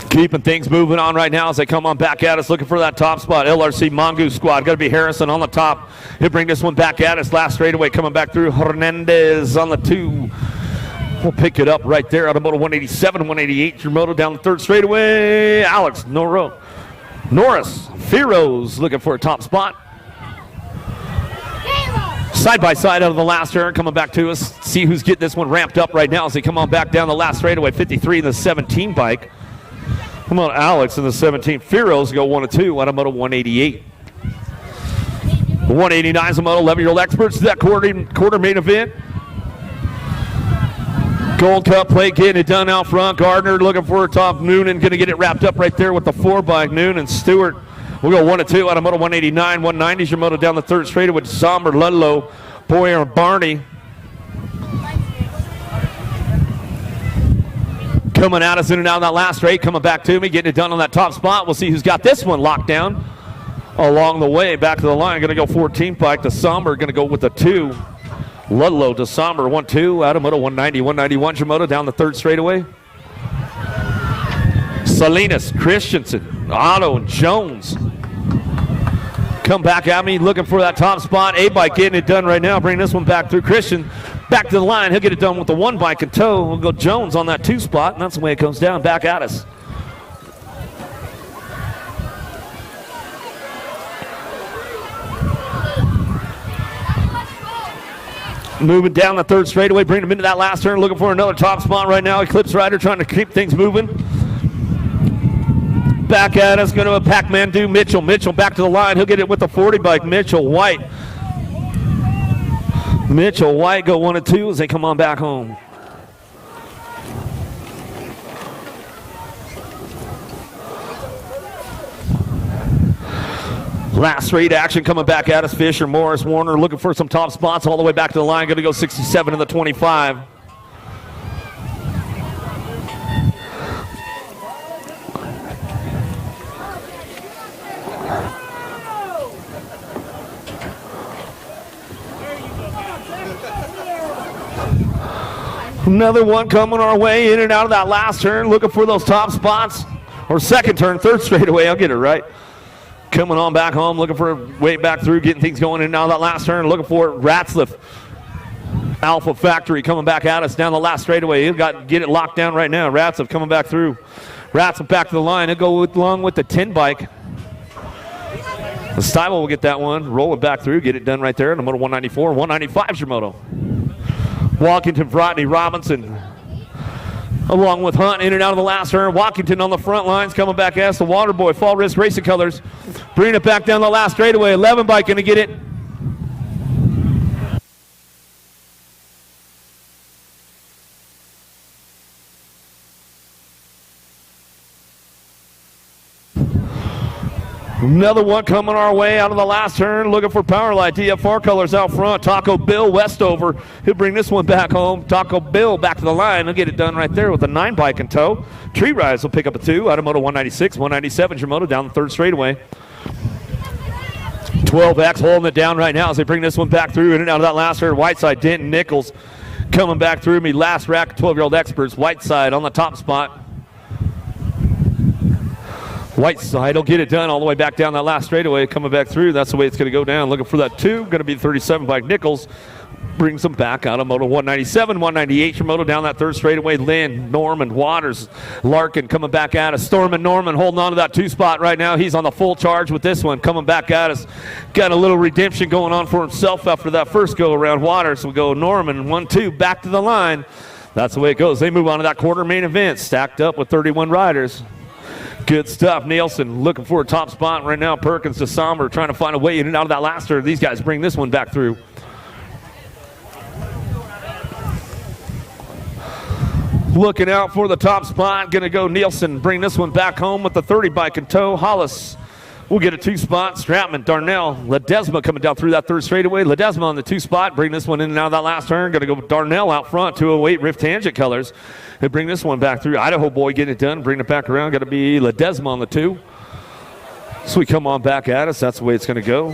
Keeping things moving on right now as they come on back at us looking for that top spot. LRC Mongoose squad. Got to be Harrison on the top. He'll bring this one back at us. Last straightaway coming back through. Hernandez on the 2. We'll pick it up right there out of moto 187, 188. Your moto down the third straightaway. Alex Norris. Firos looking for a top spot. Side by side out of the last turn, coming back to us. See who's getting this one ramped up right now as they come on back down the last straightaway. 53 in the 17 bike. Come on, Alex in the 17. Firos go 1 and 2 out of moto 188. 189 is a moto 11-year-old experts to that quarter main event. Gold Cup plate getting it done out front. Gardner looking for a top. Noonan going to get it wrapped up right there with the 4 bike. Noonan Stewart. We'll go 1 and 2 out of moto 189. 190 is your moto down the third straight with Somber, Ludlow, Boyer, and Barney. Coming at us in and out of that last straight, coming back to me, getting it done on that top spot. We'll see who's got this one locked down along the way. Back to the line, going to go 14th bike to Somber, going to go with a 2. Ludlow to Somber, 1-2. Adamoto 190, 191. Shimoto down the third straightaway. Salinas, Christensen, Otto, and Jones. Come back at me, looking for that top spot. A-bike getting it done right now. Bring this one back through. Christian back to the line. He'll get it done with the 1 bike in tow. We'll go Jones on that 2 spot, and that's the way it comes down. Back at us. Moving down the third straightaway, bringing him into that last turn, looking for another top spot right now. Eclipse Rider trying to keep things moving. Back at us, going to a Pac-Man do Mitchell. Mitchell back to the line. He'll get it with the 40 bike. Mitchell White. Mitchell White go 1 and 2 as they come on back home. Last straight action coming back at us. Fisher, Morris, Warner looking for some top spots all the way back to the line. Going to go 67 in the 25. Another one coming our way in and out of that last turn, looking for those top spots. Or second turn, third straightaway, I'll get it right. Coming on back home, looking for a way back through, getting things going in and out of that last turn, looking for Ratzliff. Alpha Factory coming back at us down the last straightaway. He'll get it locked down right now. Ratzliff coming back through. Ratzliff back to the line. He'll go along with the 10 bike. The Stival will get that one, roll it back through, get it done right there. The moto 194, 195 is your moto. Walkington, Rodney Robinson, along with Hunt in and out of the last turn. Walkington on the front lines coming back as the Waterboy, Fall Risk Racing Colors. Bringing it back down the last straightaway. 11 bike going to get it. Another one coming our way out of the last turn, looking for Powerlight. DFR Colors out front. Taco Bill Westover. He'll bring this one back home. Taco Bill back to the line. He'll get it done right there with a 9 bike in tow. Tree Rise will pick up a 2. Automoto 196, 197 Shimoto down the third straightaway. 12X holding it down right now as they bring this one back through in and out of that last turn. Whiteside, Denton, Nichols coming back through me. Last rack, 12-year-old experts. Whiteside on the top spot. Whiteside will get it done all the way back down that last straightaway, coming back through. That's the way it's going to go down. Looking for that 2. Going to be 37 bike. Nichols brings them back out of moto 197, 198 your moto down that third straightaway. Lynn, Norman, Waters, Larkin coming back at us. Stormin Norman holding on to that 2 spot right now. He's on the full charge with this one, coming back at us. Got a little redemption going on for himself after that first go around. Waters will go Norman 1-2 back to the line. That's the way it goes. They move on to that quarter main event, stacked up with 31 riders. Good stuff. Nielsen looking for a top spot right now. Perkins to Somber trying to find a way in and out of that last turn. These guys bring this one back through. Looking out for the top spot. Going to go Nielsen. Bring this one back home with the 30 bike in tow. Hollis will get a 2 spot. Stratman, Darnell, Ledesma coming down through that third straightaway. Ledesma on the 2 spot. Bring this one in and out of that last turn. Going to go with Darnell out front. 208 Rift Tangent Colors. They bring this one back through. Idaho Boy getting it done. Bring it back around. Got to be Ledesma on the 2. So we come on back at us. That's the way it's going to go.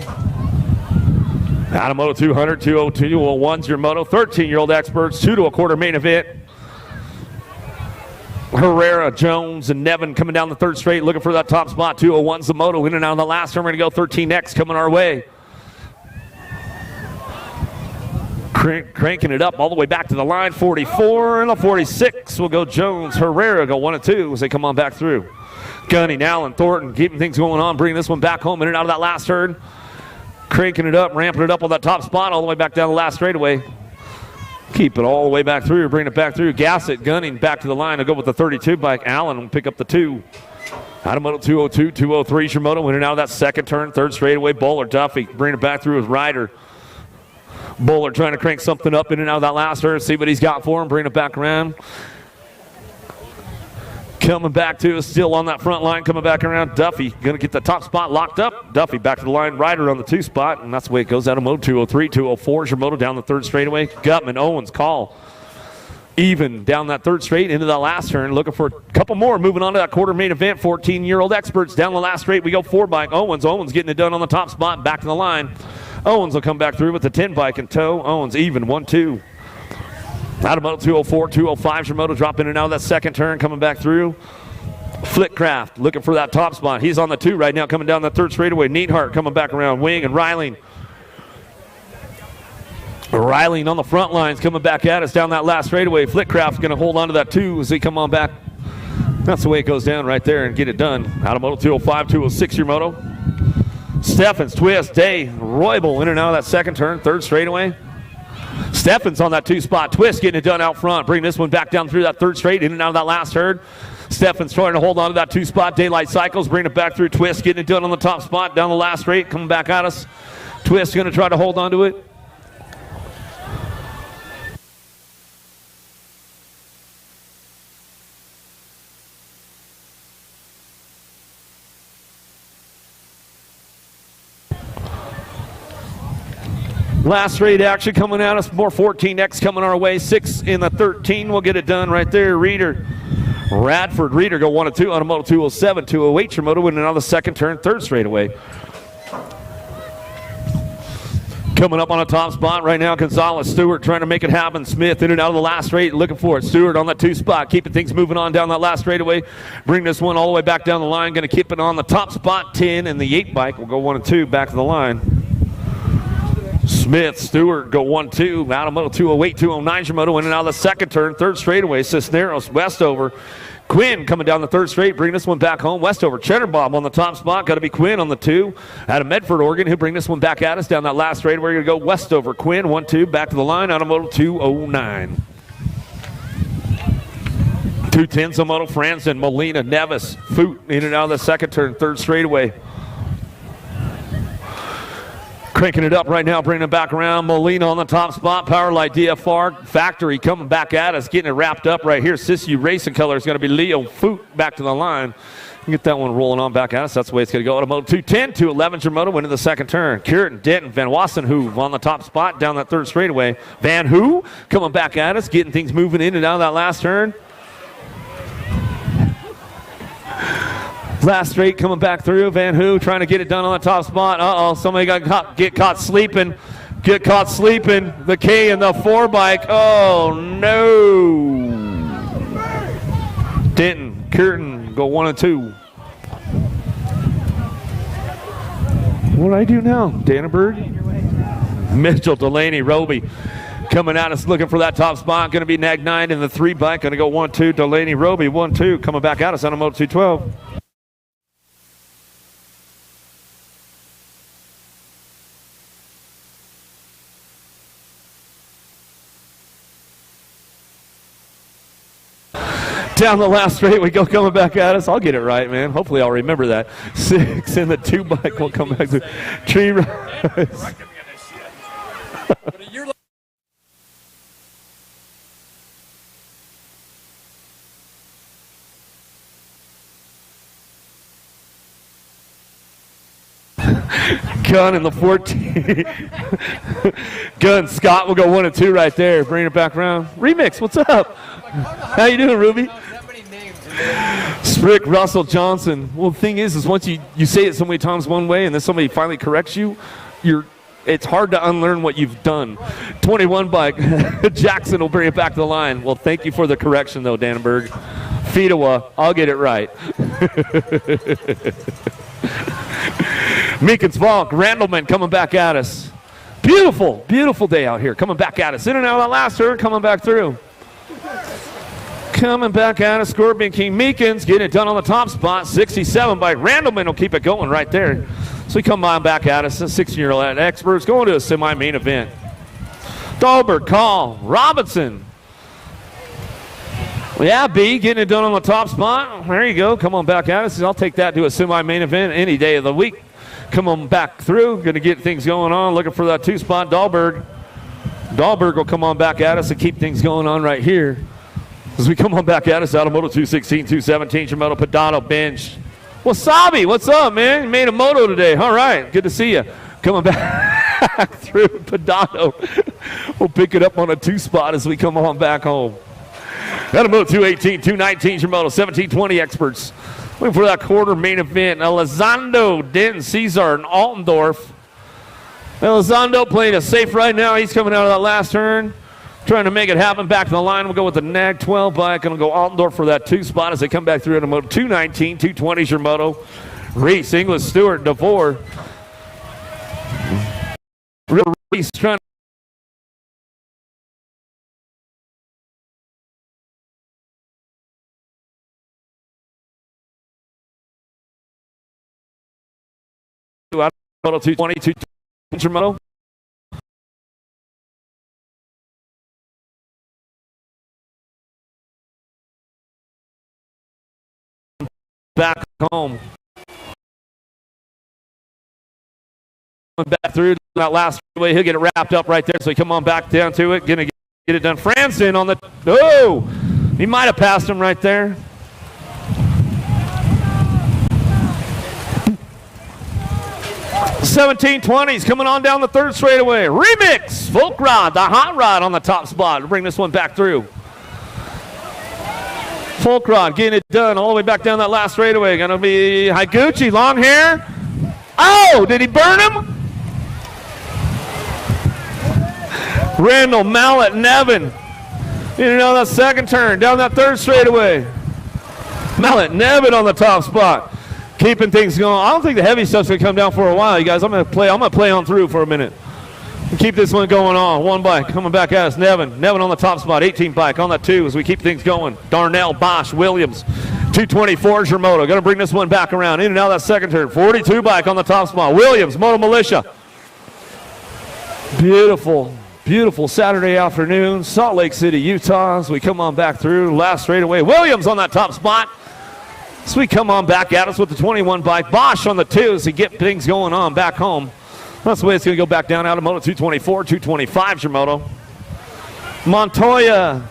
Adamoto 200, 202, 201's your moto. 13-year-old experts. 2 to a quarter main event. Herrera, Jones, and Nevin coming down the third straight, looking for that top spot. 201's the moto. In and out of the last turn, we're going to go 13X coming our way. Cranking it up all the way back to the line. 44 and the 46 will go Jones. Herrera go 1 and 2 as they come on back through. Gunning, Allen, Thornton keeping things going on, bringing this one back home in and out of that last turn. Cranking it up, ramping it up on that top spot all the way back down the last straightaway. Keep it all the way back through, bring it back through. Gassett, Gunning back to the line. I'll go with the 32 bike. Allen will pick up the 2. Adamoto 202, 203 Shimoto in and out of that second turn. Third straightaway. Bowler, Duffy bring it back through with Ryder. Bowler trying to crank something up in and out of that last turn. See what he's got for him. Bring it back around. Coming back to us, still on that front line. Coming back around. Duffy going to get the top spot locked up. Duffy back to the line. Ryder on the 2 spot. And that's the way it goes. Adamoto 203, 204. Shimoto down the third straightaway. Gutman, Owens, Call. Even down that third straight into that last turn, looking for a couple more. Moving on to that quarter main event, 14-year-old experts down the last straight. We go 4 bike. Owens getting it done on the top spot, back to the line. Owens will come back through with the 10 bike in tow. Owens even 1-2. Out of moto 204, 205's your moto, drop in and out of that second turn, coming back through. Flickcraft looking for that top spot. He's on the 2 right now, coming down that third straightaway. Neathart coming back around. Wing and Riley on the front lines, coming back at us down that last straightaway. Flickcraft's going to hold on to that 2 as they come on back. That's the way it goes down right there and get it done. Out of moto 205, 206 your moto. Steffens, twist, Day, Roybal in and out of that second turn, third straightaway. Steffens on that 2 spot. Twist getting it done out front. Bring this one back down through that third straight, in and out of that last turn. Steffens trying to hold on to that 2 spot. Daylight Cycles, bring it back through. Twist getting it done on the top spot, down the last straight, coming back at us. Twist going to try to hold on to it. Last straight action coming at us. More 14X coming our way. 6 in the 13. We'll get it done right there. Radford Reeder go 1-2 on a moto 207. 208 your moto winning on the second turn, third straightaway. Coming up on a top spot right now, Gonzalez. Stewart trying to make it happen. Smith in and out of the last straight, looking for it. Stewart on that 2 spot, keeping things moving on down that last straightaway. Bring this one all the way back down the line. Going to keep it on the top spot. 10 and the 8 bike will go 1-2 back to the line. Smith, Stewart go 1-2. Out of moto 208, 209's your moto in and out of the second turn, third straightaway. Cisneros, Westover. Quinn coming down the third straight, bring this one back home. Westover, Cheddar Bob on the top spot. Got to be Quinn on the 2. Out of Medford, Oregon, who'll bring this one back at us down that last straight. We're going to go Westover, Quinn, 1-2, back to the line. Out of moto 209. 210's on moto Franzen, Molina, Nevis, Foot in and out of the second turn, third straightaway. Cranking it up right now, bringing it back around. Molina on the top spot. Powerlight DFR Factory coming back at us, getting it wrapped up right here. Sissy Racing Color is going to be Leo Foot back to the line. Get that one rolling on back at us. That's the way it's going to go. Automotive 210, 211's your moto, into the second turn. Curtin, Denton, Van Wassenhoeve on the top spot, down that third straightaway. Van Hoo coming back at us, getting things moving in and out of that last turn. Last straight coming back through. Van Hoo trying to get it done on the top spot. Uh-oh, somebody get caught sleeping. Get caught sleeping. The K and the 4 bike. Oh, no. Denton, Curtin go 1-2. What do I do now? Dannenberg? Mitchell, Delaney, Roby coming at us looking for that top spot. Going to be Nag 9 in the 3 bike. Going to go 1-2. Delaney, Roby 1-2 coming back at us on a Moto 212. Down the last straight we go, coming back at us. I'll get it right, man. Hopefully I'll remember that. 6 in the 2 bike will come back to Tree Rise. Gunn in the 14. Gunn, Scott will go 1-2 right there. Bring it back around. Remix, what's up? How you doing, Ruby? Sprick, Russell, Johnson. Well, the thing is once you say it so many times one way and then somebody finally corrects you, it's hard to unlearn what you've done. 21 bike. Jackson will bring it back to the line. Well, thank you for the correction, though, Dannenberg. Fedawa, I'll get it right. Meekins Volk, Randleman coming back at us. Beautiful, beautiful day out here. Coming back at us. In and out of that last turn, coming back through. Coming back at us, Scorpion King Meekins getting it done on the top spot. 67 by Randleman will keep it going right there. So we come on back at us, 16-year-old experts going to a semi-main event. Dahlberg, Call, Robinson. Well, yeah, B getting it done on the top spot. There you go. Come on back at us. I'll take that to a semi-main event any day of the week. Come on back through. Going to get things going on. Looking for that 2 spot. Dahlberg will come on back at us and keep things going on right here. As we come on back at us, out of Moto 216, 217, your Moto Podato bench. Wasabi, what's up, man? You made a moto today. All right, good to see you. Coming back through Podato. We'll pick it up on a 2 spot as we come on back home. Got a moto 218, 219 your moto, 1720 experts. Looking for that quarter main event. Elizondo, Denton, Cesar, and Altendorf. Elizondo playing it safe right now. He's coming out of that last turn, trying to make it happen. Back to the line. We'll go with the NAG 12 bike. Going to go Altendorf for that 2 spot as they come back through in a moto 219, 220 your moto. Reese, Inglis, Stewart, DeVore. Reese trying to out moto 220, 220 your moto. Back home. Back through that last way, he'll get it wrapped up right there. So he come on back down to it, gonna get it done. Franson on the he might have passed him right there. $17.20s coming on down the third straightaway. Remix, Folk Rod, the hot rod on the top spot to bring this one back through. Folk Rod getting it done all the way back down that last straightaway. Gonna be Higuchi, long hair. Oh, did he burn him? Randall, Mallet, Nevin. You know that second turn, down that third straightaway. Mallet, Nevin on the top spot. Keeping things going. I don't think the heavy stuff's gonna come down for a while, you guys. I'm gonna play on through for a minute. Keep this one going on. One bike coming back at us. Nevin on the top spot. 18 bike on the 2 as we keep things going. Darnell, Bosch, Williams. 224 is your moto. Gonna bring this one back around. In and out of that second turn. 42 bike on the top spot. Williams, Moto Militia. Beautiful, beautiful Saturday afternoon. Salt Lake City, Utah as we come on back through. Last straightaway. Williams on that top spot. So we come on back at us with the 21 bike. Bosch on the 2 as we get things going on back home. That's the way it's going to go back down out of moto 224, 225 your moto. Montoya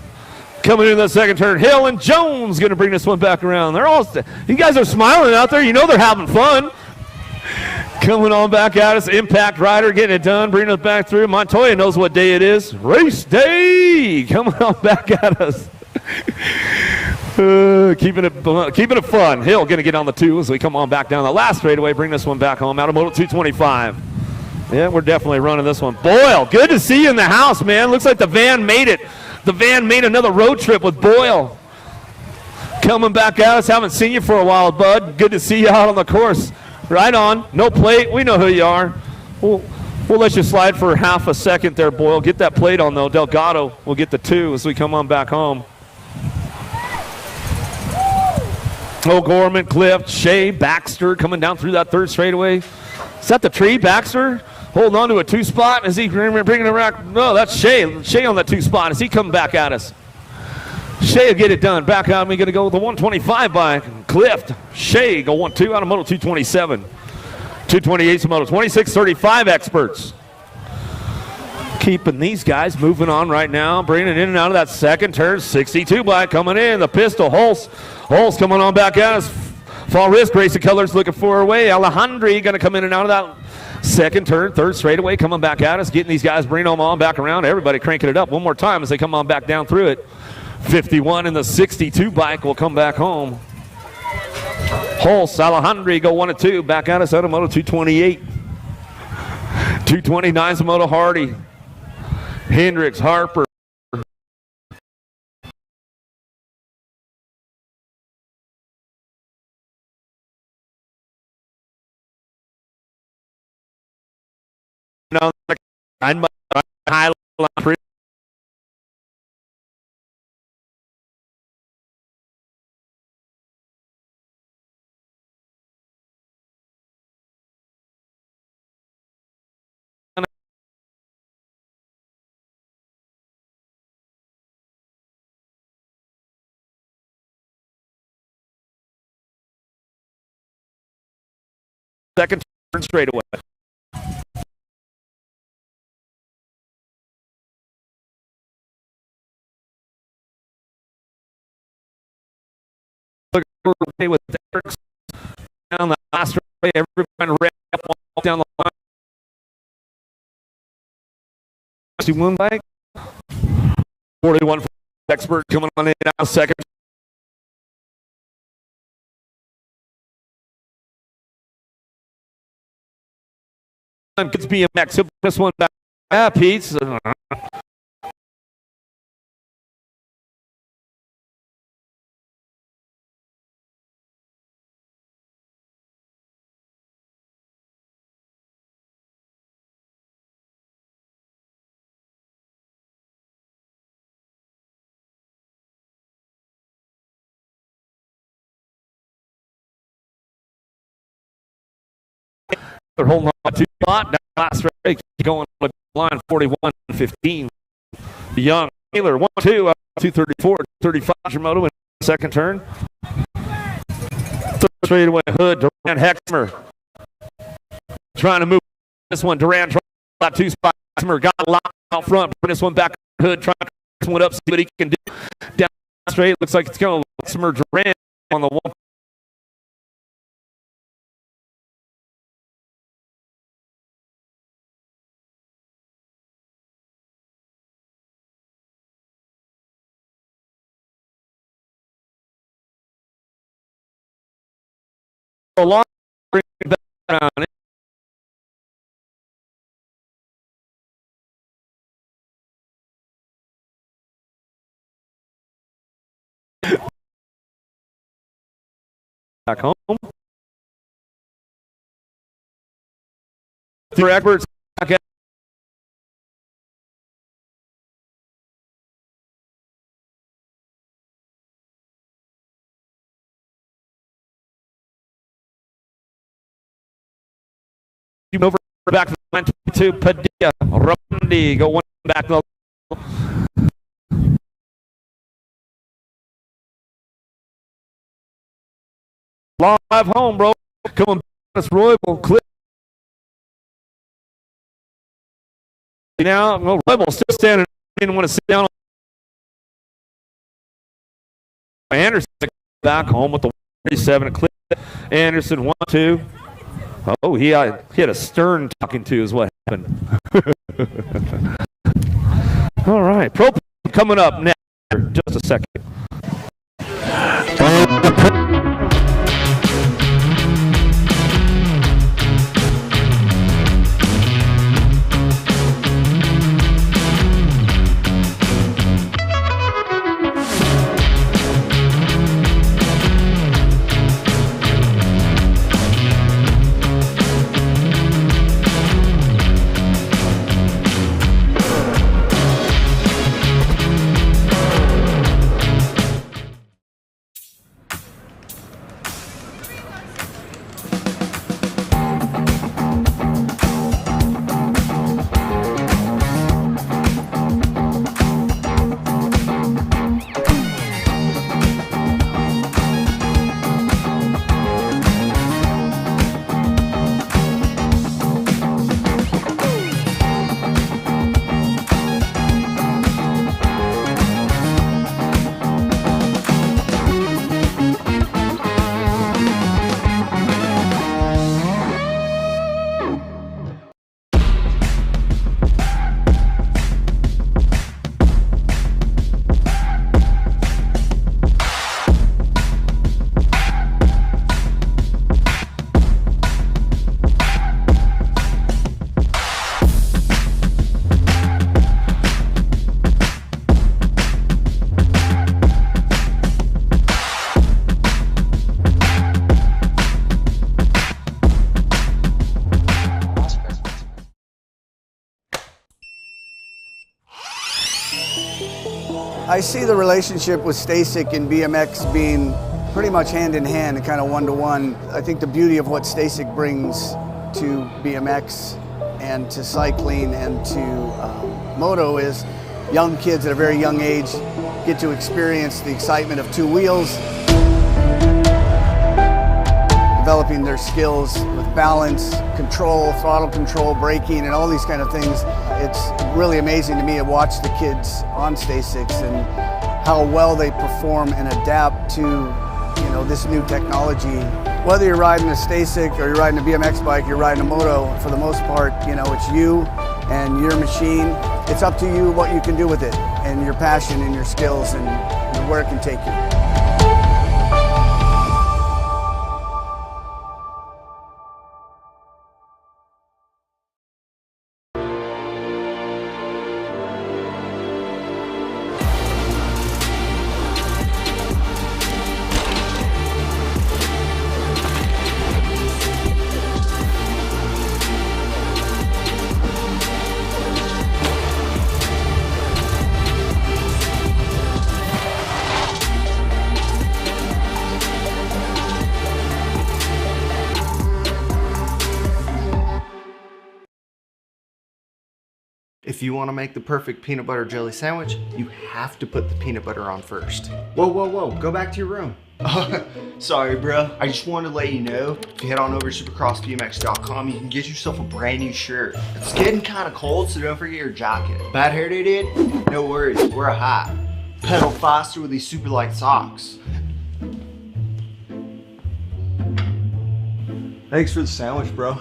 coming into the second turn. Hill and Jones going to bring this one back around. They're all, you guys are smiling out there. You know they're having fun. Coming on back at us. Impact Rider getting it done, bringing it back through. Montoya knows what day it is. Race day coming on back at us. Keeping it fun. Hill going to get on the 2 as we come on back down the last straightaway. Bring this one back home out of moto 225. Yeah, we're definitely running this one. Boyle, good to see you in the house, man. Looks like the van made it. The van made another road trip with Boyle. Coming back at us. Haven't seen you for a while, bud. Good to see you out on the course. Right on. No plate. We know who you are. We'll let you slide for half a second there, Boyle. Get that plate on, though. Delgado will get the 2 as we come on back home. O'Gorman, Cliff, Shea, Baxter coming down through that third straightaway. Is that the tree, Baxter? Holding on to a 2 spot. Is he bringing it back? No, that's Shea. Shea on that 2 spot. Is he coming back at us? Shea will get it done. Back out. We're going to go with the 125 bike. Clift. Shea go 1-2 out of moto 227. 228 to moto 2635 experts. Keeping these guys moving on right now. Bringing it in and out of that second turn. 62 bike coming in. The pistol. Holtz coming on back at us. Fall risk, Racing Colors looking for a way. Alejandri going to come in and out of that second turn, third straightaway, coming back at us, getting these guys, bringing them on back around. Everybody cranking it up one more time as they come on back down through it. 51 in the 62 bike will come back home. Holtz, Alejandri go 1-2, back at us out of moto 228. 229's moto Hardy. Hendricks, Harper. Second turn straight away. With Eric's down the last way, everybody ran up down the line. 61 bike, 41. expert coming on in now, second. Kids BMX. He'll this one back. Yeah, Pete. They're holding on to spot. Now last race going on the line 41-15. Young Taylor 1-2, 234, 35 Yamamoto in second turn. Third straightaway Hood, Durant Hexmer. Trying to move this one. Durant trying to two spots. Hexmer got locked out front. Bring this one back. Hood trying to this one up, see what he can do. Down straight. Looks like it's going to Hexmer Durant on the one. Long, bring it back around. Back home. Through Egberts. Back out. Over back to the line to Padilla. Rondi go one back to the live home, bro. Coming back, Roybal clip. Now, well, Roybal still standing. Didn't want to sit down. Anderson back home with the 37 clip. Anderson 1-2. Oh, he had a stern talking to is what happened. All right, Pro coming up next. Just a second. I see the relationship with Stasik and BMX being pretty much hand in hand and kind of one-to-one. I think the beauty of what Stasik brings to BMX and to cycling and to moto is young kids at a very young age get to experience the excitement of two wheels, developing their skills with balance, control, throttle control, braking, and all these kind of things. It's really amazing to me to watch the kids on Stasiks and how well they perform and adapt to, this new technology. Whether you're riding a Stasik or you're riding a BMX bike, you're riding a moto, for the most part, it's you and your machine. It's up to you what you can do with it. and your passion and your skills and where it can take you. If you want to make the perfect peanut butter jelly sandwich, you have to put the peanut butter on first. Whoa, whoa, whoa, go back to your room. Sorry, bro. I just wanted to let you know, if you head on over to supercrossbmx.com, you can get yourself a brand new shirt. It's getting kind of cold, so don't forget your jacket. Bad hair day, dude? No worries, wear a hat. Pedal faster with these super light socks. Thanks for the sandwich, bro.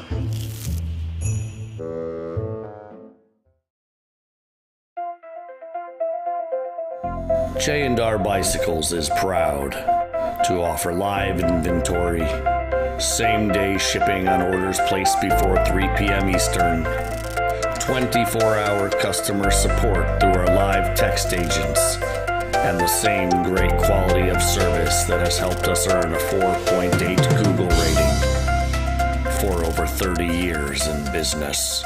J&R Bicycles is proud to offer live inventory, same-day shipping on orders placed before 3 p.m. Eastern, 24-hour customer support through our live text agents, and the same great quality of service that has helped us earn a 4.8 Google rating for over 30 years in business.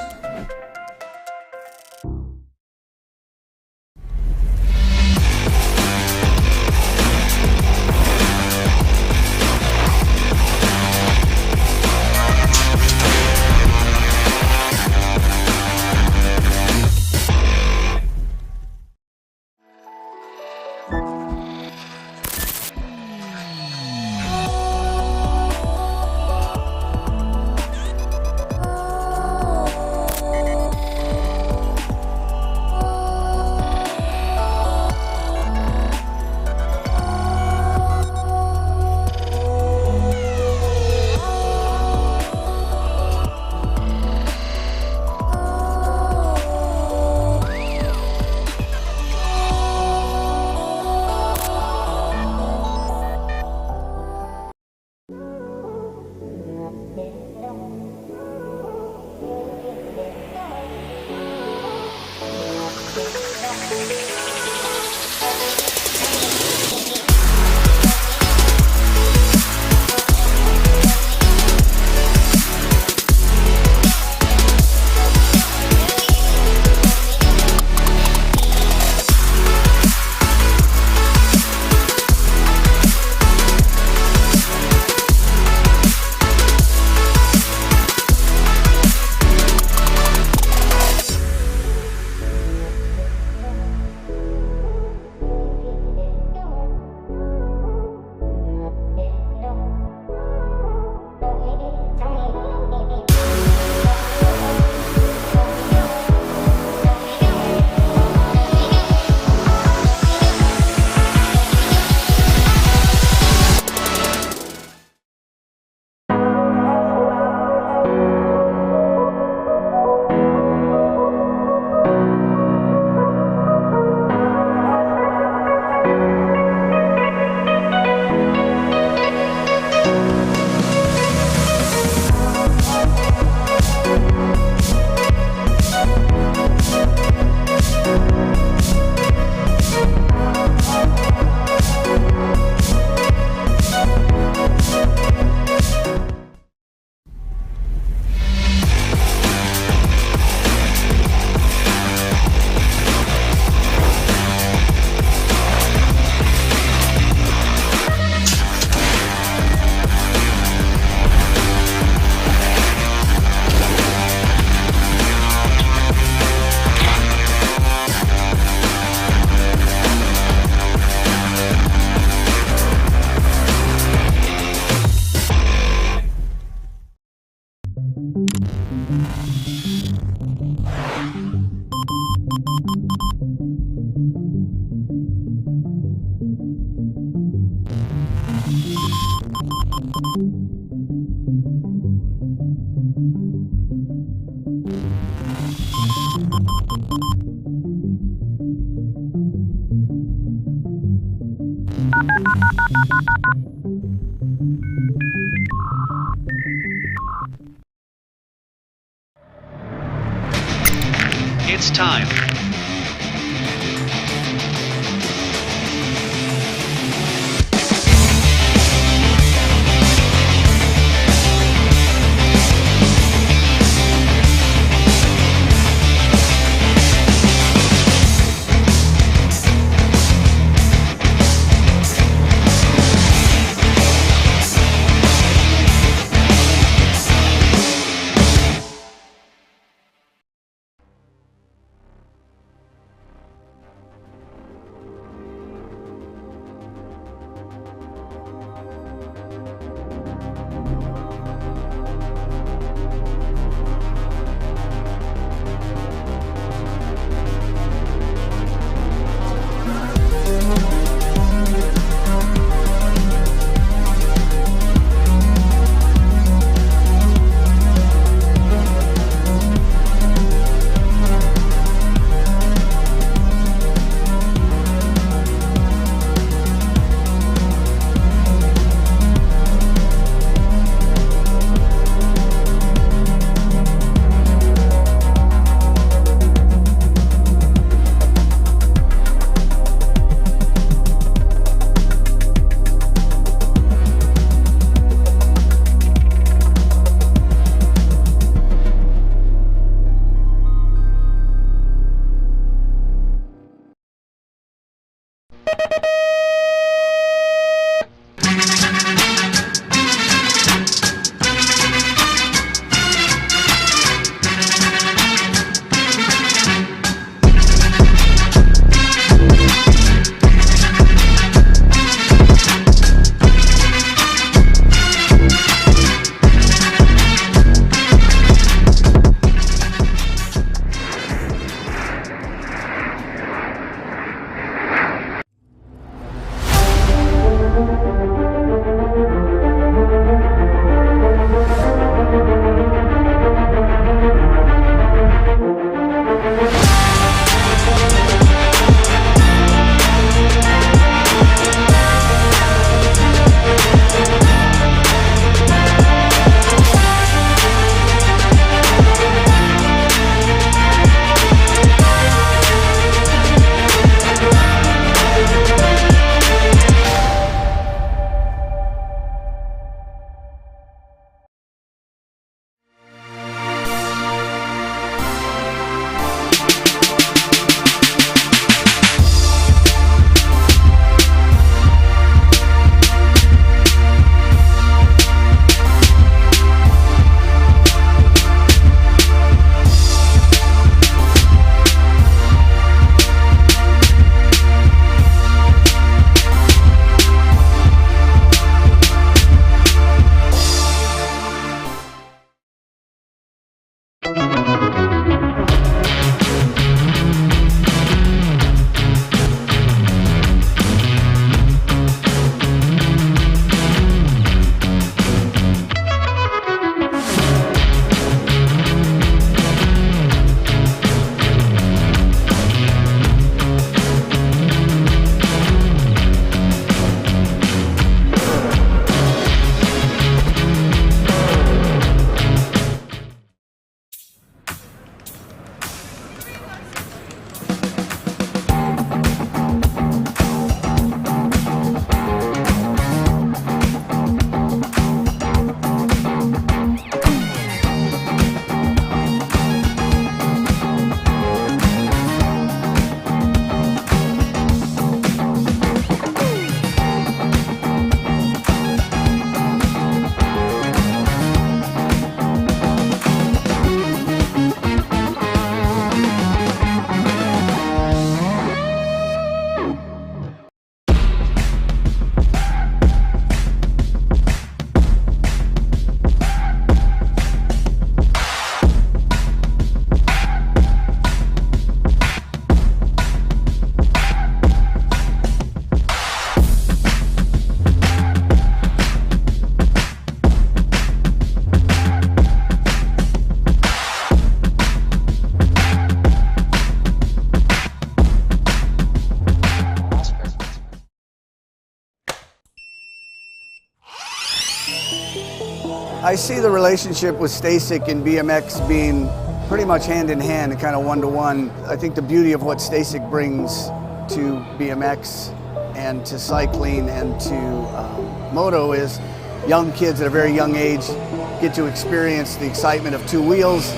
It's time. I see the relationship with Stasik and BMX being pretty much hand in hand and kind of one-to-one. I think the beauty of what Stasik brings to BMX and to cycling and to moto is young kids at a very young age get to experience the excitement of two wheels,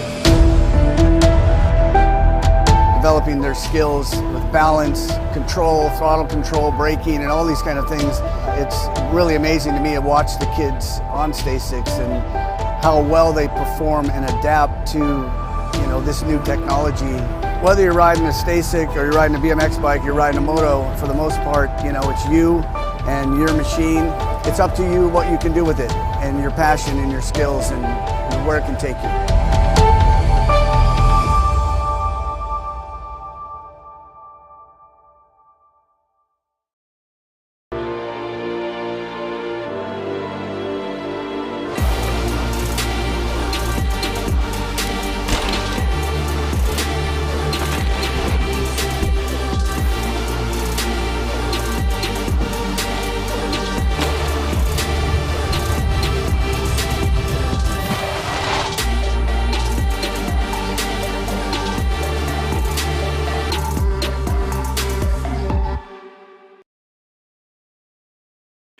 developing their skills with balance, control, throttle control, braking, and all these kind of things. It's really amazing to me to watch the kids on Stasiks and how well they perform and adapt to, this new technology. Whether you're riding a Stasik or you're riding a BMX bike, you're riding a moto, for the most part, it's you and your machine. It's up to you what you can do with it and your passion and your skills and where it can take you.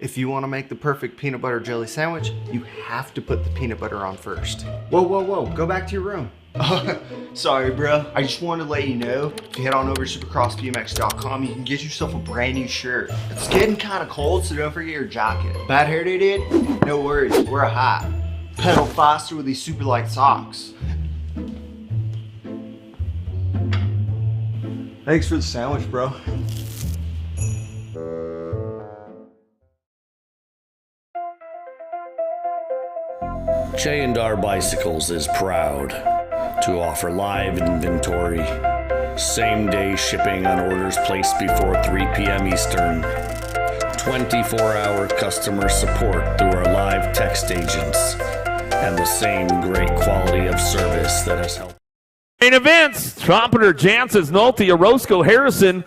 If you want to make the perfect peanut butter jelly sandwich, you have to put the peanut butter on first. Whoa, whoa, whoa, go back to your room. Sorry, bro. I just wanted to let you know, if you head on over to supercrossbmx.com, you can get yourself a brand new shirt. It's getting kind of cold, so don't forget your jacket. Bad hair day did? No worries, wear a hat. Pedal faster with these super light socks. Thanks for the sandwich, bro. J&R Bicycles is proud to offer live inventory, same-day shipping on orders placed before 3 p.m. Eastern, 24-hour customer support through our live text agents, and the same great quality of service that has helped. Main events, Trompeter, Jansen, Nolte, Orozco, Harrison.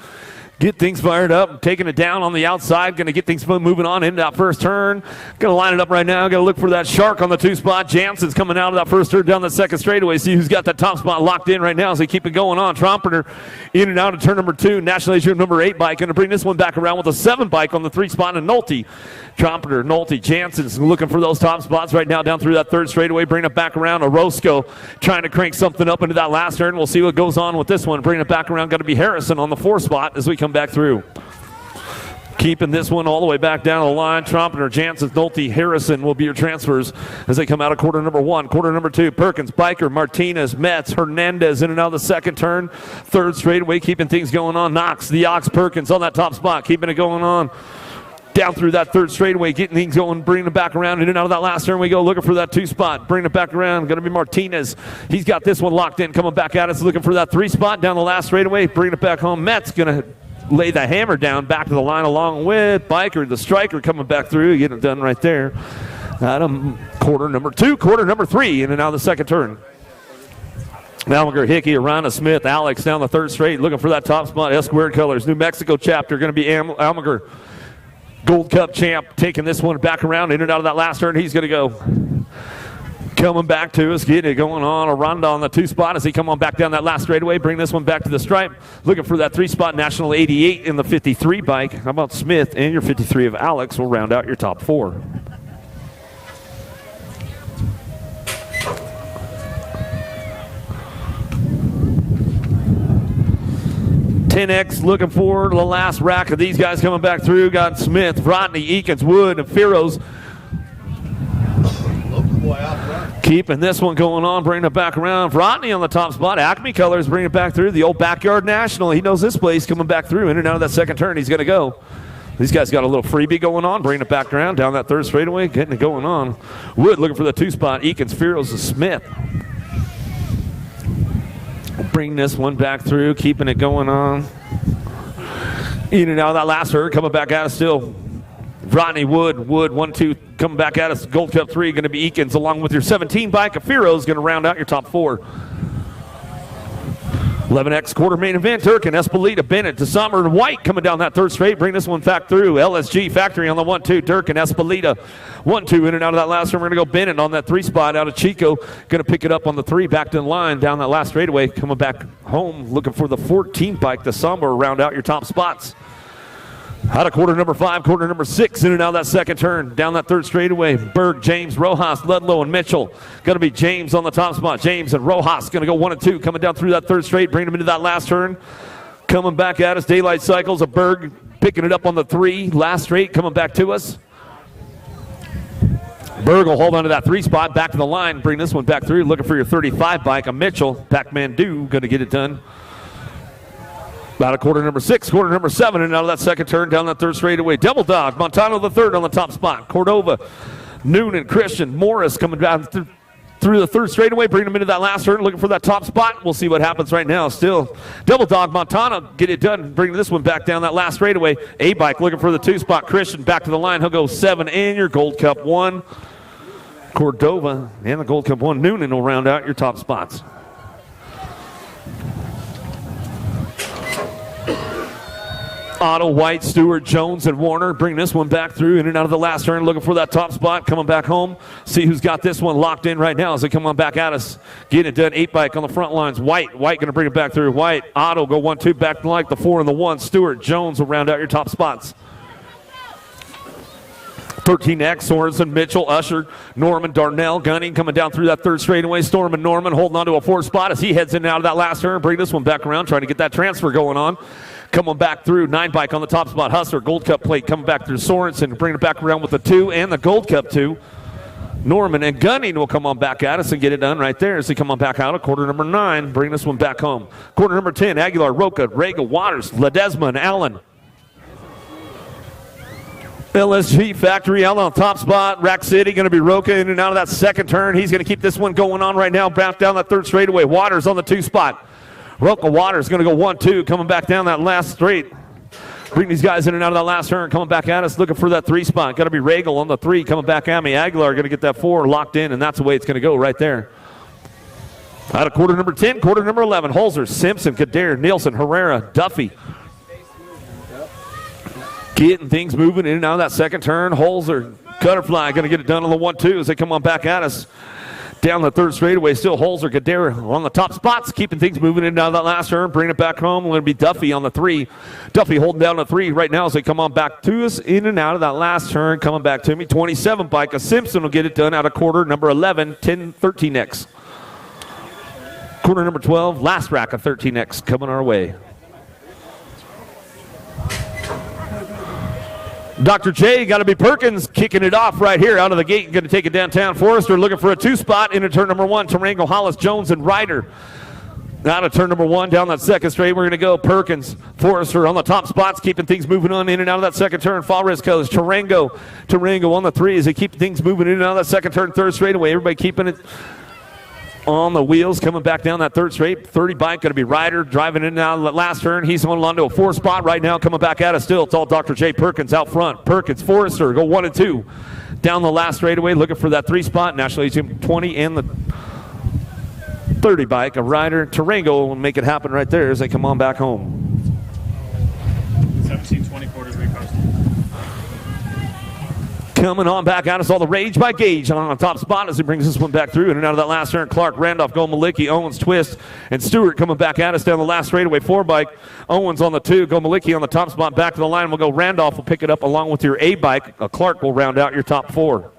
Get things fired up, taking it down on the outside, going to get things moving on into that first turn. Going to line it up right now, going to look for that shark on the 2 spot. Jansen's coming out of that first turn down the second straightaway. See who's got that top spot locked in right now as they keep it going on. Trompeter in and out of turn number 2. National Asia number 8 bike, going to bring this one back around with a 7 bike on the 3 spot, and Nolte. Trompeter, Nolte, Jansen's looking for those top spots right now down through that third straightaway, bring it back around. Orozco trying to crank something up into that last turn. We'll see what goes on with this one. Bring it back around, got to be Harrison on the 4 spot as we come back through. Keeping this one all the way back down the line. Trompeter, Jansen, Nolte, Harrison will be your transfers as they come out of quarter number 1. Quarter number 2, Perkins, Biker, Martinez, Metz, Hernandez in and out of the second turn. Third straightaway, keeping things going on. Knox, the Ox, Perkins on that top spot, keeping it going on. Down through that third straightaway, getting things going, bringing it back around. In and out of that last turn we go, looking for that 2 spot. Bringing it back around, going to be Martinez. He's got this one locked in, coming back at us, looking for that 3 spot down the last straightaway. Bringing it back home. Metz going to lay the hammer down back to the line along with Biker, the striker, coming back through, getting it done right there. Adam, quarter number 2, quarter number 3, in and out of the second turn. Almager, Hickey, Arana, Smith, Alex down the third straight, looking for that top spot. S-squared colors, New Mexico chapter, going to be Almager. Gold Cup champ, taking this one back around, in and out of that last turn. He's going to go. Coming back to us, getting it going on. Aranda on the 2 spot as he come on back down that last straightaway. Bring this one back to the stripe. Looking for that 3 spot, National 88 in the 53 bike. How about Smith and your 53 of Alex will round out your top 4. .10X looking for the last rack of these guys coming back through. Got Smith, Rodney, Eakins, Wood, and Firos. Keeping this one going on, bringing it back around. Rodney on the top spot. Acme Colors bringing it back through. The old Backyard National. He knows this place, coming back through. In and out of that second turn, he's going to go. These guys got a little freebie going on, bringing it back around, down that third straightaway, getting it going on. Wood looking for the 2 spot. Eakins, Firos, and Smith. Bring this one back through, keeping it going on. In and out of that last herd, coming back at us still. Rodney, Wood, 1-2, coming back at us. Gold Cup 3 going to be Eakins, along with your 17 bike. Afiro's going to round out your top 4. 11X quarter main event, Durkin, Espelita, Bennett, DeSommer, and White coming down that third straight. Bring this one back through. LSG Factory on the 1-2. Durkin, Espelita, 1-2 in and out of that last one. We're going to go Bennett on that 3 spot out of Chico. Going to pick it up on the 3, back to the line, down that last straightaway. Coming back home, looking for the 14 bike. DeSommer round out your top spots. Out of quarter number 5, quarter number 6, in and out of that second turn. Down that third straightaway. Berg, James, Rojas, Ludlow, and Mitchell. Going to be James on the top spot. James and Rojas going to go 1 and 2. Coming down through that third straight, bringing them into that last turn. Coming back at us, Daylight Cycles. A Berg picking it up on the 3. Last straight coming back to us. Berg will hold on to that 3 spot. Back to the line. Bring this one back through. Looking for your 35 bike. A Mitchell. Pac-Man Do going to get it done. Out of quarter number 6, quarter number 7, and out of that second turn, down that third straightaway. Double dog, Montano the 3rd on the top spot. Cordova, Noonan, Christian, Morris coming down through the third straightaway, bringing them into that last turn, looking for that top spot. We'll see what happens right now. Still, double dog, Montano, get it done, bringing this one back down that last straightaway. A-bike looking for the 2 spot. Christian back to the line. He'll go 7 in your Gold Cup 1. Cordova and the Gold Cup 1. Noonan will round out your top spots. Otto, White, Stewart, Jones, and Warner bring this one back through in and out of the last turn, looking for that top spot, coming back home. See who's got this one locked in right now as they come on back at us. Getting it done, 8 bike on the front lines. White going to bring it back through. White, Otto go 1-2, back to like the 4 and the 1. Stewart, Jones will round out your top spots. 13X, Sorensen, Mitchell, Usher, Norman, Darnell, Gunning coming down through that third straightaway. Storm and Norman holding on to a 4th spot as he heads in and out of that last turn. Bring this one back around, trying to get that transfer going on. Coming back through, 9 bike on the top spot. Hustler, Gold Cup plate coming back through. Sorensen bringing it back around with the 2 and the Gold Cup 2. Norman and Gunning will come on back at us and get it done right there as they come on back out of quarter number 9. Bring this one back home. Quarter number 10, Aguilar, Roca, Rega, Waters, Ledesma, and Allen. LSG Factory out on the top spot. Rack City going to be Roca in and out of that second turn. He's going to keep this one going on right now. Back down that third straightaway. Waters on the 2 spot. Roca Waters going to go 1-2, coming back down that last straight. Bring these guys in and out of that last turn, coming back at us, looking for that 3 spot. Got to be Regal on the 3, coming back at me. Aguilar going to get that 4 locked in, and that's the way it's going to go right there. Out of quarter number 10, quarter number 11, Holzer, Simpson, Kader, Nielsen, Herrera, Duffy. Getting things moving in and out of that second turn. Holzer, Cutterfly going to get it done on the 1-2 as they come on back at us. Down the third straightaway, still Holzer, Gadara on the top spots, keeping things moving in and out of that last turn, bringing it back home. Going to be Duffy on the 3. Duffy holding down the 3 right now as they come on back to us in and out of that last turn. Coming back to me, 27 bike. A Simpson will get it done out of quarter number 11, 13X. Quarter number 12, last rack of 13X coming our way. Dr. J, got to be Perkins kicking it off right here out of the gate. Going to take it downtown. Forrester looking for a 2 spot into turn number 1. Tarango, Hollis, Jones, and Ryder. Out of turn number 1 down that second straight. We're going to go Perkins, Forrester on the top spots, keeping things moving on in and out of that second turn. Falres goes Tarango on the 3 as they keep things moving in and out of that second turn, third straightaway. Everybody keeping it on the wheels, coming back down that third straight. 30 bike, going to be Ryder driving in and out of the last turn. He's holding on to a 4 spot right now, coming back at us still. It's all Dr. J. Perkins out front. Perkins, Forrester, go 1 and 2. Down the last straightaway, looking for that 3 spot. National Team 20 and the 30 bike. A Ryder, Tarango will make it happen right there as they come on back home. 17-20 quarters recoast. Coming on back at us, all the Rage by Gage on the top spot as he brings this one back through in and out of that last turn. Clark, Randolph, Go Malicki, Owens, Twist, and Stewart coming back at us down the last straightaway. 4 bike, Owens on the 2, Go Malicki on the top spot. Back to the line, we'll go Randolph will pick it up along with your A bike. Clark will round out your top 4.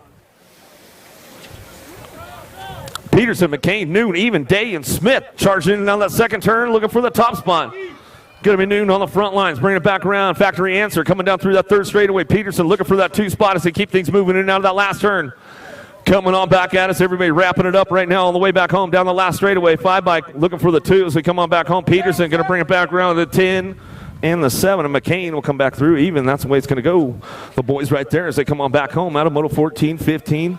Peterson, McCain, Noon, Even, Day, and Smith charging in and out of that second turn, looking for the top spot. Going to be Noon on the front lines, bringing it back around. Factory Answer coming down through that third straightaway. Peterson looking for that 2 spot as they keep things moving in and out of that last turn. Coming on back at us, everybody wrapping it up right now on the way back home down the last straightaway. 5 bike looking for the 2 as we come on back home. Peterson going to bring it back around to the 10 and the 7, and McCain will come back through even. That's the way it's going to go. The boys right there as they come on back home out of Moto 14, 15.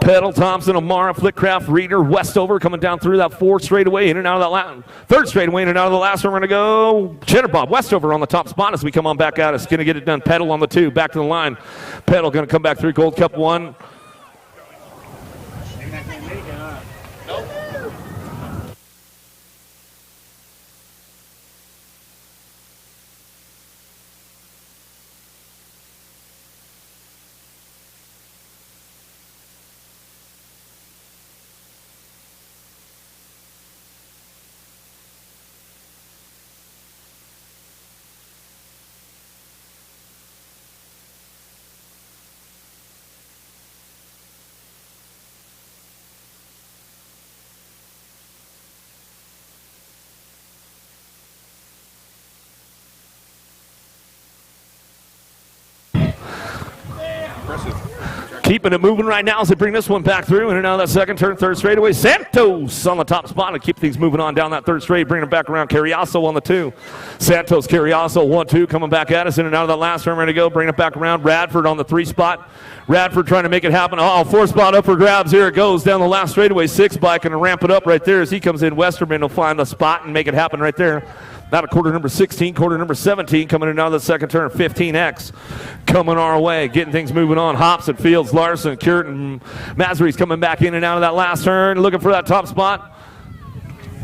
Peddle, Thompson, Amara, Flickcraft, Reader, Westover coming down through that 4 straightaway in and out of that last, 3rd straightaway in and out of the last one. We're going to go Cheddar Bob, Westover on the top spot as we come on back at us. Going to get it done. Peddle on the 2, back to the line. Peddle going to come back through Gold Cup 1. Keeping it moving right now as they bring this one back through. In and out of that second turn, third straightaway. Santos on the top spot to keep things moving on down that third straight. Bringing it back around. Carriazo on the 2. Santos, Carriazo, 1-2 coming back at us. In and out of that last turn, ready to go. Bring it back around. Radford on the 3 spot. Radford trying to make it happen. Oh, 4 spot up for grabs. Here it goes down the last straightaway. 6 bike and ramp it up right there as he comes in. Westerman will find the spot and make it happen right there. Out of quarter number 16, quarter number 17 coming in out of the second turn. 15X coming our way, getting things moving on. Hobson, Fields, Larson, Curtin, Masri's coming back in and out of that last turn, looking for that top spot.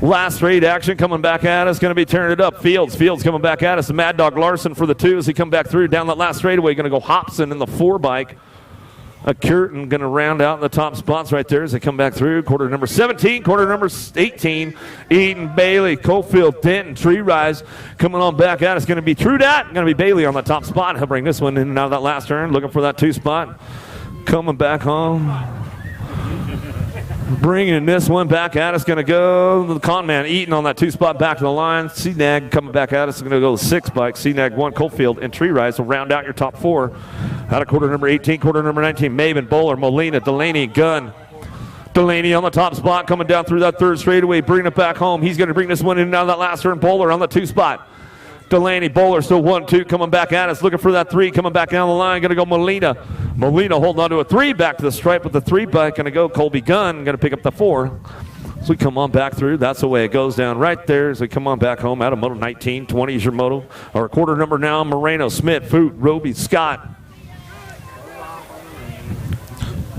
Last straight action coming back at us, going to be turning it up. Fields coming back at us. The Mad Dog Larson for the 2 as he come back through down that last straightaway. Going to go Hobson in the 4 bike. Curtin going to round out in the top spots right there as they come back through. Quarter number 17, quarter number 18. Eaton, Bailey, Cofield, Denton, Tree Rise coming on back out. It's going to be True Dat. Going to be Bailey on the top spot. He'll bring this one in and out of that last turn. Looking for that 2 spot. Coming back home. Bringing this one back at us. Going to go the con man Eaton on that 2 spot back to the line. C-Nag coming back at us. Going to go 6 bike. C-Nag 1, Cofield, and Tree Rise will round out your top 4. Out of quarter number 18, quarter number 19, Maven, Bowler, Molina, Delaney, Gunn. Delaney on the top spot, coming down through that third straightaway, bringing it back home. He's going to bring this one in and out of that last turn. Bowler on the 2 spot. Delaney, Bowler still 1-2, coming back at us, looking for that 3, coming back down the line. Going to go Molina. Molina holding on to a 3, back to the stripe with the 3 bike. Going to go Colby Gunn, going to pick up the 4. So we come on back through. That's the way it goes down right there as we come on back home out of moto 19. 20 is your moto. Our quarter number now, Moreno, Smith, Foot, Roby, Scott.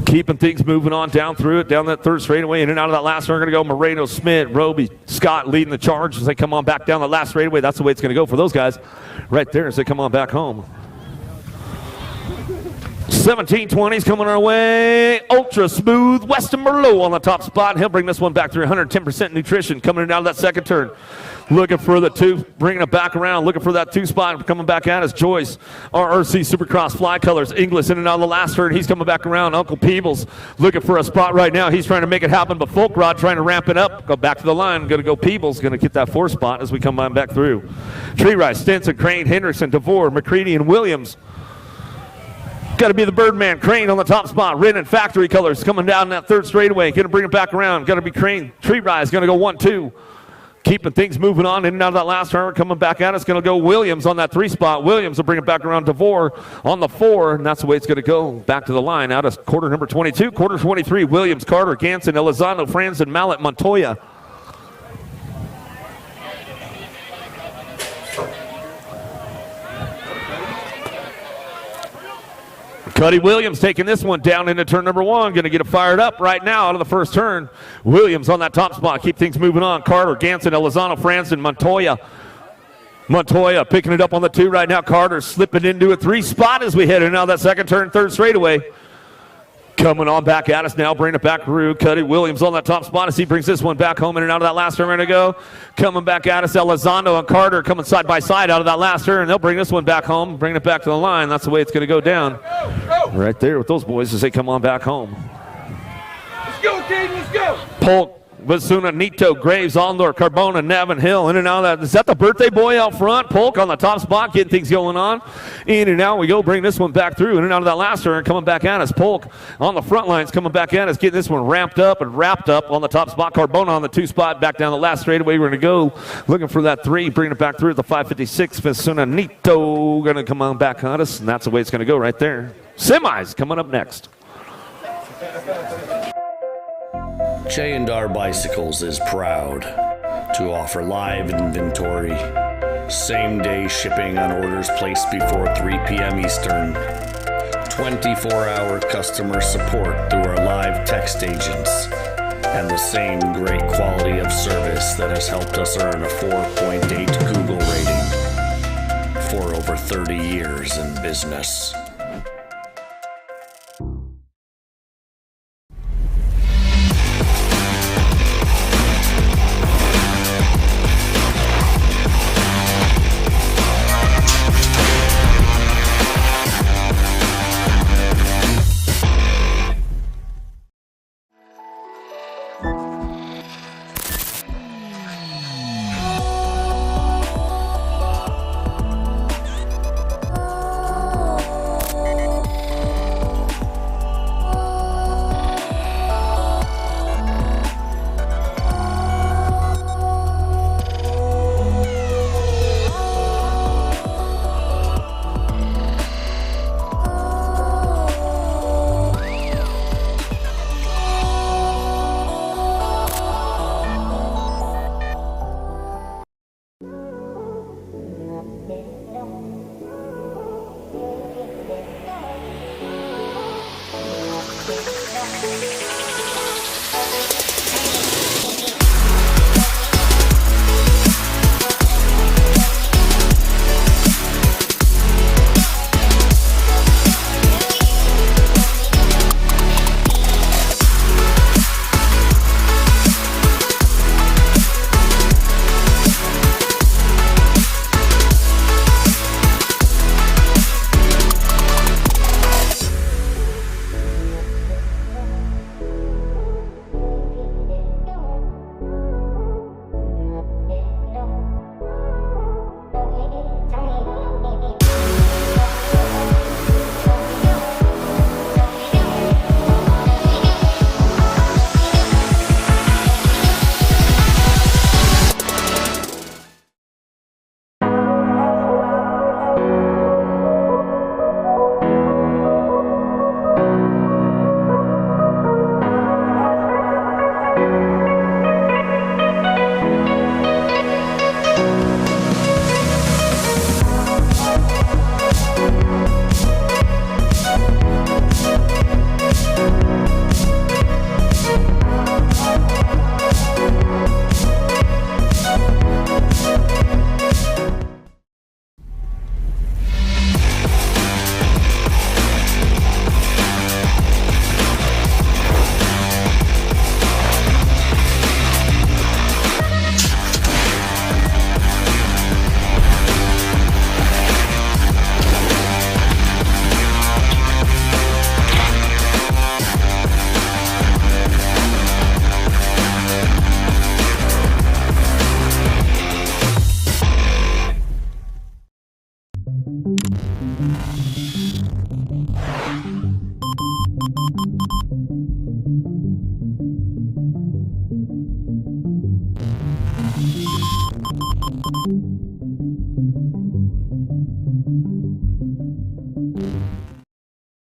Keeping things moving on down through it, down that third straightaway, in and out of that last turn. Going to go Moreno, Smith, Roby, Scott leading the charge as they come on back down the last straightaway. That's the way it's going to go for those guys right there as they come on back home. 1720s coming our way. Ultra smooth. Weston Merlot on the top spot. He'll bring this one back through 110% nutrition coming in out of that second turn. Looking for the 2, bringing it back around, looking for that 2 spot, coming back at us. Joyce, RRC Supercross Fly Colors, Inglis in and out of the last turn. He's coming back around. Uncle Peebles looking for a spot right now. He's trying to make it happen, but Folkrod trying to ramp it up. Go back to the line. Going to go Peebles, going to get that 4 spot as we come on back through. Tree Rise, Stinson, Crane, Henderson, DeVore, McCready, and Williams. Got to be the Birdman. Crane on the top spot. Rin and Factory Colors coming down that third straightaway. Going to bring it back around. Got to be Crane. Tree Rise going to go 1-2. Keeping things moving on in and out of that last turn. Coming back at us. Going to go Williams on that 3 spot. Williams will bring it back around. DeVore on the 4. And that's the way it's going to go. Back to the line out of quarter number 22. Quarter 23. Williams, Carter, Ganson, Elizondo, Franzen, Mallet, Montoya. Cuddy Williams taking this one down into turn number 1. Going to get it fired up right now out of the first turn. Williams on that top spot. Keep things moving on. Carter, Ganson, Elizondo, Franzen, Montoya. Montoya picking it up on the 2 right now. Carter slipping into a 3 spot as we head in now that second turn, third straightaway. Coming on back at us now, bringing it back through. Cuddy Williams on that top spot as he brings this one back home in and out of that last turn. Ready to go. Coming back at us, Elizondo and Carter coming side by side out of that last turn. They'll bring this one back home, bringing it back to the line. That's the way it's going to go down. Right there with those boys as they come on back home. Let's go, Dave, let's go. Polk, Vasuna, Nito, Graves, Allendor, Carbona, Nevin, Hill, in and out of that. Is that the birthday boy out front? Polk on the top spot, getting things going on. In and out we go, bring this one back through, in and out of that last turn, coming back at us. Polk on the front lines, coming back at us, getting this one ramped up and wrapped up on the top spot. Carbona on the 2 spot, back down the last straightaway. We're going to go looking for that 3, bringing it back through at the 556. Vasuna, Nito going to come on back at us, and that's the way it's going to go right there. Semis coming up next. J&R Bicycles is proud to offer live inventory, same-day shipping on orders placed before 3 p.m. Eastern, 24-hour customer support through our live text agents, and the same great quality of service that has helped us earn a 4.8 Google rating for over 30 years in business.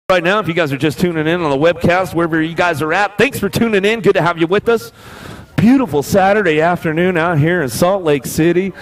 Right now, if you guys are just tuning in on the webcast, wherever you guys are at, thanks for tuning in. Good to have you with us. Beautiful Saturday afternoon out here in Salt Lake City.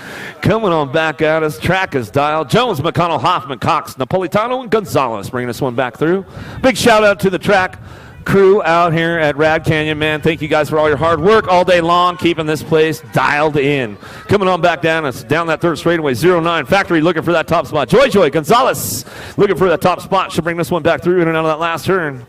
Coming on back at us, track is dialed. Jones, McConnell, Hoffman, Cox, Napolitano, and Gonzalez bringing this one back through. Big shout out to the track crew out here at Rad Canyon, man. Thank you guys for all your hard work all day long, keeping this place dialed in. Coming on back down, it's down that third straightaway, 09 Factory looking for that top spot. Joy Gonzalez looking for that top spot. She'll bring this one back through in and out of that last turn.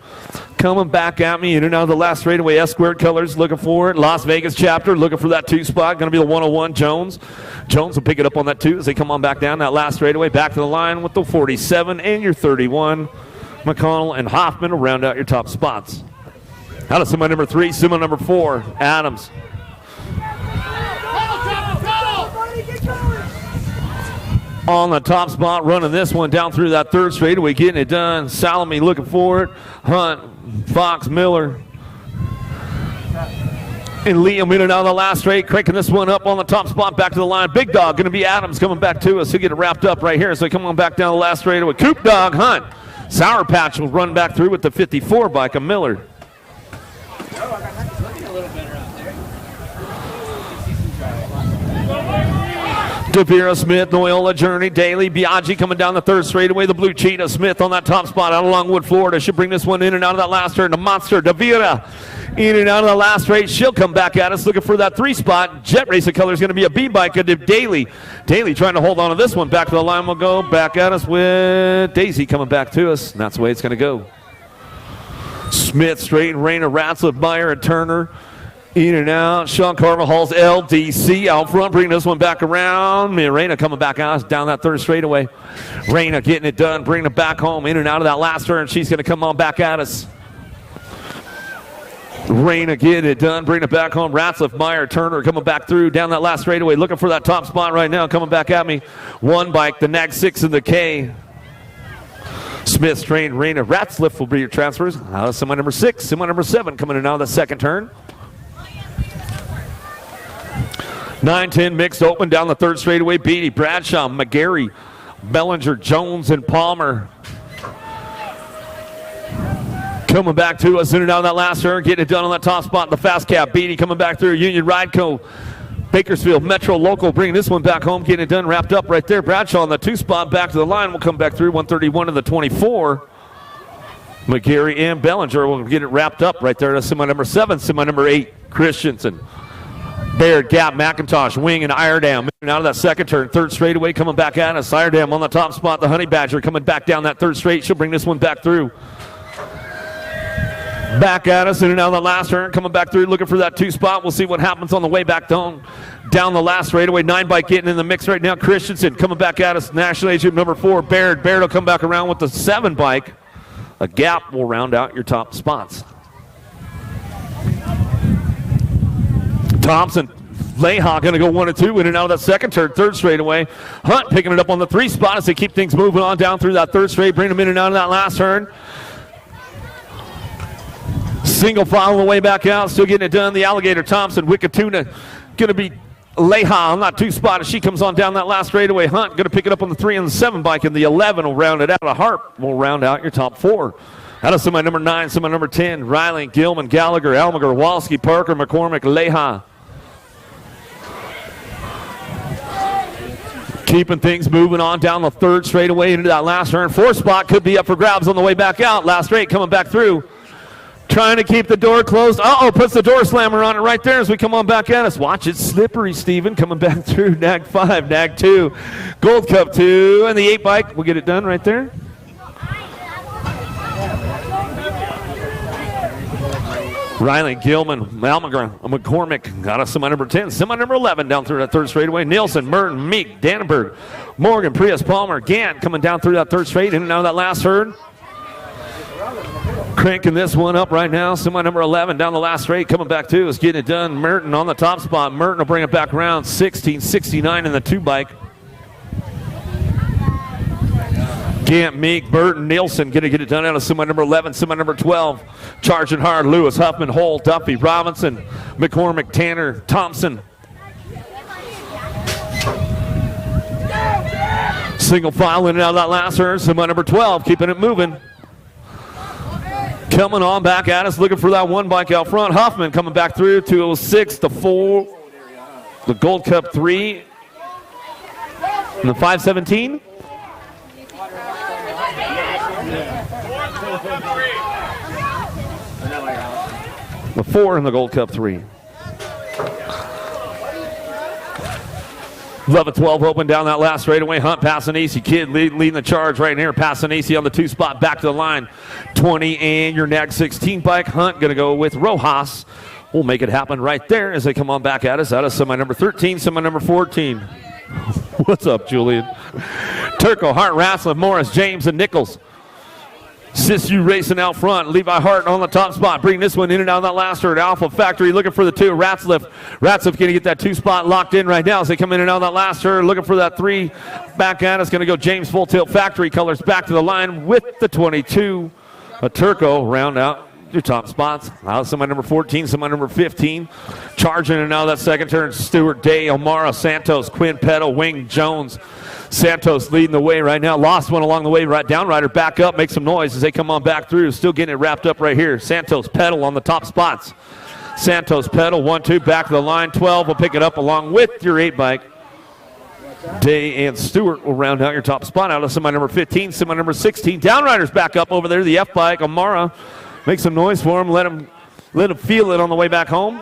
Coming back at me in and out of the last straightaway, S-squared colors looking for it. Las Vegas chapter looking for that 2 spot. Going to be the 101 Jones. Jones will pick it up on that 2 as they come on back down that last straightaway. Back to the line with the 47 and your 31. McConnell and Hoffman will round out your top spots. Out of Sima number 3, Sima number 4, Adams. On the top spot, running this one down through that third straightaway, getting it done. Salome looking for it. Hunt, Fox, Miller. And Liam in and out of the last straight, cranking this one up on the top spot, back to the line. Big Dog going to be Adams coming back to us. He'll get it wrapped up right here. So come on back down the last straightaway. Coop Dog, Hunt. Sour Patch will run back through with the 54 bike of Miller. DeVera, Smith, Noyola, Journey, Daly, Biaggi coming down the third straightaway. The blue cheetah, Smith on that top spot out of Longwood, Florida. Should bring this one in and out of that last turn. The Monster, DeVera, in and out of the last straight. She'll come back at us looking for that 3 spot. Jet Racer color is going to be a B-bike of Daly. Daly trying to hold on to this one. Back to the line we'll go. Back at us with Daisy coming back to us. And that's the way it's going to go. Smith, Straight, Rayner, Ratzliff, Meyer, and Turner. In and out. Sean Carvajal's LDC out front, bringing this one back around. Reyna coming back out down that third straightaway. Reyna getting it done, bringing it back home. In and out of that last turn. She's going to come on back at us. Reyna getting it done, bringing it back home. Ratzliff, Meyer, Turner coming back through down that last straightaway. Looking for that top spot right now. Coming back at me. One bike, the Nag 6 and the K. Smith, Strain, Reyna, Ratzliff will be your transfers. Semi number 6, semi number 7 coming in out of the second turn. 9-10 mixed open down the third straightaway. Beatty, Bradshaw, McGarry, Bellinger, Jones, and Palmer. Coming back to us in and out of that last turn. Getting it done on that top spot. The fast cap. Beatty coming back through. Union Rideco. Bakersfield, Metro Local bringing this one back home. Getting it done, wrapped up right there. Bradshaw on the 2 spot. Back to the line. We'll come back through. 131 to the 24. McGarry and Bellinger will get it wrapped up right there. That's semi number 7, semi number 8, Christensen. Baird, Gap, McIntosh, Wing, and Iredam. Moving out of that second turn. Third straightaway coming back at us. Iredam on the top spot. The Honey Badger coming back down that third straight. She'll bring this one back through. Back at us in and out of the last turn. Coming back through looking for that 2 spot. We'll see what happens on the way back down the last straightaway. 9 bike getting in the mix right now. Christensen coming back at us. National Agent number 4, Baird. Baird will come back around with the 7 bike. A Gap will round out your top spots. Thompson, Leha going to go 1 and 2 in and out of that second turn. Third straightaway. Hunt picking it up on the 3 spot as they keep things moving on down through that third straight. Bring them in and out of that last turn. Single file on the way back out. Still getting it done. The Alligator, Thompson, Wickatuna going to be Leha on that 2 spot as she comes on down that last straightaway. Hunt going to pick it up on the 3 and the 7 bike, and the 11 will round it out. A Harp will round out your top 4. Out of semi number 9, semi number 10, Riley, Gilman, Gallagher, Elmiger, Walski, Parker, McCormick, Leha. Keeping things moving on down the third straightaway into that last turn. 4 spot could be up for grabs on the way back out. Last straight coming back through. Trying to keep the door closed. Uh-oh, puts the door slammer on it right there as we come on back at us. Watch it, slippery, Steven, coming back through. Nag 5, Nag 2, Gold Cup 2, and the 8 bike. We'll get it done right there. Riley, Gilman, Malmgren, McCormick, got us semi number 10, semi number 11 down through that third straightaway. Nielsen, Merton, Meek, Dannenberg, Morgan, Prius, Palmer, Gant coming down through that third straight in and out of that last herd. Cranking this one up right now. Semi number 11 down the last straight. Coming back to is getting it done. Merton on the top spot. Merton will bring it back around. 16:69 in the 2 bike. Gant, Meek, Burton, Nielsen going to get it done out of semi number 11, semi number 12. Charging hard. Lewis, Huffman, Hole, Duffy, Robinson, McCormick, Tanner, Thompson. Single file in and out of that last turn. Semi number 12 keeping it moving. Coming on back at us, looking for that 1 bike out front. Huffman coming back through, 206, the 4, the Gold Cup 3, and the 517. The 4 and the Gold Cup 3. 11-12 open down that last straightaway. Hunt, Passanisi, Kid leading the charge right here. Passanisi on the 2 spot, back to the line. 20 and your Nag 16 bike. Hunt going to go with Rojas. We'll make it happen right there as they come on back at us. Out of semi number 13, semi number 14. What's up, Julian? Turco, Hart, Raslin, Morris, James, and Nichols. Sisu racing out front. Levi Hart on the top spot. Bring this one in and out of that last herd. Alpha Factory looking for the 2. Ratzliff going to get that 2 spot locked in right now as they come in and out of that last herd. Looking for that 3. Back at us. Going to go James Full Tilt Factory colors back to the line with the 22. A Turco round out your top spots. Out of semi number 14, semi number 15. Charging and out of that second turn. Stewart, Day, O'Mara, Santos, Quinn, Petto, Wing, Jones. Santos leading the way right now. Lost one along the way. Right down rider back up. Make some noise as they come on back through. Still getting it wrapped up right here. Santos, Pedal on the top spots. Santos, Pedal, 1-2 back to the line. 12 will pick it up along with your 8 bike. Day and Stewart will round out your top spot. Out of semi number 15, semi number 16. Downriders back up over there. The F bike. Amara, make some noise for him. Let him feel it on the way back home.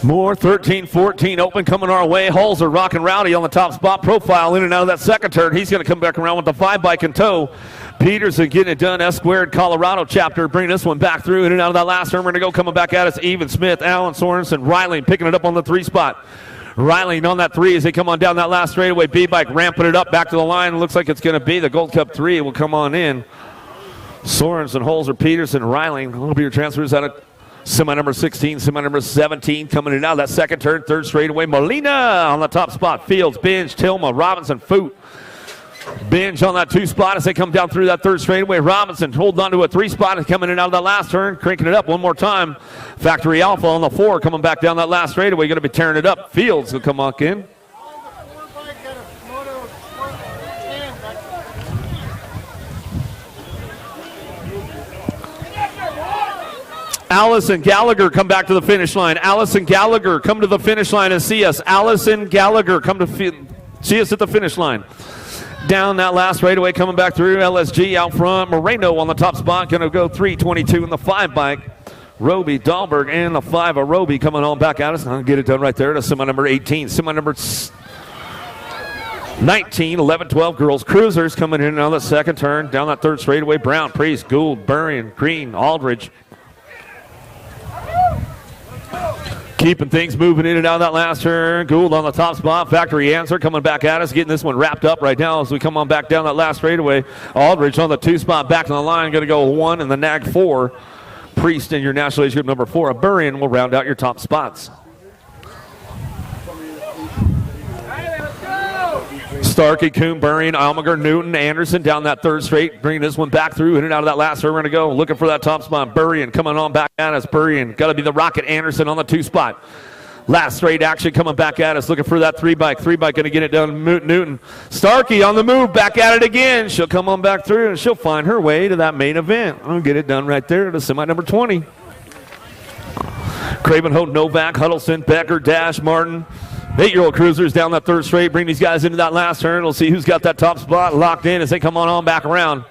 More 13-14 open coming our way. Holes are rocking rowdy on the top spot. Profile in and out of that second turn. He's going to come back around with the 5 bike in tow. Peterson getting it done. S Squared Colorado chapter bringing this one back through in and out of that last turn. We're going to go coming back at us. Even Smith, Allen Sorensen, Riley picking it up on the 3 spot. Riley on that 3 as they come on down that last straightaway. B-bike ramping it up back to the line. Looks like it's going to be the Gold Cup 3. Will come on in. Sorensen, Holzer, Peterson, Riley. Will be your transfers out of semi number 16, semi number 17 coming in out of that second turn. Third straightaway. Molina on the top spot. Fields, Binge, Tilma, Robinson, Foot. Binge on that 2 spot as they come down through that third straightaway. Robinson holding on to a 3 spot and coming in out of that last turn. Cranking it up one more time. Factory Alpha on the 4 coming back down that last straightaway. Going to be tearing it up. Fields will come on in. Allison Gallagher come back to the finish line. Allison Gallagher, come to the finish line and see us. Allison Gallagher, come to see us at the finish line. Down that last straightaway, coming back through. LSG out front. Moreno on the top spot, going to go 3:22 in the 5 bike. Roby Dahlberg and the 5 of Roby coming on back at us. I'll get it done right there to semi number 18. Semi number 19, 11, 12 girls. Cruisers coming in on the second turn. Down that third straightaway. Brown, Priest, Gould, Burrion, Green, Aldridge. Keeping things moving in and out of that last turn. Gould on the top spot. Factory Answer coming back at us. Getting this one wrapped up right now as we come on back down that last straightaway. Aldridge on the 2 spot. Back to the line. Going to go 1 in the nag 4. Priest in your National Age Group number 4. A Burrion will round out your top spots. Starkey, Coon, Burrion, Almager, Newton, Anderson down that third straight, bringing this one back through, in and out of that last turn. We're going to go looking for that top spot. Burrion coming on back at us. Burrion got to be the Rocket Anderson on the 2 spot. Last straight action coming back at us, looking for that 3 bike. 3 bike going to get it done. Newton. Starkey on the move, back at it again. She'll come on back through and she'll find her way to that main event. I'll get it done right there to semi number 20. Cravenhoe, Novak, Huddleston, Becker, Dash, Martin. 8-year-old cruisers down that third straight. Bring these guys into that last turn. We'll see who's got that top spot locked in as they come on back around.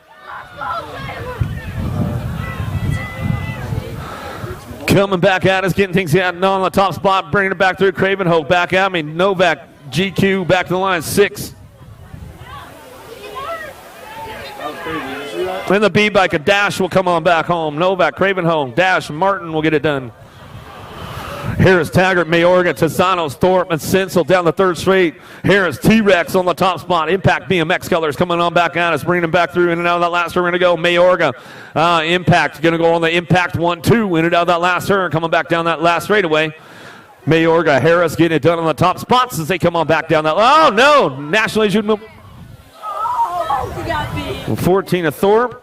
Coming back at us, getting things on the top spot, bringing it back through. Cravenhoe back at me. Novak, GQ back to the line, 6. And the B bike, a Dash will come on back home. Novak, Cravenhoe, Dash, Martin will get it done. Harris, Taggart, Mayorga, Tisanos, Thorpe, and Sinsel down the third straight. Harris, T-Rex on the top spot. Impact BMX colors coming on back at us, bringing them back through in and out of that last turn. We're going to go Mayorga. Impact going to go on the Impact 1-2 in and out of that last turn, coming back down that last straightaway. Mayorga, Harris getting it done on the top spots as they come on back down that. Oh, no. National Age Group 14 of Thorpe.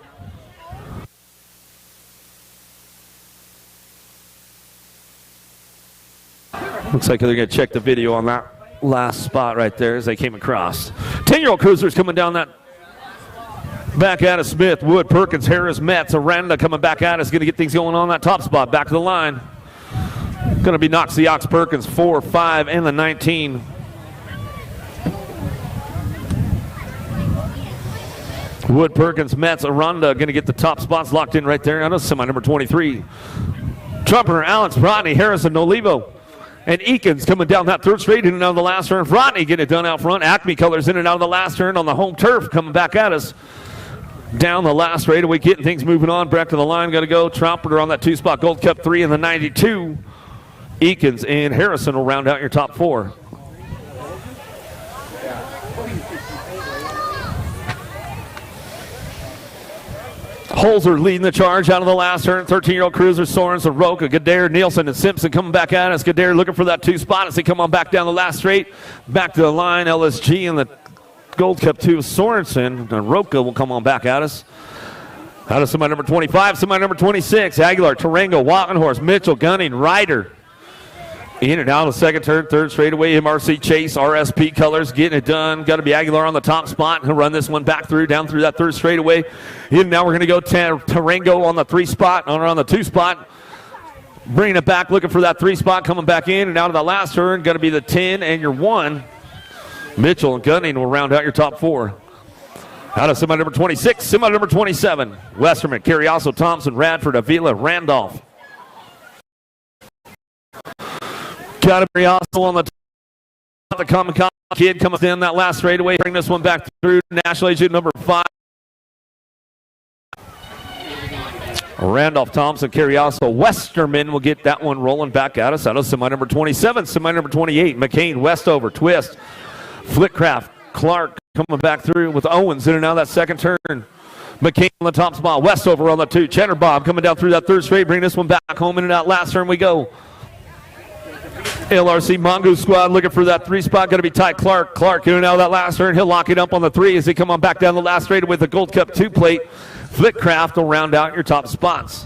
Looks like they're going to check the video on that last spot right there as they came across. 10-year-old cruisers coming down that back at us. Smith, Wood, Perkins, Harris, Metz, Aranda coming back at us. Going to get things going on that top spot. Back to the line. Going to be Knox the Ox, Perkins, 4, 5, and the 19. Wood, Perkins, Metz, Aranda going to get the top spots locked in right there. I know semi number 23. Trumpeter, Allens, Rodney, Harrison, Nolivo. And Eakins coming down that third straight in and out of the last turn. Rodney getting it done out front. Acme colors in and out of the last turn on the home turf coming back at us. Down the last straightaway, getting things moving on. Back to the line, got to go. Trumpeter on that 2 spot. Gold Cup 3 in the 92. Eakins and Harrison will round out your top 4. Holzer leading the charge out of the last turn. 13-year-old cruiser, Sorens, Roca, Gadare, Nielsen, and Simpson coming back at us. Gadare looking for that 2 spot as they come on back down the last straight. Back to the line, LSG and the Gold Cup 2, Sorensen. And Roca will come on back at us. Out of semi number 25, semi number 26. Aguilar, Tarango, Walkenhorst, Mitchell, Gunning, Ryder. In and out of the second turn, third straightaway, MRC Chase, RSP colors, getting it done. Got to be Aguilar on the top spot. He'll run this one back through, down through that third straightaway. And now we're going to go Tarango on the 3 spot, on the 2 spot. Bringing it back, looking for that 3 spot, coming back in and out of the last turn. Got to be the 10 and your 1. Mitchell and Gunning will round out your top 4. Out of semi number 26, semi number 27. Westerman, Carrioso, Thompson, Radford, Avila, Randolph. Got to be also on the Common Kid coming in that last straightaway. Bring this one back through National Age number 5. Randolph, Thompson, Carrioso, Westerman will get that one rolling back at us. Out of semi number 27, semi number 28. McCain, Westover, Twist, Flickcraft, Clark coming back through with Owens in and out of that second turn. McCain on the top spot, Westover on the 2. Cheddar Bob coming down through that third straight. Bring this one back home in and out. Last turn we go. LRC Mongoose squad looking for that 3 spot. Going to be Ty Clark. Clark in and out of that last turn. He'll lock it up on the 3 as they come on back down the last straight with the Gold Cup 2 plate. Flickcraft will round out your top spots.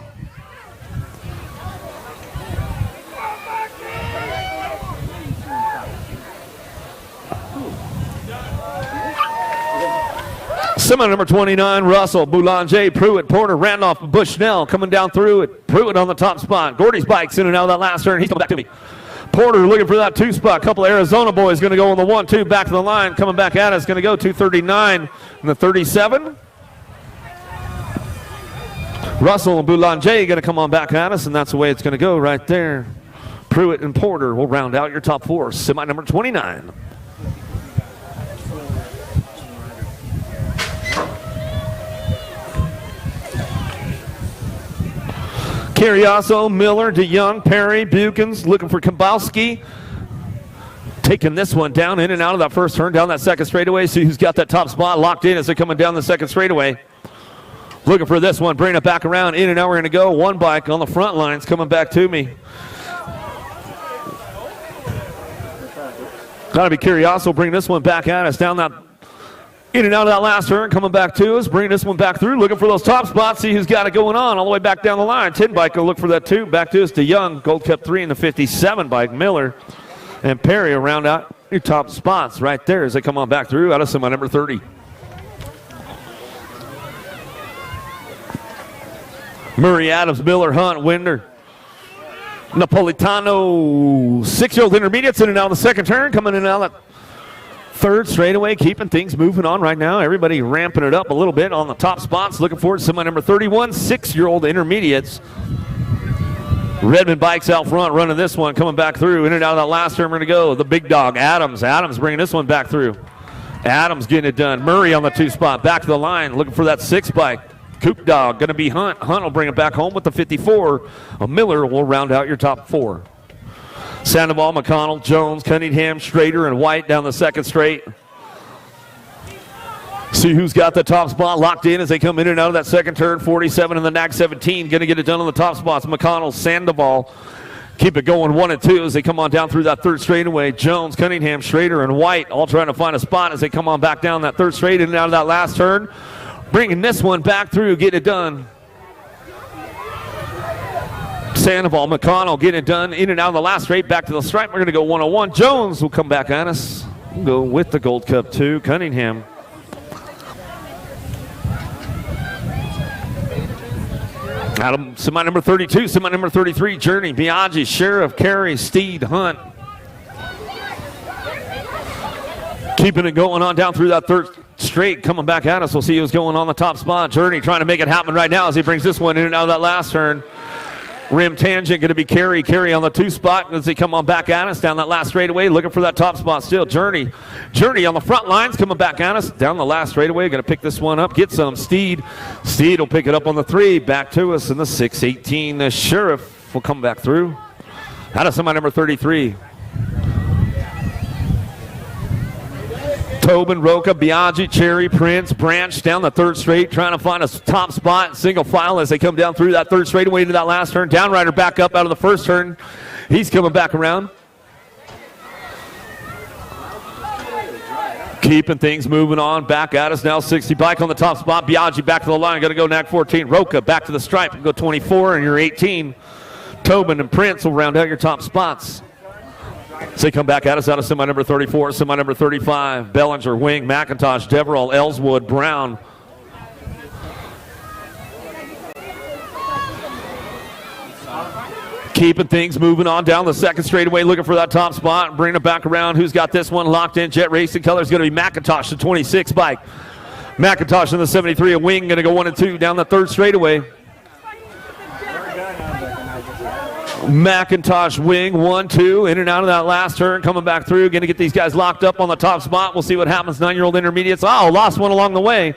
Semi number 29, Russell, Boulanger, Pruitt, Porter, Randolph, Bushnell coming down through it. Pruitt on the top spot. Gordy's bike's in and out of that last turn. He's coming back to me. Porter looking for that 2 spot. Couple of Arizona boys going to go on the 1-2 back to the line. Coming back at us, going to go 239 and the 37. Russell and Boulanger going to come on back at us, and that's the way it's going to go right there. Pruitt and Porter will round out your top 4. Semi number 29. Carriasso, Miller, DeYoung, Perry, Bukins looking for Kembowski. Taking this one down in and out of that first turn, down that second straightaway. See who's got that top spot locked in as they're coming down the second straightaway. Looking for this one, bring it back around, in and out. We're going to go. One bike on the front lines coming back to me. Got to be Carriasso, bring this one back at us, down that, in and out of that last turn, coming back to us, bringing this one back through, looking for those top spots, see who's got it going on, all the way back down the line. 10 bike will look for that 2, back to us, DeYoung, Gold Cup 3 in the 57 bike, Miller and Perry around out your top spots right there as they come on back through out of semi number 30. Murray, Adams, Miller, Hunt, Winder, Napolitano, 6-year-old intermediates in and out of the second turn, coming in and out of that third straightaway, keeping things moving on right now. Everybody ramping it up a little bit on the top spots. Looking forward to semi number 31, 6-year-old intermediates. Redmond bikes out front running this one, coming back through. In and out of that last turn, we're going to go. The big dog, Adams. Adams bringing this one back through. Adams getting it done. Murray on the 2 spot, back to the line, looking for that 6 bike. Coop dog, going to be Hunt. Hunt will bring it back home with the 54. Miller will round out your top 4. Sandoval, McConnell, Jones, Cunningham, Schrader, and White down the second straight. See who's got the top spot locked in as they come in and out of that second turn. 47 and the NAC 17. Going to get it done on the top spots. McConnell, Sandoval. Keep it going 1 and 2 as they come on down through that third straightaway. Jones, Cunningham, Schrader, and White all trying to find a spot as they come on back down that third straight in and out of that last turn. Bringing this one back through, getting it done. Sandoval, McConnell getting it done in and out of the last straight, back to the stripe. We're going to go 101. Jones will come back on us. We'll go with the Gold Cup 2. Cunningham. Adam, semi number 32, semi number 33, Journey, Biaggi, Sheriff, Carey, Steed, Hunt. Keeping it going on down through that third straight, coming back at us. We'll see who's going on the top spot. Journey trying to make it happen right now as he brings this one in and out of that last turn. Rim tangent going to be Carey. Carey on the 2 spot as they come on back at us down that last straightaway, looking for that top spot still. Journey on the front lines coming back at us down the last straightaway. Going to pick this one up, get some. Steed will pick it up on the 3, back to us in the 6-18. The Sheriff will come back through. Out of semi number 33. Tobin, Roca, Biaggi, Cherry, Prince, Branch down the third straight, trying to find a top spot, single file as they come down through that third straightaway into that last turn. Downrider back up out of the first turn. He's coming back around. Keeping things moving on, back at us now. 60 bike on the top spot. Biaggi back to the line, going to go NAC 14. Roca back to the stripe, go 24 and you're 18. Tobin and Prince will round out your top spots. So they come back at us out of semi number 34, semi number 35. Bellinger, Wing, McIntosh, Deverell, Ellswood, Brown. Keeping things moving on down the second straightaway, looking for that top spot. Bringing it back around. Who's got this one locked in? Jet Racing Color is going to be McIntosh, the 26 bike. McIntosh in the 73, a Wing going to go 1 and 2 down the third straightaway. McIntosh, Wing, 1-2, in and out of that last turn, coming back through, going to get these guys locked up on the top spot. We'll see what happens. 9-year-old intermediates. Oh, lost one along the way.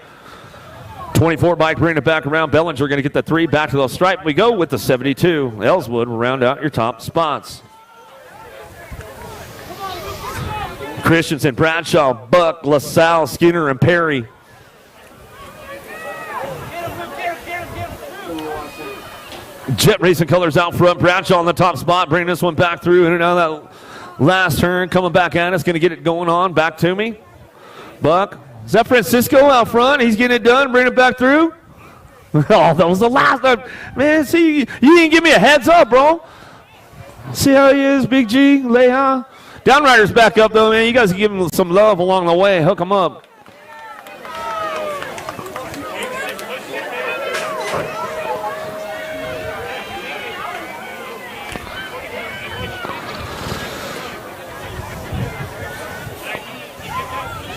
24 bike, bringing it back around. Bellinger going to get the 3, back to the stripe. We go with the 72. Ellswood will round out your top spots. Christensen, Bradshaw, Buck, LaSalle, Skinner, and Perry. Jet Racing Colors out front. Bradshaw on the top spot, bringing this one back through in and out of that last turn. Coming back at us, going to get it going on. Back to me. Buck. Is that Francisco out front? He's getting it done, bringing it back through. Oh, that was the last time. Man, see, you didn't give me a heads up, bro. See how he is, Big G, Leha. Downrider's back up, though, man. You guys give him some love along the way. Hook him up.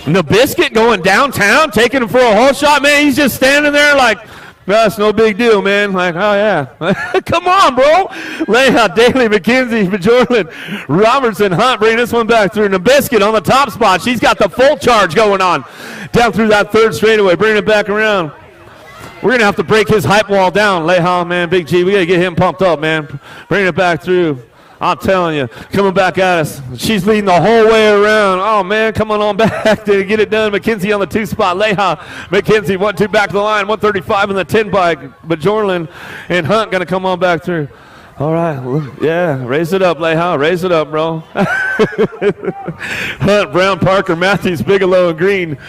Nabiscuit going downtown, taking him for a whole shot. Man, he's just standing there like, that's no big deal, man. Like, oh, yeah. Come on, bro. Lay out Daly, McKenzie, Bajorlin, Robertson, Hunt, bring this one back through. Nabiscuit on the top spot. She's got the full charge going on down through that third straightaway. Bring it back around. We're going to have to break his hype wall down. Leha, man, Big G, we got to get him pumped up, man. Bring it back through. I'm telling you, coming back at us. She's leading the whole way around. Oh, man, coming on back to get it done. McKenzie on the 2 spot. Leha, McKenzie, 1-2 back to the line. 135 in the 10 bike. Bajorlin and Hunt going to come on back through. All right, yeah, raise it up, Leha. Raise it up, bro. Hunt, Brown, Parker, Matthews, Bigelow, and Green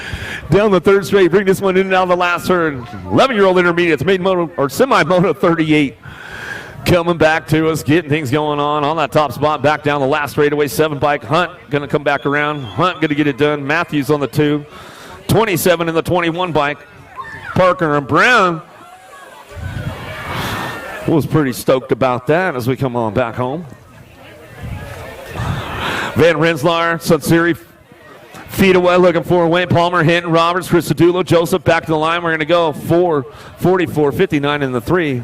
down the third straight. Bring this one in and out of the last turn. 11-year-old intermediates, made moto or semi-moto 38. Coming back to us, getting things going on that top spot. Back down the last straightaway, 7 bike. Hunt going to come back around. Hunt going to get it done. Matthews on the 2. 27 in the 21 bike. Parker and Brown was pretty stoked about that as we come on back home. Van Rensselaer, Sunseri, feet away, looking for Wayne Palmer, Hinton, Roberts, Christodulo, Joseph back to the line. We're going to go 4:44, 59 in the 3.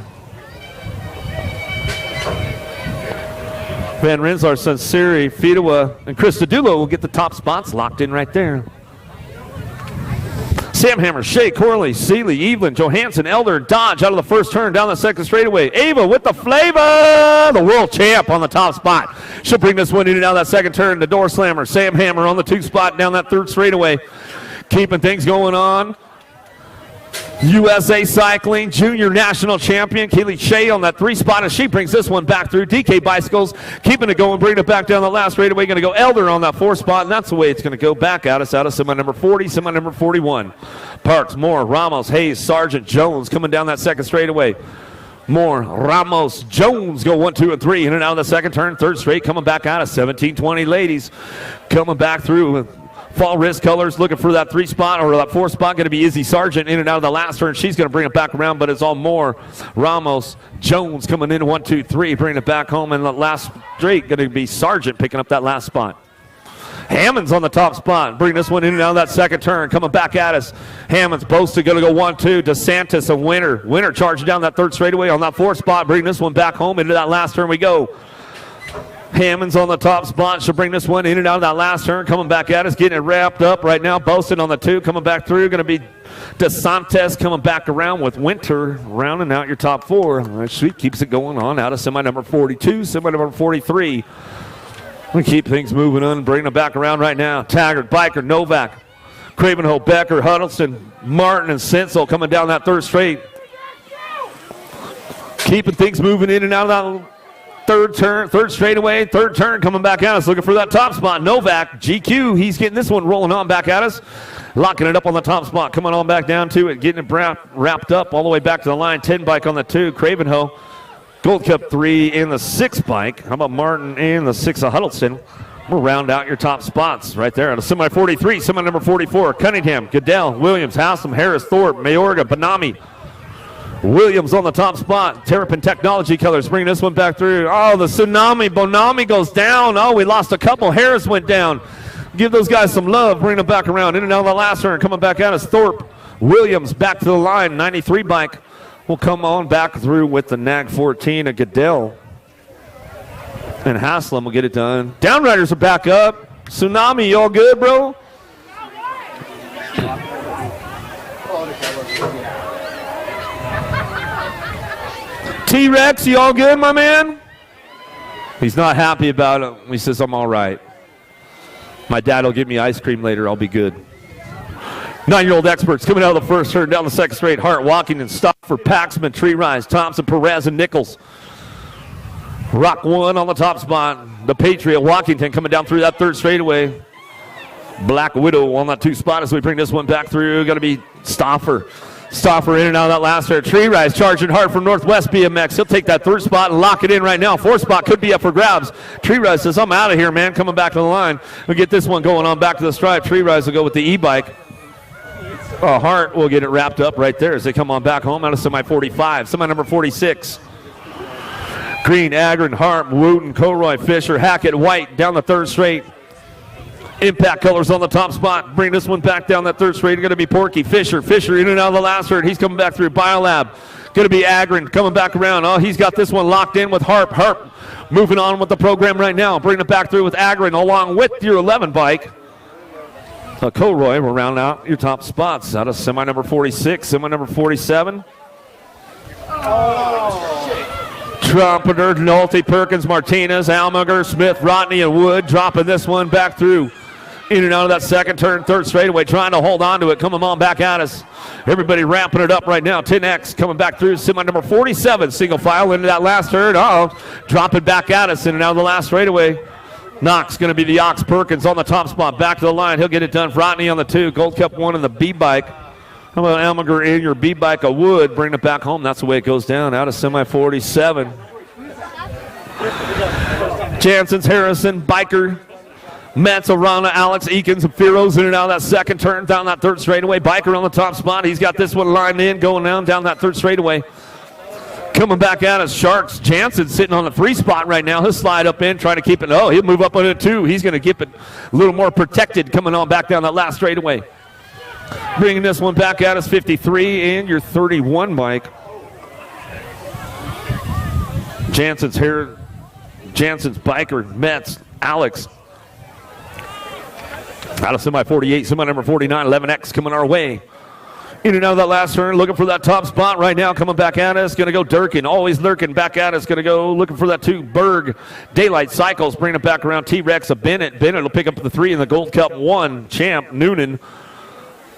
Van Rensselaer, Sunseri, Fedewa, and Christodulo will get the top spots locked in right there. Sam Hammer, Shea, Corley, Seeley, Evelyn, Johansson, Elder, Dodge out of the first turn down the second straightaway. Ava with the flavor, the world champ on the top spot. She'll bring this one in and out of that second turn. The door slammer, Sam Hammer on the 2 spot down that third straightaway. Keeping things going on. USA Cycling Junior National Champion Keely Shea on that 3 spot as she brings this one back through. DK Bicycles keeping it going, bringing it back down the last straightaway. Going to go Elder on that 4 spot, and that's the way it's going to go back at us out of semi number 40, semi number 41. Parks, Moore, Ramos, Hayes, Sargent, Jones coming down that second straightaway. Moore, Ramos, Jones go 1, 2, and 3 in and out of the second turn. Third straight coming back out of 17-20 ladies coming back through. Fall wrist colors looking for that 3 spot or that 4 spot. Going to be Izzy Sargent in and out of the last turn. She's going to bring it back around, but it's all Moore, Ramos, Jones coming in 1, 2, 3, bringing it back home. And the last straight going to be Sargent picking up that last spot. Hammond's on the top spot, bringing this one in and out of that second turn, coming back at us. Hammond's Bosta going to go 1, 2. DeSantis and Winter. Winter charging down that third straightaway on that 4 spot, bringing this one back home. Into that last turn we go. Hammond's on the top spot. She'll bring this one in and out of that last turn. Coming back at us, getting it wrapped up right now. Boaston on the 2, coming back through. Going to be DeSantis coming back around with Winter, rounding out your top 4. She keeps it going on out of semi number 42, semi number 43. We keep things moving on, bringing them back around right now. Taggart, Biker, Novak, Cravenhill, Becker, Huddleston, Martin, and Sensel coming down that third straight. Keeping things moving in and out of that third straightaway, third turn coming back at us, looking for that top spot. Novak, GQ, he's getting this one rolling on back at us, locking it up on the top spot, coming on back down to it, getting it wrapped up all the way back to the line. 10 bike on the 2, Cravenhill, Gold Cup 3 in the 6 bike. How about Martin in the 6 of Huddleston? We'll round out your top spots right there. On a semi 43, semi number 44, Cunningham, Goodell, Williams, Haslam, Harris, Thorpe, Mayorga, Banami. Williams on the top spot. Terrapin Technology Colors bringing this one back through. Oh, the Tsunami. Bonami goes down. Oh, we lost a couple. Harris went down. Give those guys some love. Bring them back around. In and out of the last turn. Coming back at us. Thorpe. Williams back to the line. 93 bike will come on back through with the Nag 14 of Goodell. And Haslam will get it done. Downriders are back up. Tsunami, you all good, bro? T-Rex, you all good, my man? He's not happy about it. He says, I'm all right. My dad will give me ice cream later. I'll be good. 9-year-old experts coming out of the first turn down the second straight. Hart, Walking, and Stopper, Paxman, Tree Rise, Thompson, Perez, and Nichols. Rock 1 on the top spot. The Patriot, Walkington coming down through that third straightaway. Black Widow on that 2 spot as we bring this one back through. Going to be Stoffer. Stoffer in and out of that last turn. Tree Rise charging hard from Northwest BMX. He'll take that 3rd spot and lock it in right now. 4th spot could be up for grabs. Tree Rise says, I'm out of here, man. Coming back to the line. We'll get this one going on back to the stripe. Tree Rise will go with the e-bike. Hart will get it wrapped up right there as they come on back home out of semi 45. Semi number 46. Green, Agron, Hart, Wooten, Colroy, Fisher, Hackett, White down the 3rd straight. Impact Colors on the top spot. Bring this one back down that third straight. Going to be Porky. Fisher in and out of the last third. He's coming back through. Biolab. Going to be Agron coming back around. Oh, he's got this one locked in with Harp. Harp moving on with the program right now. Bringing it back through with Agron along with your 11 bike. Colroy will round out your top spots out of semi number 46, semi number 47. Trumpeter, Nolte, Perkins, Martinez, Almager, Smith, Rodney, and Wood dropping this one back through. In and out of that second turn, third straightaway, trying to hold on to it. Coming on back at us. Everybody ramping it up right now. 10X coming back through. Semi number 47, single file into that last turn. Dropping back at us in and out of the last straightaway. Knox going to be the Ox. Perkins on the top spot. Back to the line. He'll get it done. Rodney on the 2. Gold Cup 1 in the B-bike. How about Almager in your B-bike of Wood? Bring it back home. That's the way it goes down. Out of semi 47. Jansen's, Harrison, Biker, Metz, Arana, Alex, Eakins, and Firos in and out of that second turn, down that third straightaway. Biker on the top spot. He's got this one lined in, going down that third straightaway. Coming back at us, Sharks. Jansen sitting on the 3 spot right now. He'll slide up in, trying to keep it. Oh, he'll move up on it 2. He's going to keep it a little more protected coming on back down that last straightaway. Bringing this one back at us, 53 and your 31, Mike. Jansen's here. Jansen's, Biker, Metz, Alex. Out of semi 48, semi number 49, 11X coming our way. In and out of that last turn, looking for that top spot right now. Coming back at us, going to go Durkin. Always lurking back at us. Going to go looking for that 2. Berg, Daylight Cycles, bringing it back around. T-Rex of Bennett. Bennett will pick up the 3 in the Gold Cup 1. Champ, Noonan.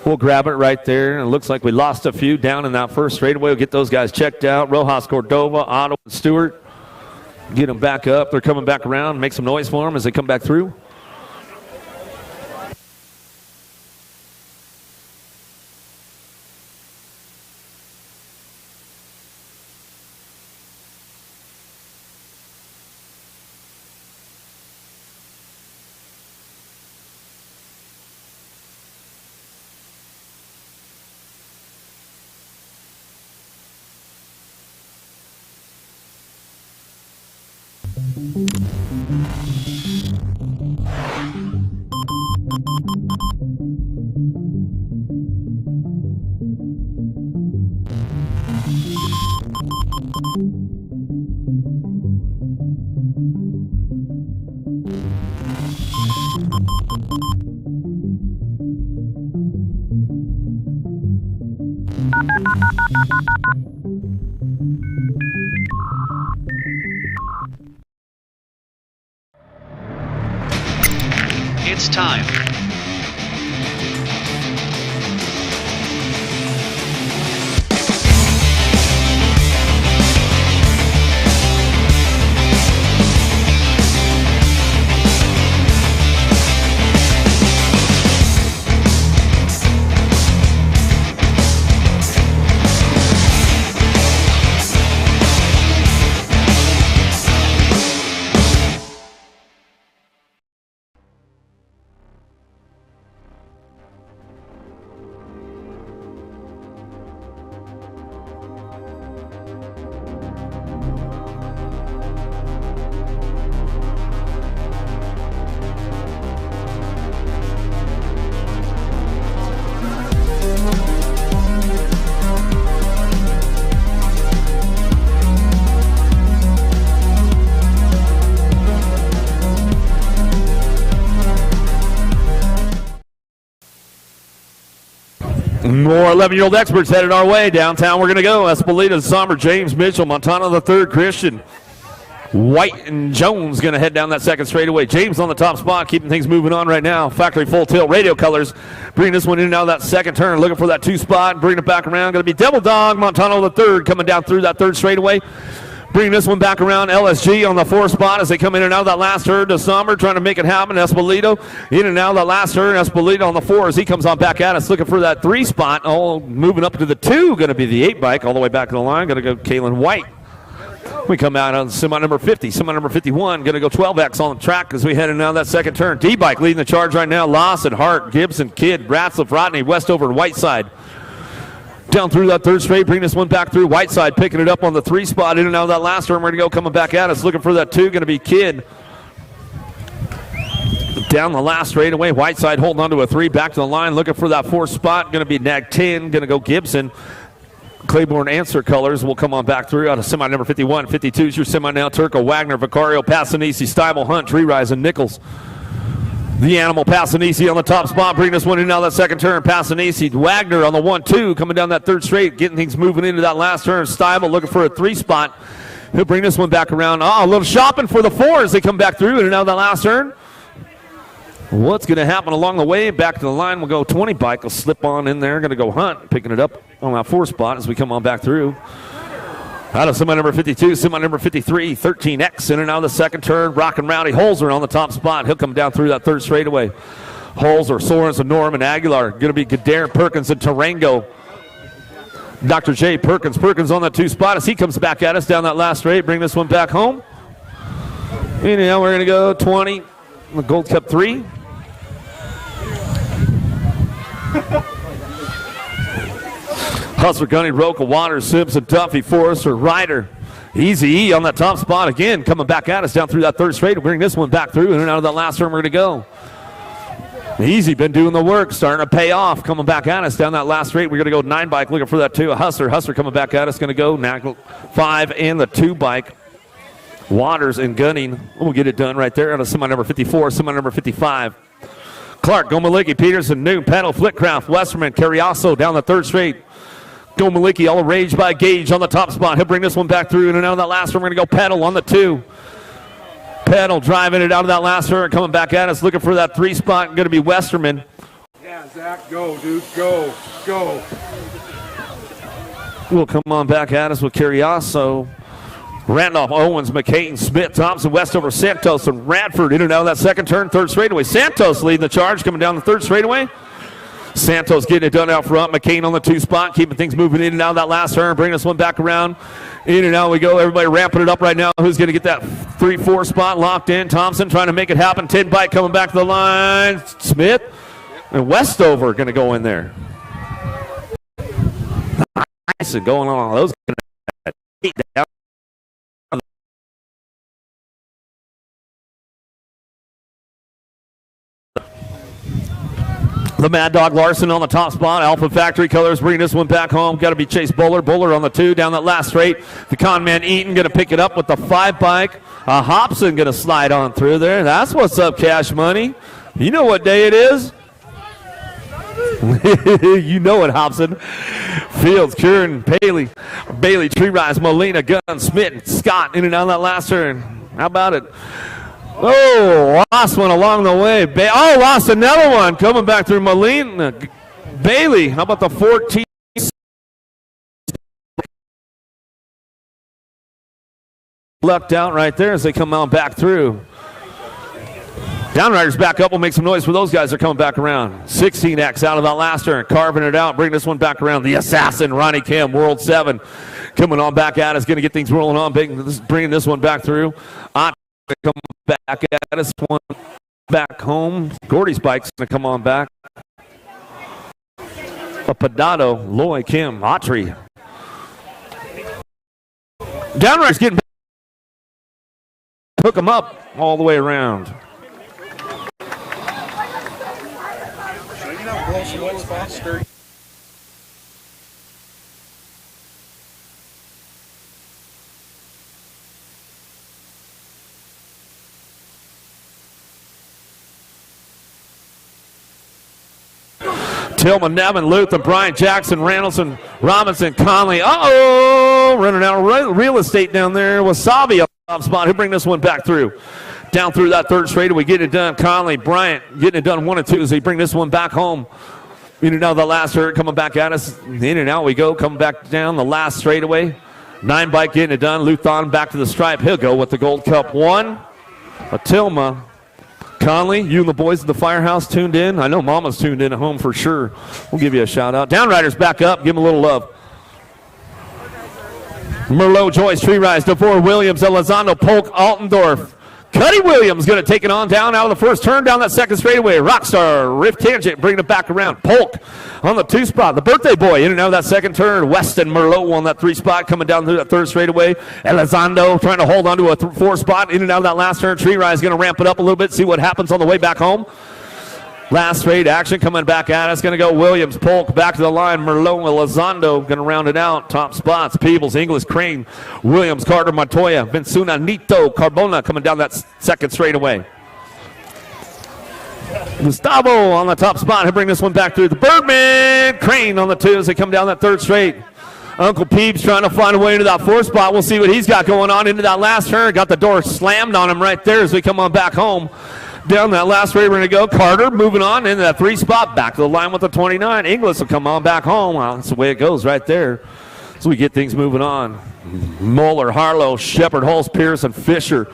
We'll grab it right there. It looks like we lost a few down in that first straightaway. We'll get those guys checked out. Rojas, Cordova, Otto, and Stewart. Get them back up. They're coming back around. Make some noise for them as they come back through. It's time. More 11-year-old experts headed our way. Downtown we're going to go. Espolita, Sommer, James, Mitchell, Montana the third, Christian. White and Jones going to head down that second straightaway. James on the top spot, keeping things moving on right now. Factory full tilt, radio colors. Bringing this one in and out of that second turn. Looking for that 2 spot. Bringing it back around. Going to be Devil Dog, Montana the third, coming down through that third straightaway. Bringing this one back around, LSG on the 4 spot as they come in and out of that last turn to Sommer, trying to make it happen. Espolito in and out of that last turn. Espolito on the 4 as he comes on back at us, looking for that 3 spot. Oh, moving up to the 2, going to be the 8 bike all the way back to the line. Going to go Kalen White. We come out on semi number 50, semi number 51. Going to go 12X on the track as we head in and out of that second turn. D-bike leading the charge right now. Lawson, Hart, Gibson, Kidd, Ratzlaff, Rodney, Westover, and Whiteside. Down through that third straight, bring this one back through. Whiteside picking it up on the 3 spot. In and out of that last turn, we're going to go coming back at us. Looking for that 2, going to be Kidd. Down the last straightaway, Whiteside holding on to a 3, back to the line, looking for that 4th spot. Going to be Nag 10, going to go Gibson. Claiborne Answer Colors will come on back through out of semi number 51. 52 is your semi now. Turco, Wagner, Vicario, Passanisi, Steibel, Hunt, Tree Rise, and Nichols. The Animal, Passanisi on the top spot, bringing this one in now that second turn. Passanisi, Wagner on the 1-2, coming down that 3rd straight, getting things moving into that last turn. Steibel looking for a 3 spot. He'll bring this one back around. Oh, a little shopping for the 4 as they come back through in and out of that last turn. What's going to happen along the way? Back to the line, we'll go 20 bike. Will slip on in there. Going to go Hunt, picking it up on that 4 spot as we come on back through. Out of semi number 52, semi number 53, 13X in and out of the second turn. Rockin' Rowdy Holzer on the top spot. He'll come down through that 3rd straightaway. Holzer, Sorensen, Norman, Aguilar. Going to be Gadare, Perkins, and Tarango. Dr. J. Perkins. Perkins on that 2 spot as he comes back at us down that last straight. Bring this one back home. And now we're going to go 20. The Gold Cup 3. Hustler, Gunny, Roca, Waters, Simpson, Duffy, Forrester, Ryder. Easy E on that top spot again, coming back at us down through that 3rd straight. We'll bring this one back through and out of that last turn we're going to go. Easy been doing the work, starting to pay off, coming back at us down that last straight. We're going to go 9 bike, looking for that 2. Hustler coming back at us, going to go 5 and the 2 bike. Waters and Gunning, we'll get it done right there out of semi number 54, semi number 55. Clark, Gomalicki, Peterson, Noon, Pedal, Flitcraft, Westerman, Carriasso down the 3rd straight. Gomalicki all arranged by Gage on the top spot. He'll bring this one back through, and out of that last one, we're going to go Pedal on the 2. Pedal driving it out of that last turn, coming back at us, looking for that 3 spot. Going to be Westerman. Yeah, Zach, go, dude, go. Will come on back at us with Carriasso. Randolph, Owens, McCain, Smith, Thompson, Westover, Santos, and Radford in and out of that second turn, 3rd straightaway. Santos leading the charge, coming down the 3rd straightaway. Santos getting it done out front. McCain on the 2 spot, keeping things moving in and out of that last turn. Bring this one back around. In and out we go. Everybody ramping it up right now. Who's going to get that 3-4 spot locked in? Thompson trying to make it happen. 10 bike coming back to the line. Smith and Westover going to go in there. Nice and going on. Those down. The Mad Dog Larson on the top spot. Alpha Factory Colors bringing this one back home. Got to be Chase Buller. Buller on the 2 down that last straight. The con man Eaton going to pick it up with the 5 bike. Hobson going to slide on through there. That's what's up, Cash Money. You know what day it is? You know it, Hobson. Fields, Kieran, Bailey, Tree Rise, Molina, Gunn, Smith, Scott in and out of that last turn. How about it? Oh, lost one along the way. Lost another one coming back through Molina. Bailey, how about the 14? Lucked out right there as they come out back through. Downriders back up. We'll make some noise for those guys that are coming back around. 16X out of that last turn, carving it out. Bring this one back around. The Assassin, Ronnie Kim, World 7. Coming on back at us, going to get things rolling on. Bringing this one back through. Come back at us, one back home. Gordy's bike's going to come on back. A Pedado, Loy, Kim, Autry. Downriders getting back. Hook them up all the way around. Tillman, Nevin, Luther, Brian Jackson, Randallson, Robinson, Conley. Running out of real estate down there. Wasabi up top spot. He'll bring this one back through. Down through that 3rd straightaway. Getting it done. Conley, Bryant getting it done 1 and 2 as they bring this one back home. In and out of the last turn, coming back at us. In and out we go. Coming back down the last straightaway. 9 bike getting it done. Luthon back to the stripe. He'll go with the Gold Cup 1. Tilma. Conley, you and the boys at the firehouse tuned in. I know Mama's tuned in at home for sure. We'll give you a shout out. Downriders back up. Give them a little love. Merlot, Joyce, Tree Rise, DeVore, Williams, Elizondo, Polk, Altendorf, Cuddy Williams going to take it on down out of the first turn, down that second straightaway. Rockstar, Rift Tangent, bringing it back around. Polk on the 2 spot. The birthday boy in and out of that second turn. Weston Merlot on that 3 spot, coming down through that third straightaway. Elizondo trying to hold on to a 4 spot, in and out of that last turn. Tree Rise going to ramp it up a little bit, see what happens on the way back home. Last straight action coming back at us. Going to go Williams, Polk, back to the line. Merlot, Elizondo going to round it out. Top spots, Peebles, Inglis, Crane, Williams, Carter, Montoya, Vincuna, Nito, Carbona coming down that second straightaway. Gustavo on the top spot. He'll bring this one back through the Birdman. Crane on the 2 as they come down that third straight. Uncle Peeps trying to find a way into that 4 spot. We'll see what he's got going on into that last turn. Got the door slammed on him right there as we come on back home. Down that last straight, we're going to go. Carter moving on into that 3 spot. Back to the line with the 29. Inglis will come on back home. Well, that's the way it goes right there. So we get things moving on. Moeller, Harlow, Shepard, Hulse, Pearson, Fisher.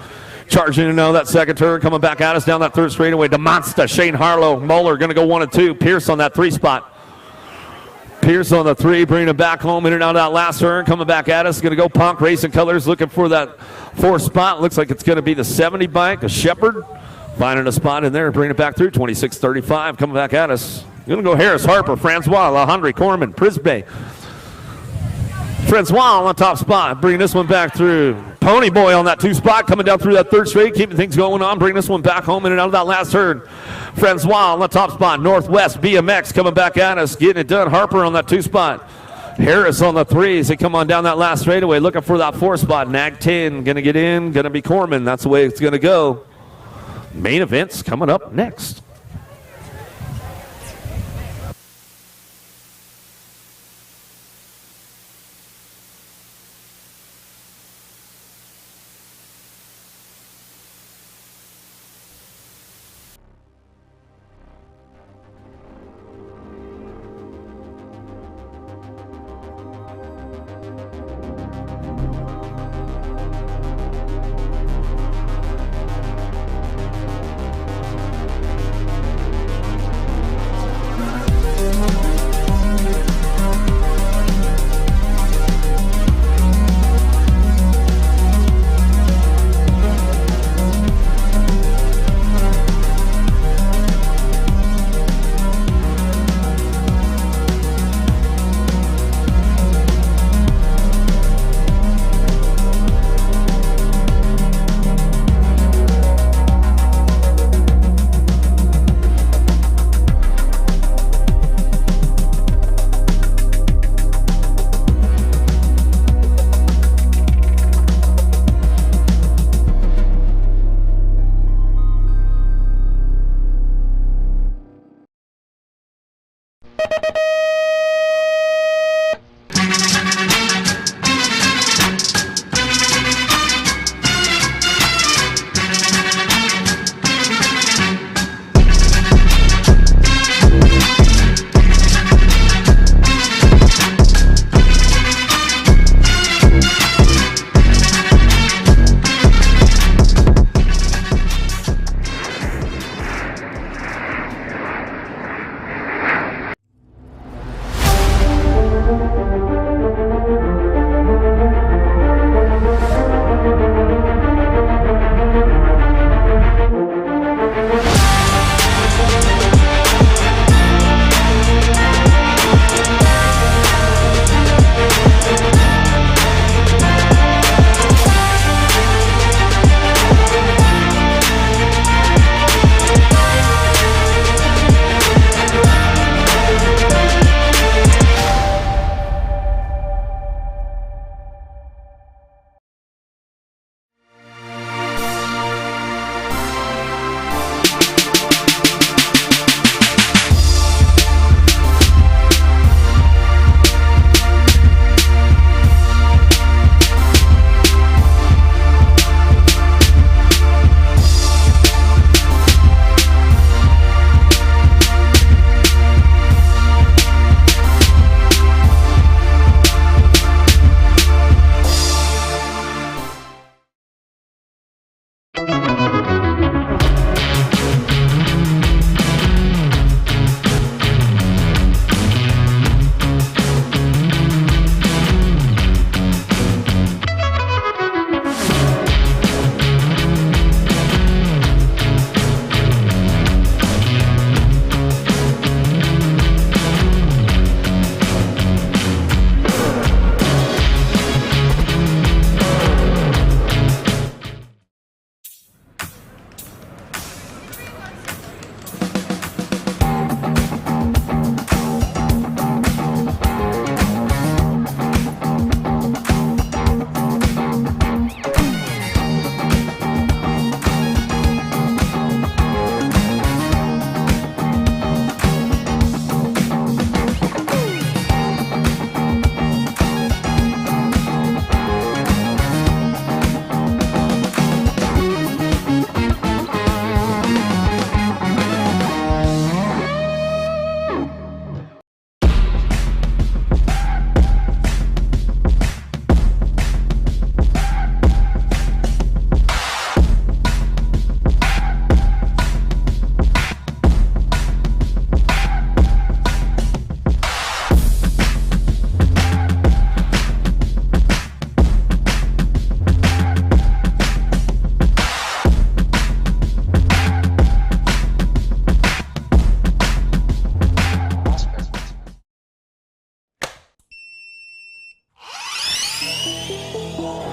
Charging in that second turn, coming back at us down that third straightaway. DeMonsta, Shane Harlow, Moeller going to go 1 and 2. Pierce on that 3 spot. Pierce on the 3, bringing it back home in and out of that last turn, coming back at us. Going to go Punk Racing Colors, looking for that 4 spot. Looks like it's going to be the 70 bike, a Shepard. Finding a spot in there, bringing it back through. 26:35, coming back at us. Going to go Harris, Harper, Francois, LaHundry, Corman, Prisbay. Francois on the top spot, bringing this one back through. Pony Boy on that 2 spot, coming down through that third straight, keeping things going on, bringing this one back home in and out of that last turn. Francois on the top spot, Northwest BMX coming back at us, getting it done. Harper on that 2 spot. Harris on the 3 as they come on down that last straightaway, looking for that 4 spot. Nag 10, going to get in, going to be Corman. That's the way it's going to go. Main events coming up next.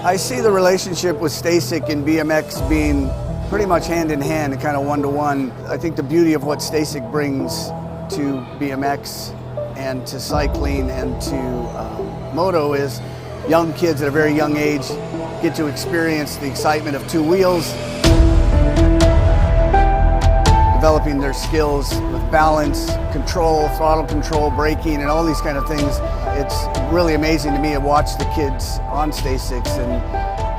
I see the relationship with Stasik and BMX being pretty much hand in hand and kind of one-to-one. I think the beauty of what Stasik brings to BMX and to cycling and to moto is young kids at a very young age get to experience the excitement of two wheels, developing their skills with balance, control, throttle control, braking, and all these kind of things. It's really amazing to me to watch the kids on Stasiks and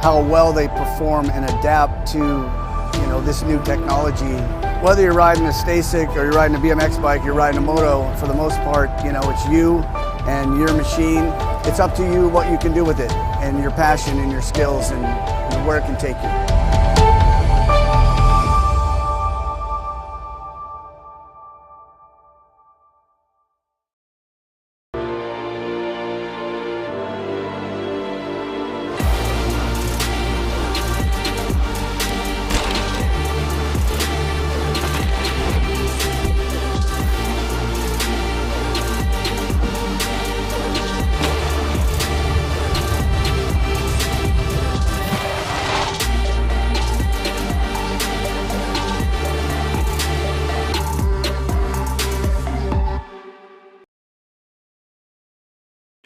how well they perform and adapt to this new technology. Whether you're riding a Stasik or you're riding a BMX bike, you're riding a moto, for the most part, it's you and your machine. It's up to you what you can do with it and your passion and your skills and where it can take you.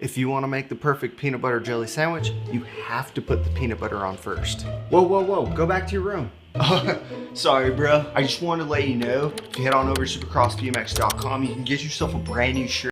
If you want to make the perfect peanut butter jelly sandwich, you have to put the peanut butter on first. Whoa, whoa, whoa, go back to your room. Sorry, bro. I just wanted to let you know, if you head on over to supercrossbmx.com, you can get yourself a brand new shirt.